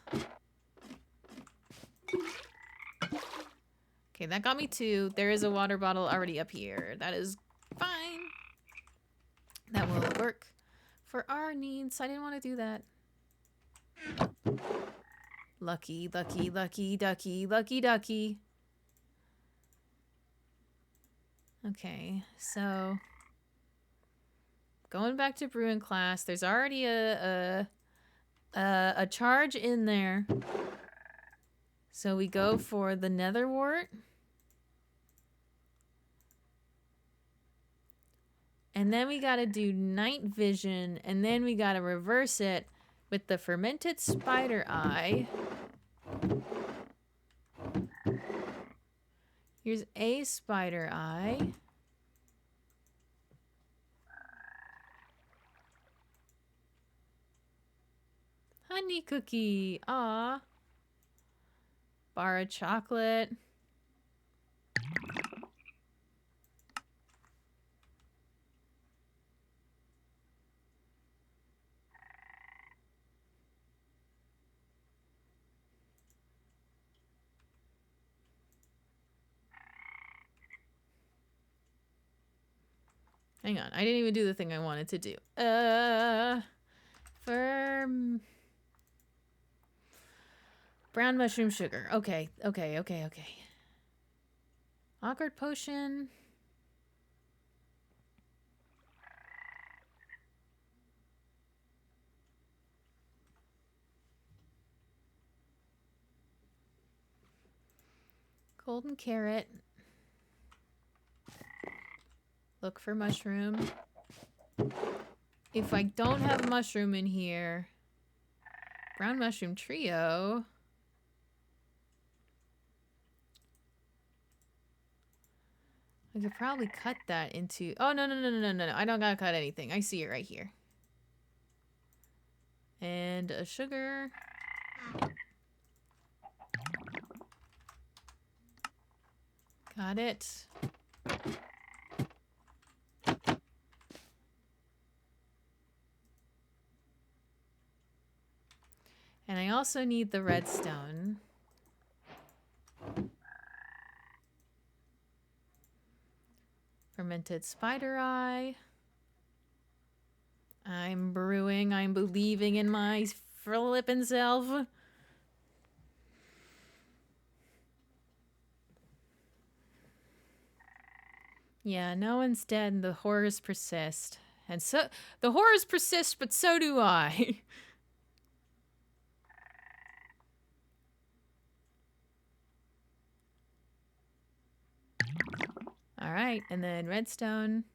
Okay, that got me 2. There is a water bottle already up here. That is fine. That will work for our needs. I didn't want to do that. Lucky, lucky, lucky, ducky, lucky, ducky. Okay, so going back to brewing class, there's already a charge in there. So we go for the nether wart. And then we gotta do night vision, and then we gotta reverse it with the fermented spider eye. Here's a spider eye. Honey cookie, ah. Bar of chocolate. Hang on, I didn't even do the thing I wanted to do. Brown mushroom sugar. Okay. Awkward potion. Golden carrot. Look for mushroom. If I don't have mushroom in here, brown mushroom trio. I could probably cut that into... Oh, no. I don't gotta cut anything. I see it right here. And a sugar. Got it. And I also need the redstone. Fermented spider eye. I'm brewing. I'm believing in my flippin' self. Yeah, no one's dead and the horrors persist. And so the horrors persist, but so do I. All right, and then redstone.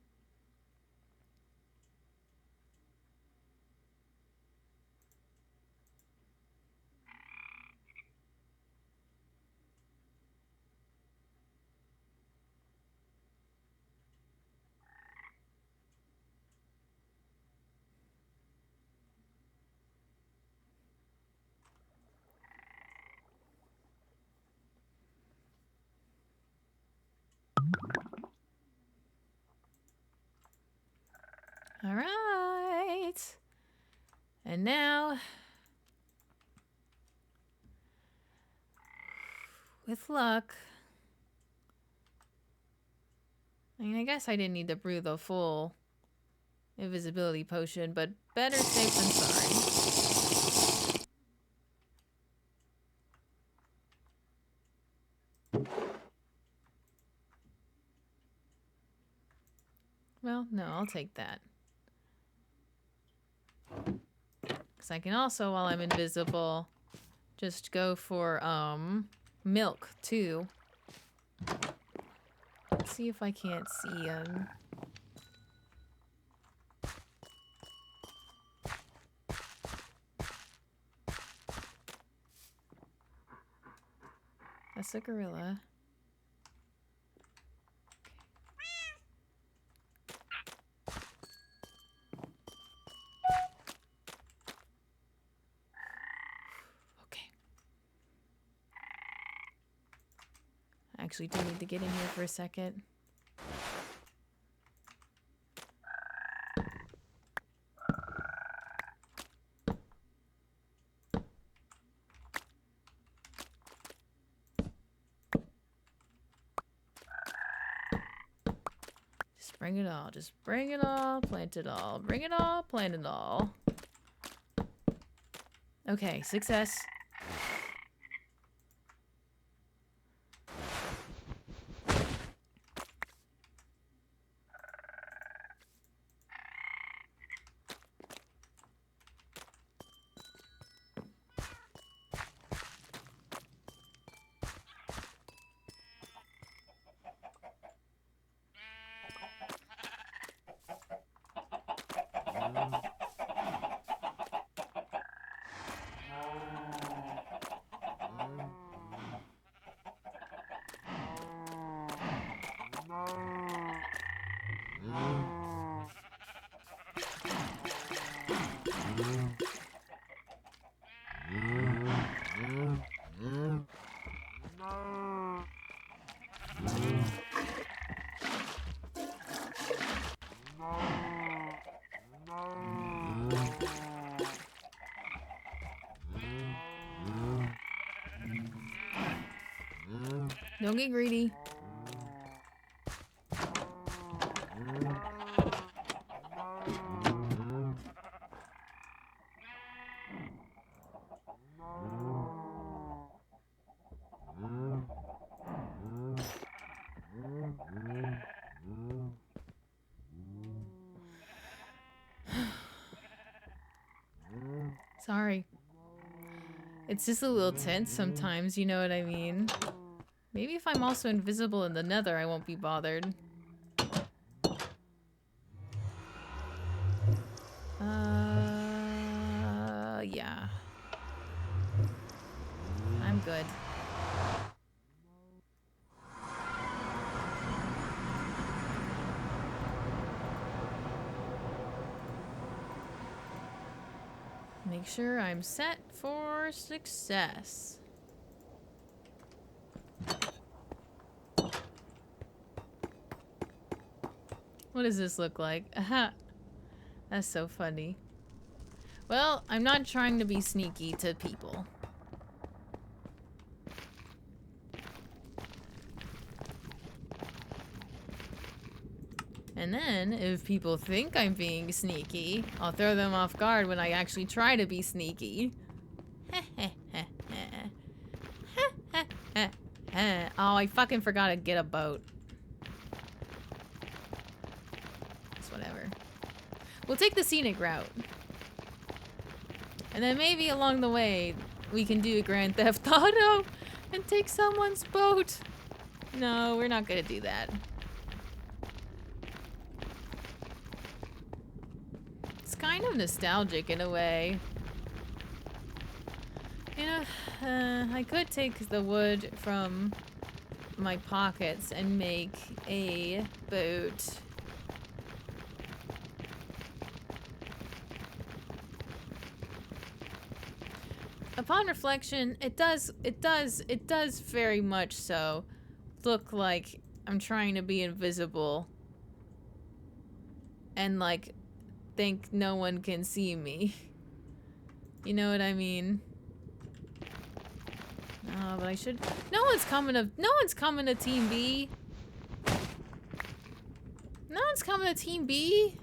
All right. And now, with luck, I mean, I guess I didn't need to brew the full invisibility potion, but better safe than sorry. Well, no, I'll take that. Because I can also, while I'm invisible, just go for, milk, too. Let's see if I can't see him. That's a gorilla. I actually do need to get in here for a second. Just bring it all. Just bring it all. Plant it all. Bring it all. Plant it all. Okay, success. Don't get greedy. Sorry. It's just a little tense sometimes, you know what I mean? Maybe if I'm also invisible in the nether, I won't be bothered. Yeah. I'm good. Make sure I'm set for success. What does this look like? Aha. That's so funny. Well, I'm not trying to be sneaky to people. And then, if people think I'm being sneaky, I'll throw them off guard when I actually try to be sneaky. Oh, I fucking forgot to get a boat. We'll take the scenic route. And then maybe along the way, we can do a Grand Theft Auto and take someone's boat. No, we're not gonna do that. It's kind of nostalgic in a way. You know, I could take the wood from my pockets and make a boat. Upon reflection, it does very much so look like I'm trying to be invisible and like think no one can see me. You know what I mean? Oh, but I should. No one's coming to Team B. No one's coming to Team B.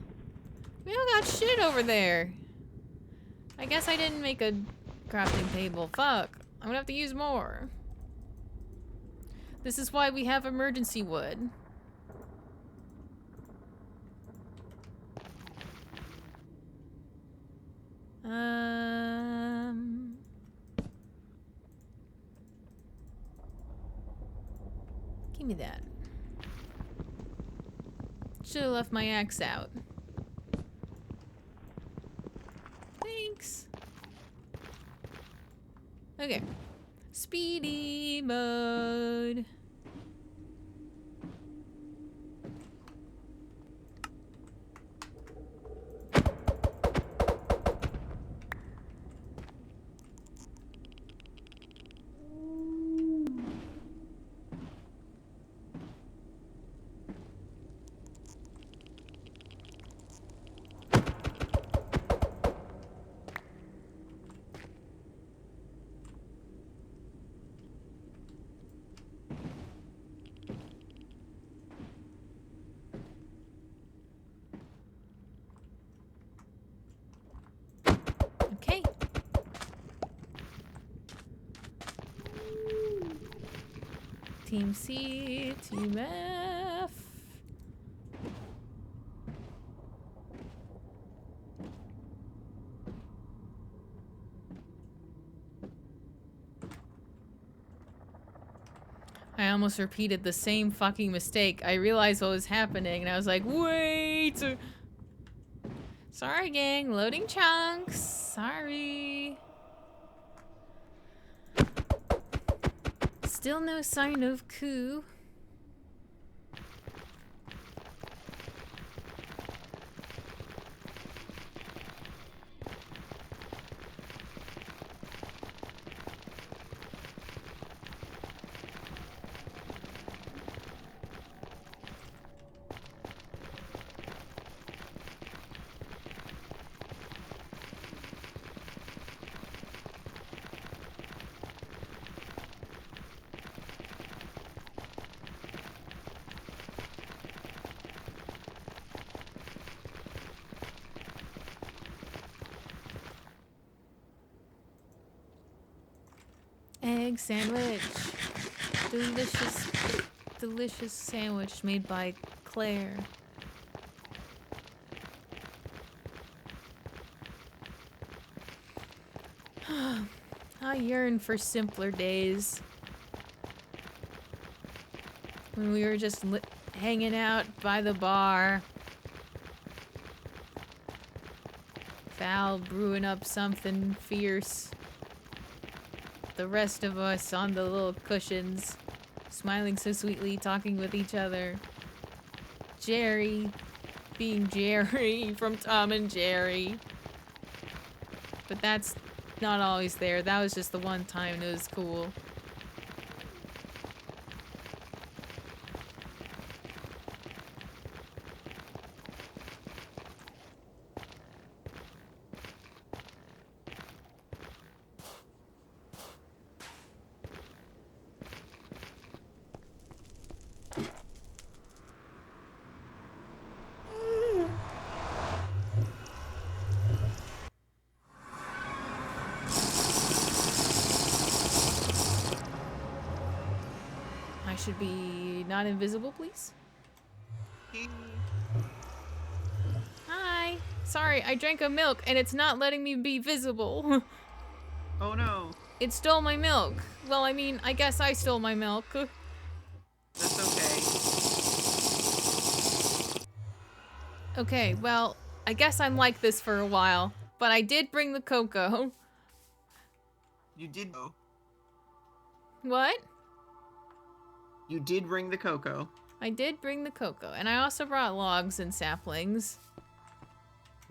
We don't got shit over there. I guess I didn't make a crafting table. Fuck. I'm gonna have to use more. This is why we have emergency wood. Give me that. Should have left my axe out. Thanks. Okay. Speedy mode. Okay. Team C, Team F. I almost repeated the same fucking mistake. I realized what was happening and I was like, wait! Sorry, gang. Loading chunks. Sorry. Still no sign of coup. Egg sandwich. Delicious, delicious sandwich made by Claire. I yearn for simpler days. When we were just hanging out by the bar. Val brewing up something fierce. The rest of us on the little cushions, smiling so sweetly, talking with each other. Jerry, being Jerry from Tom and Jerry. But that's not always there. That was just the one time and it was cool. Should be not invisible, please. Hi. Sorry, I drank a milk and it's not letting me be visible. Oh no. It stole my milk. Well, I mean, I guess I stole my milk. That's okay. Okay, well, I guess I'm like this for a while. But I did bring the cocoa. You did. What? You did bring the cocoa. I did bring the cocoa, and I also brought logs and saplings.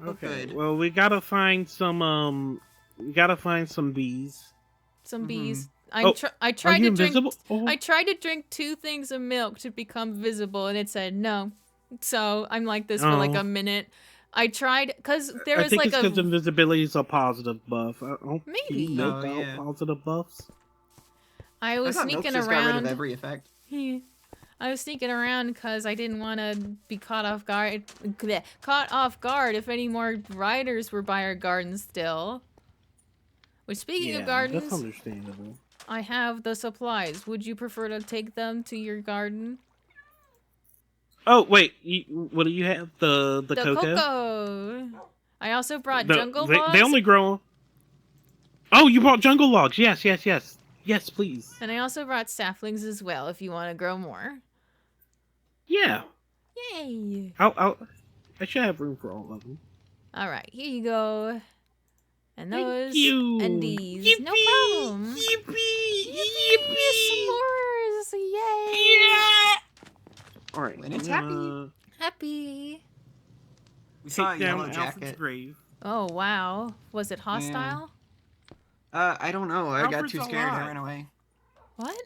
Okay. Good. Well, we gotta find some. We gotta find some bees. Some bees. Oh, I are tried you to drink. invisible? Oh. I tried to drink 2 things of milk to become visible, and it said no. So I'm like this for like Oh. a minute. I tried because there I was think like it's a because invisibility is a positive buff. I don't Maybe. see milk Oh, out yeah. positive buffs. I was I thought milk sneaking just got rid around. of every effect. I was sneaking around because I didn't want to be caught off guard. Caught off guard if any more riders were by our garden still. Which, speaking of That's gardens, understandable. I have the supplies. Would you prefer to take them to your garden? Oh wait, what do you have? The cocoa. I also brought The- jungle they, logs. They only grow. Oh, you brought jungle logs. Yes, yes, yes, yes, please. And I also brought saplings as well if you want to grow more. Yeah, Yay! I should have room for all of them. All right, here you go. And Thank those you. and these. No Yippee! problem. Yippee! Yippee! S'mores! Yay! Yeah! All right, When it's Happy. We saw a take down yellow Alfred's jacket. grave. Oh wow. Was it hostile? I don't know. I got Alfred's too scared. I alive. ran away. What?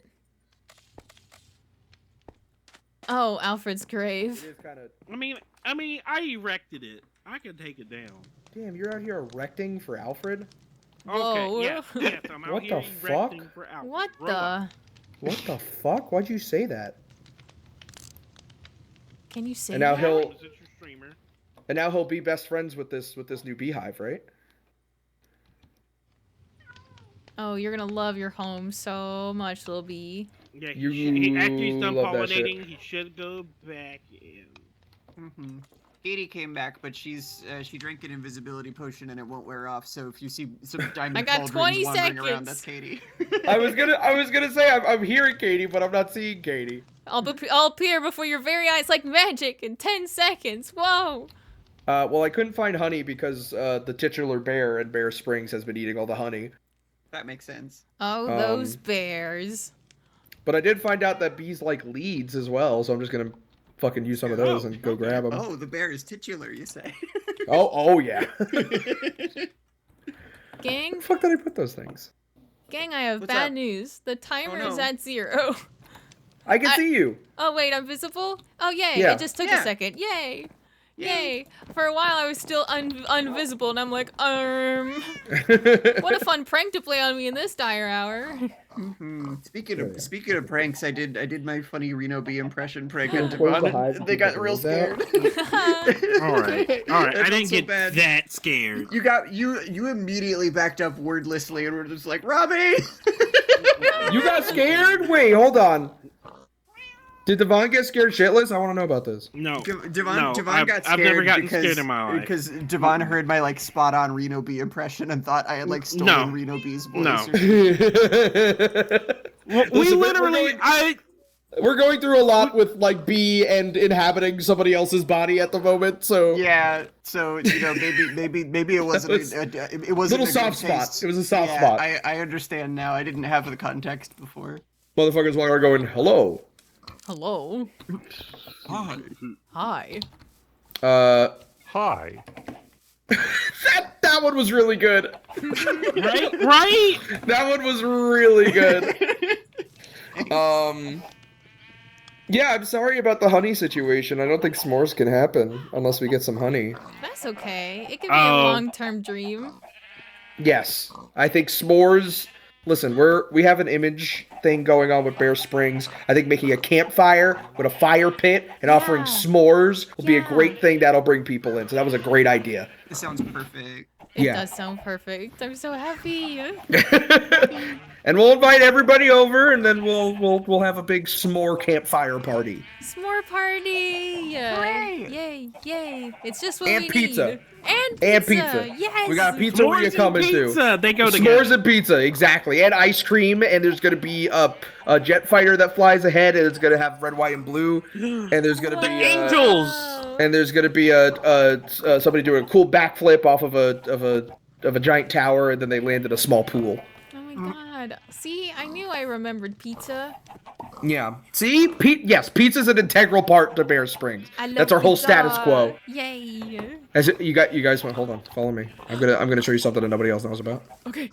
Oh, Alfred's grave. I mean, I erected it. I can take it down. Damn, you're out here erecting for Alfred? Whoa. Okay, yes, yes, I'm out What here the erecting fuck? for Alfred. What Grow up. the? What the fuck? Why'd you say that? Can you say And now that? he'll Was it your streamer? and now he'll be best friends with this new beehive, right? Oh, you're gonna love your home so much, little bee. Yeah, You after he's done love that shit. pollinating, he should go back in. Mm-hmm. Katie came back, but she drank an invisibility potion and it won't wear off. So if you see some diamond I got cauldrons 20 wandering around, seconds. that's Katie. I was gonna say I'm hearing Katie, but I'm not seeing Katie. I'll appear before your very eyes like magic in 10 seconds. Whoa! Well, I couldn't find honey because the titular bear in Bear Springs has been eating all the honey. That makes sense. Oh, those bears. But I did find out that bees like leads as well, so I'm just gonna fucking use some of those and go grab them. Oh, the bear is titular, you say? Oh yeah. Gang, Where the fuck did I put those things? gang, I have What's bad up? news. The timer is no. at 0. I can see you. Oh wait, I'm visible? Oh yay, Yeah. it just took a Yeah. second. Yay! Yay! For a while I was still unvisible and I'm like, what a fun prank to play on me in this dire hour. Mm-hmm. Speaking of pranks, I did my funny Reno Bee impression prank on Close the Devon. hive and They got real down. scared. All right. It I felt didn't so get bad. that scared. You immediately backed up wordlessly and were just like, Robbie! You got scared? Wait, hold on. Did Devon get scared shitless? I want to know about this. No. Devon No, got scared I've never gotten because, scared in my life. because Devon heard my like spot on Reno Bee impression and thought I had like stolen Reno Bee's voice. No. or something. Well, we Listen, literally, we're going through a lot with like bee and inhabiting somebody else's body at the moment, so Yeah, so maybe it wasn't it wasn't Little a good soft spot. taste. It was a soft Yeah, spot. I understand now. I didn't have the context before. motherfuckers walking around going, hello. Hello. Hi. Hi. Hi. That one was really good. right? That one was really good. Yeah, I'm sorry about the honey situation. I don't think s'mores can happen unless we get some honey. That's okay. It could be a long-term dream. Yes, I think s'mores. Listen, we have an image thing going on with Bear Springs. I think making a campfire with a fire pit and offering s'mores will be a great thing that'll bring people in. So that was a great idea. It sounds perfect. It Yeah. does sound perfect. I'm so happy. And we'll invite everybody over, and then we'll have a big s'more campfire party. S'more party! Yay! Yay! It's just what And we pizza. need. And pizza. Yes. We got a pizzeria S'mores coming and too. pizza, they go S'mores together. and pizza, exactly, and ice cream. And there's gonna be a jet fighter that flies ahead, and it's gonna have red, white, and blue. And there's gonna be angels. And there's gonna be somebody doing a cool backflip off of a giant tower, and then they land in a small pool. Oh my god. See, I knew I remembered pizza. Yeah. See, yes, pizza's an integral part to Bear Springs. I love That's our whole pizza. status quo. Yay. You guys want? Hold on, follow me. I'm gonna show you something that nobody else knows about. Okay.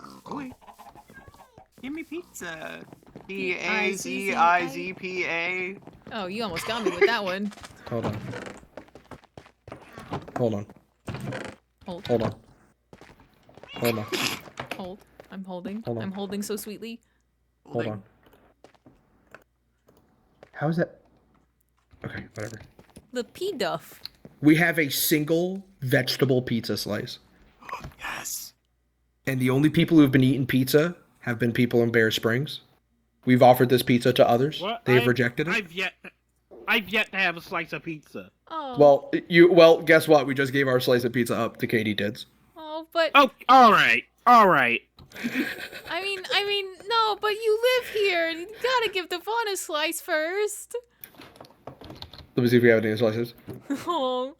Give me pizza. P-A-Z-I-Z-P-A. Oh, you almost got me with that one. Hold on. Hold on. Hold. Hold on. Hold on. Hold. I'm holding. Hold on. I'm holding so sweetly. Hold on. How is that? Okay, whatever. The P-Duff. We have a single vegetable pizza slice. Yes. And the only people who have been eating pizza have been people in Bear Springs. We've offered this pizza to others. What? They've rejected it. I've yet to have a slice of pizza. Oh. Well, guess what? We just gave our slice of pizza up to Katie Dids. Oh, but. Oh, all right. I mean, no, but you live here. You gotta give Devon a slice first. Let me see if we have any slices. Oh.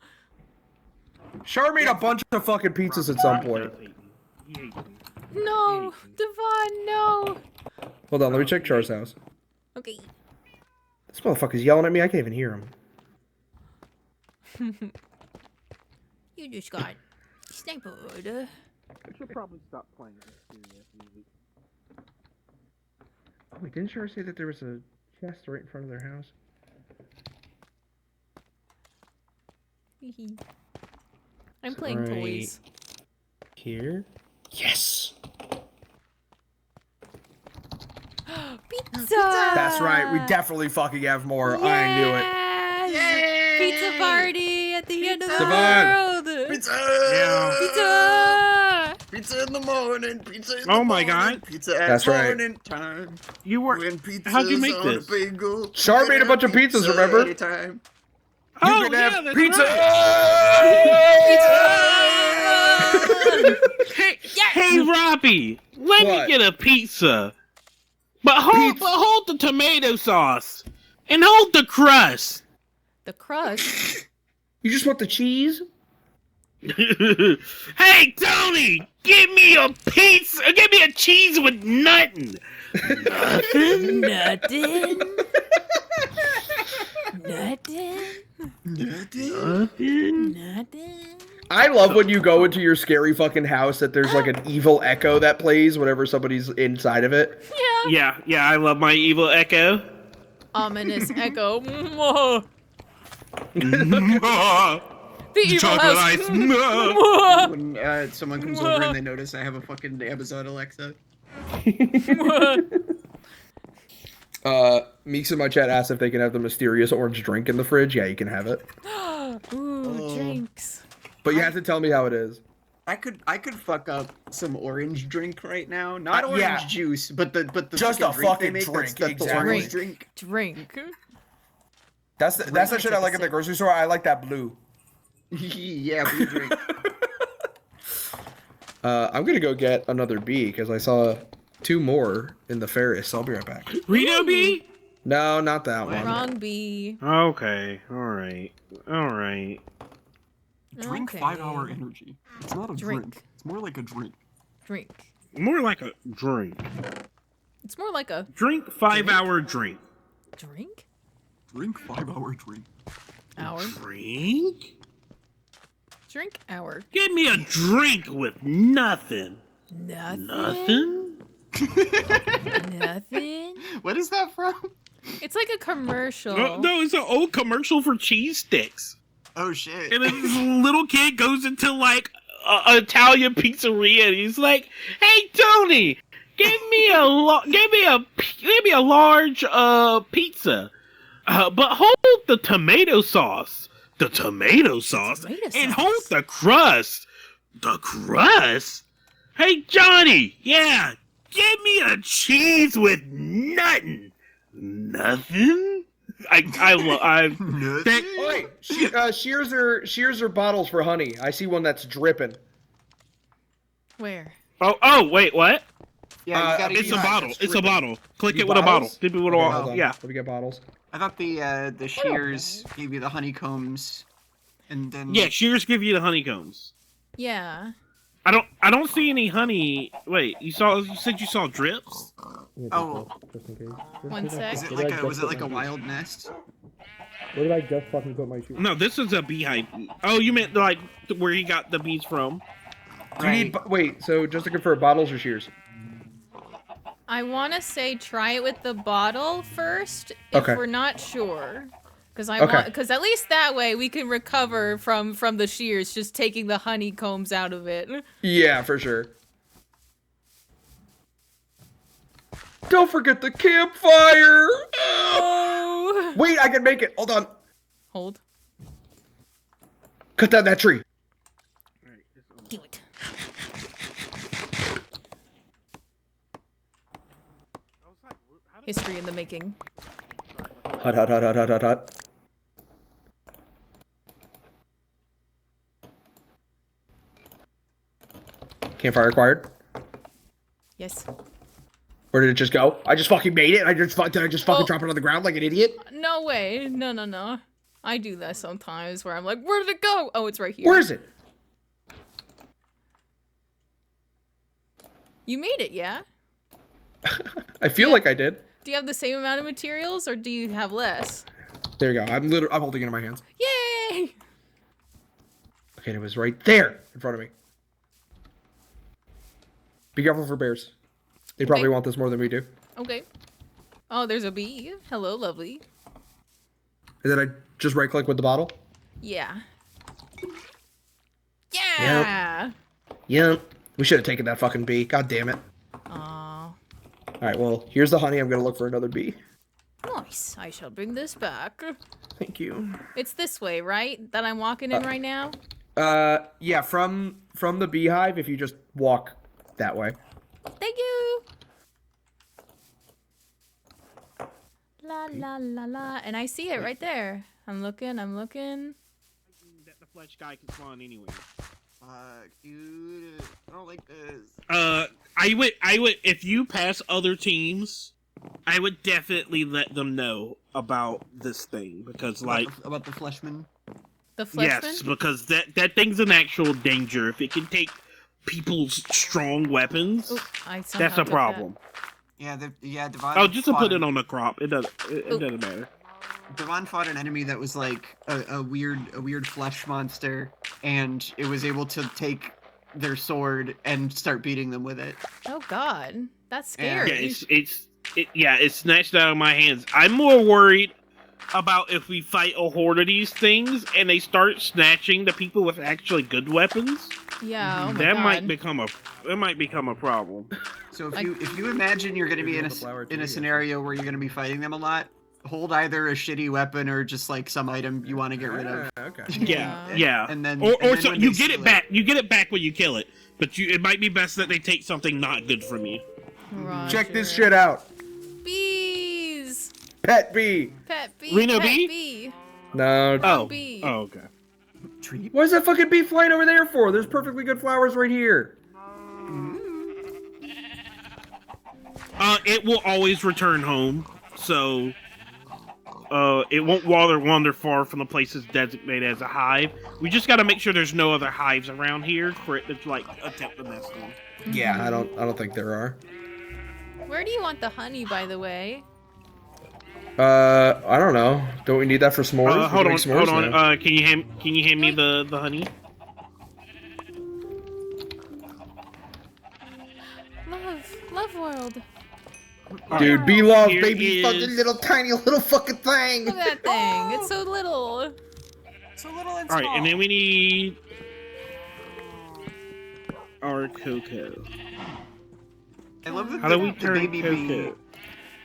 Char made a bunch of fucking pizzas at some point. No, Devon, no. Hold on, let me check Char's house. Okay. This motherfucker's yelling at me. I can't even hear him. You just got sniped. I should probably stop playing this serious music. Oh, wait, didn't Char say that there was a chest right in front of their house? I'm playing toys. Here? Yes! Pizza! That's right, we definitely fucking have more. I knew it. Yes! Pizza party at the end of the Devon! world! Pizza! Pizza! Pizza in the morning, pizza in the Oh my morning, god. pizza at That's right. morning time. You were. When pizza's How'd you make on this? a bagel, Char made a bunch of pizzas, remember? anytime. Oh, can yeah, have that's pizza! Right. Hey, Robbie, let What? me get a pizza. But hold the tomato sauce. And hold the crust. The crust? You just want the cheese? Hey, Tony, give me a pizza. Give me a cheese with nothing. Nothing? Nothing? Nothing? I love when you go into your scary fucking house that there's like an evil echo that plays whenever somebody's inside of it. Yeah. Yeah, I love my evil echo. Ominous echo. The evil Chocolate house. ice. When someone comes over and they notice I have a fucking Amazon Alexa. Meeks in my chat asked if they can have the mysterious orange drink in the fridge. Yeah, you can have it. Ooh, drinks. But you have to tell me how it is. I could fuck up some orange drink right now. Not orange yeah. juice, but the Just fucking a drink fucking they make. drink, That's the orange drink. Drink. That's the shit I like at the grocery store. I like that blue. Yeah, blue drink. I'm gonna go get another bee because I saw 2 more in the Ferris. I'll be right back. Rito bee? No, not that one. Wrong bee. Okay, alright. Drink Okay. 5-hour energy. It's not a Drink. It's more like a drink. Drink. More like a drink. It's more like a Drink 5-hour drink. drink? Drink 5-hour drink. Hour. Drink? Drink hour. Give me a drink with nothing. Nothing. Nothing? Nothing. What is that from? It's like a commercial. No, it's an old commercial for cheese sticks. Oh shit. And this little kid goes into like an Italian pizzeria and he's like, "Hey Tony, give me a large pizza, but hold the tomato sauce, and hold the crust. The crust? Hey Johnny, yeah, Give me a cheese with nothing. Nothing? Wait, shears are bottles for honey. I see one that's dripping. Where? Oh, wait, what? Yeah, you gotta it's use a bottle. It's a bottle. Click You it with a bottle. bottles? Dip it with a Okay, bottle. hold on. Yeah. Let me get bottles. I thought the shears gave you the honeycombs, and then Yeah, shears give you the honeycombs. Yeah. I don't see any honey. Wait, you said you saw drips? Oh. Just in case. One sec. Is it like a, was it like a wild nest? Where did I just fucking put my shoes? No, this is a beehive. Oh, you meant like where he got the bees from? Do you need wait, so just to confirm, bottles or shears? I want to say try it with the bottle first if Okay. we're not sure. Because Okay. at least that way we can recover from the shears, just taking the honeycombs out of it. Yeah, for sure. Don't forget the campfire! Oh. Wait, I can make it. Hold on. Hold. Cut down that tree. Do it. History in the making. Hut, hut, hut, hut, hut, hut, hut. Campfire acquired. Yes. Where did it just go? I just fucking made it. Did I just fucking drop it on the ground like an idiot? No way. No. I do that sometimes where I'm like, where did it go? Oh, it's right here. Where is it? You made it, yeah? I feel like I did. Do you have the same amount of materials or do you have less? There you go. I'm holding it in my hands. Yay! Okay, it was right there in front of me. Be careful for bears. They probably want this more than we do. Okay. Oh, there's a bee. Hello, lovely. And then I just right click with the bottle. Yeah. Yeah! Yep. We should have taken that fucking bee. God damn it. Aw. Alright, well, here's the honey. I'm gonna look for another bee. Nice. I shall bring this back. Thank you. It's this way, right? That I'm walking in right now? Yeah, from the beehive, if you just walk that way. Thank you! La la la la. And I see it right there. I'm looking. That the flesh guy can spawn anywhere. Dude, I don't like this. I would, if you pass other teams, I would definitely let them know about this thing because, like, about the fleshman. The fleshman. Yes, because that thing's an actual danger. If it can take people's strong weapons, that's a problem. Yeah, Devon. Oh, just to put it on the crop. It doesn't matter. Devon fought an enemy that was like a weird flesh monster, and it was able to take their sword and start beating them with it. Oh God, that's scary. Yeah, it's snatched out of my hands. I'm more worried about if we fight a horde of these things and they start snatching the people with actually good weapons. Yeah, oh my that God. might become a problem. So if you imagine you're going to be in a scenario where you're going to be fighting them a lot, hold either a shitty weapon or just like some item you want to get rid of. Okay. Yeah. And then so you get it back. You get it back when you kill it, but it might be best that they take something not good from you. Check this shit out. Bees. Pet bee. Pet bee. Reno pet bee? bee. No. Bee. Oh, okay. Why is that fucking bee flying over there for? There's perfectly good flowers right here. It will always return home, so it won't wander far from the places designated as a hive. We just got to make sure there's no other hives around here for it to like attempt the nest in. Yeah, I don't think there are. Where do you want the honey, by the way? I don't know. Don't we need that for s'mores? We Hold can on, Oh, make s'mores hold on. now. Can you hand me the honey? Love world. Dude, bee love, Here baby, is- fucking little tiny little fucking thing. Look at that thing. It's so little. So little and All right, and then we need our cocoa. I love that How do we the turn baby bee. cocoa?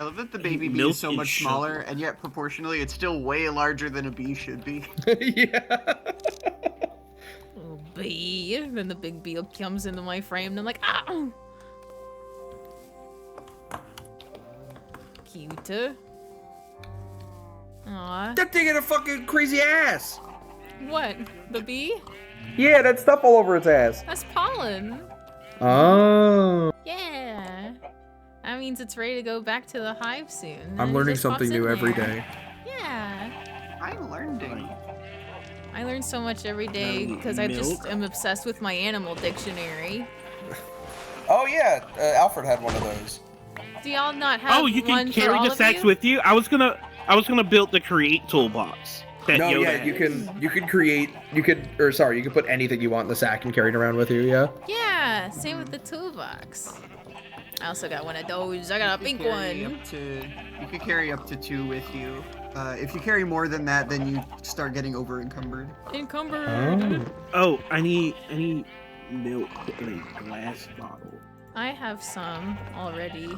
I love that the baby bee Milk is so and much sugar. smaller, and yet proportionally, it's still way larger than a bee should be. Little bee. Then the big bee comes into my frame, and I'm like, ah. cute. Aw. That thing had a fucking crazy ass. What? The bee? Yeah, that stuff all over its ass. That's pollen. Oh. Yeah. That means it's ready to go back to the hive soon. I'm Then it learning just something pops in new every there. day. Yeah. I'm learning. I learn so much every day because I just am obsessed with my animal dictionary. Oh yeah, Alfred had one of those. Do y'all not have Oh, you one can for carry all the of sacks you? with you. I was gonna build the create toolbox. That No, Yoda yeah, has. you can create, you could put anything you want in the sack and carry it around with you, yeah? Yeah, same with the toolbox. I also got one of those. I got a pink one. You could carry up to 2 with you. If you carry more than that, then you start getting over encumbered. Encumbered. Oh, I need milk in a glass bottle. I have some already.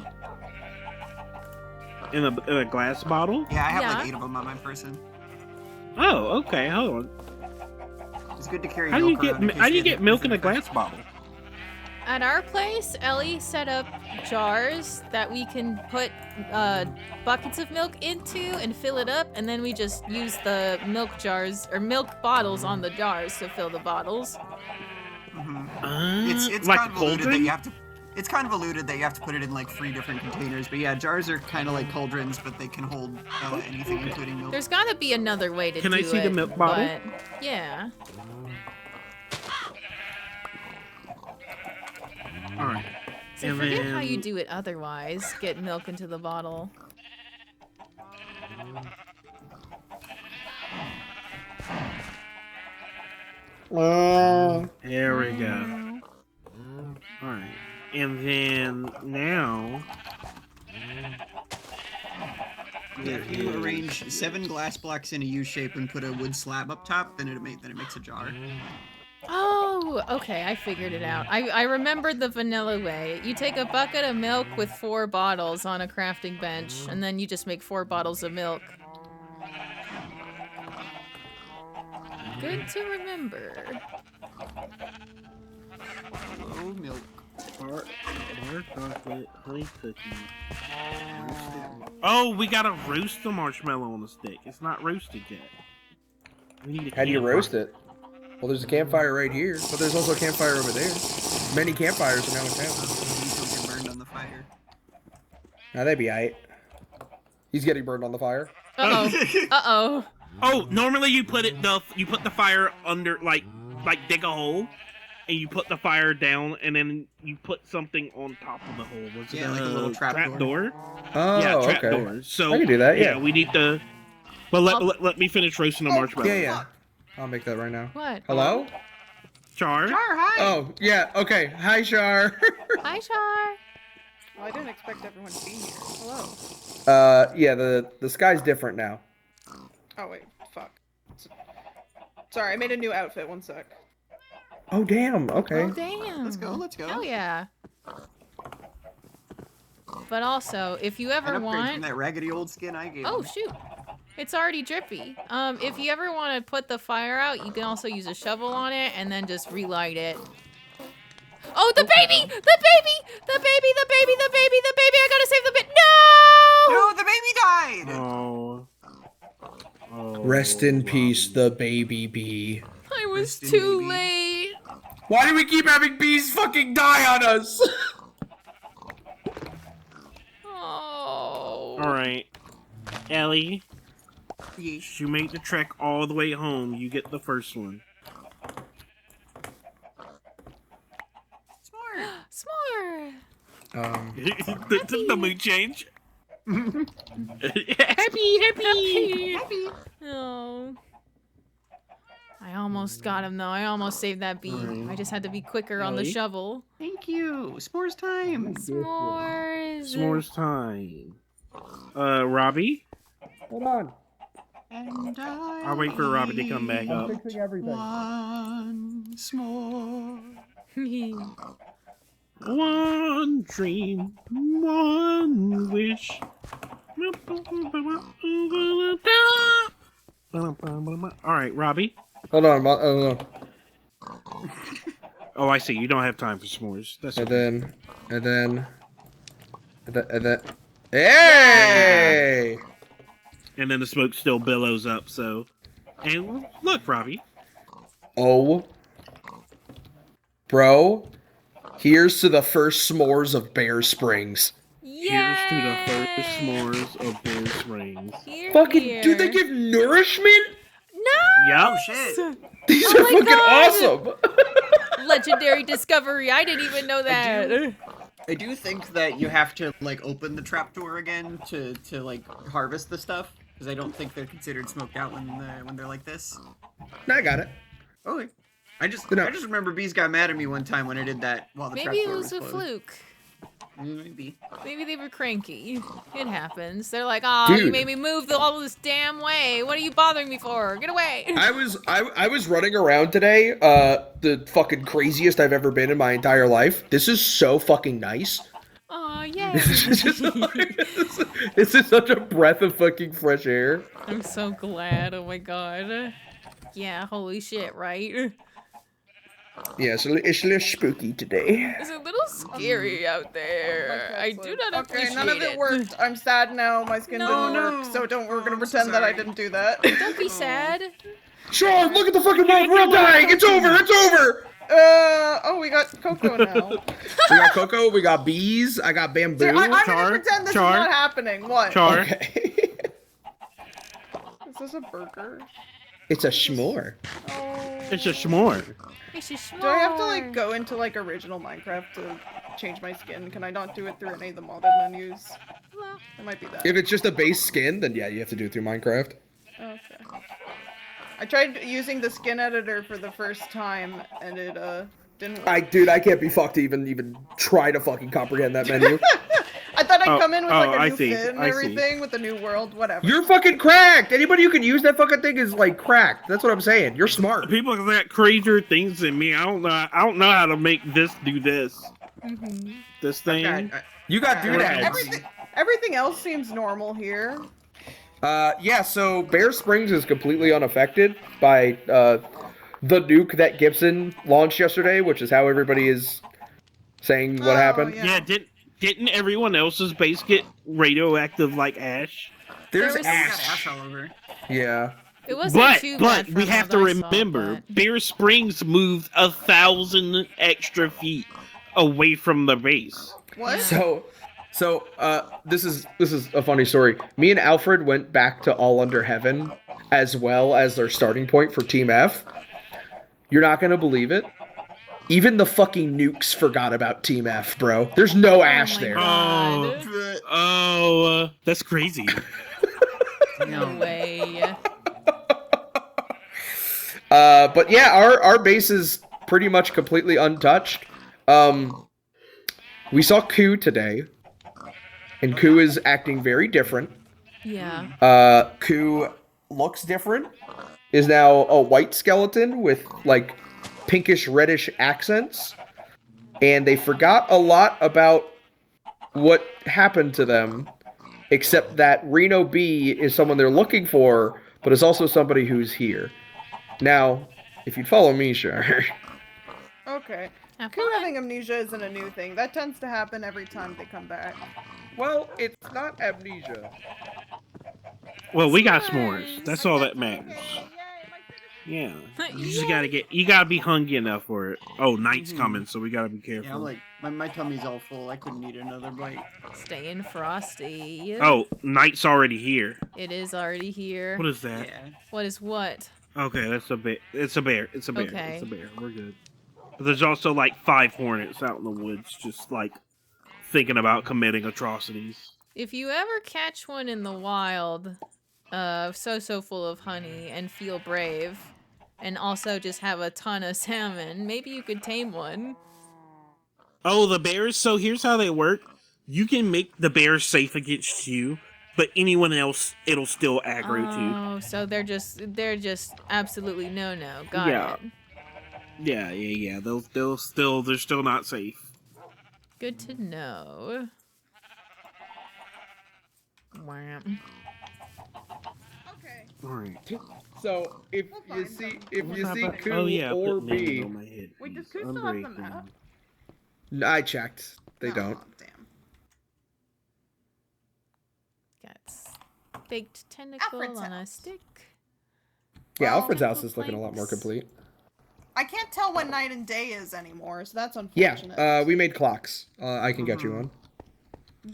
In a glass bottle? Yeah, I have Yeah. like 8 of them on my person. Oh, okay. Hold on. It's good to carry How do you milk around in get case how do you you get milk in a glass bottle? At our place, Ellie set up jars that we can put buckets of milk into and fill it up, and then we just use the milk jars or milk bottles on the jars to fill the bottles. It's like kind a of alluded that cauldron? you have to. It's kind of alluded that you have to put it in like 3 different containers. But yeah, jars are kind of like cauldrons, but they can hold anything, including milk. There's gotta be another way to Can do I it. see the milk bottle? But, yeah. All right. So And forget how then- you do it otherwise. Get milk into the bottle. There we go. Alright. And then now. If you arrange 7 glass blocks in a U shape and put a wood slab up top, then it makes a jar. Oh, okay, I figured it out. I remembered the vanilla way. You take a bucket of milk with 4 bottles on a crafting bench, and then you just make 4 bottles of milk. Good to remember. Hello, milk. Dark chocolate, honey cookie. Oh, we gotta roast the marshmallow on the stick. It's not roasted yet. We need a How do you campfire. roast it? Well, there's a campfire right here, but there's also a campfire over there. Many campfires are now in town. These don't get burned on the fire. Now that'd be aight. He's getting burned on the fire. Uh-oh. Uh-oh. Oh, normally you put the fire under like dig a hole, and you put the fire down, and then you put something on top of the hole. Was it like a little trap door? Oh, yeah, trap okay. door. So I can do that, yeah. we need to. But let me finish roasting the marshmallow. Yeah. I'll make that right now. What? Hello? Char? hi. Oh, yeah, okay. Hi, Char. Hi, Char. Well, I didn't expect everyone to be here. Hello. Yeah, the sky's different now. Oh wait, fuck. Sorry, I made a new outfit. One sec. Oh, damn, okay. Oh, damn. Let's go. Hell yeah. But also, if you An ever upgrade want... from that raggedy old skin I gave Oh, him. shoot. It's already drippy. If you ever want to put the fire out, you can also use a shovel on it and then just relight it. Oh, the baby! The baby! The baby! The baby! The baby! The baby! I gotta save the bit. No! No, the baby died! Oh. Rest in peace, the baby bee. I was too late. Why do we keep having bees fucking die on us? Oh. All right, Ellie. Yes. You make the trek all the way home. You get the first one. S'more. The mood change. Happy. Oh. I almost got him though. I almost saved that bee. I just had to be quicker on the Ellie? shovel. Thank you. S'mores time. S'mores. S'mores time. Robbie. Hold on. And I'll wait for Robbie to come back up. Fixing everything. Once more. One dream, one wish. All right, Robbie. Hold on. Oh, I see. You don't have time for s'mores. That's And okay. then. Hey! And then the smoke still billows up. So, and look, Robbie. Oh, bro, here's to the first s'mores of Bear Springs. Here's to the first s'mores of Bear Springs. Fucking, dude, they give nourishment? Yep. Shit. These Oh are my fucking God. awesome. Legendary discovery. I didn't even know that. I do think that you have to like open the trapdoor again to like harvest the stuff because I don't think they're considered smoked out when they're like this. No, I got it. Okay. I just remember Bees got mad at me one time when I did that while the Maybe trapdoor it was a closed. fluke. Maybe. Maybe they were cranky. It happens. They're like, oh, you Dude. made me move all this damn way. What are you bothering me for? Get away. I was running around today, the fucking craziest I've ever been in my entire life. This is so fucking nice. Oh, yeah. This is such a breath of fucking fresh air. I'm so glad. Oh my god. Yeah, holy shit, right? Yeah, so it's a little spooky today. It's a little scary out there. I do not appreciate Okay, none of it worked. I'm sad now. My skin didn't work, so we're gonna pretend that I didn't do that. Don't be sad. Sean, look at the fucking world. We're all dying. It's over. It's over. Oh, we got Coco now. We got Coco. We got bees. I got bamboo. I'm gonna pretend this is not happening. What? Char. Okay. Is this a burger? It's a schmore. It's a s'more. Do I have to like go into like original Minecraft to change my skin? Can I not do it through any of the modded menus? It might be that. If it's just a base skin, then yeah, you have to do it through Minecraft. Okay. I tried using the skin editor for the first time, and it didn't work. Dude, I can't be fucked to even try to fucking comprehend that menu. I thought I'd come in with like a I new see, fit and I see. everything, with a new world, whatever. You're fucking cracked. Anybody who can use that fucking thing is like cracked. That's what I'm saying. You're smart. People got crazier things than me. I don't know how to make this do this. This thing. You got doodads. Everything else seems normal here. Yeah, so Bear Springs is completely unaffected by the nuke that Gibson launched yesterday, which is how everybody is saying what happened. Yeah, didn't everyone else's base get radioactive like ash? There's ash all over. Yeah. It wasn't too bad But we from have to what I saw, remember, Bear Springs moved 1,000 extra feet away from the base. What? So this is a funny story. Me and Alfred went back to All Under Heaven as well as their starting point for Team F. You're not gonna believe it. Even the fucking nukes forgot about Team F, bro. There's no ash there. That's crazy. No way. But yeah, our base is pretty much completely untouched. We saw Ku today, and Ku is acting very different. Yeah. Ku looks different. Is now a white skeleton with like pinkish reddish accents, and they forgot a lot about what happened to them, except that Reno B is someone they're looking for, but is also somebody who's here. Now, if you'd follow me, sure. Okay. Ku having amnesia isn't a new thing. That tends to happen every time they come back. Well, it's not amnesia. Well, we got s'mores. That's all that matters. Yeah. You gotta be hungry enough for it. Oh, night's coming, so we gotta be careful. Yeah, I'm like my tummy's all full. I couldn't eat another bite. Staying frosty. Oh, night's already here. It is already here. What is that? What is what? Okay, that's a bear. It's a bear. It's a bear. Okay. It's a bear. We're good. But there's also like 5 hornets out in the woods, just like thinking about committing atrocities. If you ever catch one in the wild, so full of honey and feel brave, and also just have a ton of salmon, maybe you could tame one. Oh, the bears. So here's how they work. You can make the bears safe against you, but anyone else, it'll still aggro to. Oh, so they're just absolutely no. Got Yeah. it. Yeah. They're still not safe. Good to know. Wow. Alright. So if you see Ku Oh, yeah, or put names B, on my head. Wait, does Ku still have the map? I checked. They don't. baked tentacle Alfred's on a house. stick. Yeah, Well, Alfred's house is looking a lot more complete. I can't tell when night and day is anymore, so that's Yeah, unfortunate. we made clocks. I can get you one.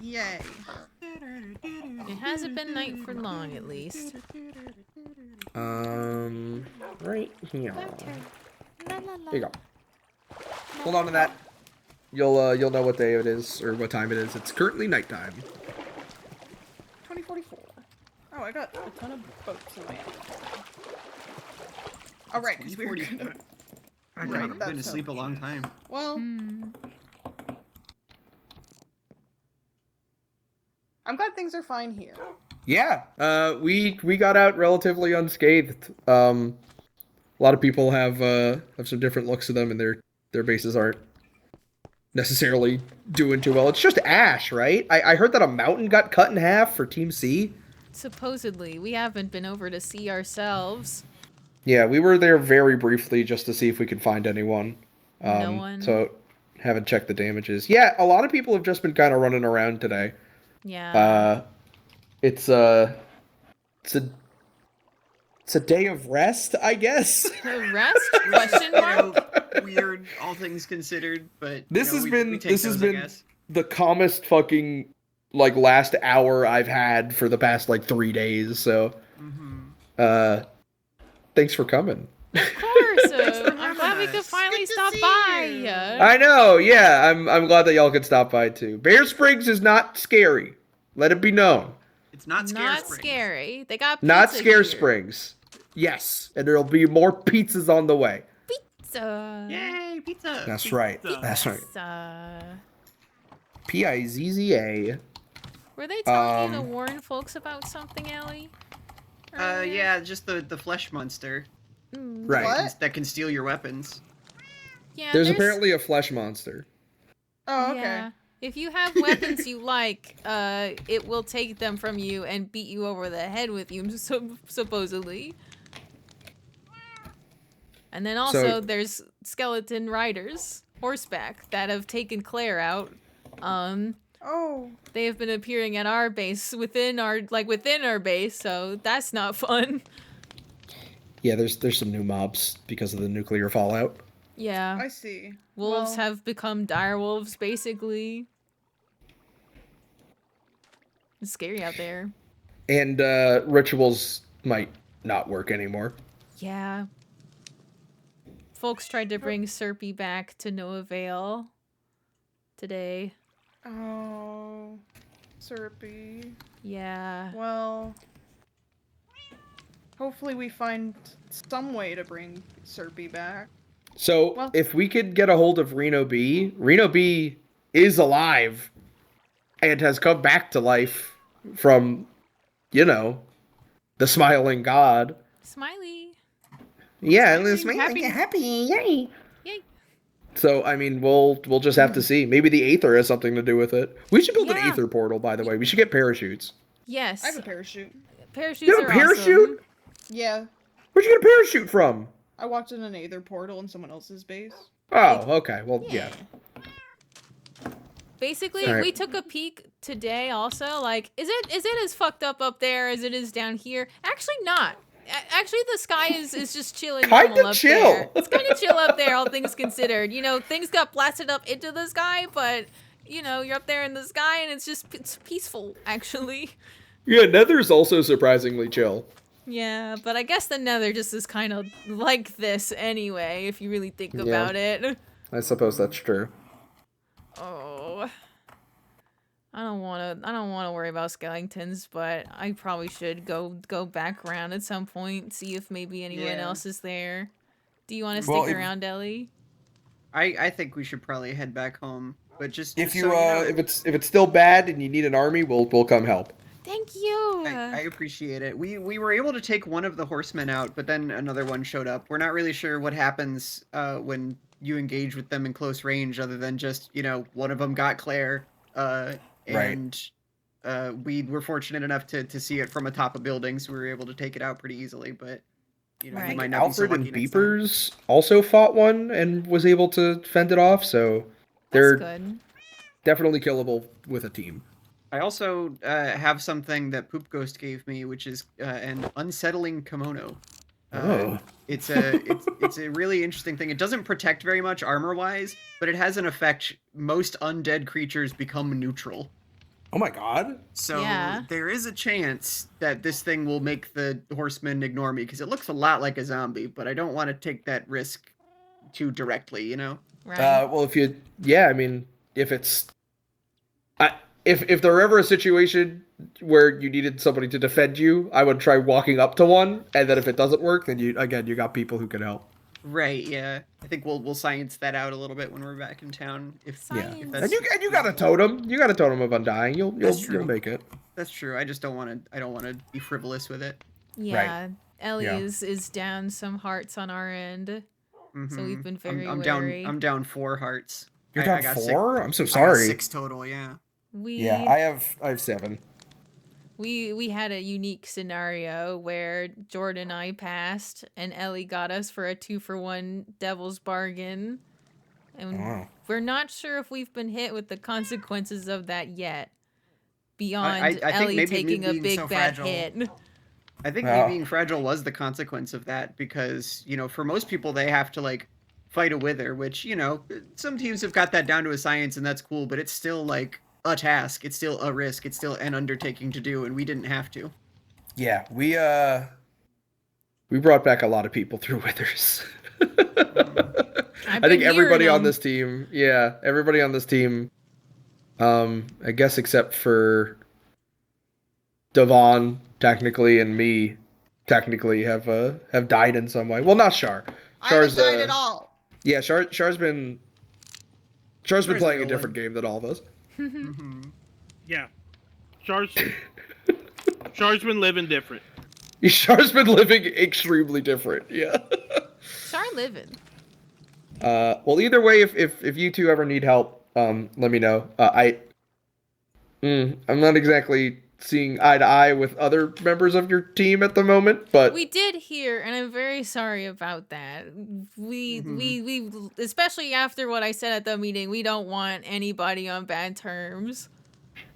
Yay. It hasn't been night for long, at least. Right here. La, la, la. Here you go. Hold on to that. You'll know what day it is or what time it is. It's currently nighttime. 2044. Oh, I got a ton of boats in my hand. Oh, right, because we were gonna... I've been asleep a long time. Well... I'm glad things are fine here. Yeah, we got out relatively unscathed. A lot of people have some different looks to them, and their bases aren't necessarily doing too well. It's just ash, right? I heard that a mountain got cut in half for Team C. Supposedly, we haven't been over to see ourselves. Yeah, we were there very briefly just to see if we could find anyone. No one. So haven't checked the damages. Yeah, a lot of people have just been kind of running around today. Yeah. It's a day of rest, I guess. Rest? Question mark? Weird, all things considered, but This has we been take those, I guess. the calmest fucking last hour I've had for the past 3 days. So, thanks for coming. Of course. I'm glad we could finally stop by. I know. Yeah, I'm glad that y'all could stop by too. Bear Springs is not scary. Let it be known. It's not scary. Not scary. They got pizza Not Scare here. Springs. Yes, and there'll be more pizzas on the way. Pizza. Yay, pizza. That's right. That's right. Pizza. Pizza. Were they telling you to warn folks about something, Ellie? Yeah, just the flesh monster. Right. What? That can steal your weapons. Yeah, There's apparently a flesh monster. Oh, okay. Yeah. If you have weapons you like, it will take them from you and beat you over the head with you, supposedly. And then also there's skeleton riders, horseback, that have taken Claire out. Oh. They have been appearing at our base within our base, so that's not fun. Yeah, there's some new mobs because of the nuclear fallout. Yeah. I see. Wolves Well- have become dire wolves, basically. It's scary out there. And rituals might not work anymore. Yeah. Folks tried to bring Serpy back to no avail today. Oh, Serpy. Yeah. Well, hopefully we find some way to bring Serpy back. So if we could get a hold of Reno B is alive and has come back to life from, the smiling god. Smiley. Yeah, Happy. yay. Yay. So I mean, we'll just have to see. Maybe the Aether has something to do with it. We should build an Yeah. Aether portal, by the way. We should get parachutes. Yes. I have a parachute. Parachutes You have are a parachute? awesome. Yeah, Where'd you get a parachute from? I walked in an Aether portal in someone else's base. Oh, okay. Well, yeah. Basically, Alright. we took a peek today also, is it as fucked up there as it is down here? Actually not. Actually, the sky is just chilling Kinda normal up chill. there. It's kind of chill up there, all things considered. Things got blasted up into the sky, but, you're up there in the sky and it's peaceful, actually. Yeah, Nether's also surprisingly chill. Yeah, but I guess the Nether just is kind of like this anyway, if you really think about it. I suppose that's true. Oh, I don't want to worry about skeletons, but I probably should go back around at some point, see if maybe anyone Yeah. else is there. Do you want to Well, stick if- around, Ellie? I think we should probably head back home, but just If so you know, if it's still bad and you need an army, we'll come help. Thank you. I appreciate it. We were able to take one of the horsemen out, but then another one showed up. We're not really sure what happens when you engage with them in close range, other than just one of them got Claire, and we were fortunate enough to see it from atop a building, so we were able to take it out pretty easily. But we might not Alfred be so and lucky next time. Beepers also fought one and was able to fend it off, so they're Good. definitely killable with a team. I also have something that Poop Ghost gave me, which is an unsettling kimono. Oh. It's a really interesting thing. It doesn't protect very much armor-wise, but it has an effect. Most undead creatures become neutral. Oh my god. So Yeah. there is a chance that this thing will make the horseman ignore me, because it looks a lot like a zombie, but I don't want to take that risk too directly, you know? Right. Well, I mean, if it's, if there were ever a situation where you needed somebody to defend you, I would try walking up to one, and then if it doesn't work, then you got people who can help. Right, yeah. I think we'll science that out a little bit when we're back in town. If that's, And you got a totem. You got a totem of undying. You'll make it. That's true. I just don't want to be frivolous with it. Yeah. Ellie Yeah. is down some hearts on our end. So we've been very I'm wary. down. I'm down 4 hearts. You're I down got 4? I'm so I got sorry. 6 total. Yeah. We I have 7. we had a unique scenario where Jordan and I passed and Ellie got us for a 2-for-1 devil's bargain. And Wow. we're not sure if we've been hit with the consequences of that yet. Beyond I think Ellie maybe me taking a being big so bad fragile- hit. I think Wow. me being fragile was the consequence of that, because, you know, for most people they have to like fight a wither, which, you know, some teams have got that down to a science and that's cool, but it's still like a task, it's still a risk, it's still an undertaking to do, and we didn't have to. Yeah, we brought back a lot of people through withers. I think everybody on this team, everybody on this team, I guess except for Devon technically and me technically have died in some way. Well, not Char. Char's I haven't died at all. Yeah, Char's been playing a real different game than all of us. Yeah. Char's been living different. Char's been living extremely different. Yeah. Char living. Well, either way, if you two ever need help, let me know. I'm not exactly seeing eye to eye with other members of your team at the moment, but We did hear, and I'm very sorry about that. We especially after what I said at the meeting, we don't want anybody on bad terms.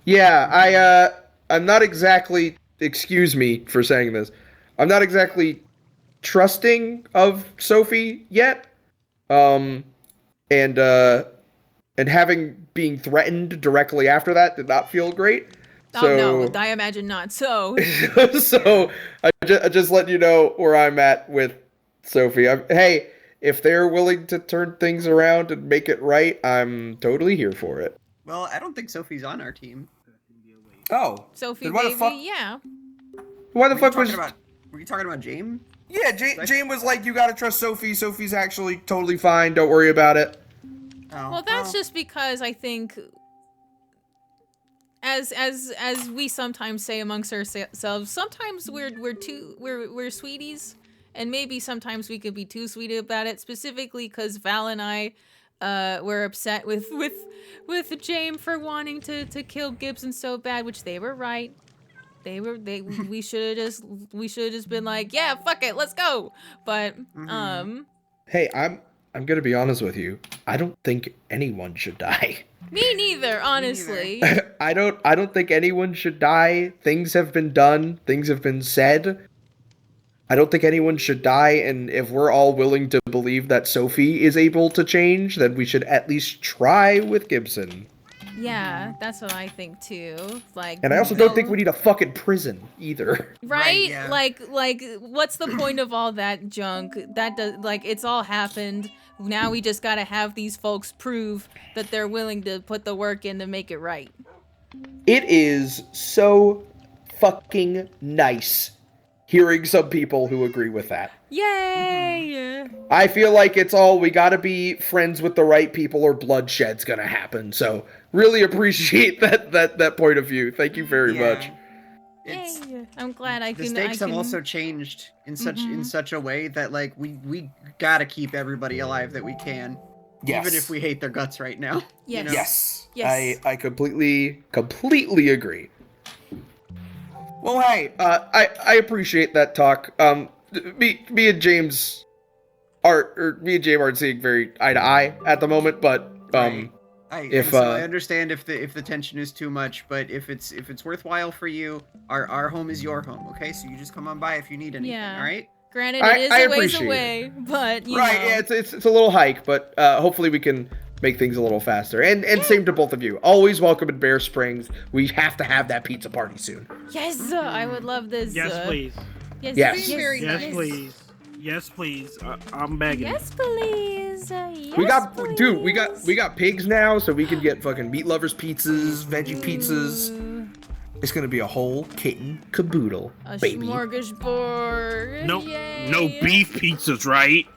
yeah, I'm not exactly. Excuse me for saying this. I'm not exactly trusting of Sophie yet. And having being threatened directly after that did not feel great. Oh So, no, I imagine not. So so I just let you know where I'm at with Sophie. Hey, if they're willing to turn things around and make it right, I'm totally here for it. Well, I don't think Sophie's on our team. Oh, Sophie, then why the baby, fuck- yeah. Why the fuck was? Were you talking about James? Yeah, Jane was like, "You gotta trust Sophie. Sophie's actually totally fine. Don't worry about it." Oh, Well, that's just because I think, as we sometimes say amongst ourselves, sometimes we're sweeties, and maybe sometimes we could be too sweet about it. Specifically, because Val and I were upset with James for wanting to kill Gibson so bad, which they were right. We should have just been like, yeah, fuck it, let's go. But Hey, I'm gonna be honest with you. I don't think anyone should die. me neither, honestly. I don't think anyone should die. Things have been done. Things have been said. I don't think anyone should die, and if we're all willing to believe that Sophie is able to change, then we should at least try with Gibson. Yeah, that's what I think too. Like, And I also don't think we need a fucking prison either. right? yeah. Like, what's the point of all that junk? That does, like, it's all happened. Now we just gotta have these folks prove that they're willing to put the work in to make it right. It is so fucking nice hearing some people who agree with that. Yay! I feel like it's all we gotta be friends with the right people or bloodshed's gonna happen. So really appreciate that point of view. Thank you very much. Yay! I'm glad I The can. stakes I have can... also changed in such a way that like we gotta keep everybody alive that we can. Yes. Even if we hate their guts right now. Yes. You know? Yes. I completely agree. Well, hey, I appreciate that talk. Me and James aren't seeing very eye to eye at the moment, but If I understand if the tension is too much, but if it's worthwhile for you, our home is your home. Okay, so you just come on by if you need anything. Yeah. All right. Granted, I it is a ways appreciate away, but you right, know. yeah, it's a little hike, but hopefully we can make things a little faster. And same to both of you. Always welcome in Bear Springs. We have to have that pizza party soon. Yes, I would love this. Yes, please. Yes, Yes. Yes, please. Yes, please. I'm begging. Yes, please. Yes, We got, please. dude. We got pigs now, so we can get fucking meat lovers pizzas, veggie pizzas. It's gonna be a whole kitten caboodle, A baby. smorgasbord. No, Yay. no beef pizzas, right?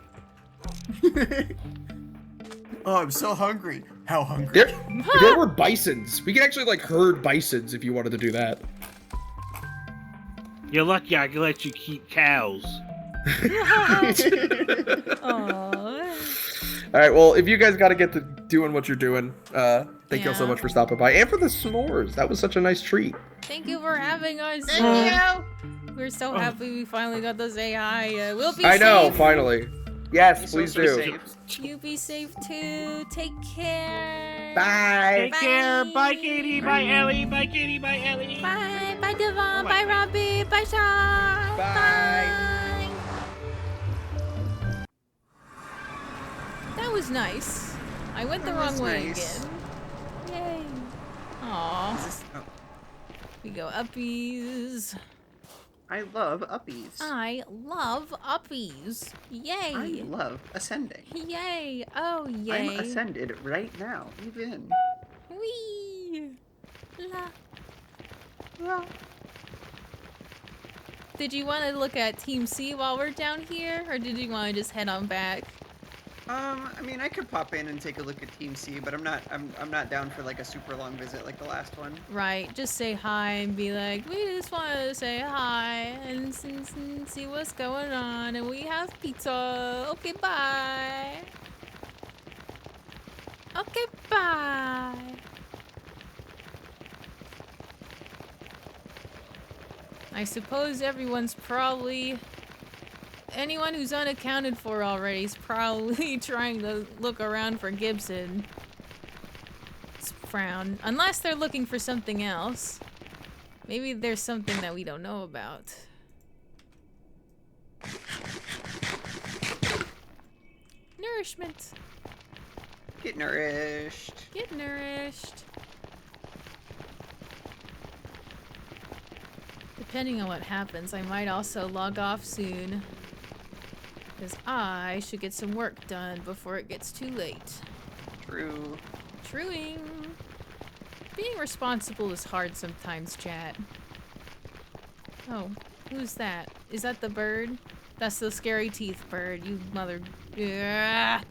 Oh, I'm so hungry. How hungry? There were bisons. We could actually like herd bisons if you wanted to do that. You're lucky I can let you keep cows. All right. Well, if you guys got to get to doing what you're doing, thank you all so Yeah. much for stopping by and for the s'mores. That was such a nice treat. Thank you for having us. Thank you. We're so happy we finally got to say hi. We'll be I know, safe. finally. Yes, Be please so do. safe. You be safe too. Take care. Bye. Take care. Bye, Katie. Bye, Ellie. Bye, Katie. Bye, Ellie. Bye. Bye, Devon. Bye, Robbie. Bye, Sean. Bye. That was nice. I went the That wrong was way nice. again. Yay. Aw. We go uppies. I love uppies. I love uppies. Yay. I love ascending. Yay. Oh, yay. I'm ascended right now, even. Whee! La. Did you want to look at Team C while we're down here, or did you want to just head on back? I mean, I could pop in and take a look at Team C, but I'm not down for like a super long visit like the last one. Right, just say hi and be like, we just wanted to say hi and see what's going on, and we have pizza. Okay, bye. Okay, bye. I suppose everyone's probably... Anyone who's unaccounted for already is probably trying to look around for Gibson. It's frown. Unless they're looking for something else. Maybe there's something that we don't know about. Nourishment. Get nourished. Get nourished. Depending on what happens, I might also log off soon. Because I should get some work done before it gets too late. True. Truing. Being responsible is hard sometimes, chat. Oh, who's that? Is that the bird? That's the scary teeth bird, you mother... Ugh.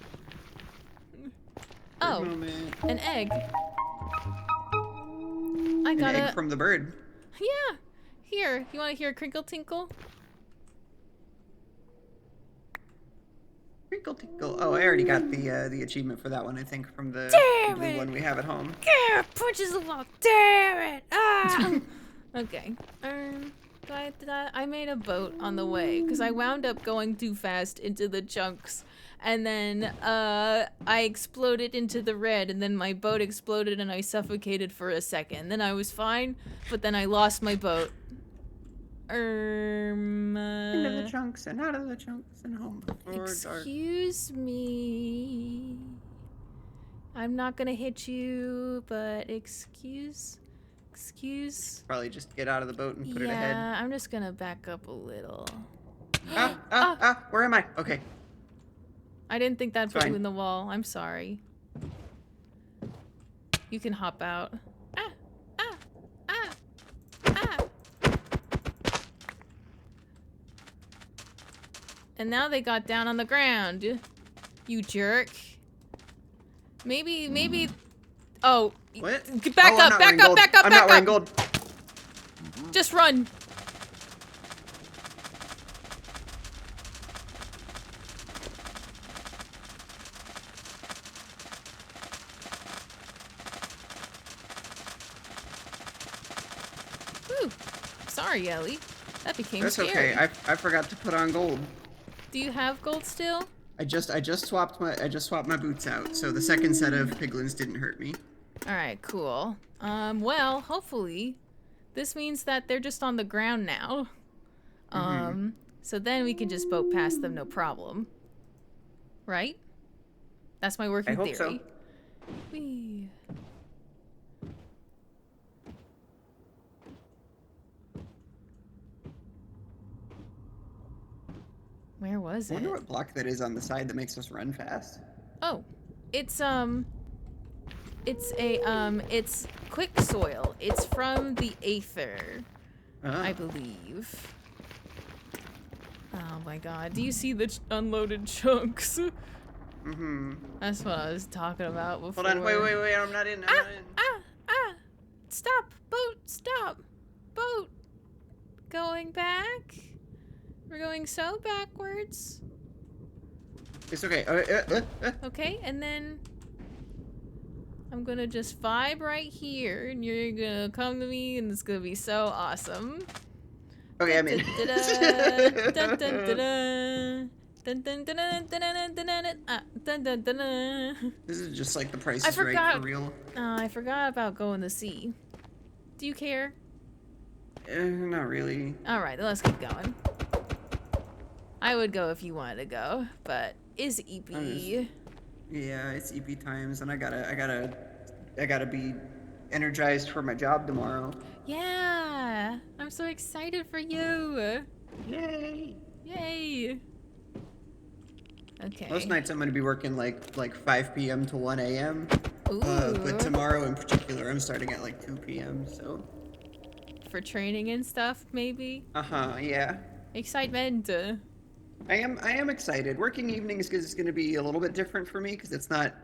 Oh, an egg. I got An egg from the bird. Yeah. Here, you want to hear a crinkle tinkle? Crinkle tinkle. Oh, I already got the achievement for that one. I think from the Damn blue it. one we have at home. Yeah, punches the wall. Damn it! Ah. Okay. I made a boat on the way because I wound up going too fast into the chunks, and then I exploded into the red, and then my boat exploded, and I suffocated for a second. Then I was fine, but then I lost my boat. Into the chunks and out of the chunks and home before dark. Excuse me. I'm not gonna hit you, but excuse. Probably just get out of the boat and put it Yeah, ahead. I'm just gonna back up a little. Where am I? Okay. I didn't think that'd put you Fine. in the wall. I'm sorry. You can hop out. And now they got down on the ground. You jerk. Maybe. Oh. What? Back Oh, I'm up, not back wearing up, gold. back up, I'm back not wearing up. gold. Just run. Whew. Sorry, Ellie. That became That's scary. okay. I forgot to put on gold. Do you have gold still? I just swapped my boots out, so the second set of piglins didn't hurt me. All right, cool. Well, hopefully, this means that they're just on the ground now. So then we can just boat past them, no problem. Right? That's my working I hope theory. So. Whee. Where was I it? wonder what block that is on the side that makes us run fast. Oh, it's quick soil. It's from the Aether, I believe. Oh my god, do you see the unloaded chunks? That's what I was talking about before. Hold on, wait, I'm not in. Stop, boat, stop. Boat. Going back. We're going so backwards. It's okay. Okay, and then I'm gonna just vibe right here, and you're gonna come to me, and it's gonna be so awesome. Okay, I'm in. This is just like the Price is Right for real. I forgot about going to sea. Do you care? Not really. All right, then let's keep going. I would go if you wanted to go, but is EP? Yeah, it's EP times, and I gotta be energized for my job tomorrow. Yeah, I'm so excited for you. Yay! Yay! Okay. Most nights I'm gonna be working like 5 p.m. to 1 a.m. Ooh. But tomorrow in particular, I'm starting at like 2 p.m. So. For training and stuff, maybe. Yeah. Excitement. I am excited. Working evenings is going to be a little bit different for me because it's not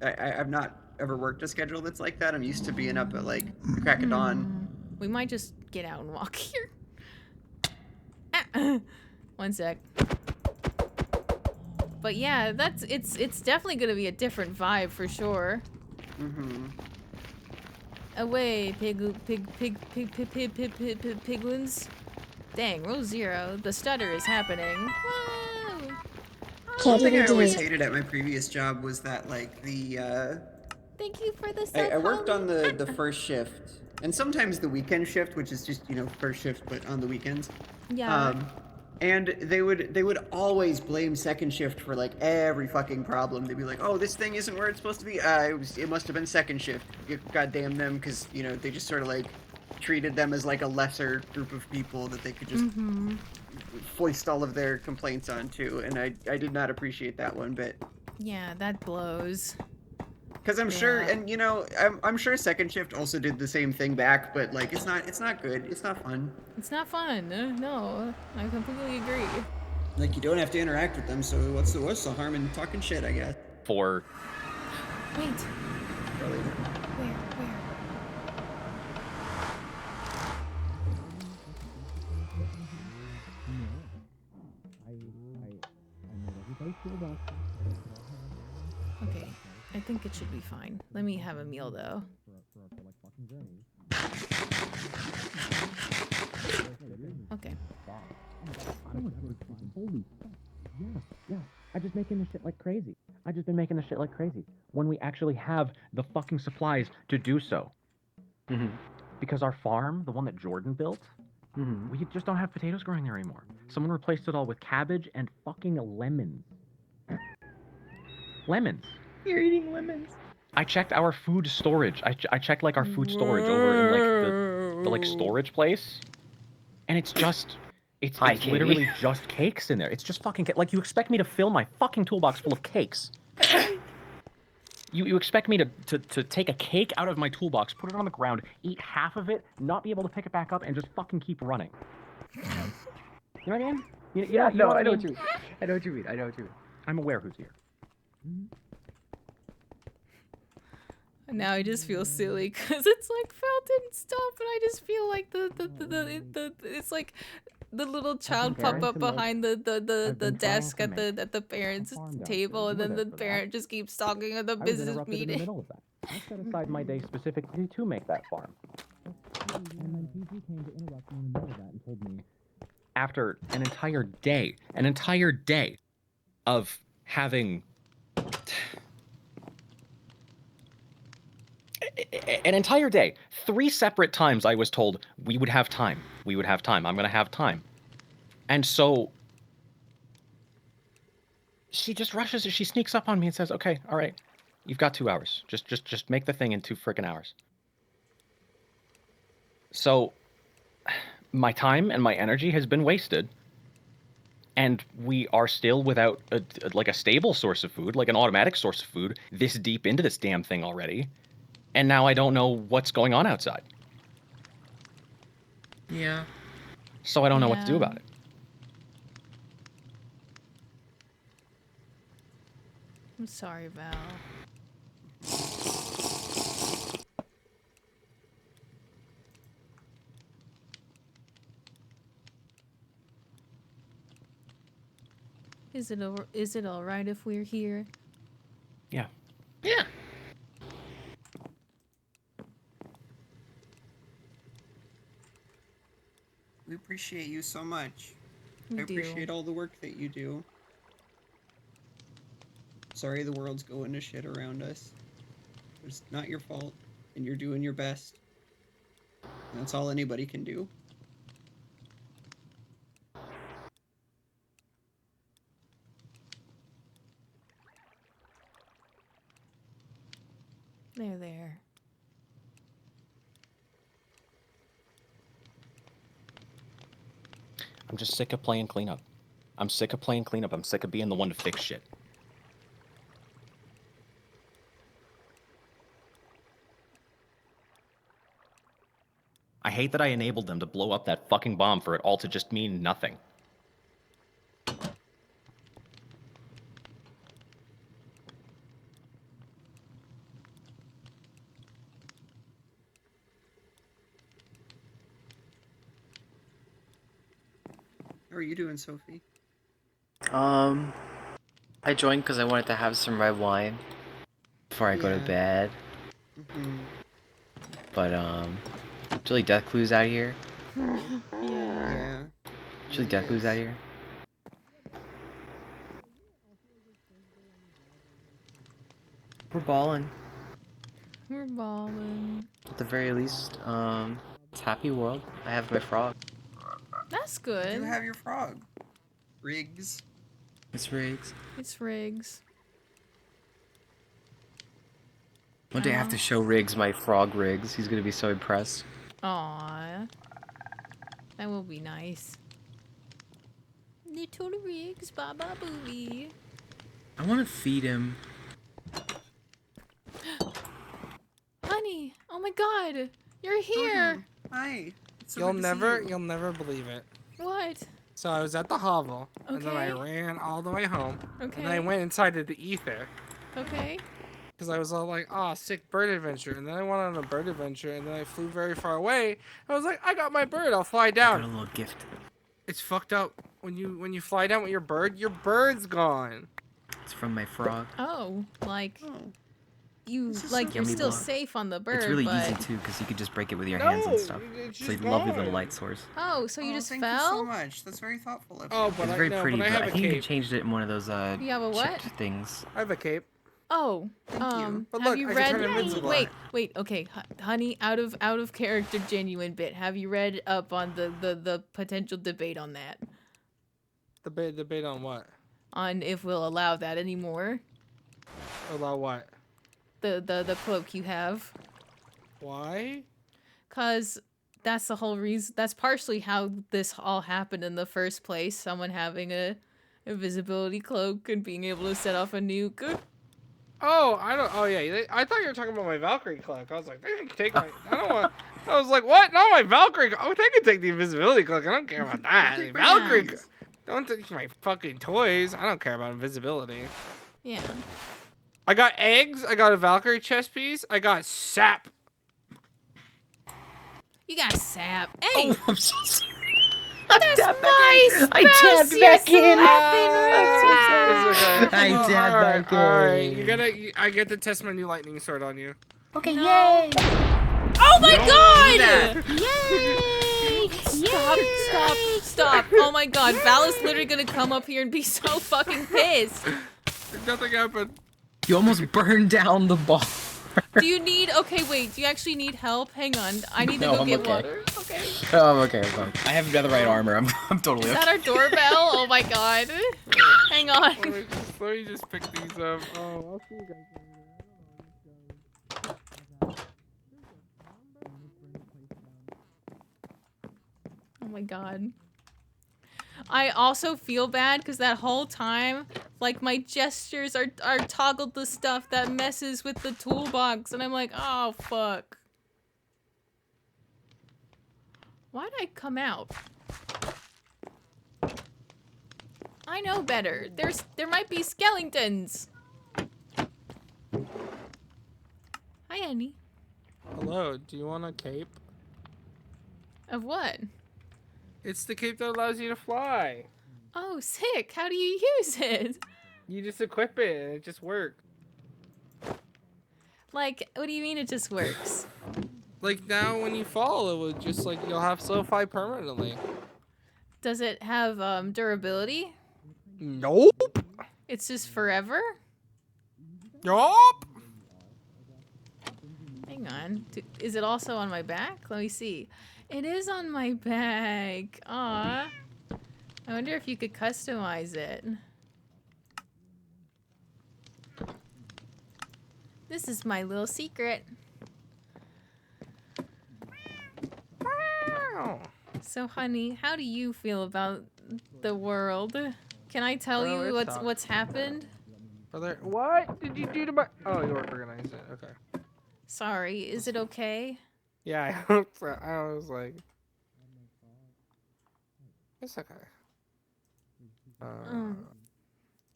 I've not ever worked a schedule that's like that. I'm used to being up at like the crack of dawn. We might just get out and walk here. 1 sec. But yeah, it's definitely gonna be a different vibe for sure. Away, piglins. Dang, row 0. The stutter is happening. Whoa! One thing I always hated at my previous job was that like the Thank you for the I worked on the first shift and sometimes the weekend shift, which is just, you know, first shift but on the weekends. Yeah. And they would always blame second shift for like every fucking problem. They'd be like, "Oh, this thing isn't where it's supposed to be. It must have been second shift." Goddamn them, because you know they just sort of like treated them as like a lesser group of people that they could just foist all of their complaints onto, and I did not appreciate that one bit. Yeah, that blows. Because I'm sure, and you know, I'm sure second shift also did the same thing back, but like it's not good. It's not fun. It's not fun. No, I completely agree. Like you don't have to interact with them, so what's the harm in talking shit? I guess. For. Wait. Really? Where? Okay, I think it should be fine. Let me have a meal though. Okay. Holy fuck. Yeah. I just making this shit like crazy. I just been making this shit like crazy. When we actually have the fucking supplies to do so. Because our farm, the one that Jordan built, we just don't have potatoes growing there anymore. Someone replaced it all with cabbage and fucking lemons. Lemons. You're eating lemons. I checked our food storage. I checked like our food storage over in like the like storage place, and it's just it's literally just cakes in there. It's just fucking like you expect me to fill my fucking toolbox full of cakes. You expect me to take a cake out of my toolbox, put it on the ground, eat half of it, not be able to pick it back up, and just fucking keep running. You know what I mean? I know what you mean. I know what you mean. I'm aware who's here. Now I just feel silly because it's like fountain stuff, and I just feel like the it's like the little child pop up behind the desk at the parents' table, and then the parent just keeps talking at the business meeting. I set aside my day specifically to make that farm. And then PG came to interrupt me in the middle of that and told me, after an entire day of having an entire day. 3 separate times I was told we would have time. We would have time. I'm gonna have time. And so she just rushes. She sneaks up on me and says, "Okay, all right, you've got 2 hours. Just make the thing in 2 freaking hours." So my time and my energy has been wasted, and we are still without a stable source of food, like an automatic source of food, this deep into this damn thing already. And now I don't know what's going on outside. Yeah. So I don't know what to do about it. I'm sorry, Val. Is it all right if we're here? Yeah. Yeah. We appreciate you so much. We I do. appreciate all the work that you do. Sorry the world's going to shit around us. It's not your fault, and you're doing your best. And that's all anybody can do. There. I'm just sick of playing cleanup. I'm sick of playing cleanup. I'm sick of being the one to fix shit. I hate that I enabled them to blow up that fucking bomb for it all to just mean nothing. How are you doing, Sophie? I joined because I wanted to have some red wine before I go to Yeah. bed. Mm-hmm. But, Chili Death Clue's out here. Yeah. Chili Death Clue's out here. We're balling. We're balling. At the very least, it's Happy World. I have my frog. That's good. You have your frog. Riggs. It's Riggs. It's Riggs. One day I have to show Riggs my frog Riggs. He's gonna be so impressed. Aw. That will be nice. Little Riggs, Baba Booey. I want to feed him. Honey, oh my god, you're here. Hi. You'll never believe it. What? So I was at the hovel, and then I Okay. ran all the way home, and then I Okay. went inside of the ether, Okay. because I was all like, "Oh, sick bird adventure," and then I went on a bird adventure, and then I flew very far away. I was like, "I got my bird, I'll fly I down." got a little gift. It's fucked up when you fly down with your bird's gone. It's from my frog. Oh, like you This is like so you're yummy still block. safe on the bird. It's really but... easy too, because you could just break it with your hands and stuff. it's It's a just lovely gone. little light source. Oh, so you just thank fell? you so much. That's very thoughtful of you. Oh, but It's very pretty, but I but have I a think you cape. changed it in one of those You have a what? chipped things. I have a cape. Oh, But have look, you I can read? turn invincible. Wait. Okay, honey, out of character, genuine bit. Have you read up on the potential debate on that? Debate on what? On if we'll allow that anymore? Allow what? The cloak you have. Why? Cause that's the whole reason. That's partially how this all happened in the first place. Someone having a invisibility cloak and being able to set off a nuke. Oh, I don't. Oh yeah, I thought you were talking about my Valkyrie cloak. I was like, they can take my. I don't want. I was like, what? No, my Valkyrie. Oh, they can take the invisibility cloak. I don't care about that. Take my Valkyrie. hands. Don't take my fucking toys. I don't care about invisibility. Yeah. I got eggs. I got a Valkyrie chest piece. I got sap. You got sap. Hey. Oh, I'm so sorry. That's nice. I tapped back in. I All tapped right, back all right. in. I get to test my new lightning sword on you. Okay, yay! Oh my Don't god! do Yay! Stop. Oh my god, Val is literally gonna come up here and be so fucking pissed. Nothing happened. You almost burned down the bar. Do you need? Okay, wait. Do you actually need help? Hang on. I need to No, go I'm get okay. water. Okay. Oh, I'm okay. I'm fine. I have the right armor. I'm totally Is okay. that our doorbell? Oh my god. Hang on. Let me just pick these up. Oh, I'll see you guys later. Oh my god. I also feel bad because that whole time, like, my gestures are toggled to stuff that messes with the toolbox, and I'm like, oh fuck. Why'd I come out? I know better. There might be skeletons. Hi, Annie. Hello, do you want a cape? Of what? It's the cape that allows you to fly. Oh, sick. How do you use it? You just equip it and it just works. Like, what do you mean it just works? Like now when you fall, it would just like you'll have slow fly permanently. Does it have durability? Nope. It's just forever? Nope. Hang on. Is it also on my back? Let me see. It is on my back. Aw. I wonder if you could customize it. This is my little secret. So, honey, how do you feel about the world? Can I tell you what's happened? Brother, what did you do to my? Oh, you organized it. Okay. Sorry. Is it okay? Yeah, I was like, it's okay.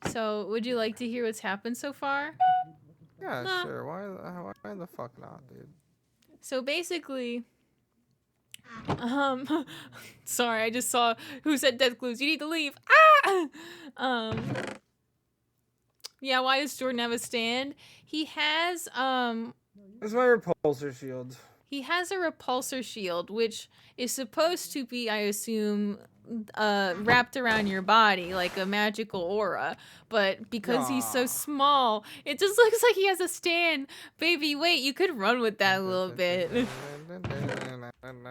So, would you like to hear what's happened so far? Yeah, Nah. sure. Why the fuck not, dude? So basically, sorry, I just saw who said death clues. You need to leave. Ah! Yeah, why does Jordan have a stand? He has, It's my repulsor shield. he has a repulsor shield, which is supposed to be, I assume, wrapped around your body like a magical aura, but because he's so small, it just looks like he has a stand. Baby, wait, you could run with that a little bit.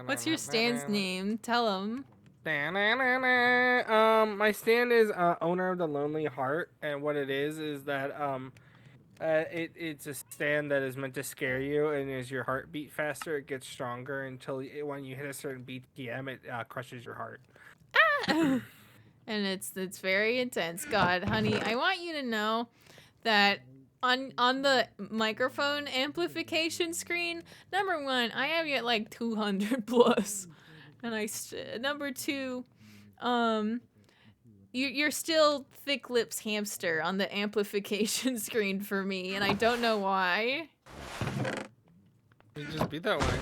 What's your stand's name? Tell him. My stand is owner of the lonely heart, and what it is that it's a stand that is meant to scare you, and as your heart beat faster, it gets stronger until when you hit a certain BPM, it crushes your heart. And it's very intense. God, honey, I want you to know that on the microphone amplification screen, number one, I have you at like 200 plus, and number two, you're still thick lips hamster on the amplification screen for me, and I don't know why. You just be that way.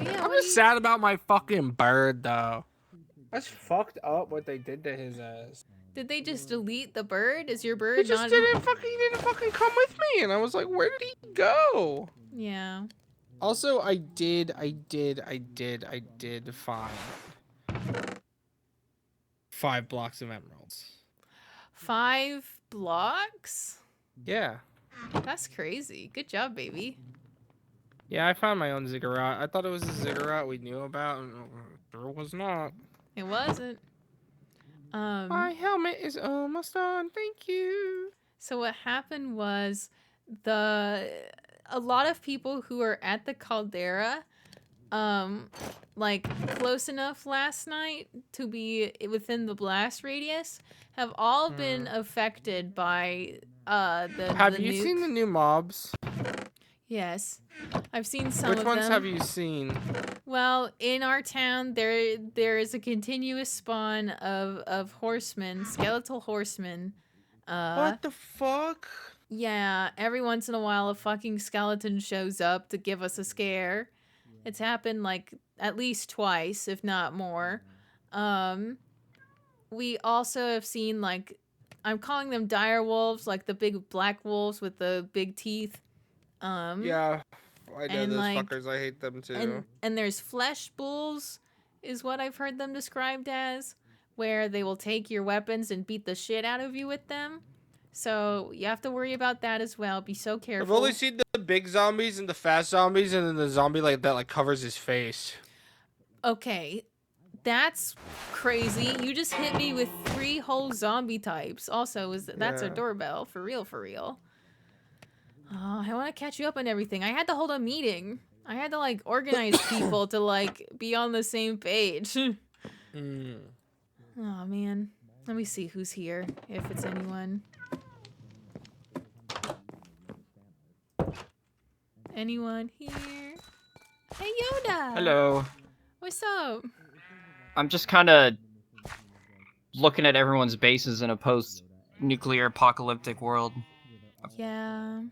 Yeah, I'm just sad about my fucking bird though. That's fucked up what they did to his ass. Did they just delete the bird? Is your bird He just not? didn't fucking come with me, and I was like, where did he go? Yeah. Also, I did find 5 blocks of emeralds. 5 blocks? Yeah. That's crazy. Good job, baby. Yeah, I found my own ziggurat. I thought it was a ziggurat we knew about, and there was not. It wasn't. My helmet is almost on. Thank you. So what happened was a lot of people who are at the caldera, like close enough last night to be within the blast radius, have all been affected by Have you seen the new mobs? Yes, I've seen some of Which them. ones have you seen? Well, in our town, there is a continuous spawn of horsemen, skeletal horsemen. What the fuck? Yeah, every once in a while, a fucking skeleton shows up to give us a scare. It's happened like at least twice, if not more. We also have seen like, I'm calling them dire wolves, like the big black wolves with the big teeth. Yeah, I know and, those like, fuckers. I hate them too. And there's flesh bulls, is what I've heard them described as, where they will take your weapons and beat the shit out of you with them. So you have to worry about that as well. Be so I've careful. only seen the big zombies and the fast zombies, and then the zombie like that like covers his face. Okay, that's crazy. You just hit me with 3 whole zombie types. Also, that's a Yeah. doorbell for real, for real. I want to catch you up on everything. I had to hold a meeting. I had to like organize people to like be on the same page. Mm. Oh man, let me see who's here, if it's anyone. Anyone here? Hey Yoda. Hello. What's up? I'm just kind of looking at everyone's bases in a post-nuclear apocalyptic world. Yeah.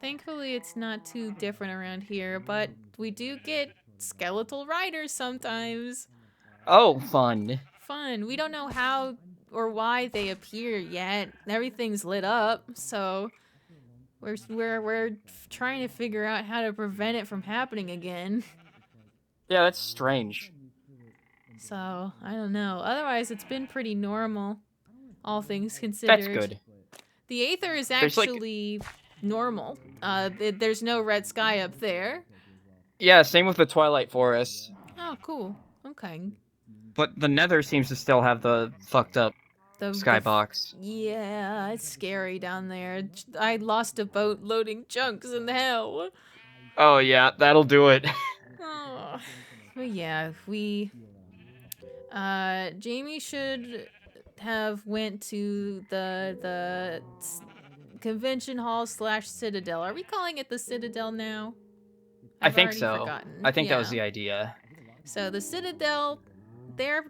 Thankfully, it's not too different around here, but we do get skeletal riders sometimes. Oh, fun. Fun. We don't know how or why they appear yet. Everything's lit up, so we're trying to figure out how to prevent it from happening again. Yeah, that's strange. So, I don't know. Otherwise, it's been pretty normal, all things considered. That's good. The Aether is There's, like- actually normal. There's no red sky up there. Yeah, same with the Twilight Forest. Oh, cool. Okay. But the Nether seems to still have the fucked up skybox. Yeah, it's scary down there. I lost a boat loading chunks in hell. Oh yeah, that'll do it. Oh. But yeah, Jamie should have went to the convention hall / Citadel. Are we calling it the Citadel now? I I've think already so. forgotten. I think that was Yeah. the idea. So the Citadel, they're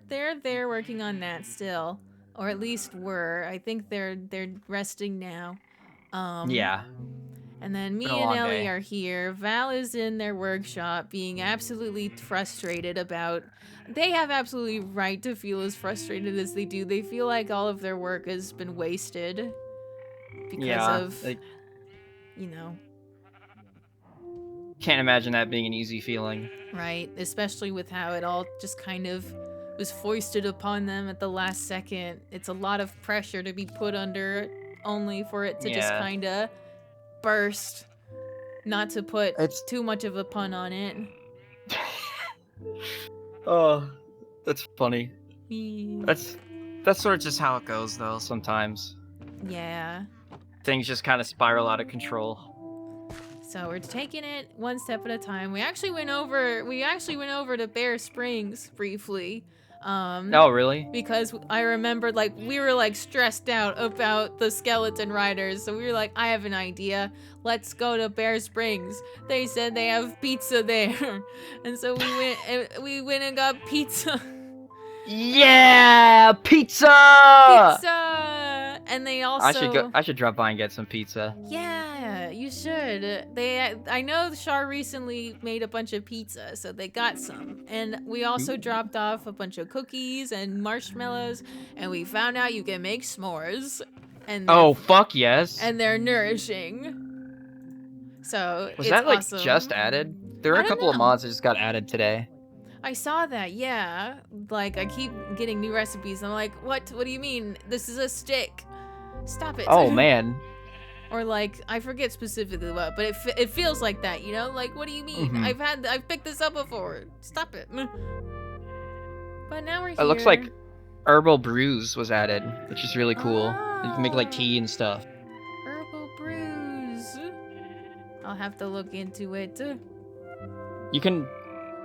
working on that still, or at least were. I think they're resting now. Yeah. And then me Been a and long Ellie day. are here. Val is in their workshop being absolutely frustrated about... They have absolutely right to feel as frustrated as they do. They feel like all of their work has been wasted because Yeah, of, like- you know, Can't imagine that being an easy feeling. right? Especially with how it all just kind of was foisted upon them at the last second. It's a lot of pressure to be put under only for it to just Yeah. kind of burst. Not to put It's- too much of a pun on it. Oh, that's funny. Yeah. That's sort of just how it goes, though. Sometimes Yeah. things just kind of spiral out of control. So we're taking it one step at a time. We actually went over to Bear Springs briefly. Oh, really? Because I remembered, like, we were, like, stressed out about the skeleton riders. So we were like, I have an idea. Let's go to Bear Springs. They said they have pizza there. And so we went and got pizza. Yeah, pizza. Pizza! And they also... I should drop by and get some pizza. Yeah, you should. I know Char recently made a bunch of pizza, so they got some. And we also dropped off a bunch of cookies and marshmallows, and we found out you can make s'mores. And Oh, fuck yes. and they're nourishing. So Was it's that like awesome. just added? There are I a don't couple of know. mods that just got added today. I saw that, yeah. Like, I keep getting new recipes. I'm like, what? What do you mean? This is a stick. Stop it. Oh man. Or like, I forget specifically what, but it feels like that, you know? Like, what do you mean? Mhm. I've picked this up before. Stop it. But now we're here. It looks like herbal brews was added, which is really cool. You can make like tea and stuff. Herbal brews. I'll have to look into it. You can,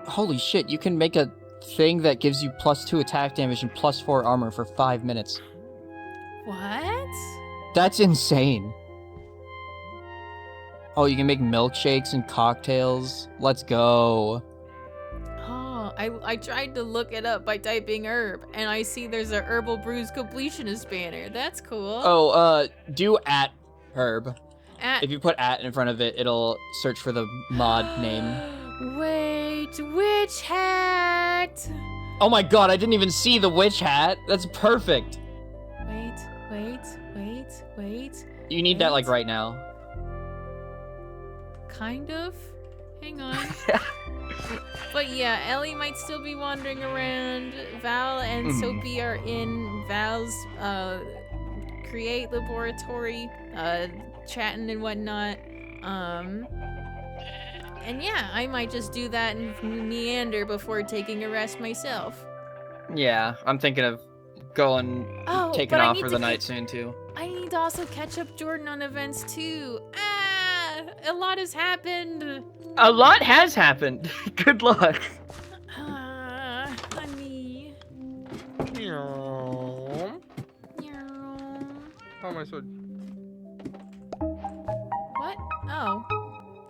holy shit, you can make a thing that gives you +2 attack damage and +4 armor for 5 minutes. What? That's insane. Oh, you can make milkshakes and cocktails. Let's go. Oh, I tried to look it up by typing herb, and I see there's a herbal brews completionist banner. That's cool. Oh, do @herb. At- If you put in front of it, it'll search for the mod name. Wait, witch hat. Oh my god, I didn't even see the witch hat. That's perfect. Wait. You need that like right now. Kind of. Hang on. But yeah, Ellie might still be wandering around. Val and Sophie are in Val's Create Laboratory, chatting and whatnot. And yeah, I might just do that and meander before taking a rest myself. Yeah, I'm thinking of going, taking but I off need for to the night soon too. I need to also catch up Jordan on events too. A lot has happened. A lot has happened. Good luck. Honey. Oh my sword. What? Oh.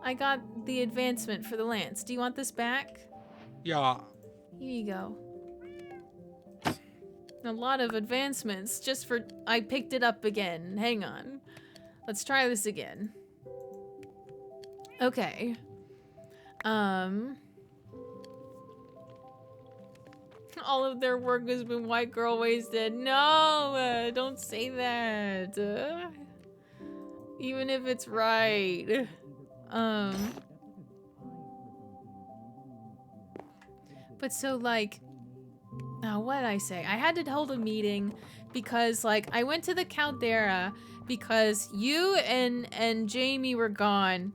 I got the advancement for the lance. Do you want this back? Yeah. Here you go. A lot of advancements just for... I picked it up again. Hang on. Let's try this again. Okay. All of their work has been white girl wasted. No! Don't say that. Even if it's right. But so, like... Now, what did I say? I had to hold a meeting because, like, I went to the Caldera because you and Jamie were gone,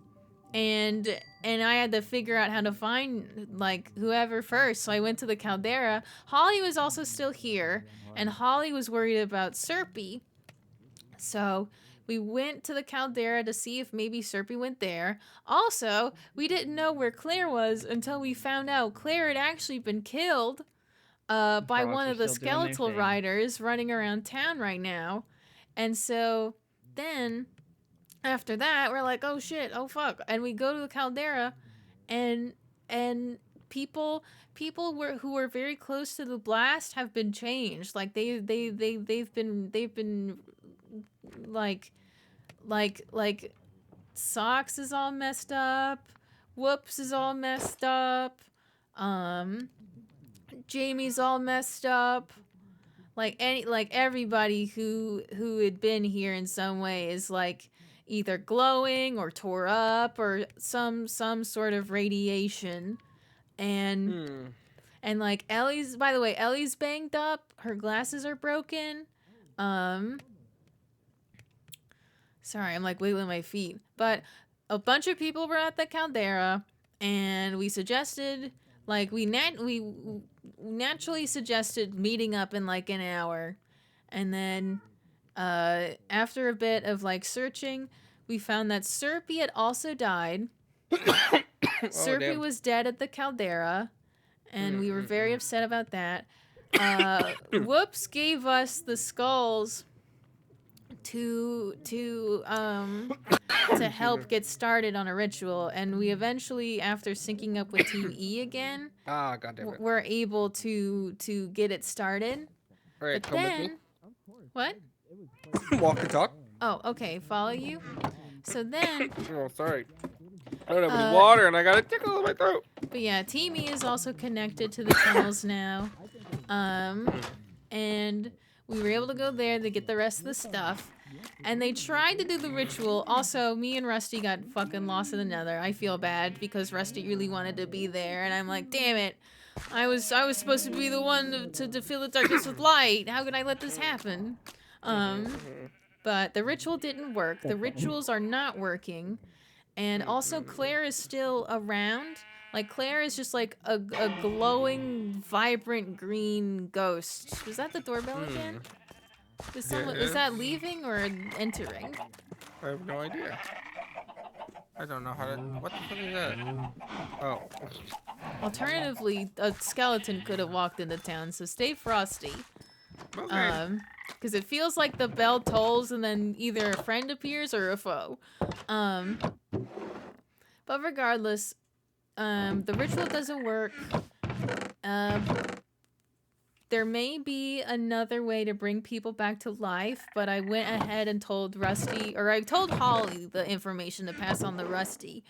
and I had to figure out how to find, like, whoever first. So I went to the Caldera. Holly was also still here, and Holly was worried about Serpy. So we went to the Caldera to see if maybe Serpy went there. Also, we didn't know where Claire was until we found out Claire had actually been killed. By one of the skeletal riders running around town right now. And so then after that we're like, oh shit, oh fuck. And we go to the Caldera and people who were very close to the blast have been changed. Like they've been like Socks is all messed up, Whoops is all messed up, Jamie's all messed up. Like everybody who had been here in some way is like either glowing or tore up or some sort of radiation. And like Ellie's, by the way, Ellie's banged up. Her glasses are broken. Sorry, I'm like wiggling my feet. But a bunch of people were at the Caldera, and we suggested, like, we naturally suggested meeting up in like an hour. And then after a bit of like searching, we found that Serpy had also died. Serpy was dead at the Caldera, and we were very upset about that. Whoops gave us the skulls to help get started on a ritual, and we eventually, after syncing up with Team E again, were able to get it started. All right, but come then, with me. What? Walk and talk. Oh, okay, follow you. So then, Oh, sorry. I don't have any water, and I got a tickle in my throat. but yeah, Team E is also connected to the tunnels now, and we were able to go there to get the rest of the stuff. And they tried to do the ritual. Also, me and Rusty got fucking lost in the Nether. I feel bad because Rusty really wanted to be there, and I'm like, damn it. I was supposed to be the one to fill the darkness with light. How could I let this happen? But the ritual didn't work. The rituals are not working. And also, Claire is still around. Like, Claire is just like a glowing, vibrant green ghost. Was that the doorbell again? Is that leaving or entering? I have no idea. I don't know how to... What the fuck is that? Oh. Alternatively, a skeleton could have walked into town, so stay frosty. Okay. Because it feels like the bell tolls and then either a friend appears or a foe. But regardless, the ritual doesn't work. There may be another way to bring people back to life, but I went ahead and told Rusty, or I told Holly the information to pass on to Rusty,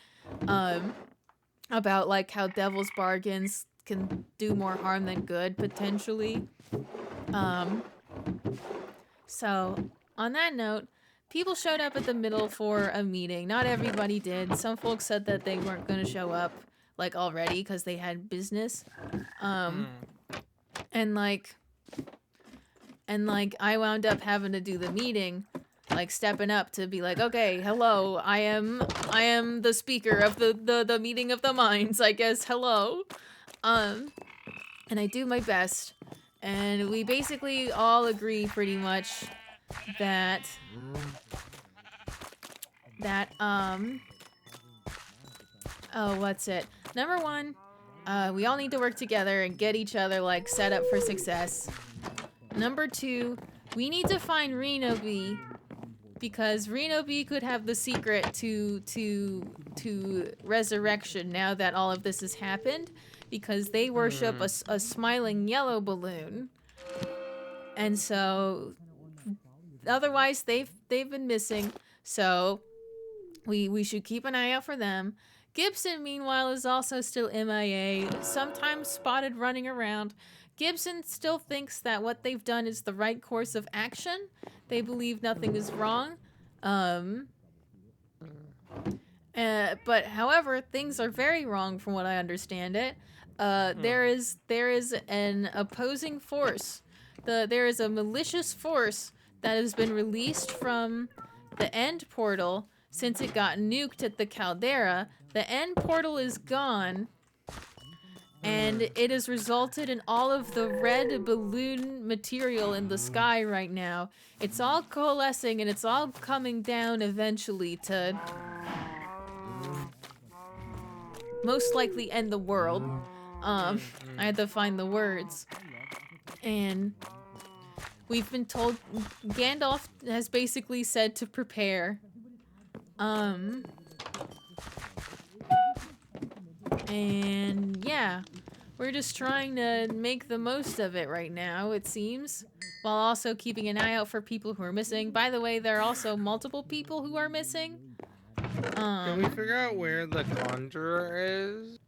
about like how Devil's Bargains can do more harm than good, potentially. So, on that note, people showed up at the middle for a meeting. Not everybody did. Some folks said that they weren't going to show up, like, already, because they had business. And, like, And like I wound up having to do the meeting, like stepping up to be like, okay, hello, I am the speaker of the meeting of the minds, I guess. Hello. And I do my best. And we basically all agree pretty much that oh, what's it? Number one, we all need to work together and get each other like set up for success. Number two, we need to find Renobi because Renobi could have the secret to resurrection now that all of this has happened, because they worship a smiling yellow balloon, and so otherwise they've been missing. So we should keep an eye out for them. Gibson, meanwhile, is also still MIA, sometimes spotted running around. Gibson still thinks that what they've done is the right course of action. They believe nothing is wrong. But however, things are very wrong from what I understand it. There is an opposing force. There is a malicious force that has been released from the end portal since it got nuked at the caldera. The end portal is gone, and it has resulted in all of the red balloon material in the sky right now. It's all coalescing and it's all coming down eventually to most likely end the world. I had to find the words. And we've been told, Gandalf has basically said to prepare. And yeah, we're just trying to make the most of it right now, it seems, while also keeping an eye out for people who are missing. By the way, there are also multiple people who are missing. Can we figure out where the Conjurer is?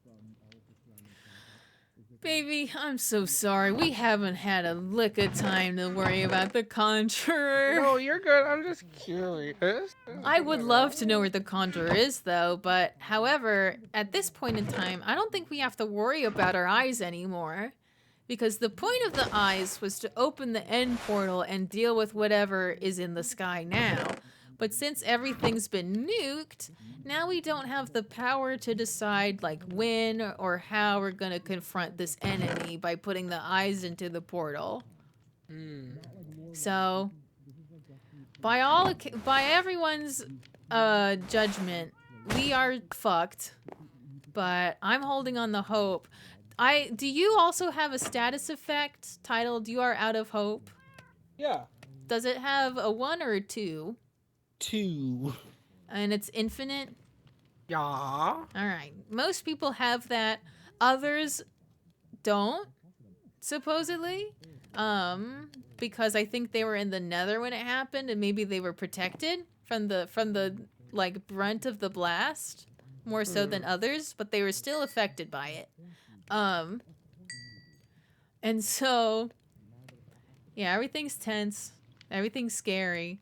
Baby, I'm so sorry. We haven't had a lick of time to worry about the Conjurer. No, you're good. I'm just curious. I would love to know where the Conjurer is, though, but however, at this point in time, I don't think we have to worry about our eyes anymore. Because the point of the eyes was to open the end portal and deal with whatever is in the sky now. But since everything's been nuked, now we don't have the power to decide like when or how we're gonna confront this enemy by putting the eyes into the portal. So, by everyone's judgment, we are fucked. But I'm holding on the hope. Do you also have a status effect titled "You Are Out of Hope"? Yeah. Does it have a 1 or a 2? 2. And it's infinite? Yeah. Alright. Most people have that. Others don't, supposedly. Because I think they were in the nether when it happened, and maybe they were protected from the like brunt of the blast more so than others, but they were still affected by it. And so yeah, everything's tense. Everything's scary.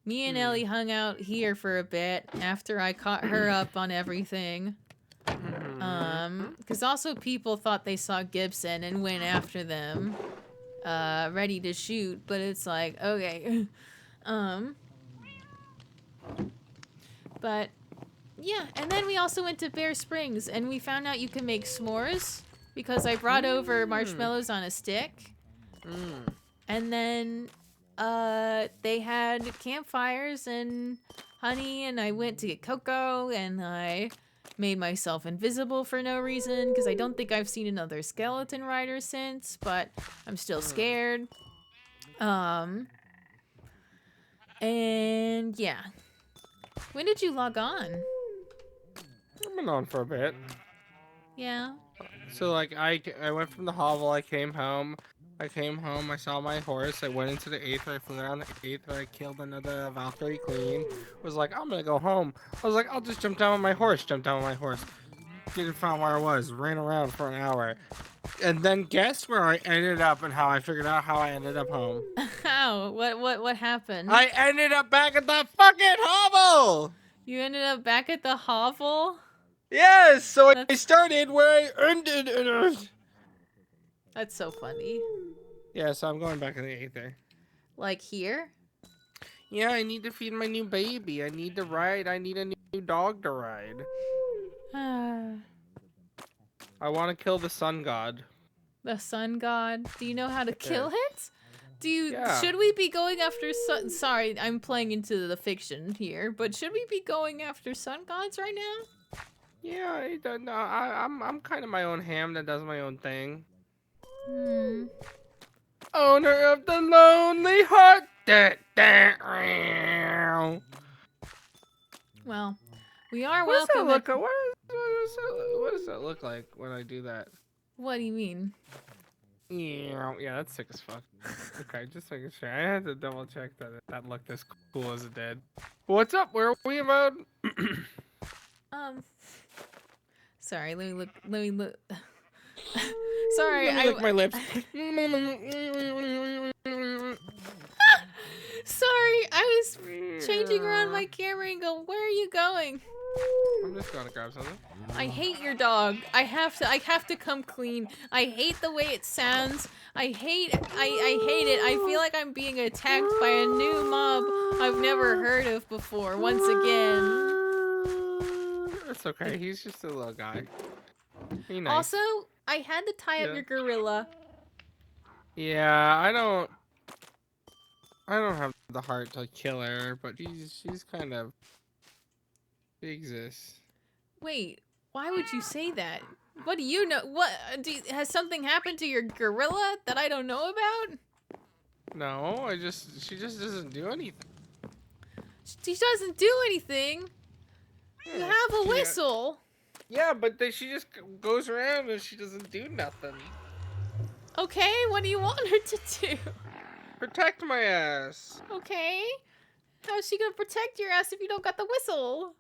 Me and Ellie hung out here for a bit after I caught her up on everything. Because also people thought they saw Gibson and went after them, ready to shoot, but it's like, okay. But, yeah, and then we also went to Bear Springs, and we found out you can make s'mores, because I brought over marshmallows on a stick. And then they had campfires and honey, and I went to get cocoa, and I made myself invisible for no reason, because I don't think I've seen another skeleton rider since, but I'm still scared. And yeah. When did you log on? I've been on for a bit. Yeah. So like I went from the hovel, I came home, I saw my horse, I went into the Aether, I flew around the Aether, I killed another Valkyrie Queen, was like, I'm gonna go home. I was like, I'll just jump down on my horse, didn't find where I was, ran around for an hour. And then guess where I ended up and how I figured out how I ended up home. How? What happened? I ended up back at the fucking hovel! You ended up back at the hovel? Yes, so I started where I ended. That's so funny. Yeah, so I'm going back in the Aether. Like here? Yeah, I need to feed my new baby. I need to ride. I need a new dog to ride. I want to kill the sun god. The sun god. Do you know how to kill Yeah. it? Do you? Yeah. Should we be going after sun? Sorry, I'm playing into the fiction here, but should we be going after sun gods right now? Yeah, I don't know. I'm kind of my own ham that does my own thing. Owner of the lonely heart. Well, we are What does that welcome. look? What does that look like when I do that? What do you mean? Yeah, that's sick as fuck. Okay, just making sure. I had to double check that that looked as cool as it did. What's up? Where are we about? Sorry, let me look. Sorry, Let me lick my lips. Sorry, I was changing around my camera angle. Where are you going? I'm just gonna grab something. I hate your dog. I have to come clean. I hate the way it sounds. I hate it. I feel like I'm being attacked by a new mob I've never heard of before. Once again. It's okay. He's just a little guy. Be nice. Also, I had to tie up Yeah. your gorilla. Yeah, I don't have the heart to kill her, but she's kind of. She exists. Wait, why would you say that? What do you know? Has something happened to your gorilla that I don't know about? No, she just doesn't do anything. She doesn't do anything. You have a whistle. Yeah, but she just goes around and she doesn't do nothing. Okay, what do you want her to do? Protect my ass. Okay. How's she gonna protect your ass if you don't got the whistle?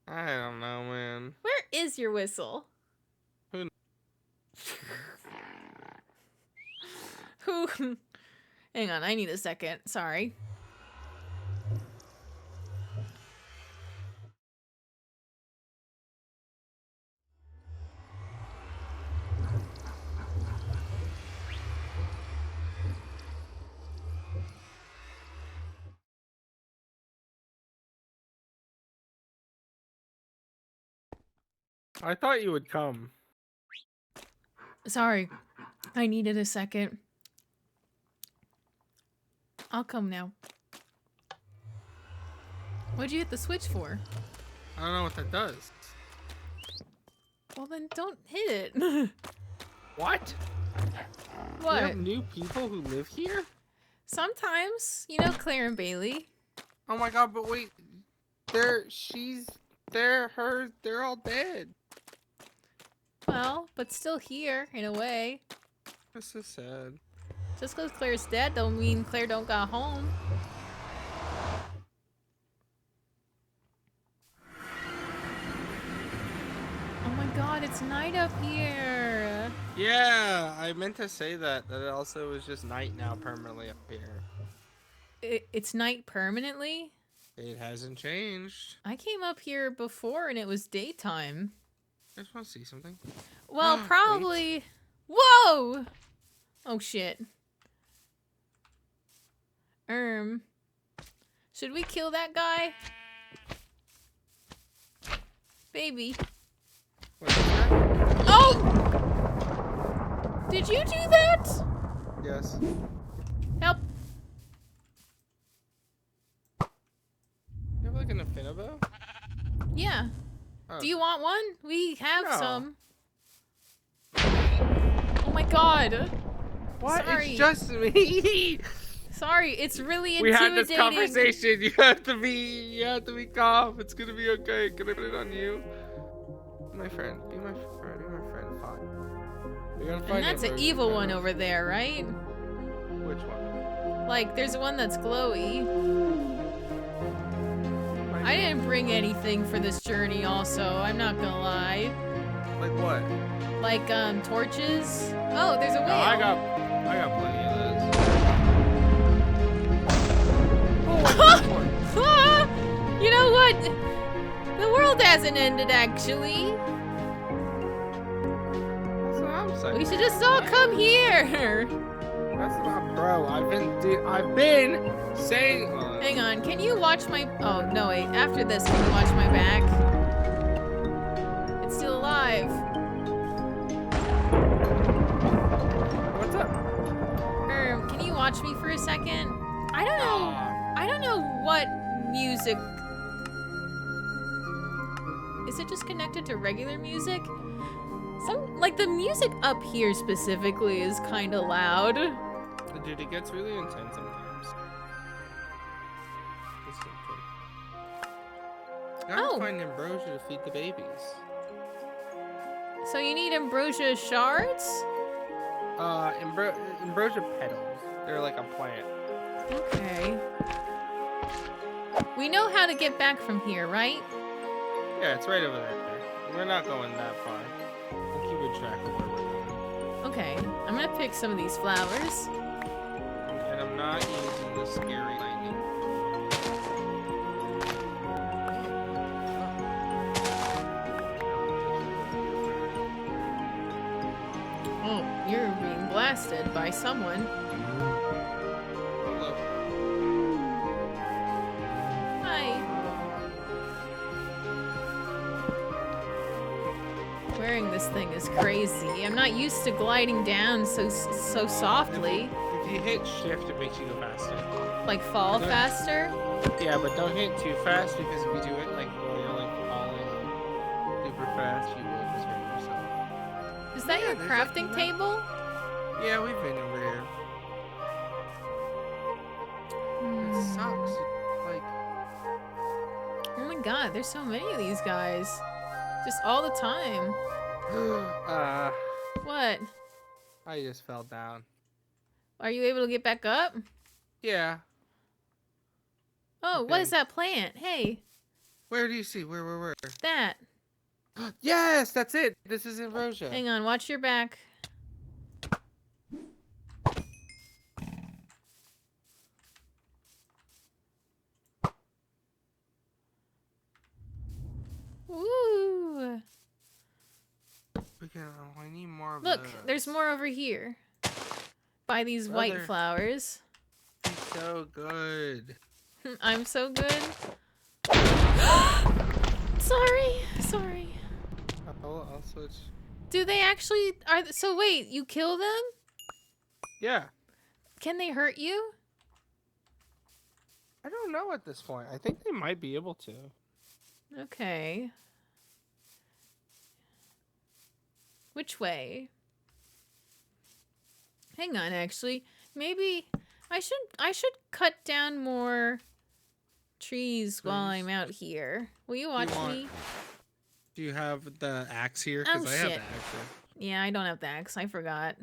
I don't know, man. Where is your whistle? Who? Who? Hang on, I need a second. Sorry. I thought you would come. Sorry. I needed a second. I'll come now. What'd you hit the switch for? I don't know what that does. Well, then don't hit it. What? What? You have new people who live here? Sometimes. You know Claire and Bailey. Oh my god, but wait. They're all dead. Well, but still here, in a way. That's so sad. Just because Claire's dead don't mean Claire don't got home. Oh my god, it's night up here. Yeah, I meant to say that it also was just night now permanently up here. It's night permanently? It hasn't changed. I came up here before and it was daytime. I just want to see something. Well, probably... Whoa! Oh, shit. Should we kill that guy? Baby. Oh! Did you do that? Yes. Help. You have like an Affinabo? Yeah. Oh. Do you want one? We have No. some. Oh my god. What? Sorry. It's just me. Sorry, it's really We intimidating. had this conversation. You have to be calm. It's gonna be okay. Can I put it on you? My friend. Be my friend. Be my friend. Fine. We gotta find And that's him an first. evil one over there, right? Which one? Like, there's one that's glowy. I didn't bring anything for this journey also, I'm not gonna lie. Like what? Like, torches? Oh, there's a whale. No, I got plenty of those. You know what? The world hasn't ended, actually. That's what I'm saying. We should just all come here. That's not Bro, I've been saying. Hang on, can you watch my... Oh, no, wait. After this, can you watch my back? It's still alive. What's up? Can you watch me for a second? I don't know. I don't know what music... Is it just connected to regular music? Like, the music up here specifically is kind of loud. Dude, it gets really intense sometimes. Gotta find ambrosia to feed the babies. So you need ambrosia shards? Ambrosia petals. They're like a plant. Okay. We know how to get back from here, right? Yeah, it's right over there. We're not going that far. We'll keep a track of where we're going. Okay, I'm gonna pick some of these flowers. And I'm not using the scary lightning. Oh, you're being blasted by someone. Hello. Hi. Wearing this thing is crazy. I'm not used to gliding down so softly. If you hit shift, it makes you go faster. Like fall faster? Yeah, but don't hit too fast because if you do it like while you're like falling super fast, you will just hurt yourself. Is that your crafting table? Yeah, we've been over here. It sucks. Like, oh my god, there's so many of these guys. Just all the time. What? I just fell down. Are you able to get back up? Yeah. Oh, what is that plant? Hey. Where do you see? Where? That. Yes, that's it. This is ambrosia. Hang on, watch your back. Woo! I need more of Look, those. there's more over here. By these white Brother. flowers. So good. I'm so good. Sorry. I'll switch. Do they actually so wait, you kill them? Yeah. Can they hurt you? I don't know at this point. I think they might be able to. Okay. Which way? Hang on, actually. Maybe I should cut down more trees while I'm out here. Will you watch me? Do you have the axe here? Oh, Because I have shit. the axe here. Yeah, I don't have the axe. I forgot.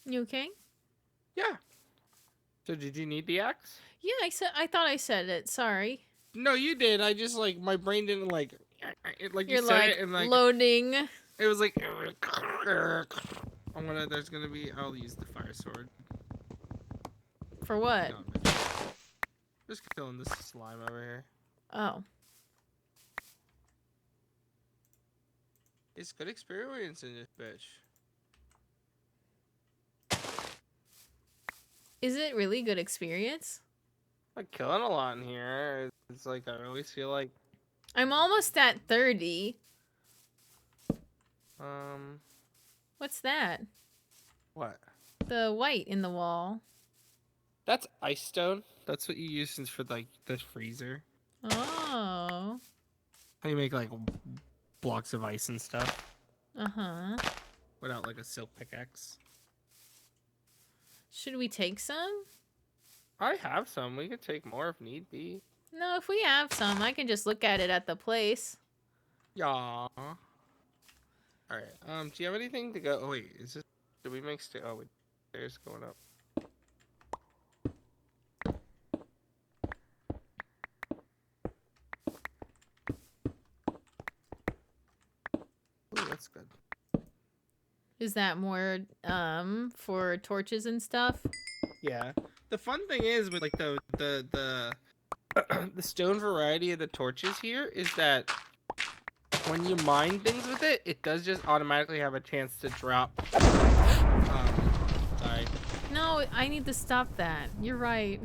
You okay? Yeah. So did you need the axe? Yeah, I thought I said it. Sorry. No, you did. I just like my brain didn't like it. Like You're you said like it and like loading. it was like. There's gonna be. I'll use the fire sword. For what? No, just killing this slime over here. Oh. It's good experience in this bitch. Is it really good experience? I'm killing a lot in here. It's like I always feel like I'm almost at 30. What's that? What? The white in the wall. That's ice stone. That's what you use for like the freezer. Oh. How you make like blocks of ice and stuff Uh-huh. without like a silk pickaxe. Should we take some? I have some. We could take more if need be. No, if we have some, I can just look at it at the place. Yeah. Alright. Do you have anything to go? Oh wait, is this? Did we make stairs? Oh wait, stairs going up. that's good. Is that more for torches and stuff? Yeah. The fun thing is with like the the stone variety of the torches here is that when you mine things with it, it does just automatically have a chance to drop. Sorry. No, I need to stop that. You're right.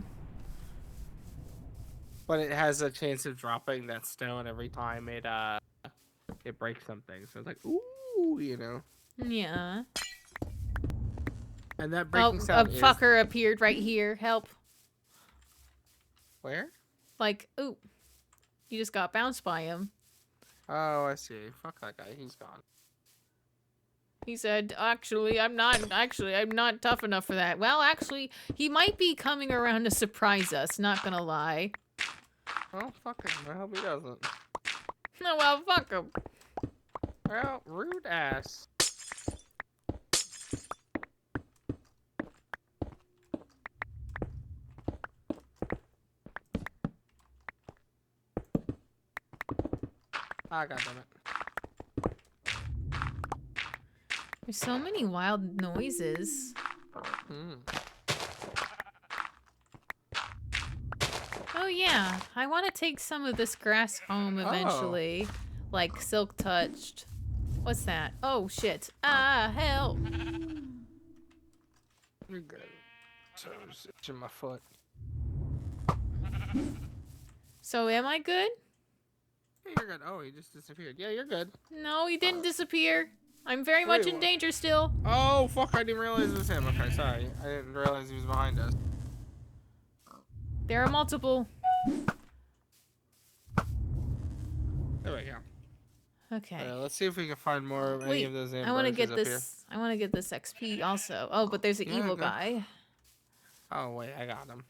But it has a chance of dropping that stone every time it breaks something. So it's like, ooh, you know. Yeah. And that Oh, breaking a sound is... fucker appeared right here. Help. Where? Like, ooh. You just got bounced by him. Oh, I see. Fuck that guy. He's gone. He said, actually, I'm not tough enough for that. Well, actually, he might be coming around to surprise us, not gonna lie. Well, fuck him. I hope he doesn't. No, well, fuck him. Well, rude ass. Ah, goddammit. There's so many wild noises. Oh yeah, I want to take some of this grass home eventually. Like silk touched. What's that? Oh shit. Ah, help. You're good. So it's itching my foot. So am I good? Yeah, you're good. Oh, he just disappeared. Yeah, you're good. No, he didn't disappear. I'm very much in danger still. Oh, fuck, I didn't realize it was him. Okay, sorry. I didn't realize he was behind us. There are multiple. There we go. Okay. Let's see if we can find more of any of those I want to ambushes get up this. here. I want to get this XP also. Oh, but there's an Yeah, evil go. guy. Oh, wait, I got him.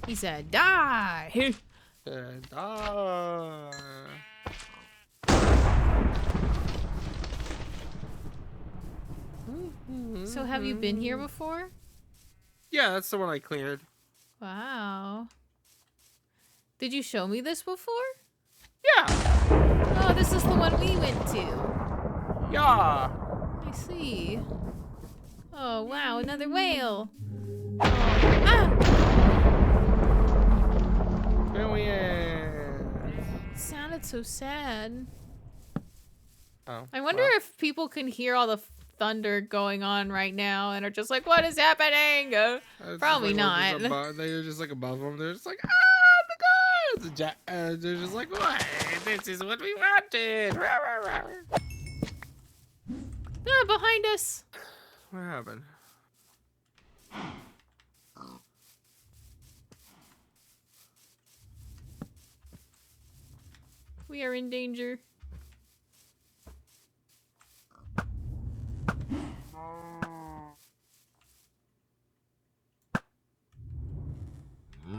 He said, "Die." So have you been here before? Yeah, that's the one I cleared. Wow. Did you show me this before? Yeah. Oh, this is the one we went to. Yeah. I see. Oh, wow, another whale. Oh, ah! It sounded so sad. Oh. I wonder if people can hear all the thunder going on right now and are just like, what is happening? Probably not. They're just like above them. They're just like, ah, the gods! They're just like, what? This is what we wanted. Ah, behind us. What happened? We are in danger.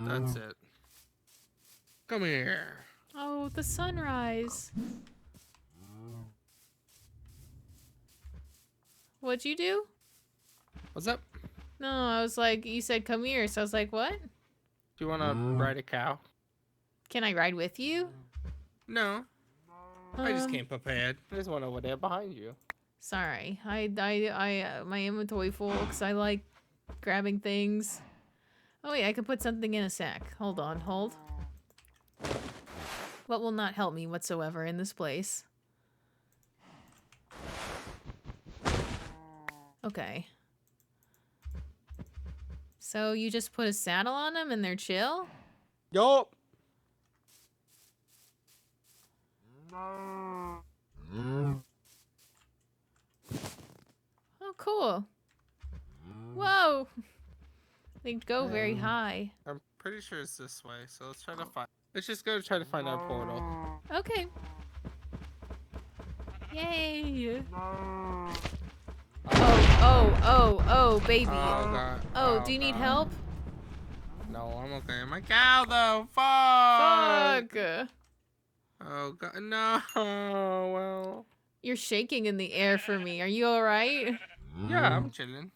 That's it. Come here. Oh, the sunrise. What'd you do? What's up? No, I was like, you said come here, so I was like, what? Do you want to ride a cow? Can I ride with you? No. I just came prepared. There's one over there behind you. Sorry, I my inventory full because I like grabbing things. Oh wait, I can put something in a sack. Hold on, hold. What will not help me whatsoever in this place? Okay. So you just put a saddle on them and they're chill? Yup. Oh, cool. Whoa. They go very high. I'm pretty sure it's this way, so let's try to find. Let's just go try to find our portal. Okay. Yay. Oh, baby. Oh, God. Oh, do you need help? No, I'm okay. My cow, though. Fuck. Fuck. Oh, God. No. Well. You're shaking in the air for me. Are you alright? Yeah, I'm chilling.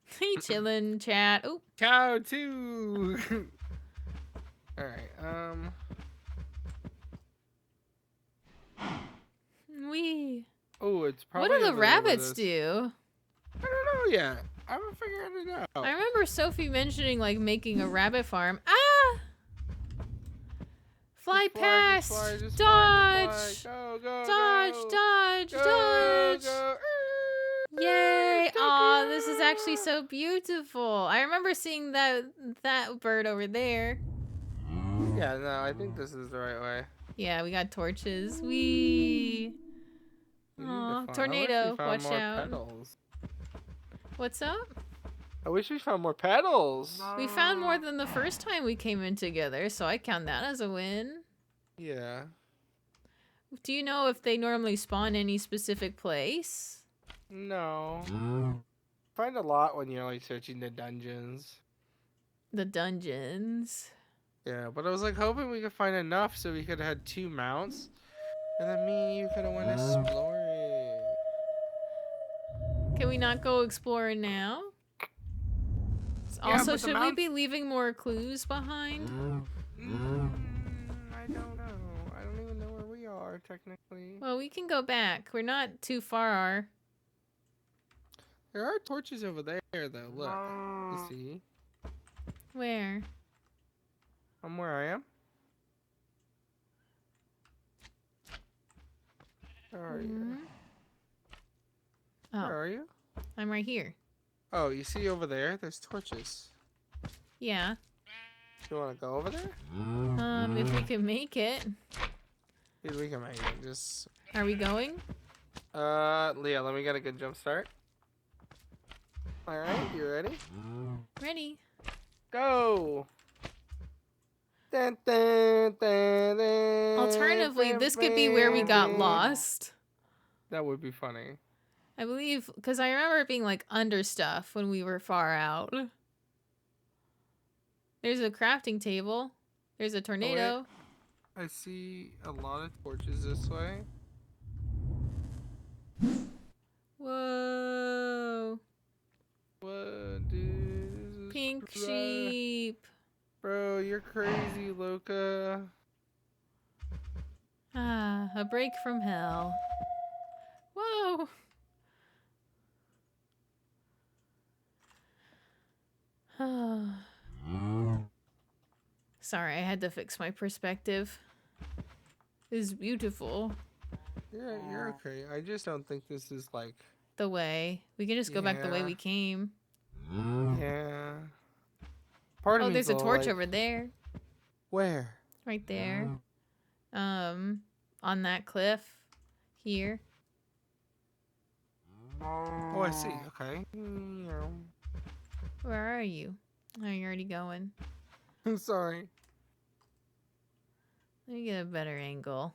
Hey, chillin', chat. Oh, Cow too. All right. wee. Oh, it's probably. What do the over there with rabbits us. do? I don't know yet. I haven't figured it out. I remember Sophie mentioning like making a rabbit farm. Ah! Fly past! just Dodge! fly. Go, go, Dodge! go. Dodge! Go, Dodge! go. Yay! Aw, this is actually so beautiful. I remember seeing that bird over there. Yeah, no, I think this is the right way. Yeah, we got torches. Wee. We need to Aw, find- I wish we tornado! found Watch more out! Petals. What's up? I wish we found more petals. We found more than the first time we came in together, so I count that as a win. Yeah. Do you know if they normally spawn any specific place? No. Find a lot when you're like searching the dungeons. The dungeons. Yeah, but I was like hoping we could find enough so we could have had 2 mounts. And then me and you could have went exploring. Can we not go exploring now? Yeah, Also, but the should we mounts- be leaving more clues behind? I don't know. I don't even know where we are technically. Well, we can go back. We're not too far. There are torches over there though. Look. You see? Where? I'm where I am. Where are you? Oh, Where are you? I'm right here. Oh, you see over there? There's torches. Yeah. You want to go over there? If we can make it. Dude, we can make it. Just. Are we going? Leah, let me get a good jump start. All right, you ready? Ready. Go. Dun, dun, dun, dun, Alternatively, dun, this could be where we got lost. That would be funny. I believe, because I remember it being like under stuff when we were far out. There's a crafting table. There's a tornado. I see a lot of torches this way. Whoa. What, dude? This is Pink bizarre. sheep. Bro, you're crazy, Luca. Ah, a break from hell. Whoa. Sorry, I had to fix my perspective. It's beautiful. Yeah, you're okay. I just don't think this is like. The way. We can just go back the way Yeah. we came. Yeah. Part of Oh, me's there's a little, torch like, over there. Where? Right there. On that cliff. Here. Oh, I see. Okay. Yeah. Where are you? Oh, you're already going. I'm sorry. Let me get a better angle.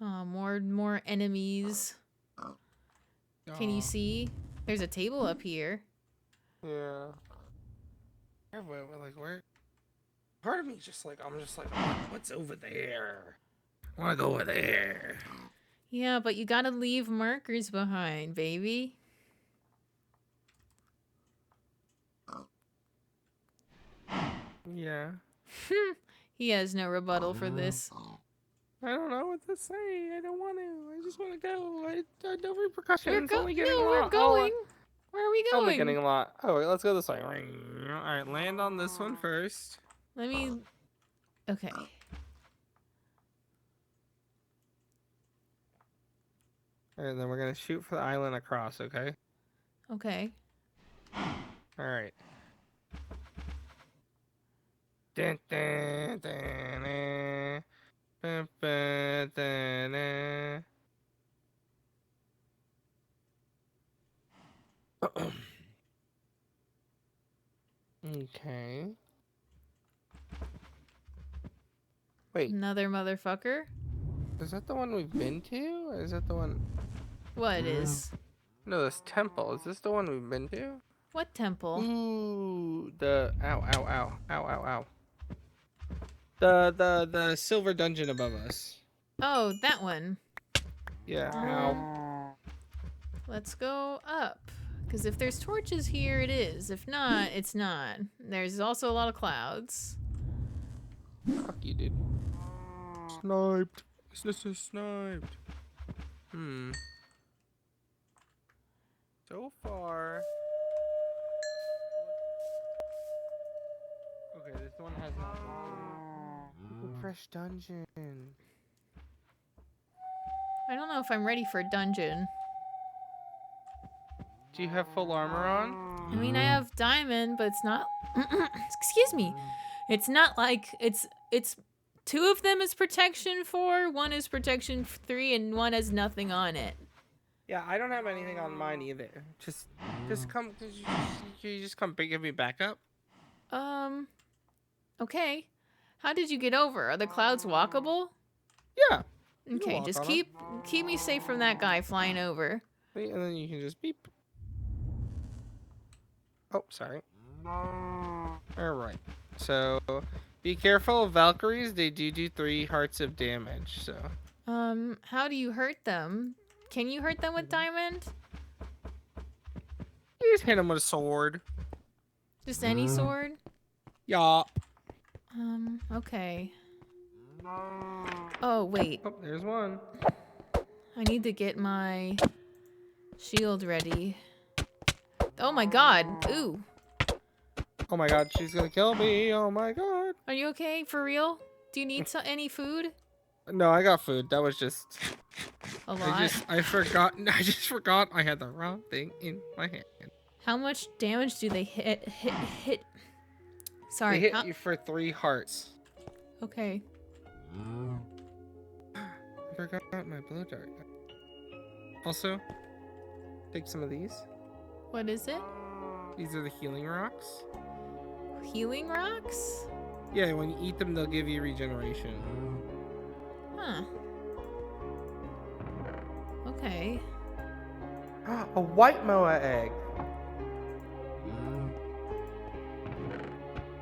Oh, more enemies. Can you see? There's a table up here. Yeah. Yeah, but like where? Part of me just like I'm just like what's over there? I want to go over there. Yeah, but you gotta leave markers behind, baby. Yeah. He has no rebuttal for this. I don't know what to say. I don't want to. I just want to go. No repercussions. We're Only getting a we're lot. going. Where are we going? Only getting a lot. Oh wait, let's go this way. All right, land on this one first. Let me. Okay. All right, then we're gonna shoot for the island across. Okay. Okay. All right. Dun, dun, dun, dun. Dun, dun, dun, dun. Okay. Wait, Another motherfucker. is that the one we've been to? Or is that the one? What is? No, this temple. Is this the one we've been to? What temple? Ooh, the ow, ow, ow, ow, ow, ow. The silver dungeon above us. Oh, that one. Yeah. Ow. Let's go up. Because if there's torches here, it is. If not, it's not. There's also a lot of clouds. Fuck you, dude. Sniped. This is sniped. So far. Okay, this one has a fresh dungeon. I don't know if I'm ready for a dungeon. Do you have full armor on? I mean, I have diamond, but it's not. Excuse me. It's not like it's 2 of them is protection 4, 1 is protection 3, and 1 has nothing on it. Yeah, I don't have anything on mine either. Just come. You just come give me back up. Okay. How did you get over? Are the clouds walkable? Yeah. Okay, just keep me safe from that guy flying over. Wait, and then you can just beep. Oh, sorry. Alright. So, be careful of Valkyries. They do 3 hearts of damage, so. How do you hurt them? Can you hurt them with diamond? You just hit them with a sword. Just any sword? Yeah. Okay. Oh, wait. Oh, there's one. I need to get my shield ready. Oh my god. Ooh. Oh my god, she's gonna kill me. Oh my god. Are you okay? For real? Do you need any food? No, I got food. That was just a lot. I just forgot I had the wrong thing in my hand. How much damage do they hit? Sorry. They hit you for 3 hearts. Okay. I forgot my blow dart. Also, take some of these. What is it? These are the healing rocks. Healing rocks? Yeah, when you eat them, they'll give you regeneration. Huh. Okay. A white moa egg.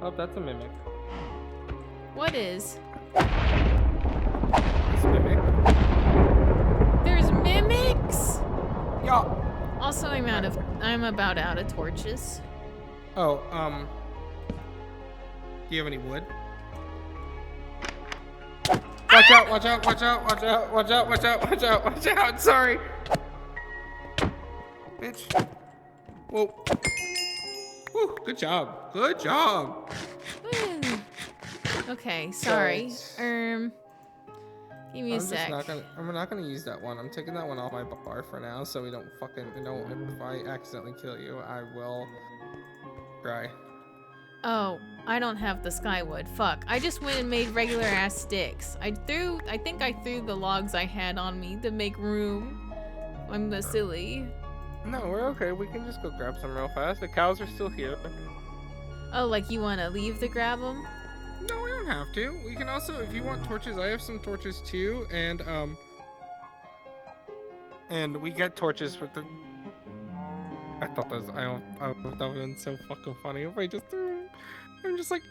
Oh, that's a mimic. What is? It's a mimic. There's mimics? Yeah. Also, I'm about out of torches. Oh, do you have any wood? Watch out, watch out, watch out, watch out, watch out, watch out, watch out, watch out, sorry. Bitch. Whoa. Woo, good job. Good job. Woo. Okay, sorry. Give me a sec. I'm not gonna use that one. I'm taking that one off my bar for now, so we don't if I accidentally kill you, I will cry. Oh, I don't have the skywood. Fuck. I just went and made regular ass sticks. I think I threw the logs I had on me to make room. I'm the silly. No, we're okay. We can just go grab some real fast. The cows are still here. Oh, like you want to leave to grab them? No, we don't have to. We can also, if you want torches, I have some torches too, and we get torches with the. I thought that would have been so fucking funny if I just threw. I'm just like,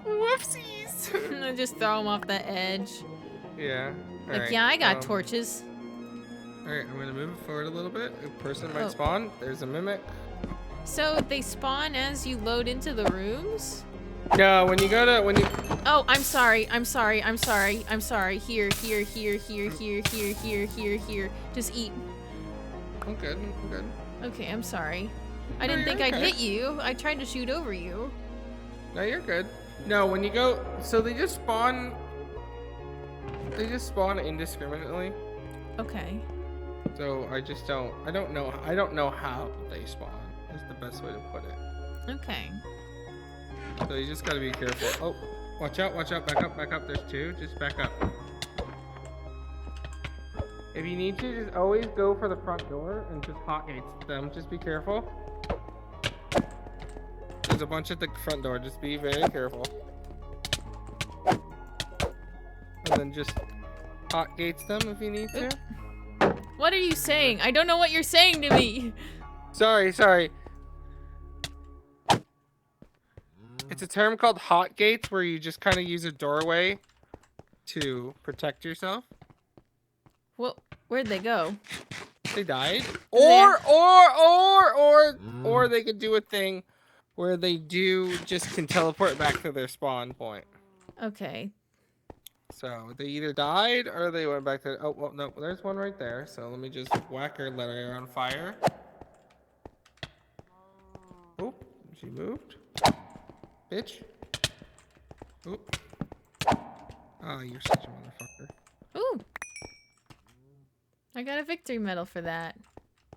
whoopsies. I just throw them off the edge. Yeah. Like, right. yeah, I got torches. Alright, I'm gonna move it forward a little bit. A person might spawn. There's a mimic. So they spawn as you load into the rooms? No, when you. Oh, I'm sorry. Here. Just eat. I'm good. Okay, I'm sorry. I didn't think I'd hit you. I tried to shoot over you. No, you're good. No, when you go, so they just spawn. They just spawn indiscriminately. Okay. So I don't know how they spawn. Is the best way to put it. Okay. So you just gotta be careful. Oh, watch out, back up. There's 2, just back up. If you need to, just always go for the front door and just hotgates them. Just be careful. There's a bunch at the front door. Just be very careful. And then just hotgates them if you need to. What are you saying? I don't know what you're saying to me. Sorry. It's a term called hotgates where you just kind of use a doorway to protect yourself. Well, where'd they go? They died. Yeah. Or they could do a thing where they can teleport back to their spawn point. Okay. So they either died or they went back to. Oh well, no, there's one right there. So let me just whack her, let her on fire. Oh, she moved. Bitch. Oop. Oh, you're such a motherfucker. Ooh. I got a victory medal for that.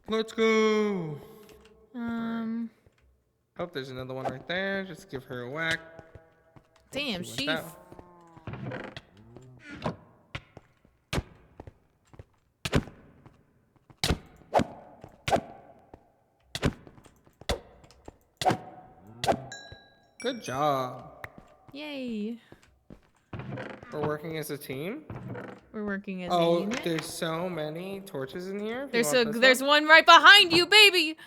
Let's go. Um. Oh, there's another one right there. Just give her a whack. Damn, See she. what Good job. Yay. We're working as a team. We're working as a Oh, unit. there's so many torches in here. If you There's want this there's one right behind you, baby.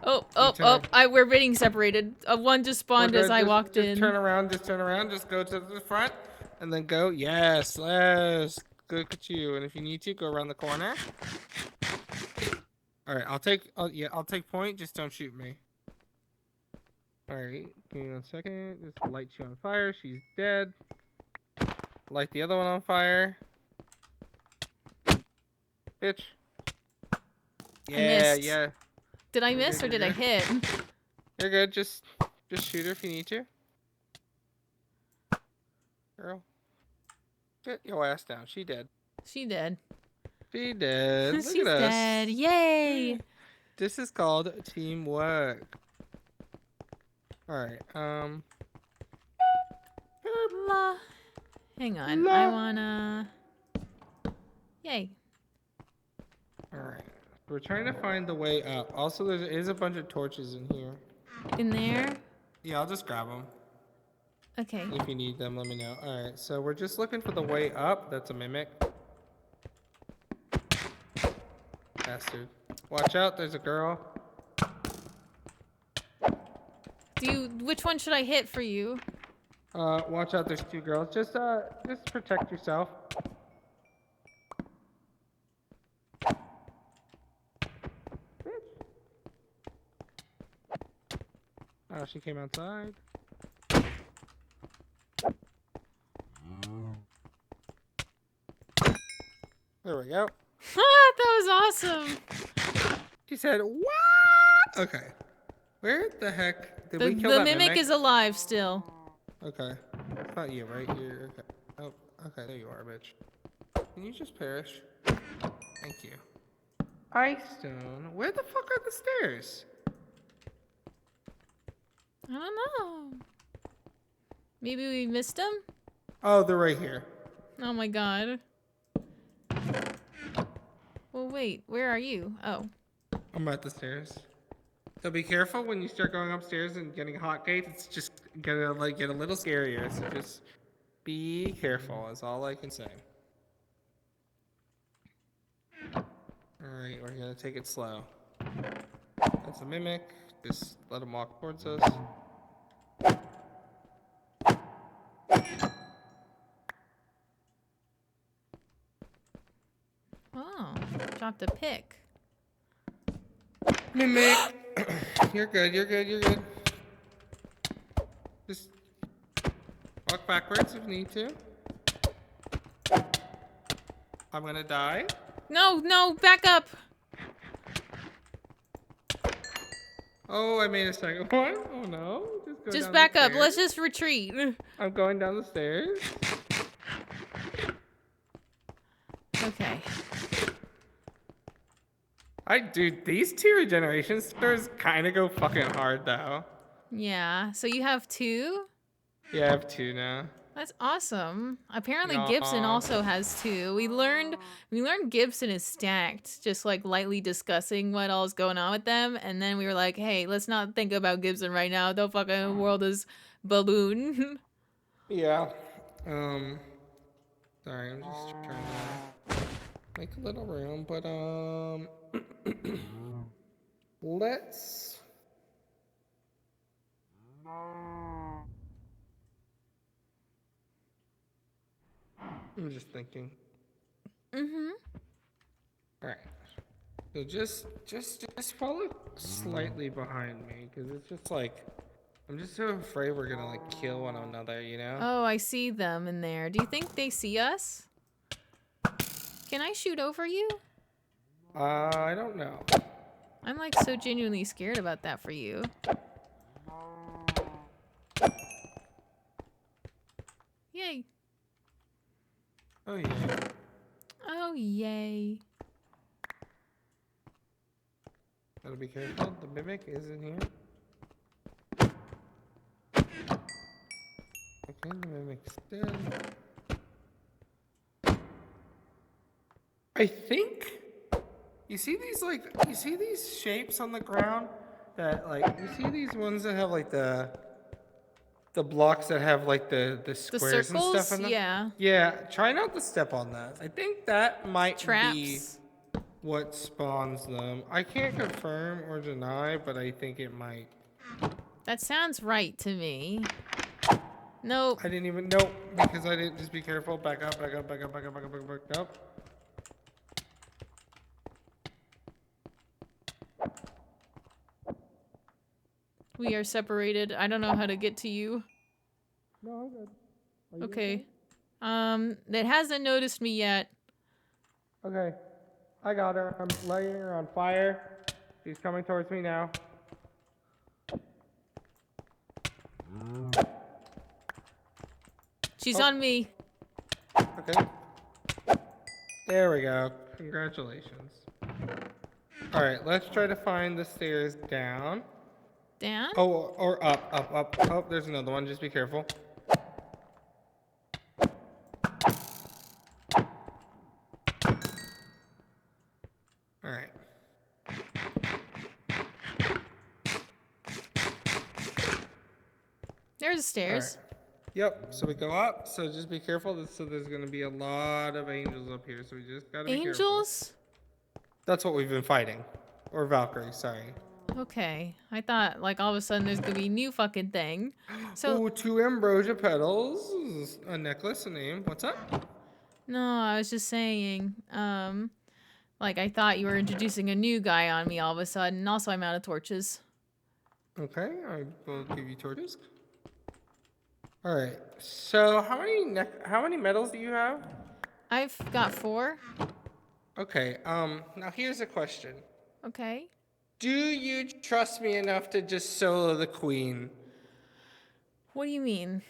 Oh! We're getting separated. One just spawned We're as good. I Just- walked just in. Turn around. Just turn around. Just go to the front, and then go. Yes. Good at you. And if you need to, go around the corner. All right. I'll take point. Just don't shoot me. All right. Give me 1 second. Just light you on fire. She's dead. Light the other one on fire. Bitch. Yeah. missed. Yeah. Did I You're miss good, or did I you're hit? You're good. Just shoot her if you need to. Girl. Get your ass down. She dead. She dead. She dead. Look She's at us. dead. Yay. This is called teamwork. Alright, La. Hang on. I wanna. Yay. Alright. We're trying to find the way up. Also, there is a bunch of torches in here. In there? Yeah, I'll just grab them. Okay. If you need them, let me know. Alright, so we're just looking for the way up. That's a mimic. Bastard. Watch out, there's a girl. Which one should I hit for you? Watch out, there's 2 girls. Just protect yourself. Oh, she came outside. There we go. That was awesome. She said, "What?" Okay. Where the heck did we kill The that mimic is alive still. Okay. It's not you, right? You're okay. Oh, okay. There you are, bitch. Can you just perish? Thank you. Ice stone. Where the fuck are the stairs? I don't know. Maybe we missed them? Oh, they're right here. Oh my god. Well, wait. Where are you? Oh. I'm at the stairs. So be careful when you start going upstairs and getting hot gates. It's just gonna get a little scarier. So just be careful. Is all I can say. All right, we're gonna take it slow. That's a mimic. Just let him walk towards us. Oh. Dropped a pick. Mimic. You're good. You're good. You're good. Just walk backwards if you need to. I'm gonna die. No, back up. Oh, I made a second one. Oh no. Just back up. Let's just retreat. I'm going down the stairs. Okay. Dude, these 2 regeneration stores kind of go fucking hard though. Yeah. So you have 2? Yeah, I have 2 now. That's awesome. Apparently Nuh-uh. Gibson also has 2. We learned Gibson is stacked, just like lightly discussing what all's going on with them, and then we were like, hey, let's not think about Gibson right now. The fucking world is balloon. Yeah. Sorry, I'm just trying to make a little room, but let's I'm just thinking. Mm-hmm. Alright. So just follow slightly behind me, because it's just like, I'm just so afraid we're gonna like kill one another, you know? Oh, I see them in there. Do you think they see us? Can I shoot over you? I don't know. I'm like so genuinely scared about that for you. Yay. Oh yeah. Oh, yay. Gotta be careful. The mimic is in here. Okay, the mimic's dead. I think you see these shapes on the ground that like you see these ones that have like the blocks that have like the squares and circles? stuff in them. Yeah. Yeah, try not to step on that. I think that might be Traps. what spawns them. I can't confirm or deny, but I think it might. That sounds right to me. Nope. I didn't even know because I didn't just be careful. Back up, back up, back up, back up, back up, back up. We are separated. I don't know how to get to you. No, I'm good. Are you Okay. It hasn't noticed me yet. Okay. I got her. I'm lighting her on fire. She's coming towards me now. She's on me. Okay. There we go. Congratulations. Alright, let's try to find the stairs down. Down? Oh, or up, up, up. Oh, there's another one. Just be careful. Alright. There's the stairs. Alright. Yep, so we go up, so just be careful. So there's gonna be a lot of angels up here, so we just gotta be careful. Angels? That's what we've been fighting. Or Valkyrie, sorry. Okay. I thought, like, all of a sudden there's gonna be a new fucking thing. So, Ooh, 2 ambrosia petals, a necklace, a name. What's up? no, I was just saying, like, I thought you were introducing a new guy on me all of a sudden. And also, I'm out of torches. Okay, I will give you torches. Alright, so how many medals do you have? I've got 4. Okay, now here's a question. Okay. Do you trust me enough to just solo the queen? What do you mean?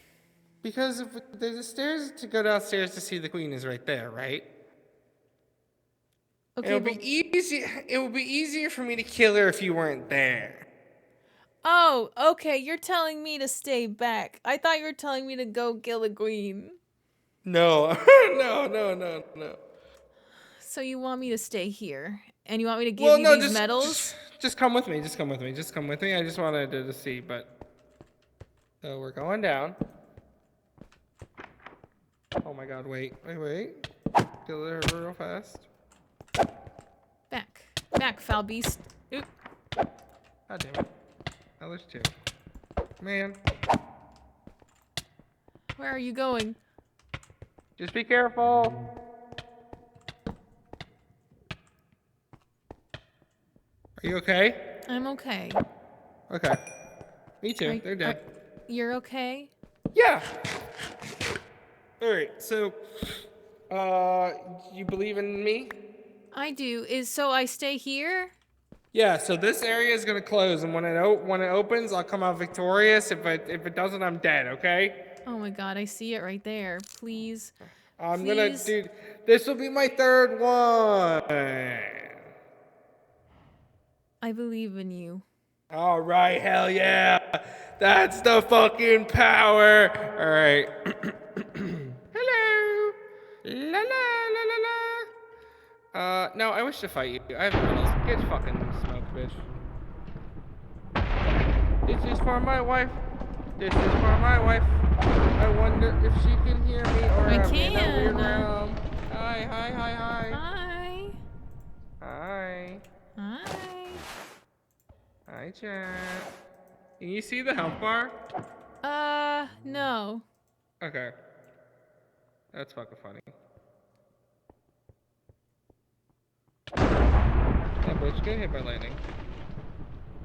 Because if there's a stairs to go downstairs to see the queen is right there, right? Okay, it would be easier for me to kill her if you weren't there. Oh, okay, you're telling me to stay back. I thought you were telling me to go kill the queen. No, no. So you want me to stay here? And you want me to give you these medals? Just come with me. Just come with me. Just come with me. I just wanted to see, but... So we're going down. Oh my god, wait. Kill her real fast. Back, foul beast. Oop. God damn it. Now there's 2. Man. Where are you going? Just be careful. Are you okay? I'm okay. Okay. Me too. They're dead. You're okay? Yeah. Alright, so, you believe in me? I do. So I stay here? Yeah, so this area is gonna close, and when it opens, I'll come out victorious. If it doesn't, I'm dead, okay? Oh my god, I see it right there. Please. I'm gonna, dude, this will be my 3rd one. I believe in you. All right, hell yeah. That's the fucking power. All right. Hello. La la la la la. No, I wish to fight you. I have medals. Get fucking smoked, bitch. This is for my wife. This is for my wife. I wonder if she can hear me or I I'm in a weird can. realm. Hi. Hi. Hi. Hi. Hi, chat. Can you see the health bar? No. Okay. That's fucking funny. bitch. Get hit by lightning.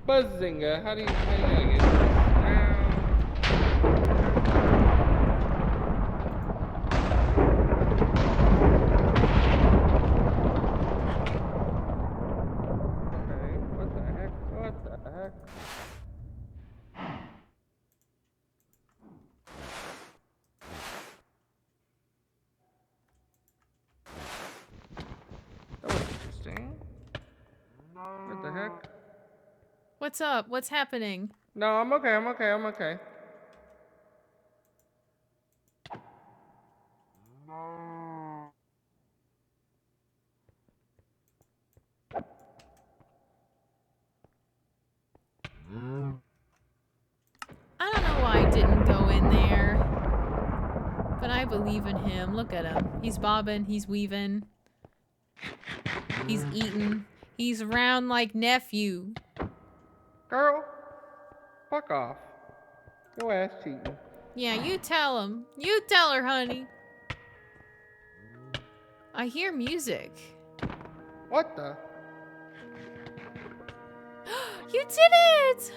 Buzzinga. How do you like it? Ow. Okay, what the heck? What the heck? That was interesting. What the heck? What's up? What's happening? No, I'm okay, I'm okay, I'm okay. I don't know why I didn't go in there. But I believe in him. Look at him. He's bobbing, he's weaving. He's eating. He's round like nephew. Girl, fuck off. Your ass cheating. Yeah, you tell him. You tell her, honey. I hear music. What the? You did it!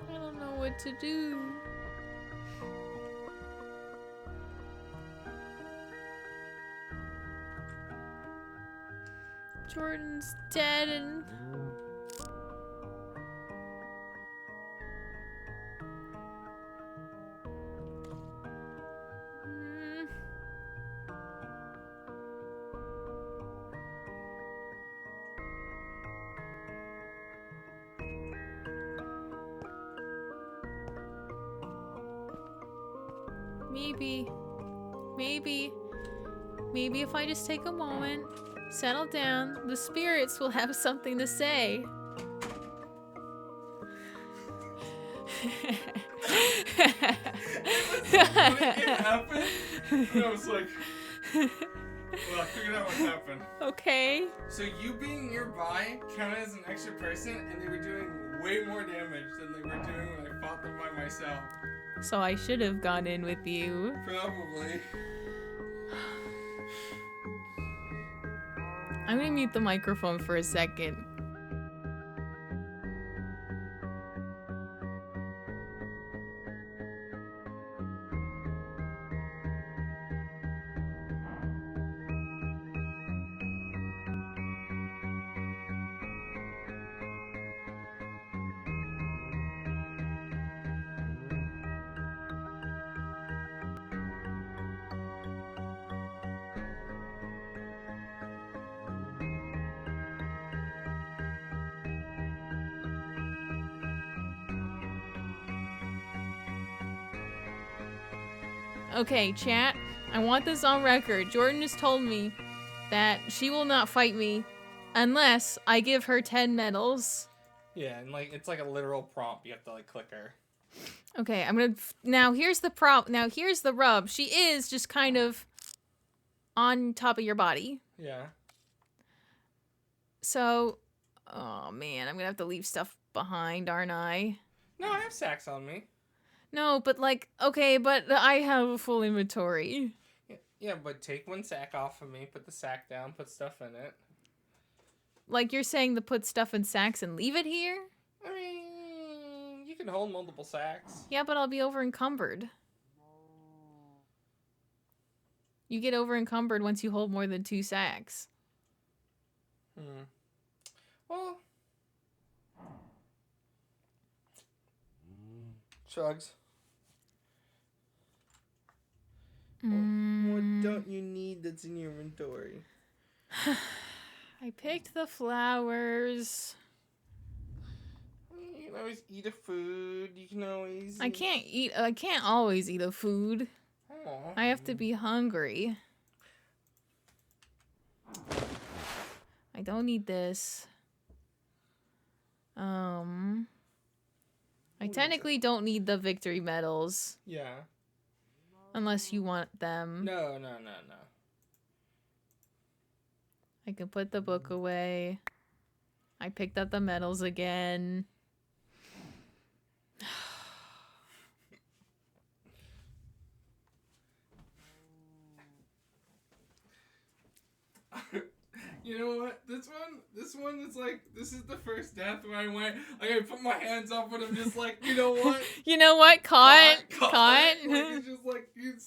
I don't know what to do. Jordan's dead and... Maybe if I just take a moment, settle down, the spirits will have something to say. It happened, and I was like, well, I figured out what happened. Okay. So you being nearby counted as an extra person, and they were doing way more damage than they were doing when I fought them by myself. So I should have gone in with you. Probably. I'm gonna mute the microphone for a second. Okay, chat, I want this on record. Jordan just told me that she will not fight me unless I give her 10 medals. Yeah, and like it's like a literal prompt. You have to like click her. Okay, I'm gonna now. Here's the Now here's the rub. She is just kind of on top of your body. Yeah. So, oh man, I'm gonna have to leave stuff behind, aren't I? No, I have sacks on me. No, but like, okay, but I have a full inventory. Yeah, but take one sack off of me, put the sack down, put stuff in it. Like you're saying to put stuff in sacks and leave it here? I mean, you can hold multiple sacks. Yeah, but I'll be over encumbered. You get over encumbered once you hold more than 2 sacks. Well, shrugs. What don't you need that's in your inventory? I picked the flowers. You can always eat a food. You can always. I can't always eat a food. Aw. I have to be hungry. I don't need this. I technically don't need the victory medals. Yeah. Unless you want them. No. I can put the book away. I picked up the medals again. You know what? This one is like, this is the first death where I went, like, I put my hands up and I'm just like, you know what? You know what? Caught. Like, it's just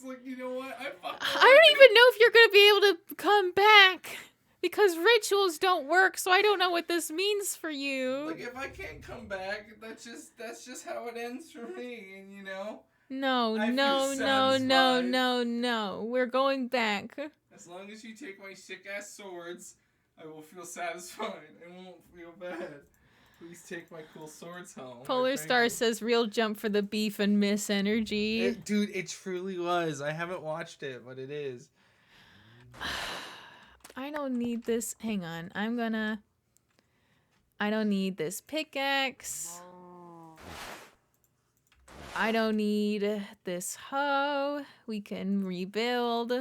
like, you know what? I don't even know if you're gonna be able to come back. Because rituals don't work, so I don't know what this means for you. Like, if I can't come back, that's just how it ends for me, and you know? No. We're going back. As long as you take my sick-ass swords, I will feel satisfied. I won't feel bad. Please take my cool swords home. Polar Star says real jump for the beef and miss energy. Dude, it truly was. I haven't watched it, but it is. I don't need this. Hang on. I don't need this pickaxe. I don't need this hoe. We can rebuild.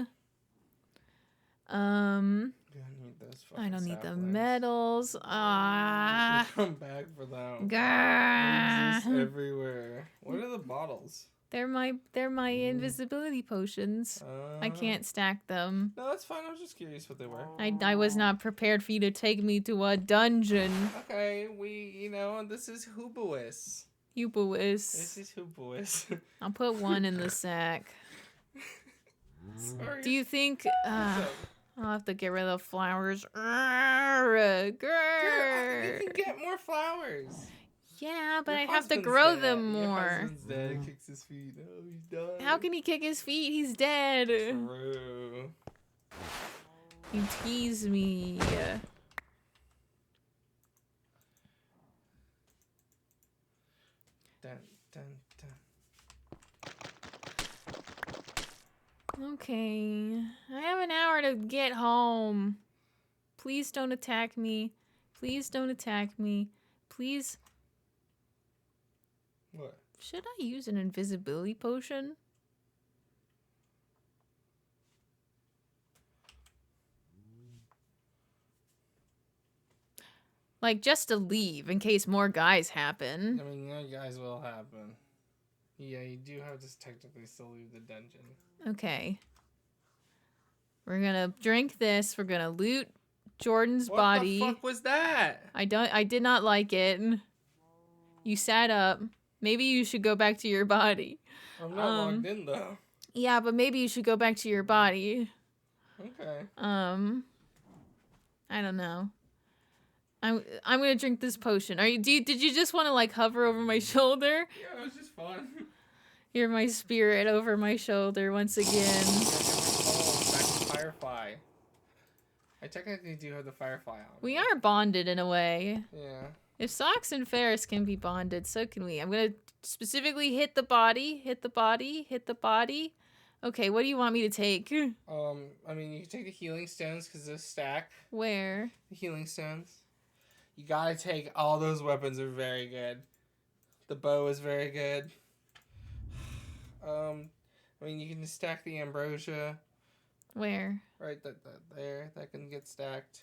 I don't need the medals. Come back for them. They exist everywhere. What are the bottles? They're my invisibility potions. I can't stack them. No, that's fine. I was just curious what they were. I was not prepared for you to take me to a dungeon. Okay, this is Hubouis. Hubouis. This is Hubouis. I'll put one in the sack. Sorry. Do you think I'll have to get rid of the flowers? You can get more flowers. Yeah, but Your I have to husband's grow dead. them Your more. husband's dead. He kicks his feet. Oh, he's done. How can he kick his feet? He's dead. True. You tease me. Dun, dun, dun. Okay. I have an hour to get home. Please don't attack me. Please don't attack me. Please. What? Should I use an invisibility potion? Like, just to leave in case more guys happen. I mean, guys will happen. Yeah, you do have to technically still leave the dungeon. Okay. We're gonna drink this. We're gonna loot Jordan's body. What the fuck was that? I did not like it. You sat up. Maybe you should go back to your body. I'm not logged in though. Yeah, but maybe you should go back to your body. Okay. I don't know. I'm gonna drink this potion. Did you just want to like hover over my shoulder? Yeah, it was just fun. You're my spirit over my shoulder once again. Firefly. I technically do have the Firefly on. We are bonded in a way. Yeah. If Socks and Ferris can be bonded, so can we. I'm gonna specifically hit the body, hit the body, hit the body. Okay, what do you want me to take? I mean, you can take the healing stones because they're stacked. Where? The healing stones. You gotta take all those weapons are very good. The bow is very good. I mean, you can just stack the ambrosia. Where? Right, there. That can get stacked.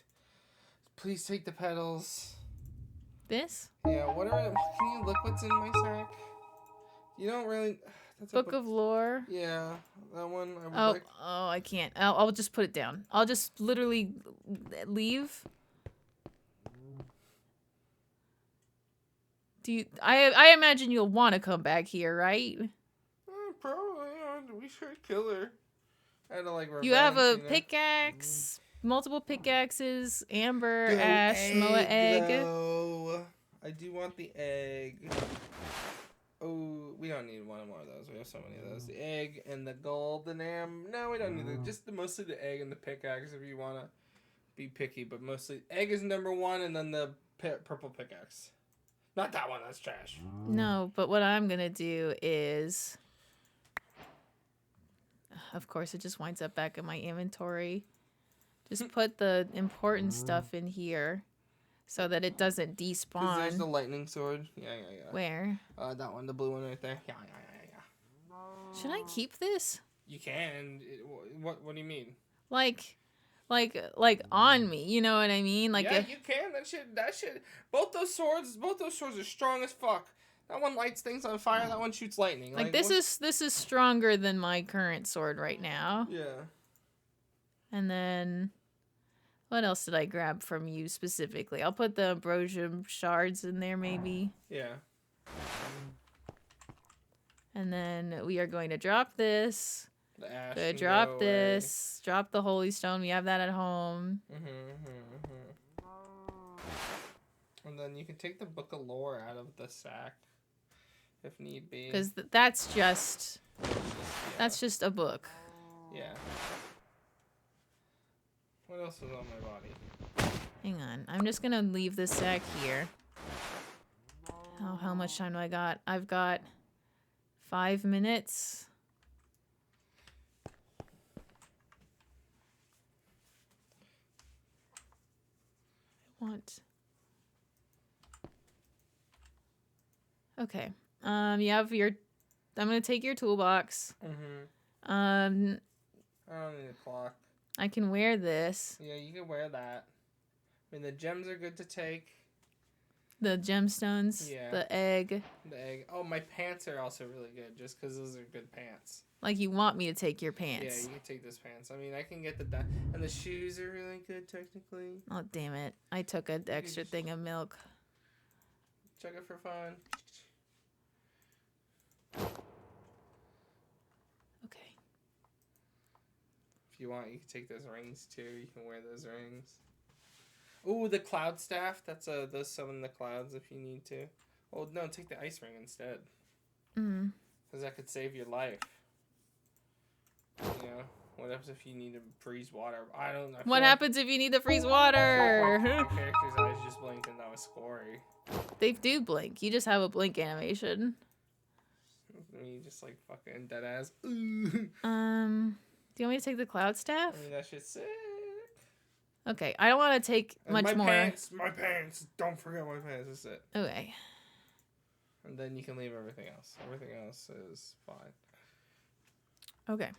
Please take the petals. This? Yeah, whatever. Can you look what's in my sack? You don't really... That's Book of Lore. Yeah, that one. I would Oh, like... oh, I can't. I'll just put it down. I'll just literally leave. Do you? I imagine you'll want to come back here, right? Probably. We should kill her. I had to like. You have a revenge, pickaxe, multiple pickaxes, amber, The ash, moa egg. though. I do want the egg. Oh, we don't need one more of those. We have so many of those. The egg and the golden No, we don't need the just mostly the egg and the pickaxe if you want to be picky. But mostly egg is number one, and then the purple pickaxe. Not that one. That's trash. No, but what I'm gonna do is, of course, it just winds up back in my inventory. Just put the important stuff in here, so that it doesn't 'Cause despawn. there's the lightning sword. Yeah. Where? That one, the blue one right there. Yeah. Should I keep this? You can. What do you mean? Like on me, you know what I mean? Like, yeah, if, you can. That shit. Both those swords are strong as fuck. That one lights things on fire. That one shoots lightning. like this is stronger than my current sword right now. Yeah. And then, what else did I grab from you specifically? I'll put the ambrosia shards in there, maybe. Yeah. And then we are going to drop this. The ash. Gonna can drop go away. this. Drop the holy stone. We have that at home. And then you can take the book of lore out of the sack, if need be. Because that's just a book. Yeah. What else is on my body? Hang on. I'm just gonna leave this sack here. Oh, how much time do I got? I've got 5 minutes. Okay. You have your. I'm gonna take your toolbox. I don't need a clock. I can wear this. Yeah, you can wear that. I mean, the gems are good to take. The gemstones. Yeah. The egg. The egg. Oh, my pants are also really good, just because those are good pants. Like you want me to take your pants. Yeah, you can take those pants. I mean, I can get and the shoes are really good, technically. Oh, damn it. I took an extra thing of milk. Chug it for fun. Okay. If you want, you can take those rings too. You can wear those rings. Ooh, the cloud staff. That's those summon the clouds if you need to. Oh no, take the ice ring instead. Because that could save your life. You know, what happens if you need to freeze water? I don't know. What happens if you need to freeze water? My character's eyes just blinked and that was scory. They do blink. You just have a blink animation. Me just like fucking dead ass. Do you want me to take the cloud staff? I mean, that shit's sick. Okay, I don't want to take much my more. My pants. Don't forget my pants. That's it. Okay. And then you can leave everything else. Everything else is fine. Okay.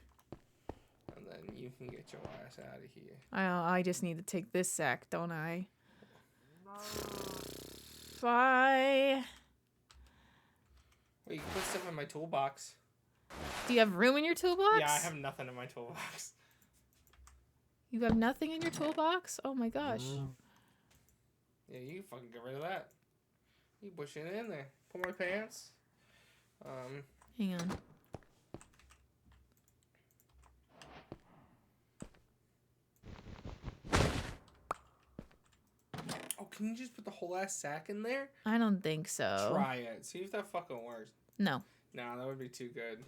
And then you can get your ass out of here. I just need to take this sack, don't I? Bye. Wait, you can put stuff in my toolbox. Do you have room in your toolbox? Yeah, I have nothing in my toolbox. You have nothing in your toolbox? Oh my gosh. Yeah, you can fucking get rid of that. You push it in there. Put my pants. Hang on. Oh, can you just put the whole ass sack in there? I don't think so. Try it. See if that fucking works. No. Nah, that would be too good.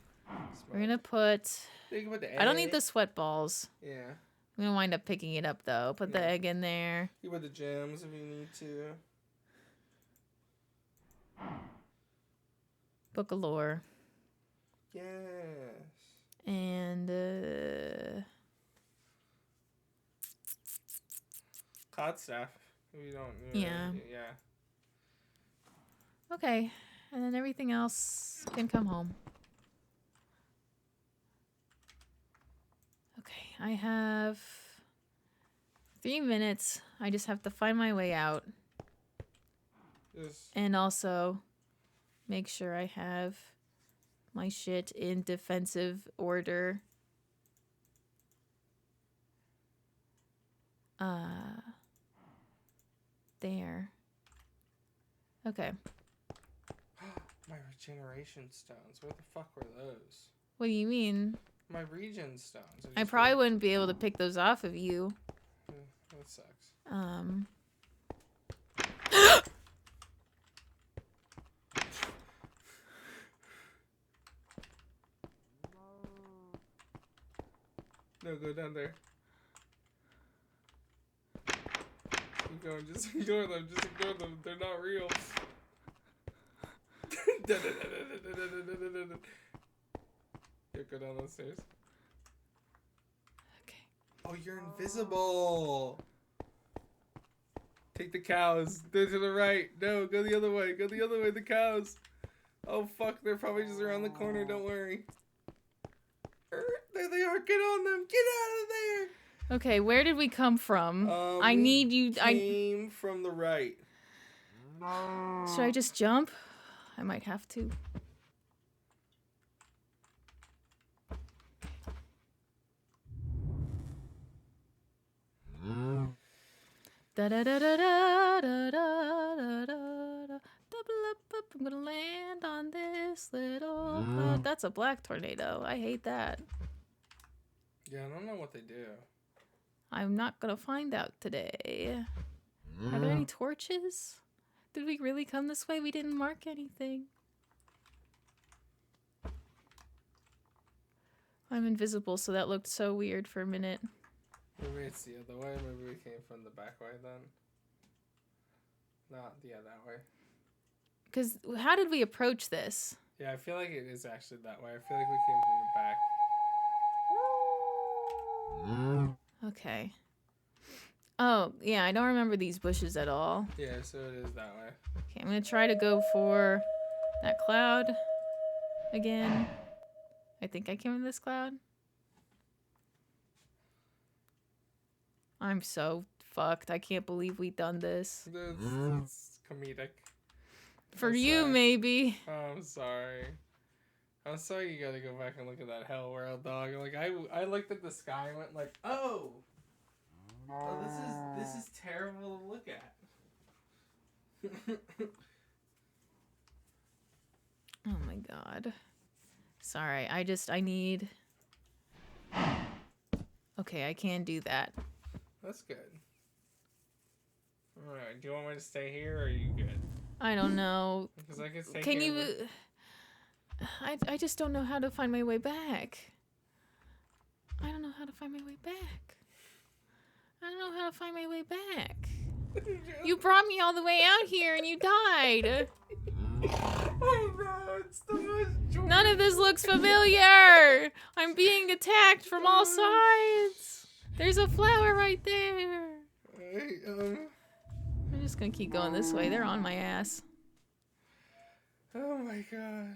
We're gonna put. You can put the egg I don't in need it. the sweat balls. Yeah. I'm gonna wind up picking it up though. Put the egg in there. You put the gems if you need to. Book of lore. Yes. And Cloud staff. We don't. Yeah. Yeah. Okay, and then everything else can come home. Okay, I have 3 minutes. I just have to find my way out. Yes. And also make sure I have my shit in defensive order. There. Okay. My regeneration stones. Where the fuck were those? What do you mean? My regen stones. I probably wouldn't be able to pick those off of you. That sucks. No, go down there. Keep going. Just ignore them. Just ignore them. They're not real. Yeah, go down those stairs. Okay. Oh, you're invisible. Take the cows. They're to the right. No, go the other way. Go the other way. The cows. Oh fuck, they're probably just around the corner. Don't worry. There they are. Get on them. Get out of there. Okay, where did we come from? I need you. Came from the right. Should I just jump? I might have to. Da da da da da da da da da. Double up, I'm gonna land on this little. Oh, that's a black tornado. I hate that. Yeah, I don't know what they do. I'm not gonna find out today. Are there any torches? Did we really come this way? We didn't mark anything. I'm invisible, so that looked so weird for a minute. Maybe it's the other way. Maybe we came from the back way then. Not, yeah, that way. Because how did we approach this? Yeah, I feel like it is actually that way. I feel like we came from the back. Okay. Oh, yeah, I don't remember these bushes at all. Yeah, so it is that way. Okay, I'm gonna try to go for that cloud again. I think I came in this cloud. I'm so fucked. I can't believe we done this. It's comedic. For I'm you, sorry. maybe. Oh, I'm sorry. I'm sorry you gotta go back and look at that Hell World, dog. Like, I looked at the sky and went like, oh! Oh, this is terrible to look at. Oh my god. Sorry, I need... Okay, I can do that. That's good. Alright, do you want me to stay here or are you good? I don't know. Because I can stay Can here. you... I just don't know how to find my way back. I don't know how to find my way back. I don't know how to find my way back. You brought me all the way out here and you died. Oh no, it's the most joy. None of this looks familiar. I'm being attacked from all sides. There's a flower right there. I'm just gonna keep going this way. They're on my ass. Oh my god.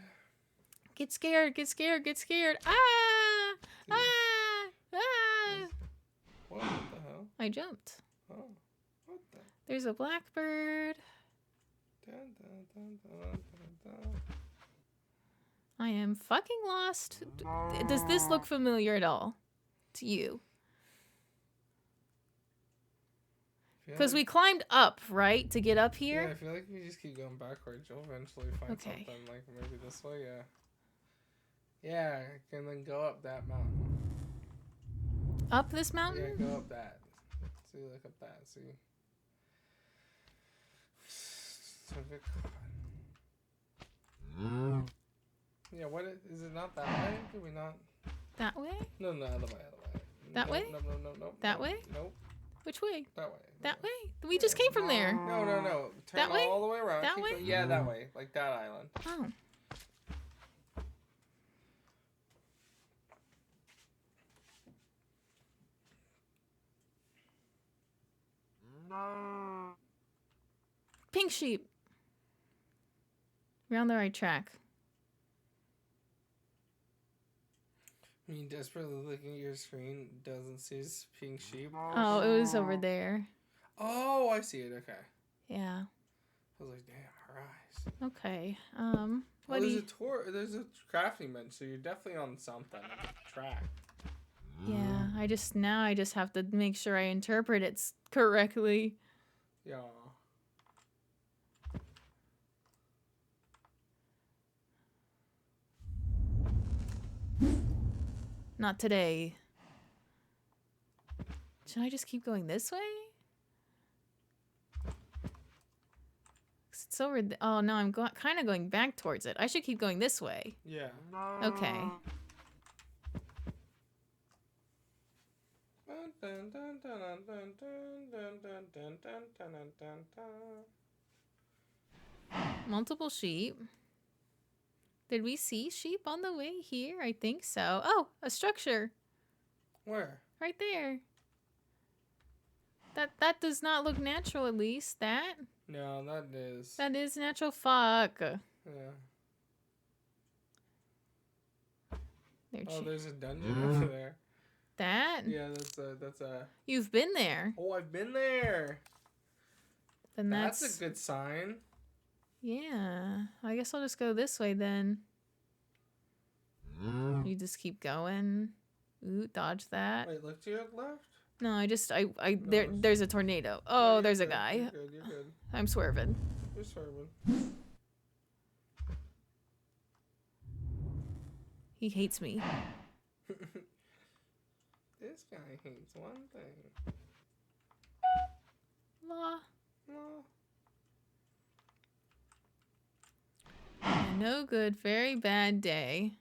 Get scared, get scared, get scared. Ah! Ah! Ah! What the hell? I jumped. Oh, what the? There's a blackbird. Dun, dun, dun, dun, dun, dun. I am fucking lost. Does this look familiar at all to you? Because we climbed up, right, to get up Yeah, here? I feel like if you just keep going backwards, you'll eventually find Okay. something like maybe this way, yeah. Yeah, and then go up that mountain. Up this mountain? Yeah, go up that. See, look up that, see. So good. Yeah, what is it not that way? Did we not? That way? No, other way, other way. That No, way? No. That no, way? Nope. Which way? That way. That way? We just came from there. No. Turn That way? all the way around. That Keep way? going. Yeah, that way. Like that island. Oh. pink sheep. We're on the right track. Me desperately looking at your screen doesn't see pink sheep. Oh, it was over there. Oh, I see it. Okay. Yeah. I was like, damn, her eyes. Okay. Well, What do there's you... a tour. There's a crafting bench, so you're definitely on something. On the track. Yeah, I just have to make sure I interpret it correctly. Yeah. Not today. Should I just keep going this way? 'Cause it's over. Oh no, I'm kind of going back towards it. I should keep going this way. Yeah. Okay. Multiple sheep. Did we see sheep on the way here? I think so. Oh, a structure. Where? Right there. That does not look natural, at least. That No, that is. is natural. Fuck. Yeah. There's a dungeon over there. That? Yeah, that's a. You've been there. Oh, I've been there. Then That's that's a good sign. Yeah. I guess I'll just go this way then. You just keep going. Ooh, dodge that. Wait, look to your left. No, there's a tornado. Oh, there's a guy. You're good. You're good. I'm swerving. You're swerving. He hates me. This guy hates one thing. Law. Law. No good, very bad day.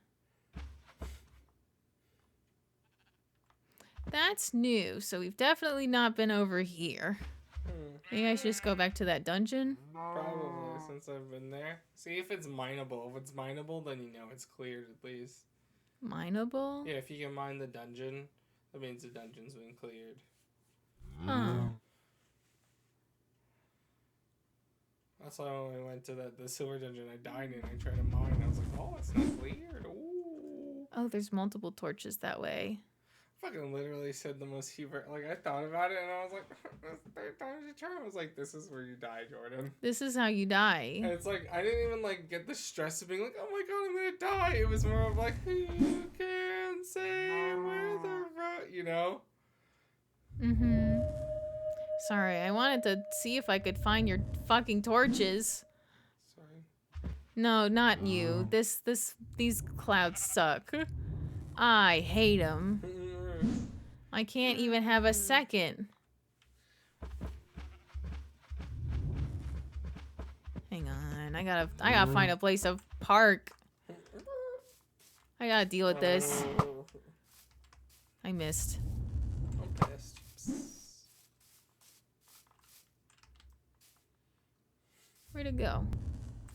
That's new, so we've definitely not been over here. Maybe I should just go back to that dungeon. Probably, since I've been there. See if it's mineable. If it's mineable, then you know it's cleared at least. Mineable? Yeah, if you can mine the dungeon, that means the dungeon's been cleared. Huh. That's why when we went to the sewer dungeon I died in, I tried to mine. I was like, oh, it's not cleared. Ooh. Oh, there's multiple torches that way. Fucking literally said the most Hubert. Like, I thought about it and I was like, that's the third time you try. I was like, this is where you die, Jordan. This is how you die. And it's like, I didn't even, like, get the stress of being like, oh my god, I'm gonna die. It was more of like, who can say where the road, you know? Mm-hmm. Sorry, I wanted to see if I could find your fucking torches. Sorry. No, not you. These clouds suck. I hate them. I can't even have a second. Hang on, I gotta find a place to park. I gotta deal with this. I missed. I'm pissed. Where'd it go?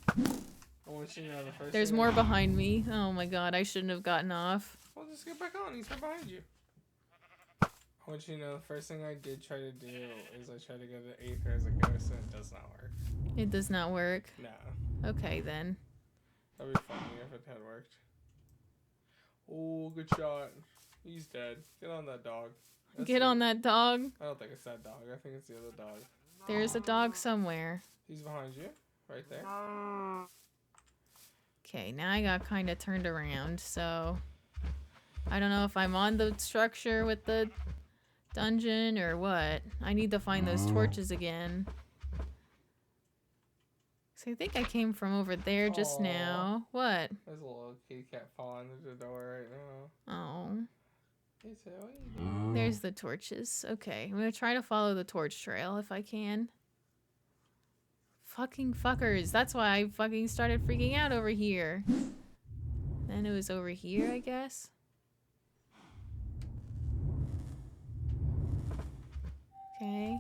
I want you to know the first There's thing more behind me. Oh my god, I shouldn't have gotten off. Well, just get back on. He's right behind you. I want you to know the first thing I did try to do is I tried to go to Aether as a ghost and it does not work. It does not work. No. Okay then. That'd be funny if it had worked. Oh, good shot. He's dead. Get on that dog. Get on that dog. I don't think it's that dog. I think it's the other dog. There's a dog somewhere. He's behind you. Right there. Okay, now I got kind of turned around, so I don't know if I'm on the structure with the dungeon or what. I need to find those torches again. So I think I came from over there just now. What? There's a little kitty cat falling through the door right now. Oh. It's a There's the torches. Okay, I'm gonna try to follow the torch trail if I can. Fucking fuckers. That's why I fucking started freaking out over here. Then it was over here, I guess. Okay.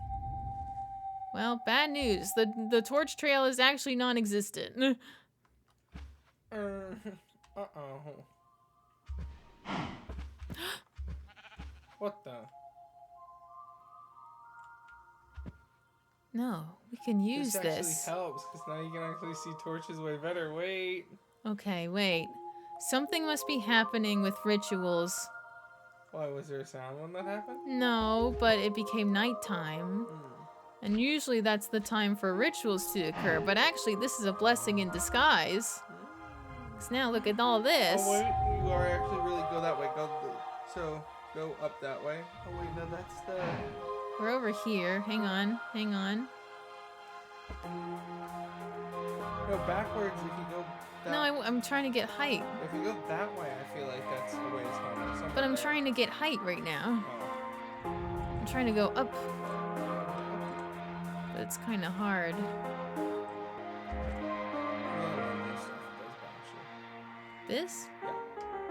Well, bad news. The torch trail is actually non-existent. Uh-oh. What the? No. We can use this. this. Actually helps because now you can actually see torches way better. Wait. Okay, wait. Something must be happening with rituals. Why, was there a sound when that happened? No, but it became nighttime. And usually that's the time for rituals to occur, but actually this is a blessing in disguise. Because now look at all this. Oh wait, you are actually really go that way. So go up that way. Oh wait, no, that's the. We're over here. Hang on, hang on. Go backwards if you go. No, I'm trying to get height. If you go that way, I feel like that's the way it's going. But I'm trying to get height right now. I'm trying to go up. But it's kind of hard. This?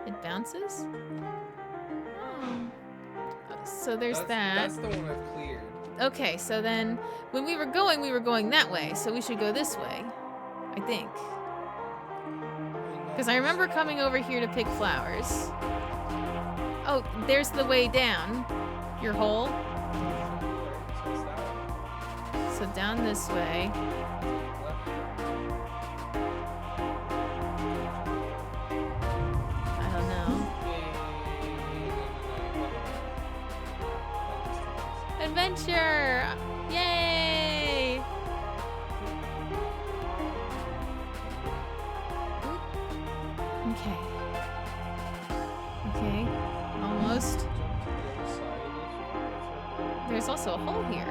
It bounces? Oh. So there's that. That's the one I've cleared. Okay, so then when we were going that way. So we should go this way. I think. Because I remember coming over here to pick flowers. Oh, there's the way down. Your hole. So down this way. I don't know. Adventure! Yay! Okay. Okay. Almost. There's also a hole here.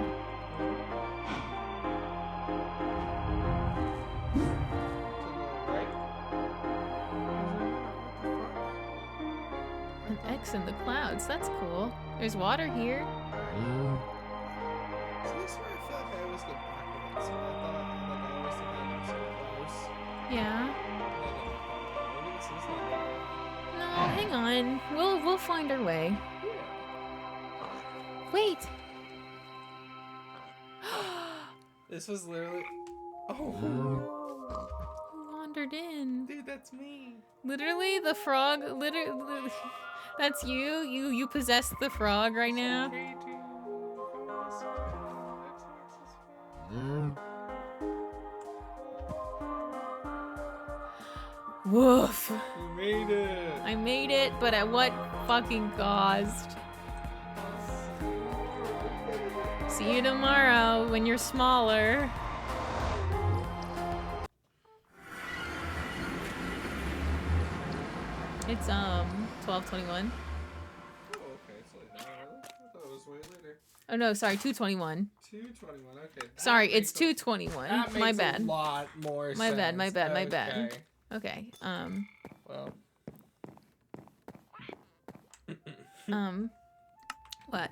An X in the clouds. That's cool. There's water here. So this is where I feel like I always get backwards. So I thought, like, I always think I was so close. Yeah. Maybe this is not. No, hang on. We'll find our way. Wait. This was literally. Oh. Who wandered in? Dude, that's me. Literally, the frog. Literally, that's you. You possessed the frog right now. Woof. You made it. I made it, but at what fucking cost? See you tomorrow when you're smaller. It's 12:21. Oh, okay, it's like that. I thought it was way later. Oh no, sorry, 2:21. 2:21. Okay. Sorry, it's 2:21. That My makes bad. a lot more My sense. bad. My bad. My bad. Okay. Okay. Well. What?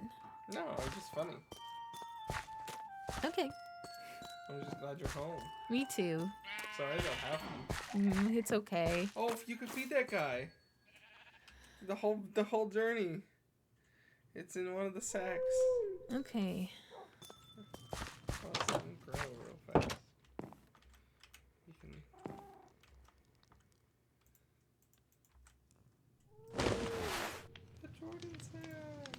No, it's just funny. Okay. I'm just glad you're home. Me too. Sorry I don't have you. It's okay. Oh, if you could feed that guy. The whole journey. It's in one of the sacks. Okay. Oh, it's letting grow real fast. You can. The Jordan sack.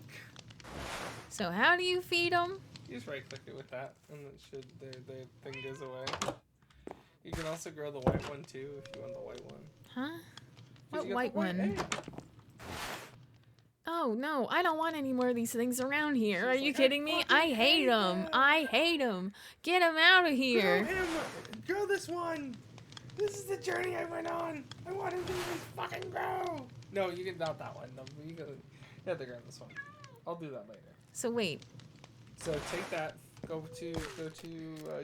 So how do you feed them? You just right click it with that, and it should their thing goes away. You can also grow the white one too if you want the white one. Huh? 'Cause What you got white the one? egg. Oh no, I don't want any more of these things around here. Are you kidding me? I hate them. I hate them. Get them out of here. Grow him! Grow this one! This is the journey I went on! I want him to even fucking grow! No, you can not that one. No, you have to grow this one. I'll do that later. So wait. So take that, go to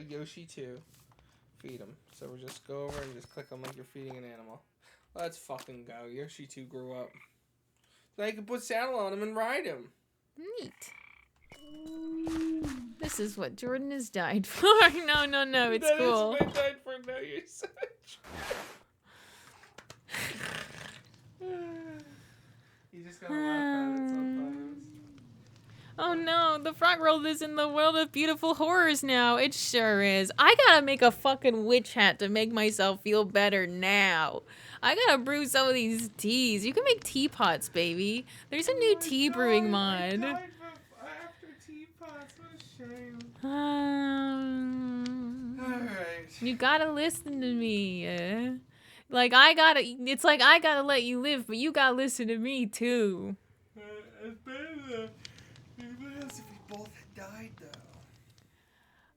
Yoshi 2, feed him. So we'll just go over and just click on like you're feeding an animal. Let's fucking go. Yoshi 2 grew up. Now you can put saddle on him and ride him. Neat. This is what Jordan has died for. No, it's That cool. is what I died for. Now you're such. You just gotta laugh at it sometimes. Oh no, the frog world is in the world of beautiful horrors now. It sure is. I gotta make a fucking witch hat to make myself feel better now. I gotta brew some of these teas. You can make teapots, baby. There's a new tea brewing mod. After teapots, what a shame. You gotta listen to me. Like I gotta. It's like I gotta let you live, but you gotta listen to me too. It's better if we both had died, though.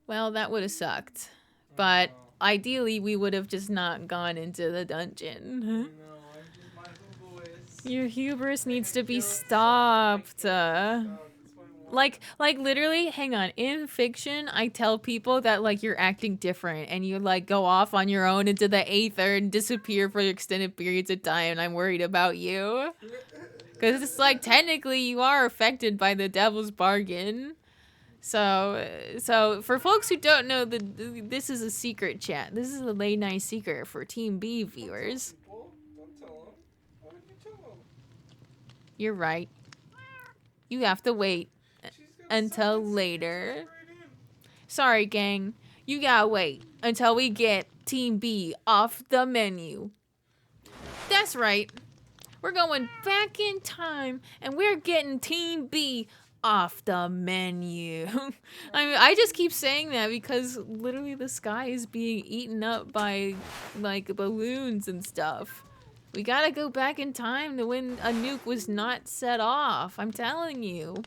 Well, that would have sucked. But ideally, we would have just not gone into the dungeon. Your hubris needs to be stopped. Like literally, hang on. In fiction, I tell people that like you're acting different and you like go off on your own into the aether and disappear for extended periods of time, and I'm worried about you. Because it's like technically you are affected by the devil's bargain. So for folks who don't know, this is a secret chat. This is a late night secret for Team B viewers. Don't tell him. Why would you tell him? You're right. You have to wait until later. Sorry, gang. You gotta wait until we get Team B off the menu. That's right. We're going back in time and we're getting Team B off the menu. I mean, I just keep saying that because literally the sky is being eaten up by like balloons and stuff. We gotta go back in time to when a nuke was not set off. I'm telling you.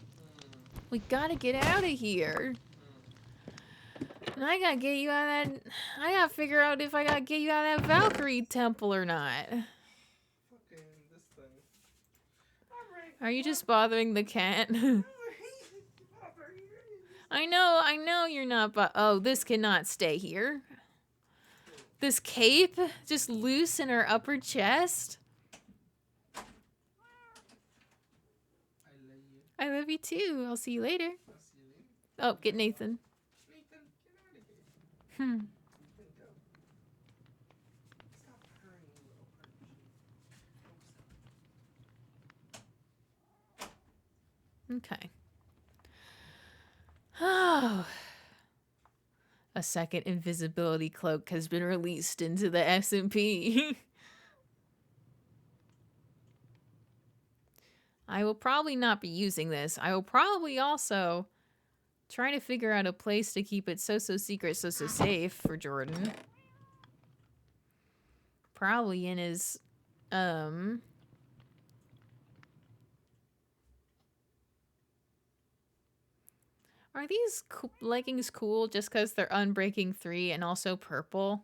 We gotta get out of here. And I gotta get you out of that. I gotta figure out if I gotta get you out of that Valkyrie temple or not. Are you just bothering the cat? I know you're not, but oh, this cannot stay here. This cape just loose in her upper chest. I love you too. I'll see you later. Oh, get Nathan. Okay. Oh. A second invisibility cloak has been released into the SMP. I will probably not be using this. I will probably also try to figure out a place to keep it so secret, so safe for Jordan. Probably in his, Are these leggings cool just because they're Unbreaking 3 and also purple?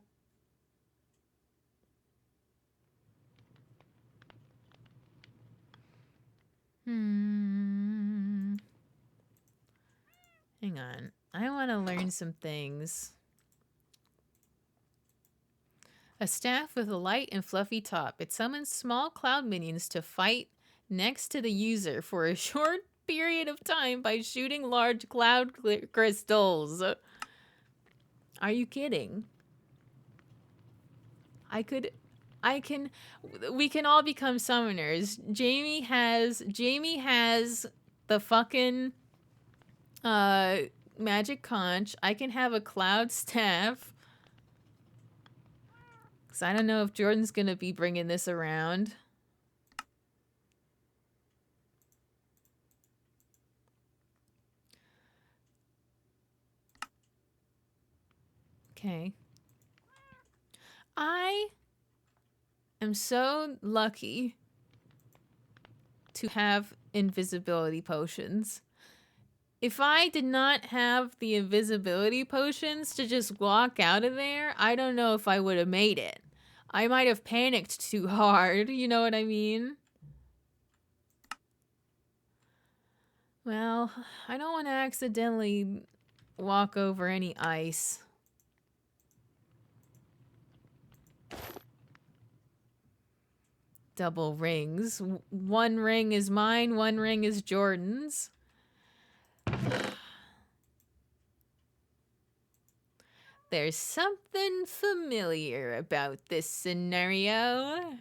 Hang on. I want to learn some things. A staff with a light and fluffy top. It summons small cloud minions to fight next to the user for a short period of time by shooting large cloud crystals. Are you kidding? We can all become summoners. Jamie has the fucking magic conch. I can have a cloud staff. Cause I don't know if Jordan's gonna be bringing this around. Okay. I am so lucky to have invisibility potions. If I did not have the invisibility potions to just walk out of there, I don't know if I would have made it. I might have panicked too hard, you know what I mean? Well, I don't want to accidentally walk over any ice. Double rings. One ring is mine, one ring is Jordan's. There's something familiar about this scenario.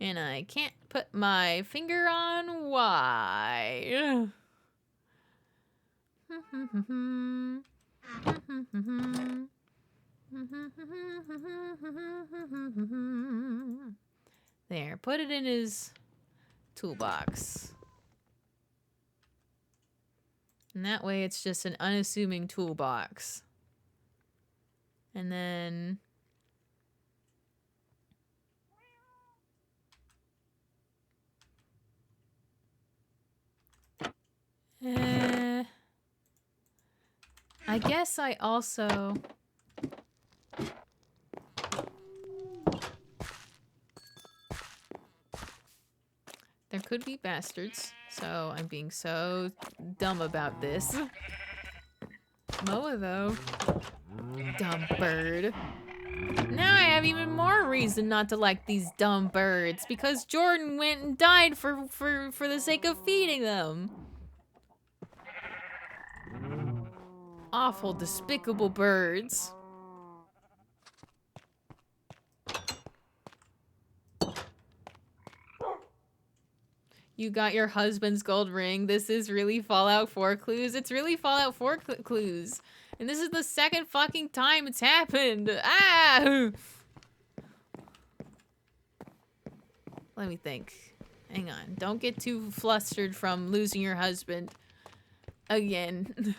And I can't put my finger on why. There, put it in his toolbox. And that way it's just an unassuming toolbox. And then... I guess I also... There could be bastards, so I'm being so dumb about this. Moa, though. Dumb bird. Now I have even more reason not to like these dumb birds, because Jordan went and died for the sake of feeding them. Awful, despicable birds. You got your husband's gold ring. This is really Fallout 4 clues. It's really Fallout 4 clues. And this is the second fucking time it's happened. Ah! Let me think. Hang on. Don't get too flustered from losing your husband. Again.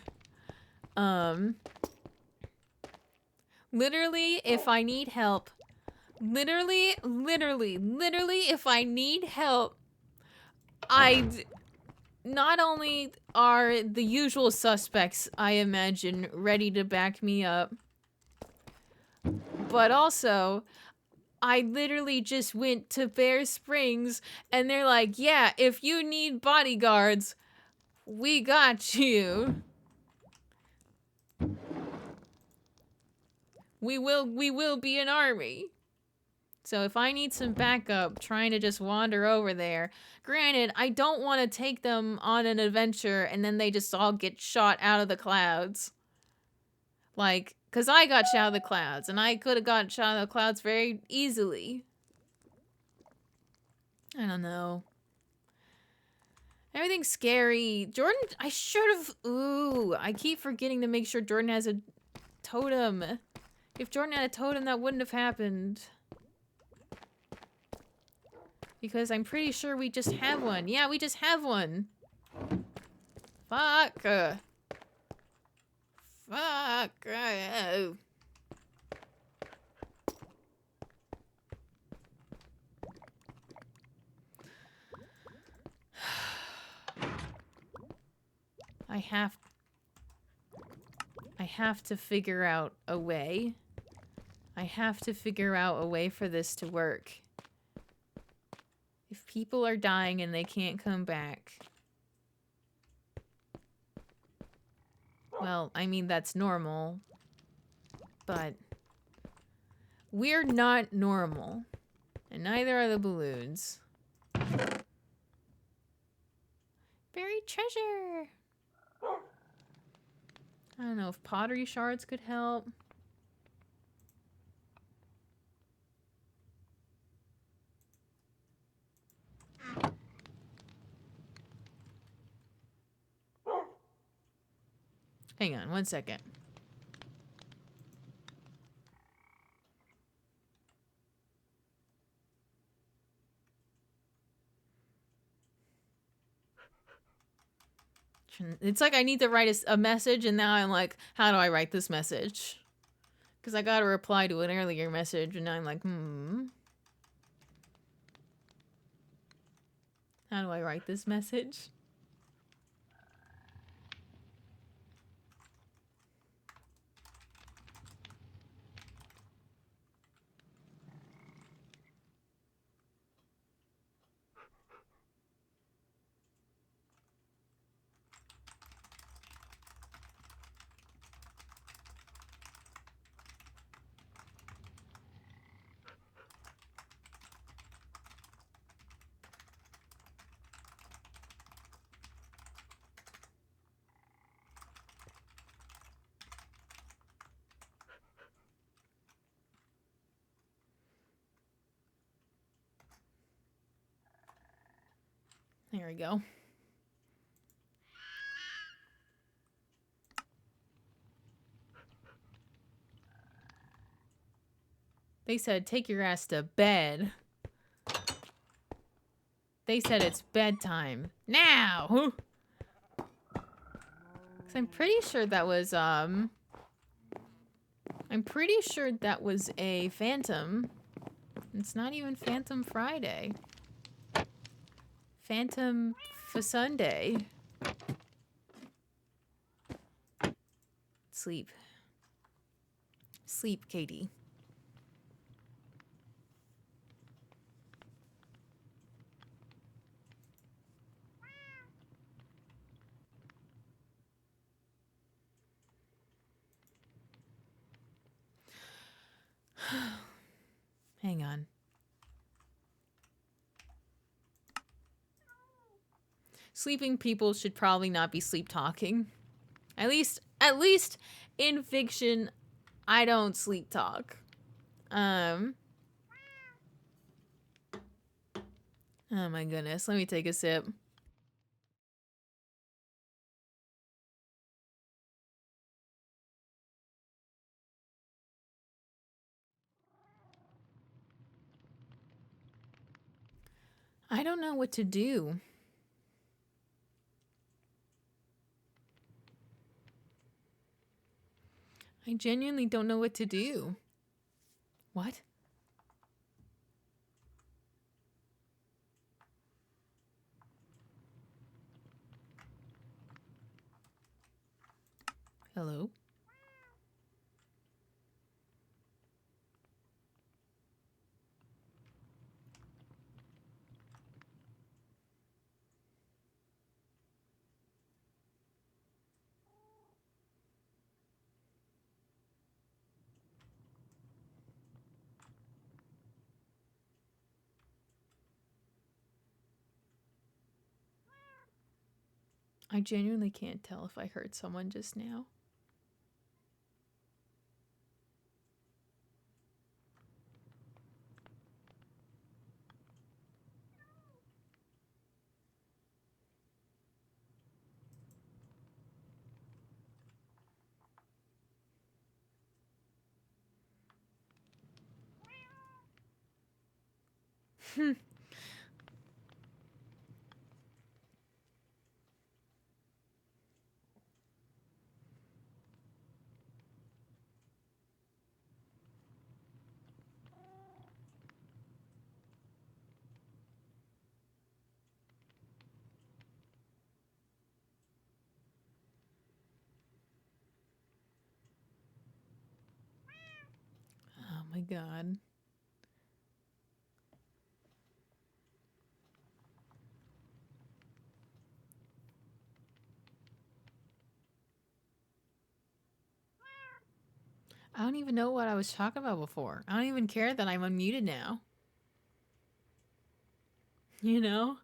Literally, if I need help. Literally, if I need help. Not only are the usual suspects, I imagine, ready to back me up, but also, I literally just went to Bear Springs, and they're like, yeah, if you need bodyguards, we got you. We will be an army. So if I need some backup trying to just wander over there, granted, I don't want to take them on an adventure and then they just all get shot out of the clouds. Like, because I got shot out of the clouds, and I could have gotten shot out of the clouds very easily. I don't know. Everything's scary. Jordan, I should have... Ooh, I keep forgetting to make sure Jordan has a totem. If Jordan had a totem, that wouldn't have happened. Because I'm pretty sure we just have one. Yeah, we just have one. Fuck. Fuck. I have to figure out a way. I have to figure out a way for this to work. If people are dying and they can't come back. Well, I mean, that's normal. But we're not normal. And neither are the balloons. Buried treasure! I don't know if pottery shards could help. Hang on, 1 second. It's like I need to write a message, and now I'm like, how do I write this message? Because I got to reply to an earlier message, and now I'm like, how do I write this message? There we go. They said, take your ass to bed. They said it's bedtime. Now! 'Cause I'm pretty sure that was, I'm pretty sure that was a Phantom. It's not even Phantom Friday. Phantom for Sunday. Sleep. Sleep, Katie. Hang on. Sleeping people should probably not be sleep talking. At least in fiction, I don't sleep talk. Oh my goodness, let me take a sip. I don't know what to do. I genuinely don't know what to do. What? Hello? I genuinely can't tell if I heard someone just now. Oh my god. I don't even know what I was talking about before. I don't even care that I'm unmuted now. You know?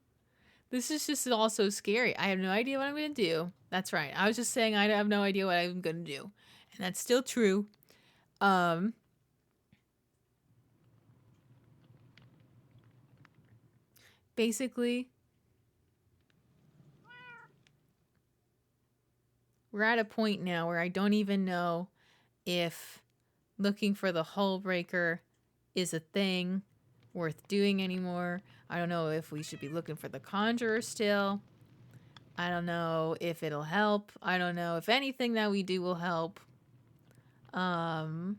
This is just all so scary. I have no idea what I'm going to do. That's right. I was just saying I have no idea what I'm going to do. And that's still true. Basically, we're at a point now where I don't even know if looking for the Hull Breaker is a thing worth doing anymore. I don't know if we should be looking for the Conjurer still. I don't know if it'll help. I don't know if anything that we do will help. And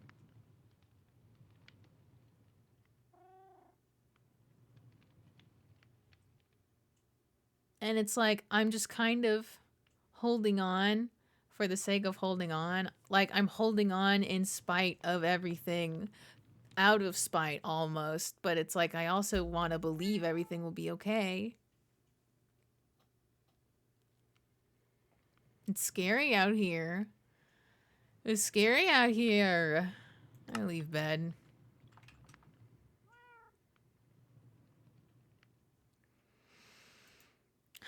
it's like I'm just kind of holding on for the sake of holding on. Like I'm holding on in spite of everything. Out of spite almost, but it's like I also want to believe everything will be okay. It's scary out here. It's scary out here. I leave bed.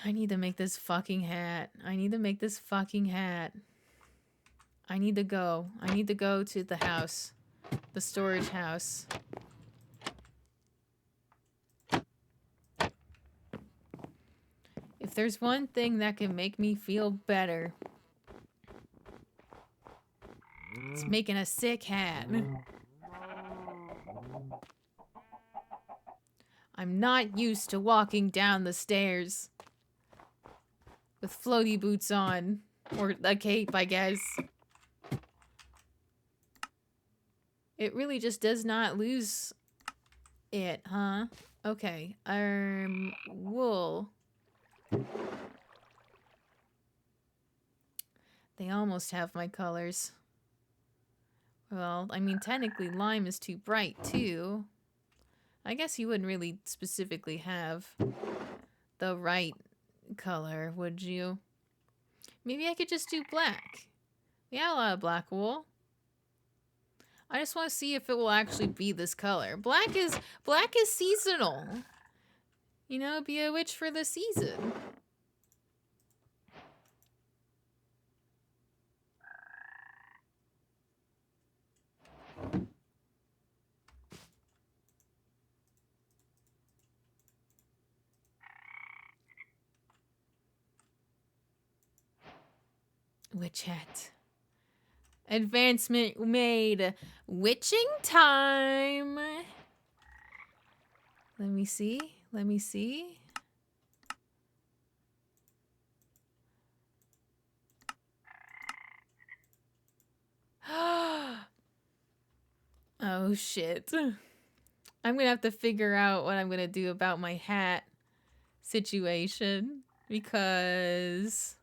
I need to make this fucking hat. I need to make this fucking hat. I need to go. I need to go to the house. The storage house. If there's one thing that can make me feel better, it's making a sick hat. I'm not used to walking down the stairs with floaty boots on. Or a cape, I guess. It really just does not lose it, huh? Okay, wool. They almost have my colors. Well, I mean, technically lime is too bright, too. I guess you wouldn't really specifically have the right color, would you? Maybe I could just do black. We have a lot of black wool. I just want to see if it will actually be this color. Black is seasonal. You know, be a witch for the season. Witch hat. Advancement made. Witching time. Let me see. Let me see. Oh shit. I'm gonna have to figure out what I'm gonna do about my hat situation because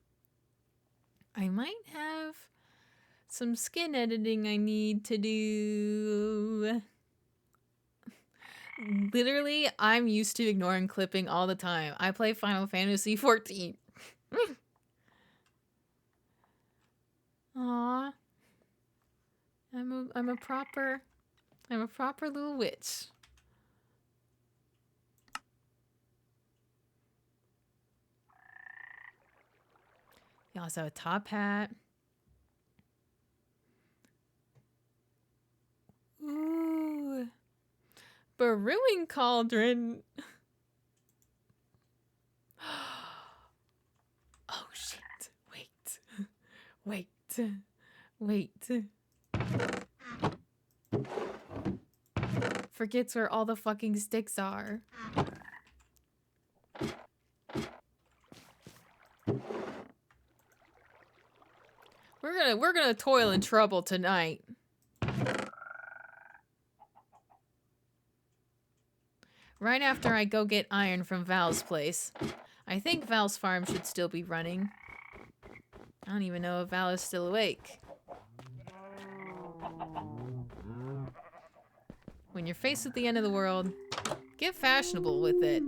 I might have some skin editing I need to do. Literally, I'm used to ignoring clipping all the time. I play Final Fantasy 14. Aw. I'm a proper little witch. You also have a top hat. Ooh. Brewing cauldron. Oh shit. Wait. Forgets where all the fucking sticks are. We're gonna toil in trouble tonight. Right after I go get iron from Val's place. I think Val's farm should still be running. I don't even know if Val is still awake. When you're faced with the end of the world, get fashionable with it.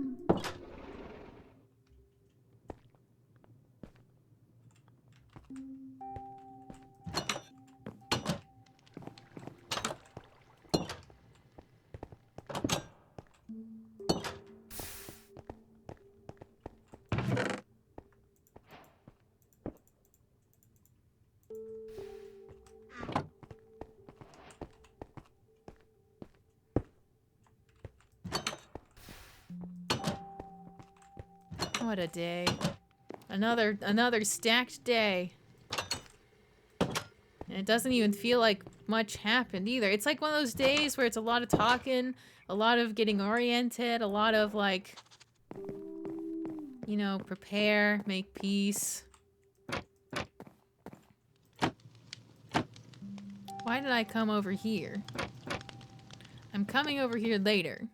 What a day. Another stacked day. And it doesn't even feel like much happened either. It's like one of those days where it's a lot of talking, a lot of getting oriented, a lot of like, you know, prepare, make peace. Why did I come over here? I'm coming over here later.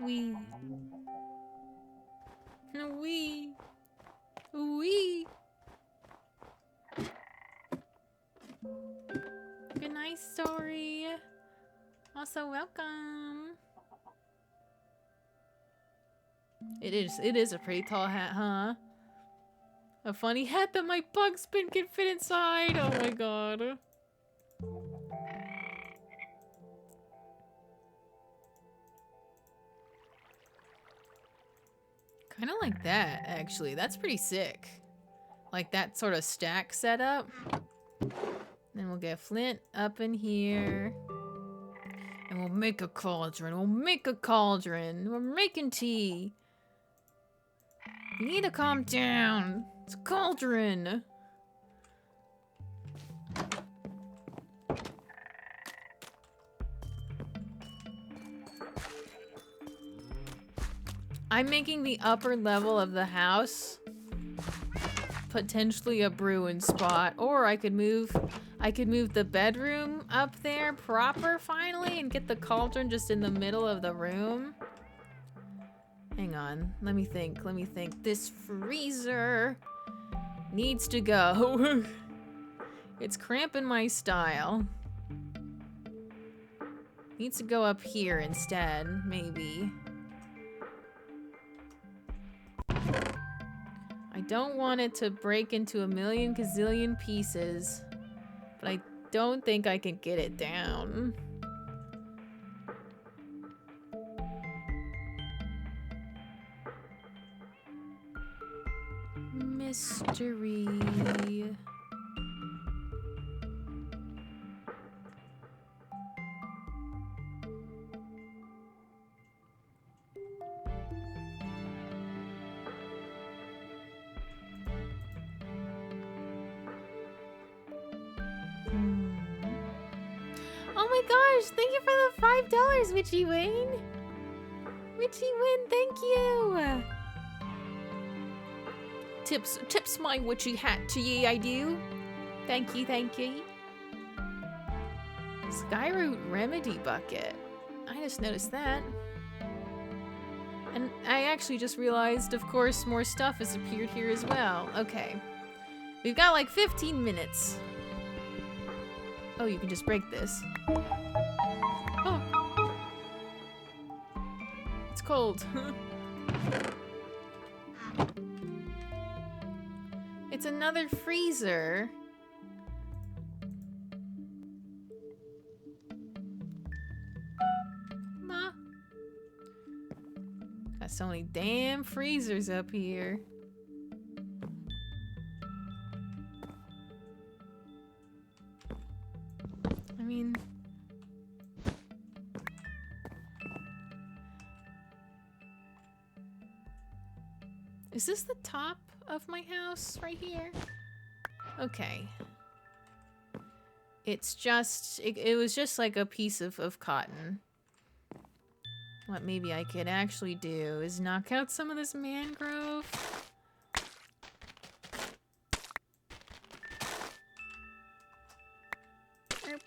Wee. Good night, Story. Also welcome. It is a pretty tall hat, huh? A funny hat that my bug spin can fit inside. Oh my god. Kind of like that, actually. That's pretty sick. Like that sort of stack setup. Then we'll get Flint up in here. And we'll make a cauldron. We'll make a cauldron. We're making tea. You need to calm down. It's a cauldron. I'm making the upper level of the house potentially a brewing spot, or I could move the bedroom up there proper finally and get the cauldron just in the middle of the room. Hang on, let me think. This freezer needs to go. It's cramping my style. Needs to go up here instead, maybe. I don't want it to break into a million gazillion pieces, but I don't think I can get it down. Mystery. Oh my gosh, thank you for the $5, Witchy Wayne. Witchy Wayne, thank you. Tips my witchy hat to ye, I do. Thank you, thank you. Skyroot Remedy Bucket. I just noticed that. And I actually just realized, of course, more stuff has appeared here as well. Okay. We've got like 15 minutes. Oh, you can just break this. Oh. It's cold. It's another freezer. Ma. Got so many damn freezers up here. I mean... Is this the top of my house right here? Okay. It's just... It was just like a piece of cotton. What maybe I could actually do is knock out some of this mangrove. Erp.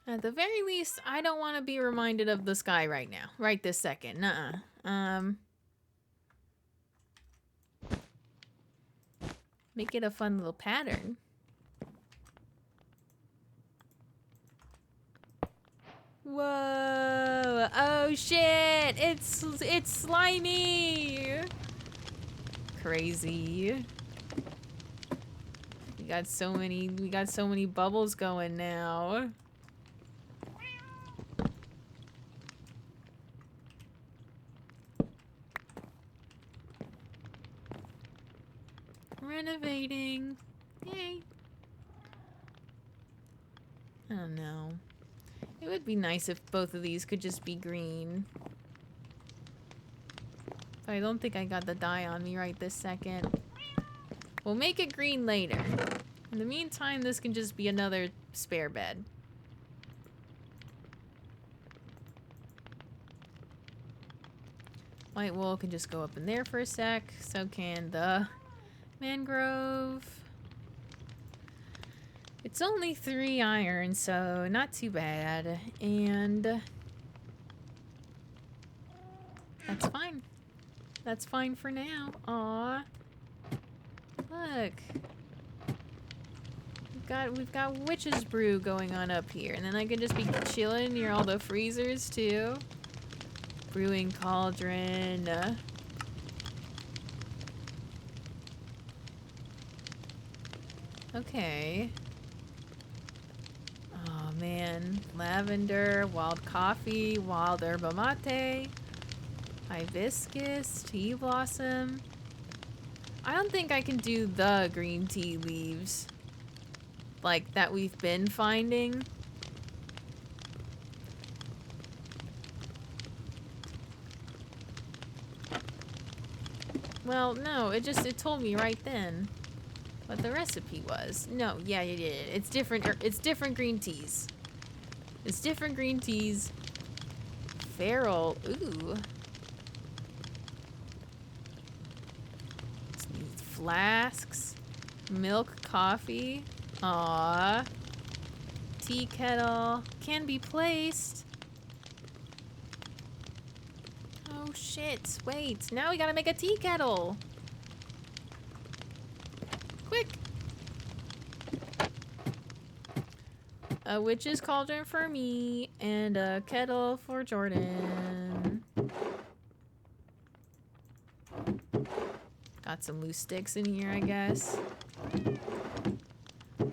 At the very least, I don't want to be reminded of the sky right now. Right this second. Nuh-uh. Make it a fun little pattern. Whoa! Oh shit! It's slimy! Crazy. We got so many bubbles going now. Renovating. Yay. I don't know. It would be nice if both of these could just be green. But I don't think I got the dye on me right this second. We'll make it green later. In the meantime, this can just be another spare bed. White wool can just go up in there for a sec. So can the mangrove. It's only 3 iron, so not too bad. And that's fine. That's fine for now. Aw. Look. We've got witch's brew going on up here. And then I can just be chilling near all the freezers too. Brewing cauldron. Okay. Oh man. Lavender, wild coffee, wild yerba mate, hibiscus, tea blossom. I don't think I can do the green tea leaves like that we've been finding. Well, no, it told me right then what the recipe was. No, yeah, it did. It's different green teas. It's different green teas. Feral, ooh. Flasks, milk, coffee, aww, tea kettle, can be placed. Oh shit, wait, now we gotta make a tea kettle. Quick. A witch's cauldron for me, and a kettle for Jordan. Got some loose sticks in here, I guess.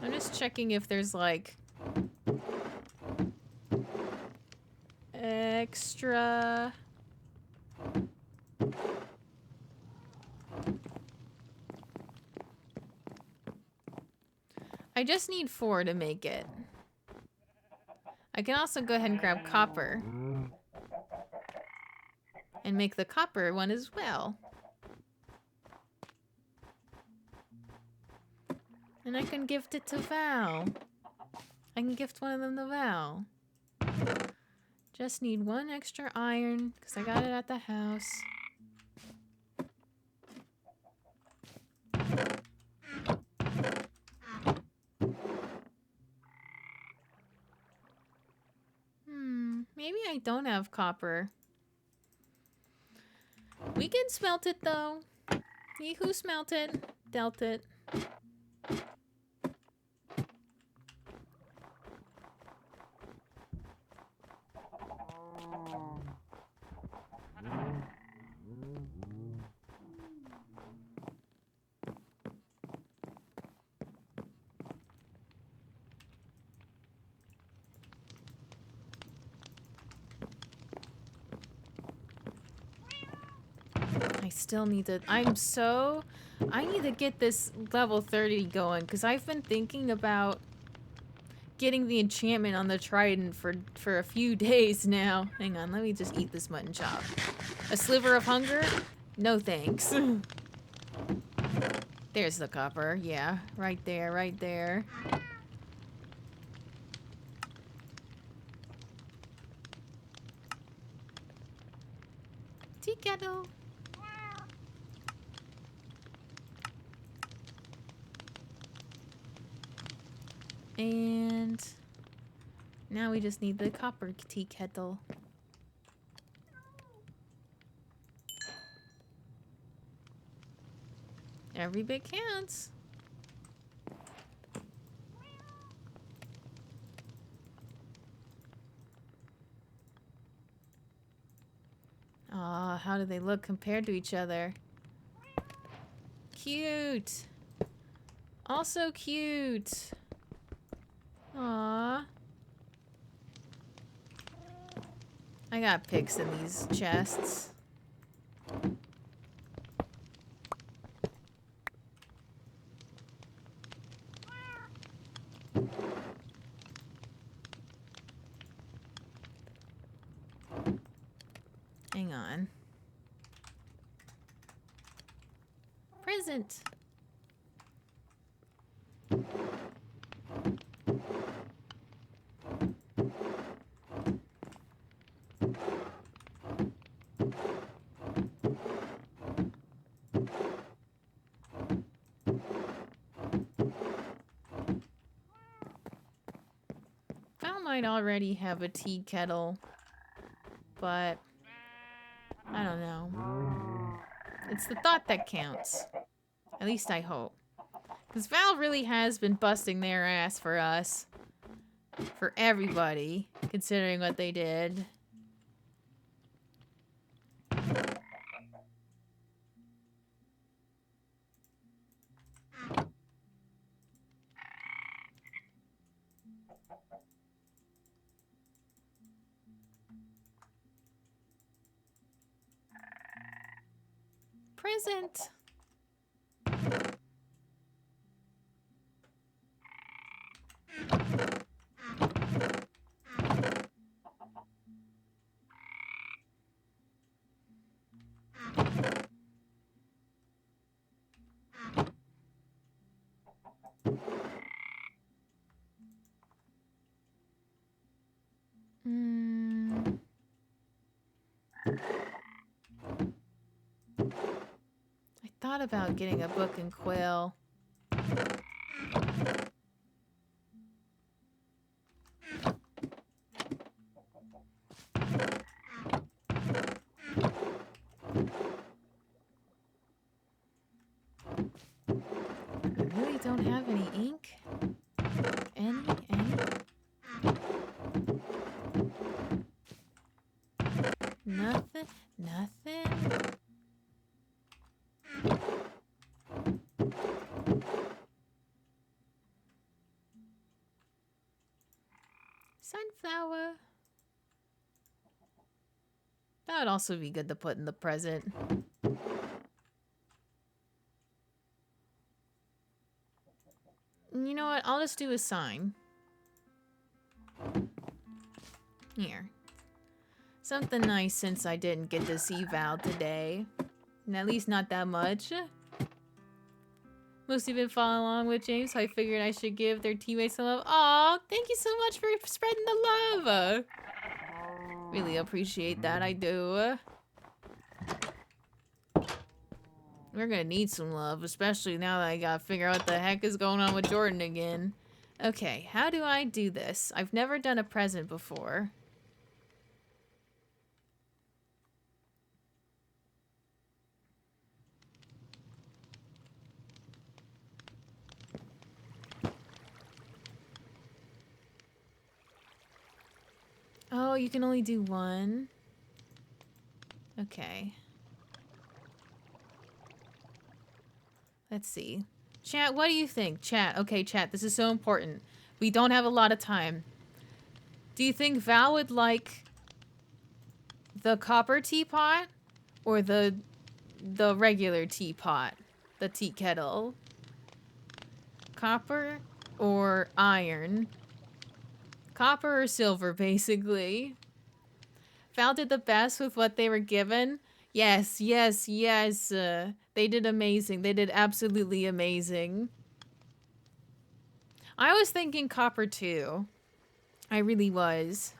I'm just checking if there's like extra. I just need 4 to make it. I can also go ahead and grab copper and make the copper one as well. And I can gift it to Val. I can gift one of them to Val. Just need 1 extra iron, because I got it at the house. Maybe I don't have copper. We can smelt it, though. He who smelt it, dealt it. I still need to, I need to get this level 30 going, because I've been thinking about getting the enchantment on the trident for a few days now. Hang on, let me just eat this mutton chop. A sliver of hunger? No thanks. There's the copper, yeah, right there, right there. Tea kettle. And now we just need the copper tea kettle. Every bit counts. Aw, how do they look compared to each other? Cute. Also cute. Aww. I got pigs in these chests. Hang on. Present. Val might already have a tea kettle, but I don't know. It's the thought that counts. At least I hope. Because Val really has been busting their ass for us. For everybody, considering what they did. Present. thought about getting a book and quill. I really don't have any ink. Any? Nothing? Sunflower. That would also be good to put in the present. You know what? I'll just do a sign. Here. Something nice since I didn't get to see Val today. And at least not that much. Mostly been following along with James, so I figured I should give their teammates some love. Aw, thank you so much for spreading the love. Really appreciate that, I do. We're gonna need some love, especially now that I gotta figure out what the heck is going on with Jordan again. Okay, how do I do this? I've never done a present before. Oh, you can only do one. Okay. Let's see. Chat, what do you think? Chat, okay, chat, this is so important. We don't have a lot of time. Do you think Val would like the copper teapot or the regular teapot? The tea kettle? Copper or iron? Copper or silver, basically. Val did the best with what they were given. Yes. They did amazing. They did absolutely amazing. I was thinking copper too. I really was.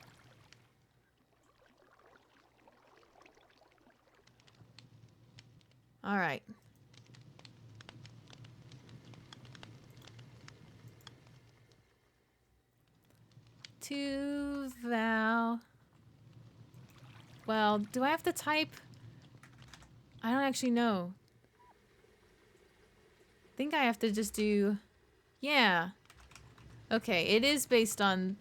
All right. To Val. Well, do I have to type? I don't actually know. I think I have to just do... Yeah. Okay, it is based on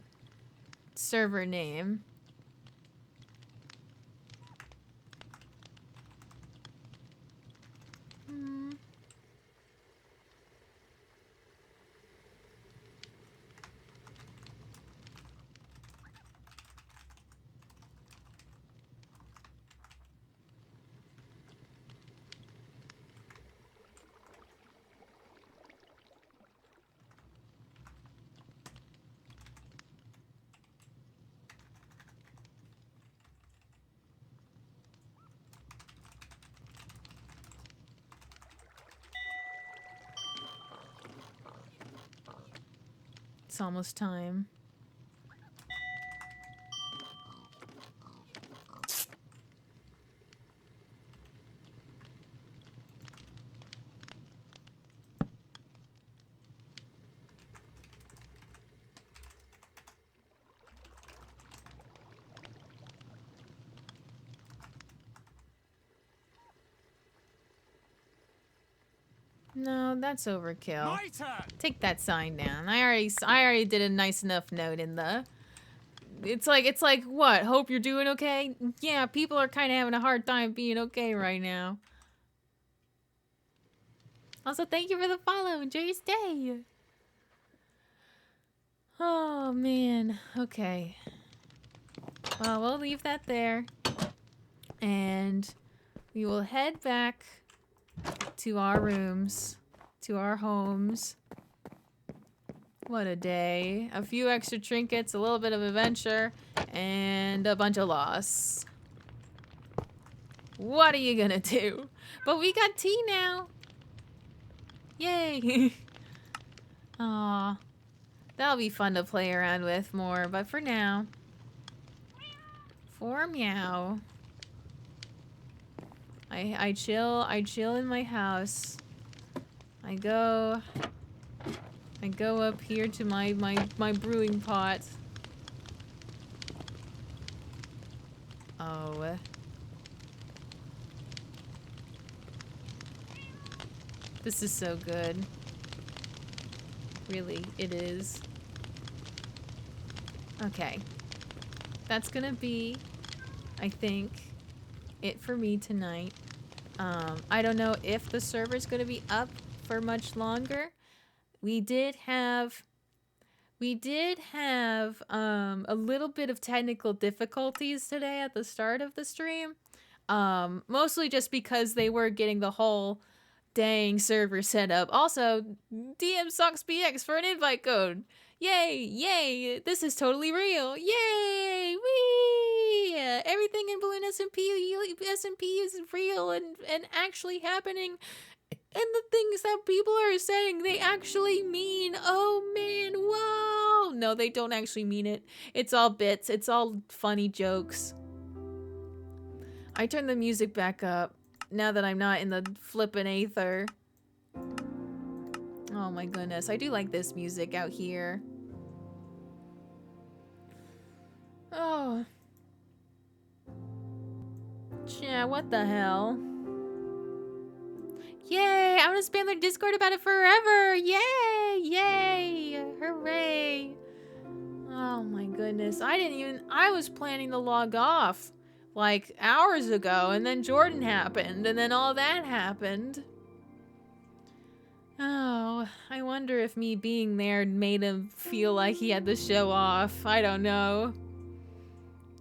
server name. It's almost time. No, that's overkill. Take that sign down. I already did a nice enough note in the... It's like what? Hope you're doing okay? Yeah, people are kind of having a hard time being okay right now. Also, thank you for the follow. Enjoy your stay. Oh, man. Okay. Well, we'll leave that there. And we will head back to our rooms, to our homes. What a day. A few extra trinkets, a little bit of adventure, and a bunch of loss. What are you gonna do? But we got tea now. Yay. Aw. That'll be fun to play around with more, but for now. For meow. I chill in my house. I go up here to my brewing pot. Oh. This is so good. Really, it is. Okay. That's gonna be, I think, it for me tonight. I don't know if the server's gonna be up for much longer. We did have a little bit of technical difficulties today at the start of the stream. Mostly just because they were getting the whole dang server set up. Also, DM Socks BX for an invite code. Yay, yay, this is totally real. Yay, wee! Everything in Balloon SMP is real and actually happening. And the things that people are saying, they actually mean. Oh man, whoa! No, they don't actually mean it. It's all bits. It's all funny jokes. I turned the music back up now that I'm not in the flippin' aether. Oh my goodness, I do like this music out here. Oh. Yeah, what the hell? Yay! I want to spam their Discord about it forever! Yay! Yay! Hooray! Oh my goodness. I was planning to log off like hours ago, and then Jordan happened, and then all that happened. Oh, I wonder if me being there made him feel like he had to show off. I don't know.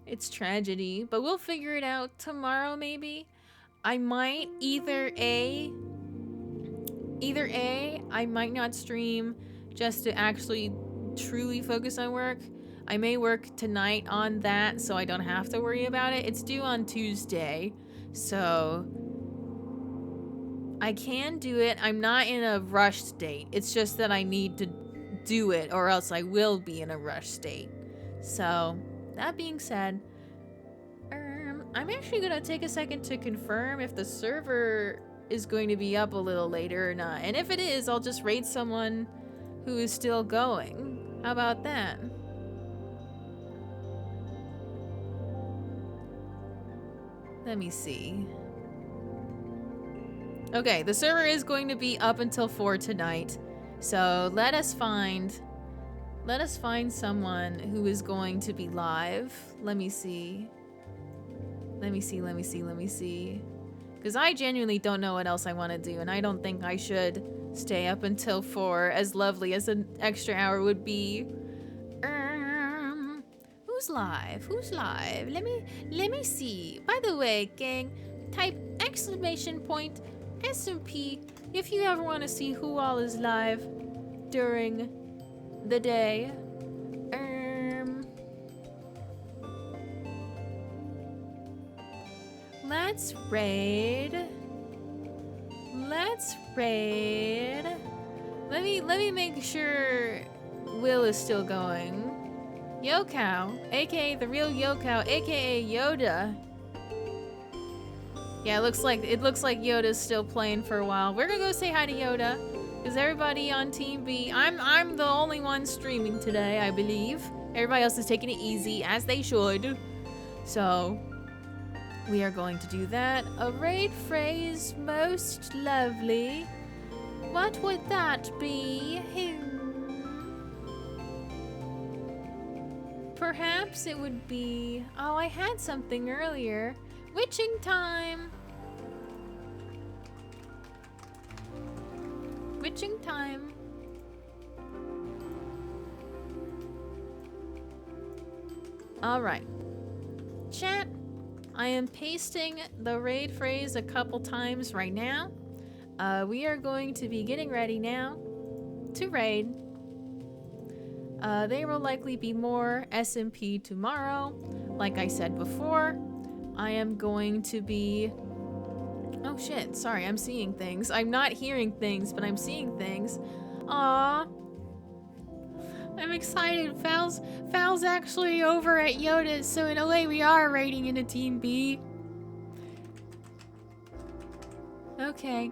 It's tragedy, but we'll figure it out tomorrow maybe. I might either A, I might not stream just to actually truly focus on work. I may work tonight on that so I don't have to worry about it. It's due on Tuesday, so I can do it. I'm not in a rush state. It's just that I need to do it or else I will be in a rush state. So, that being said, I'm actually gonna take a second to confirm if the server is going to be up a little later or not. And if it is, I'll just raid someone who is still going. How about that? Let me see. Okay, the server is going to be up until 4 tonight. So let us find someone who is going to be live. Let me see. Because I genuinely don't know what else I want to do, and I don't think I should stay up until 4, as lovely as an extra hour would be. Who's live? Let me see. By the way, gang, type !SMP if you ever want to see who all is live during the day. Let's raid. Let me make sure Will is still going. Yokow, aka the real Yokow, aka Yoda. Yeah, it looks like Yoda's still playing for a while. We're gonna go say hi to Yoda. Is everybody on Team B? I'm the only one streaming today, I believe. Everybody else is taking it easy, as they should. So we are going to do that. A raid phrase most lovely. What would that be? Perhaps it would be... Oh, I had something earlier. Witching time! Witching time. Alright. Chat, I am pasting the raid phrase a couple times right now. We are going to be getting ready now to raid. There will likely be more SMP tomorrow. Like I said before, I am going to be... Oh shit, sorry, I'm seeing things. I'm not hearing things, but I'm seeing things. Aww. I'm excited. Val's actually over at Yoda's, so in a way we are raiding into Team B. Okay.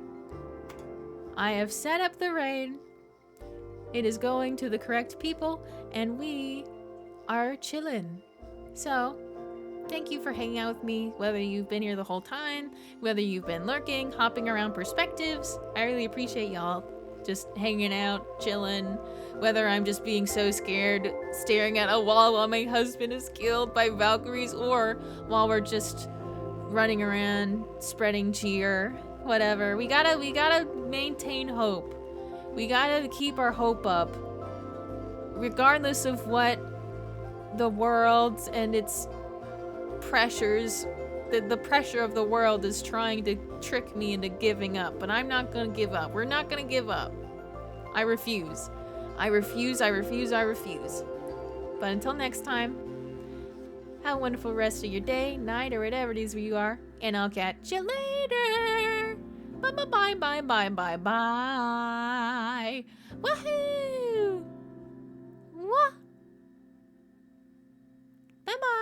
I have set up the raid. It is going to the correct people, and we are chillin'. So, thank you for hanging out with me, whether you've been here the whole time, whether you've been lurking, hopping around perspectives. I really appreciate y'all just hanging out, chillin', whether I'm just being so scared, staring at a wall while my husband is killed by Valkyries, or while we're just running around, spreading cheer, whatever. We gotta maintain hope. We gotta keep our hope up, regardless of what the world and its pressures, the pressure of the world is trying to trick me into giving up. But I'm not gonna give up. We're not gonna give up. I refuse. I refuse, I refuse, I refuse. But until next time, have a wonderful rest of your day, night, or whatever it is where you are, and I'll catch you later. Bye bye bye bye bye bye bye. Woohoo! Wah! Bye bye.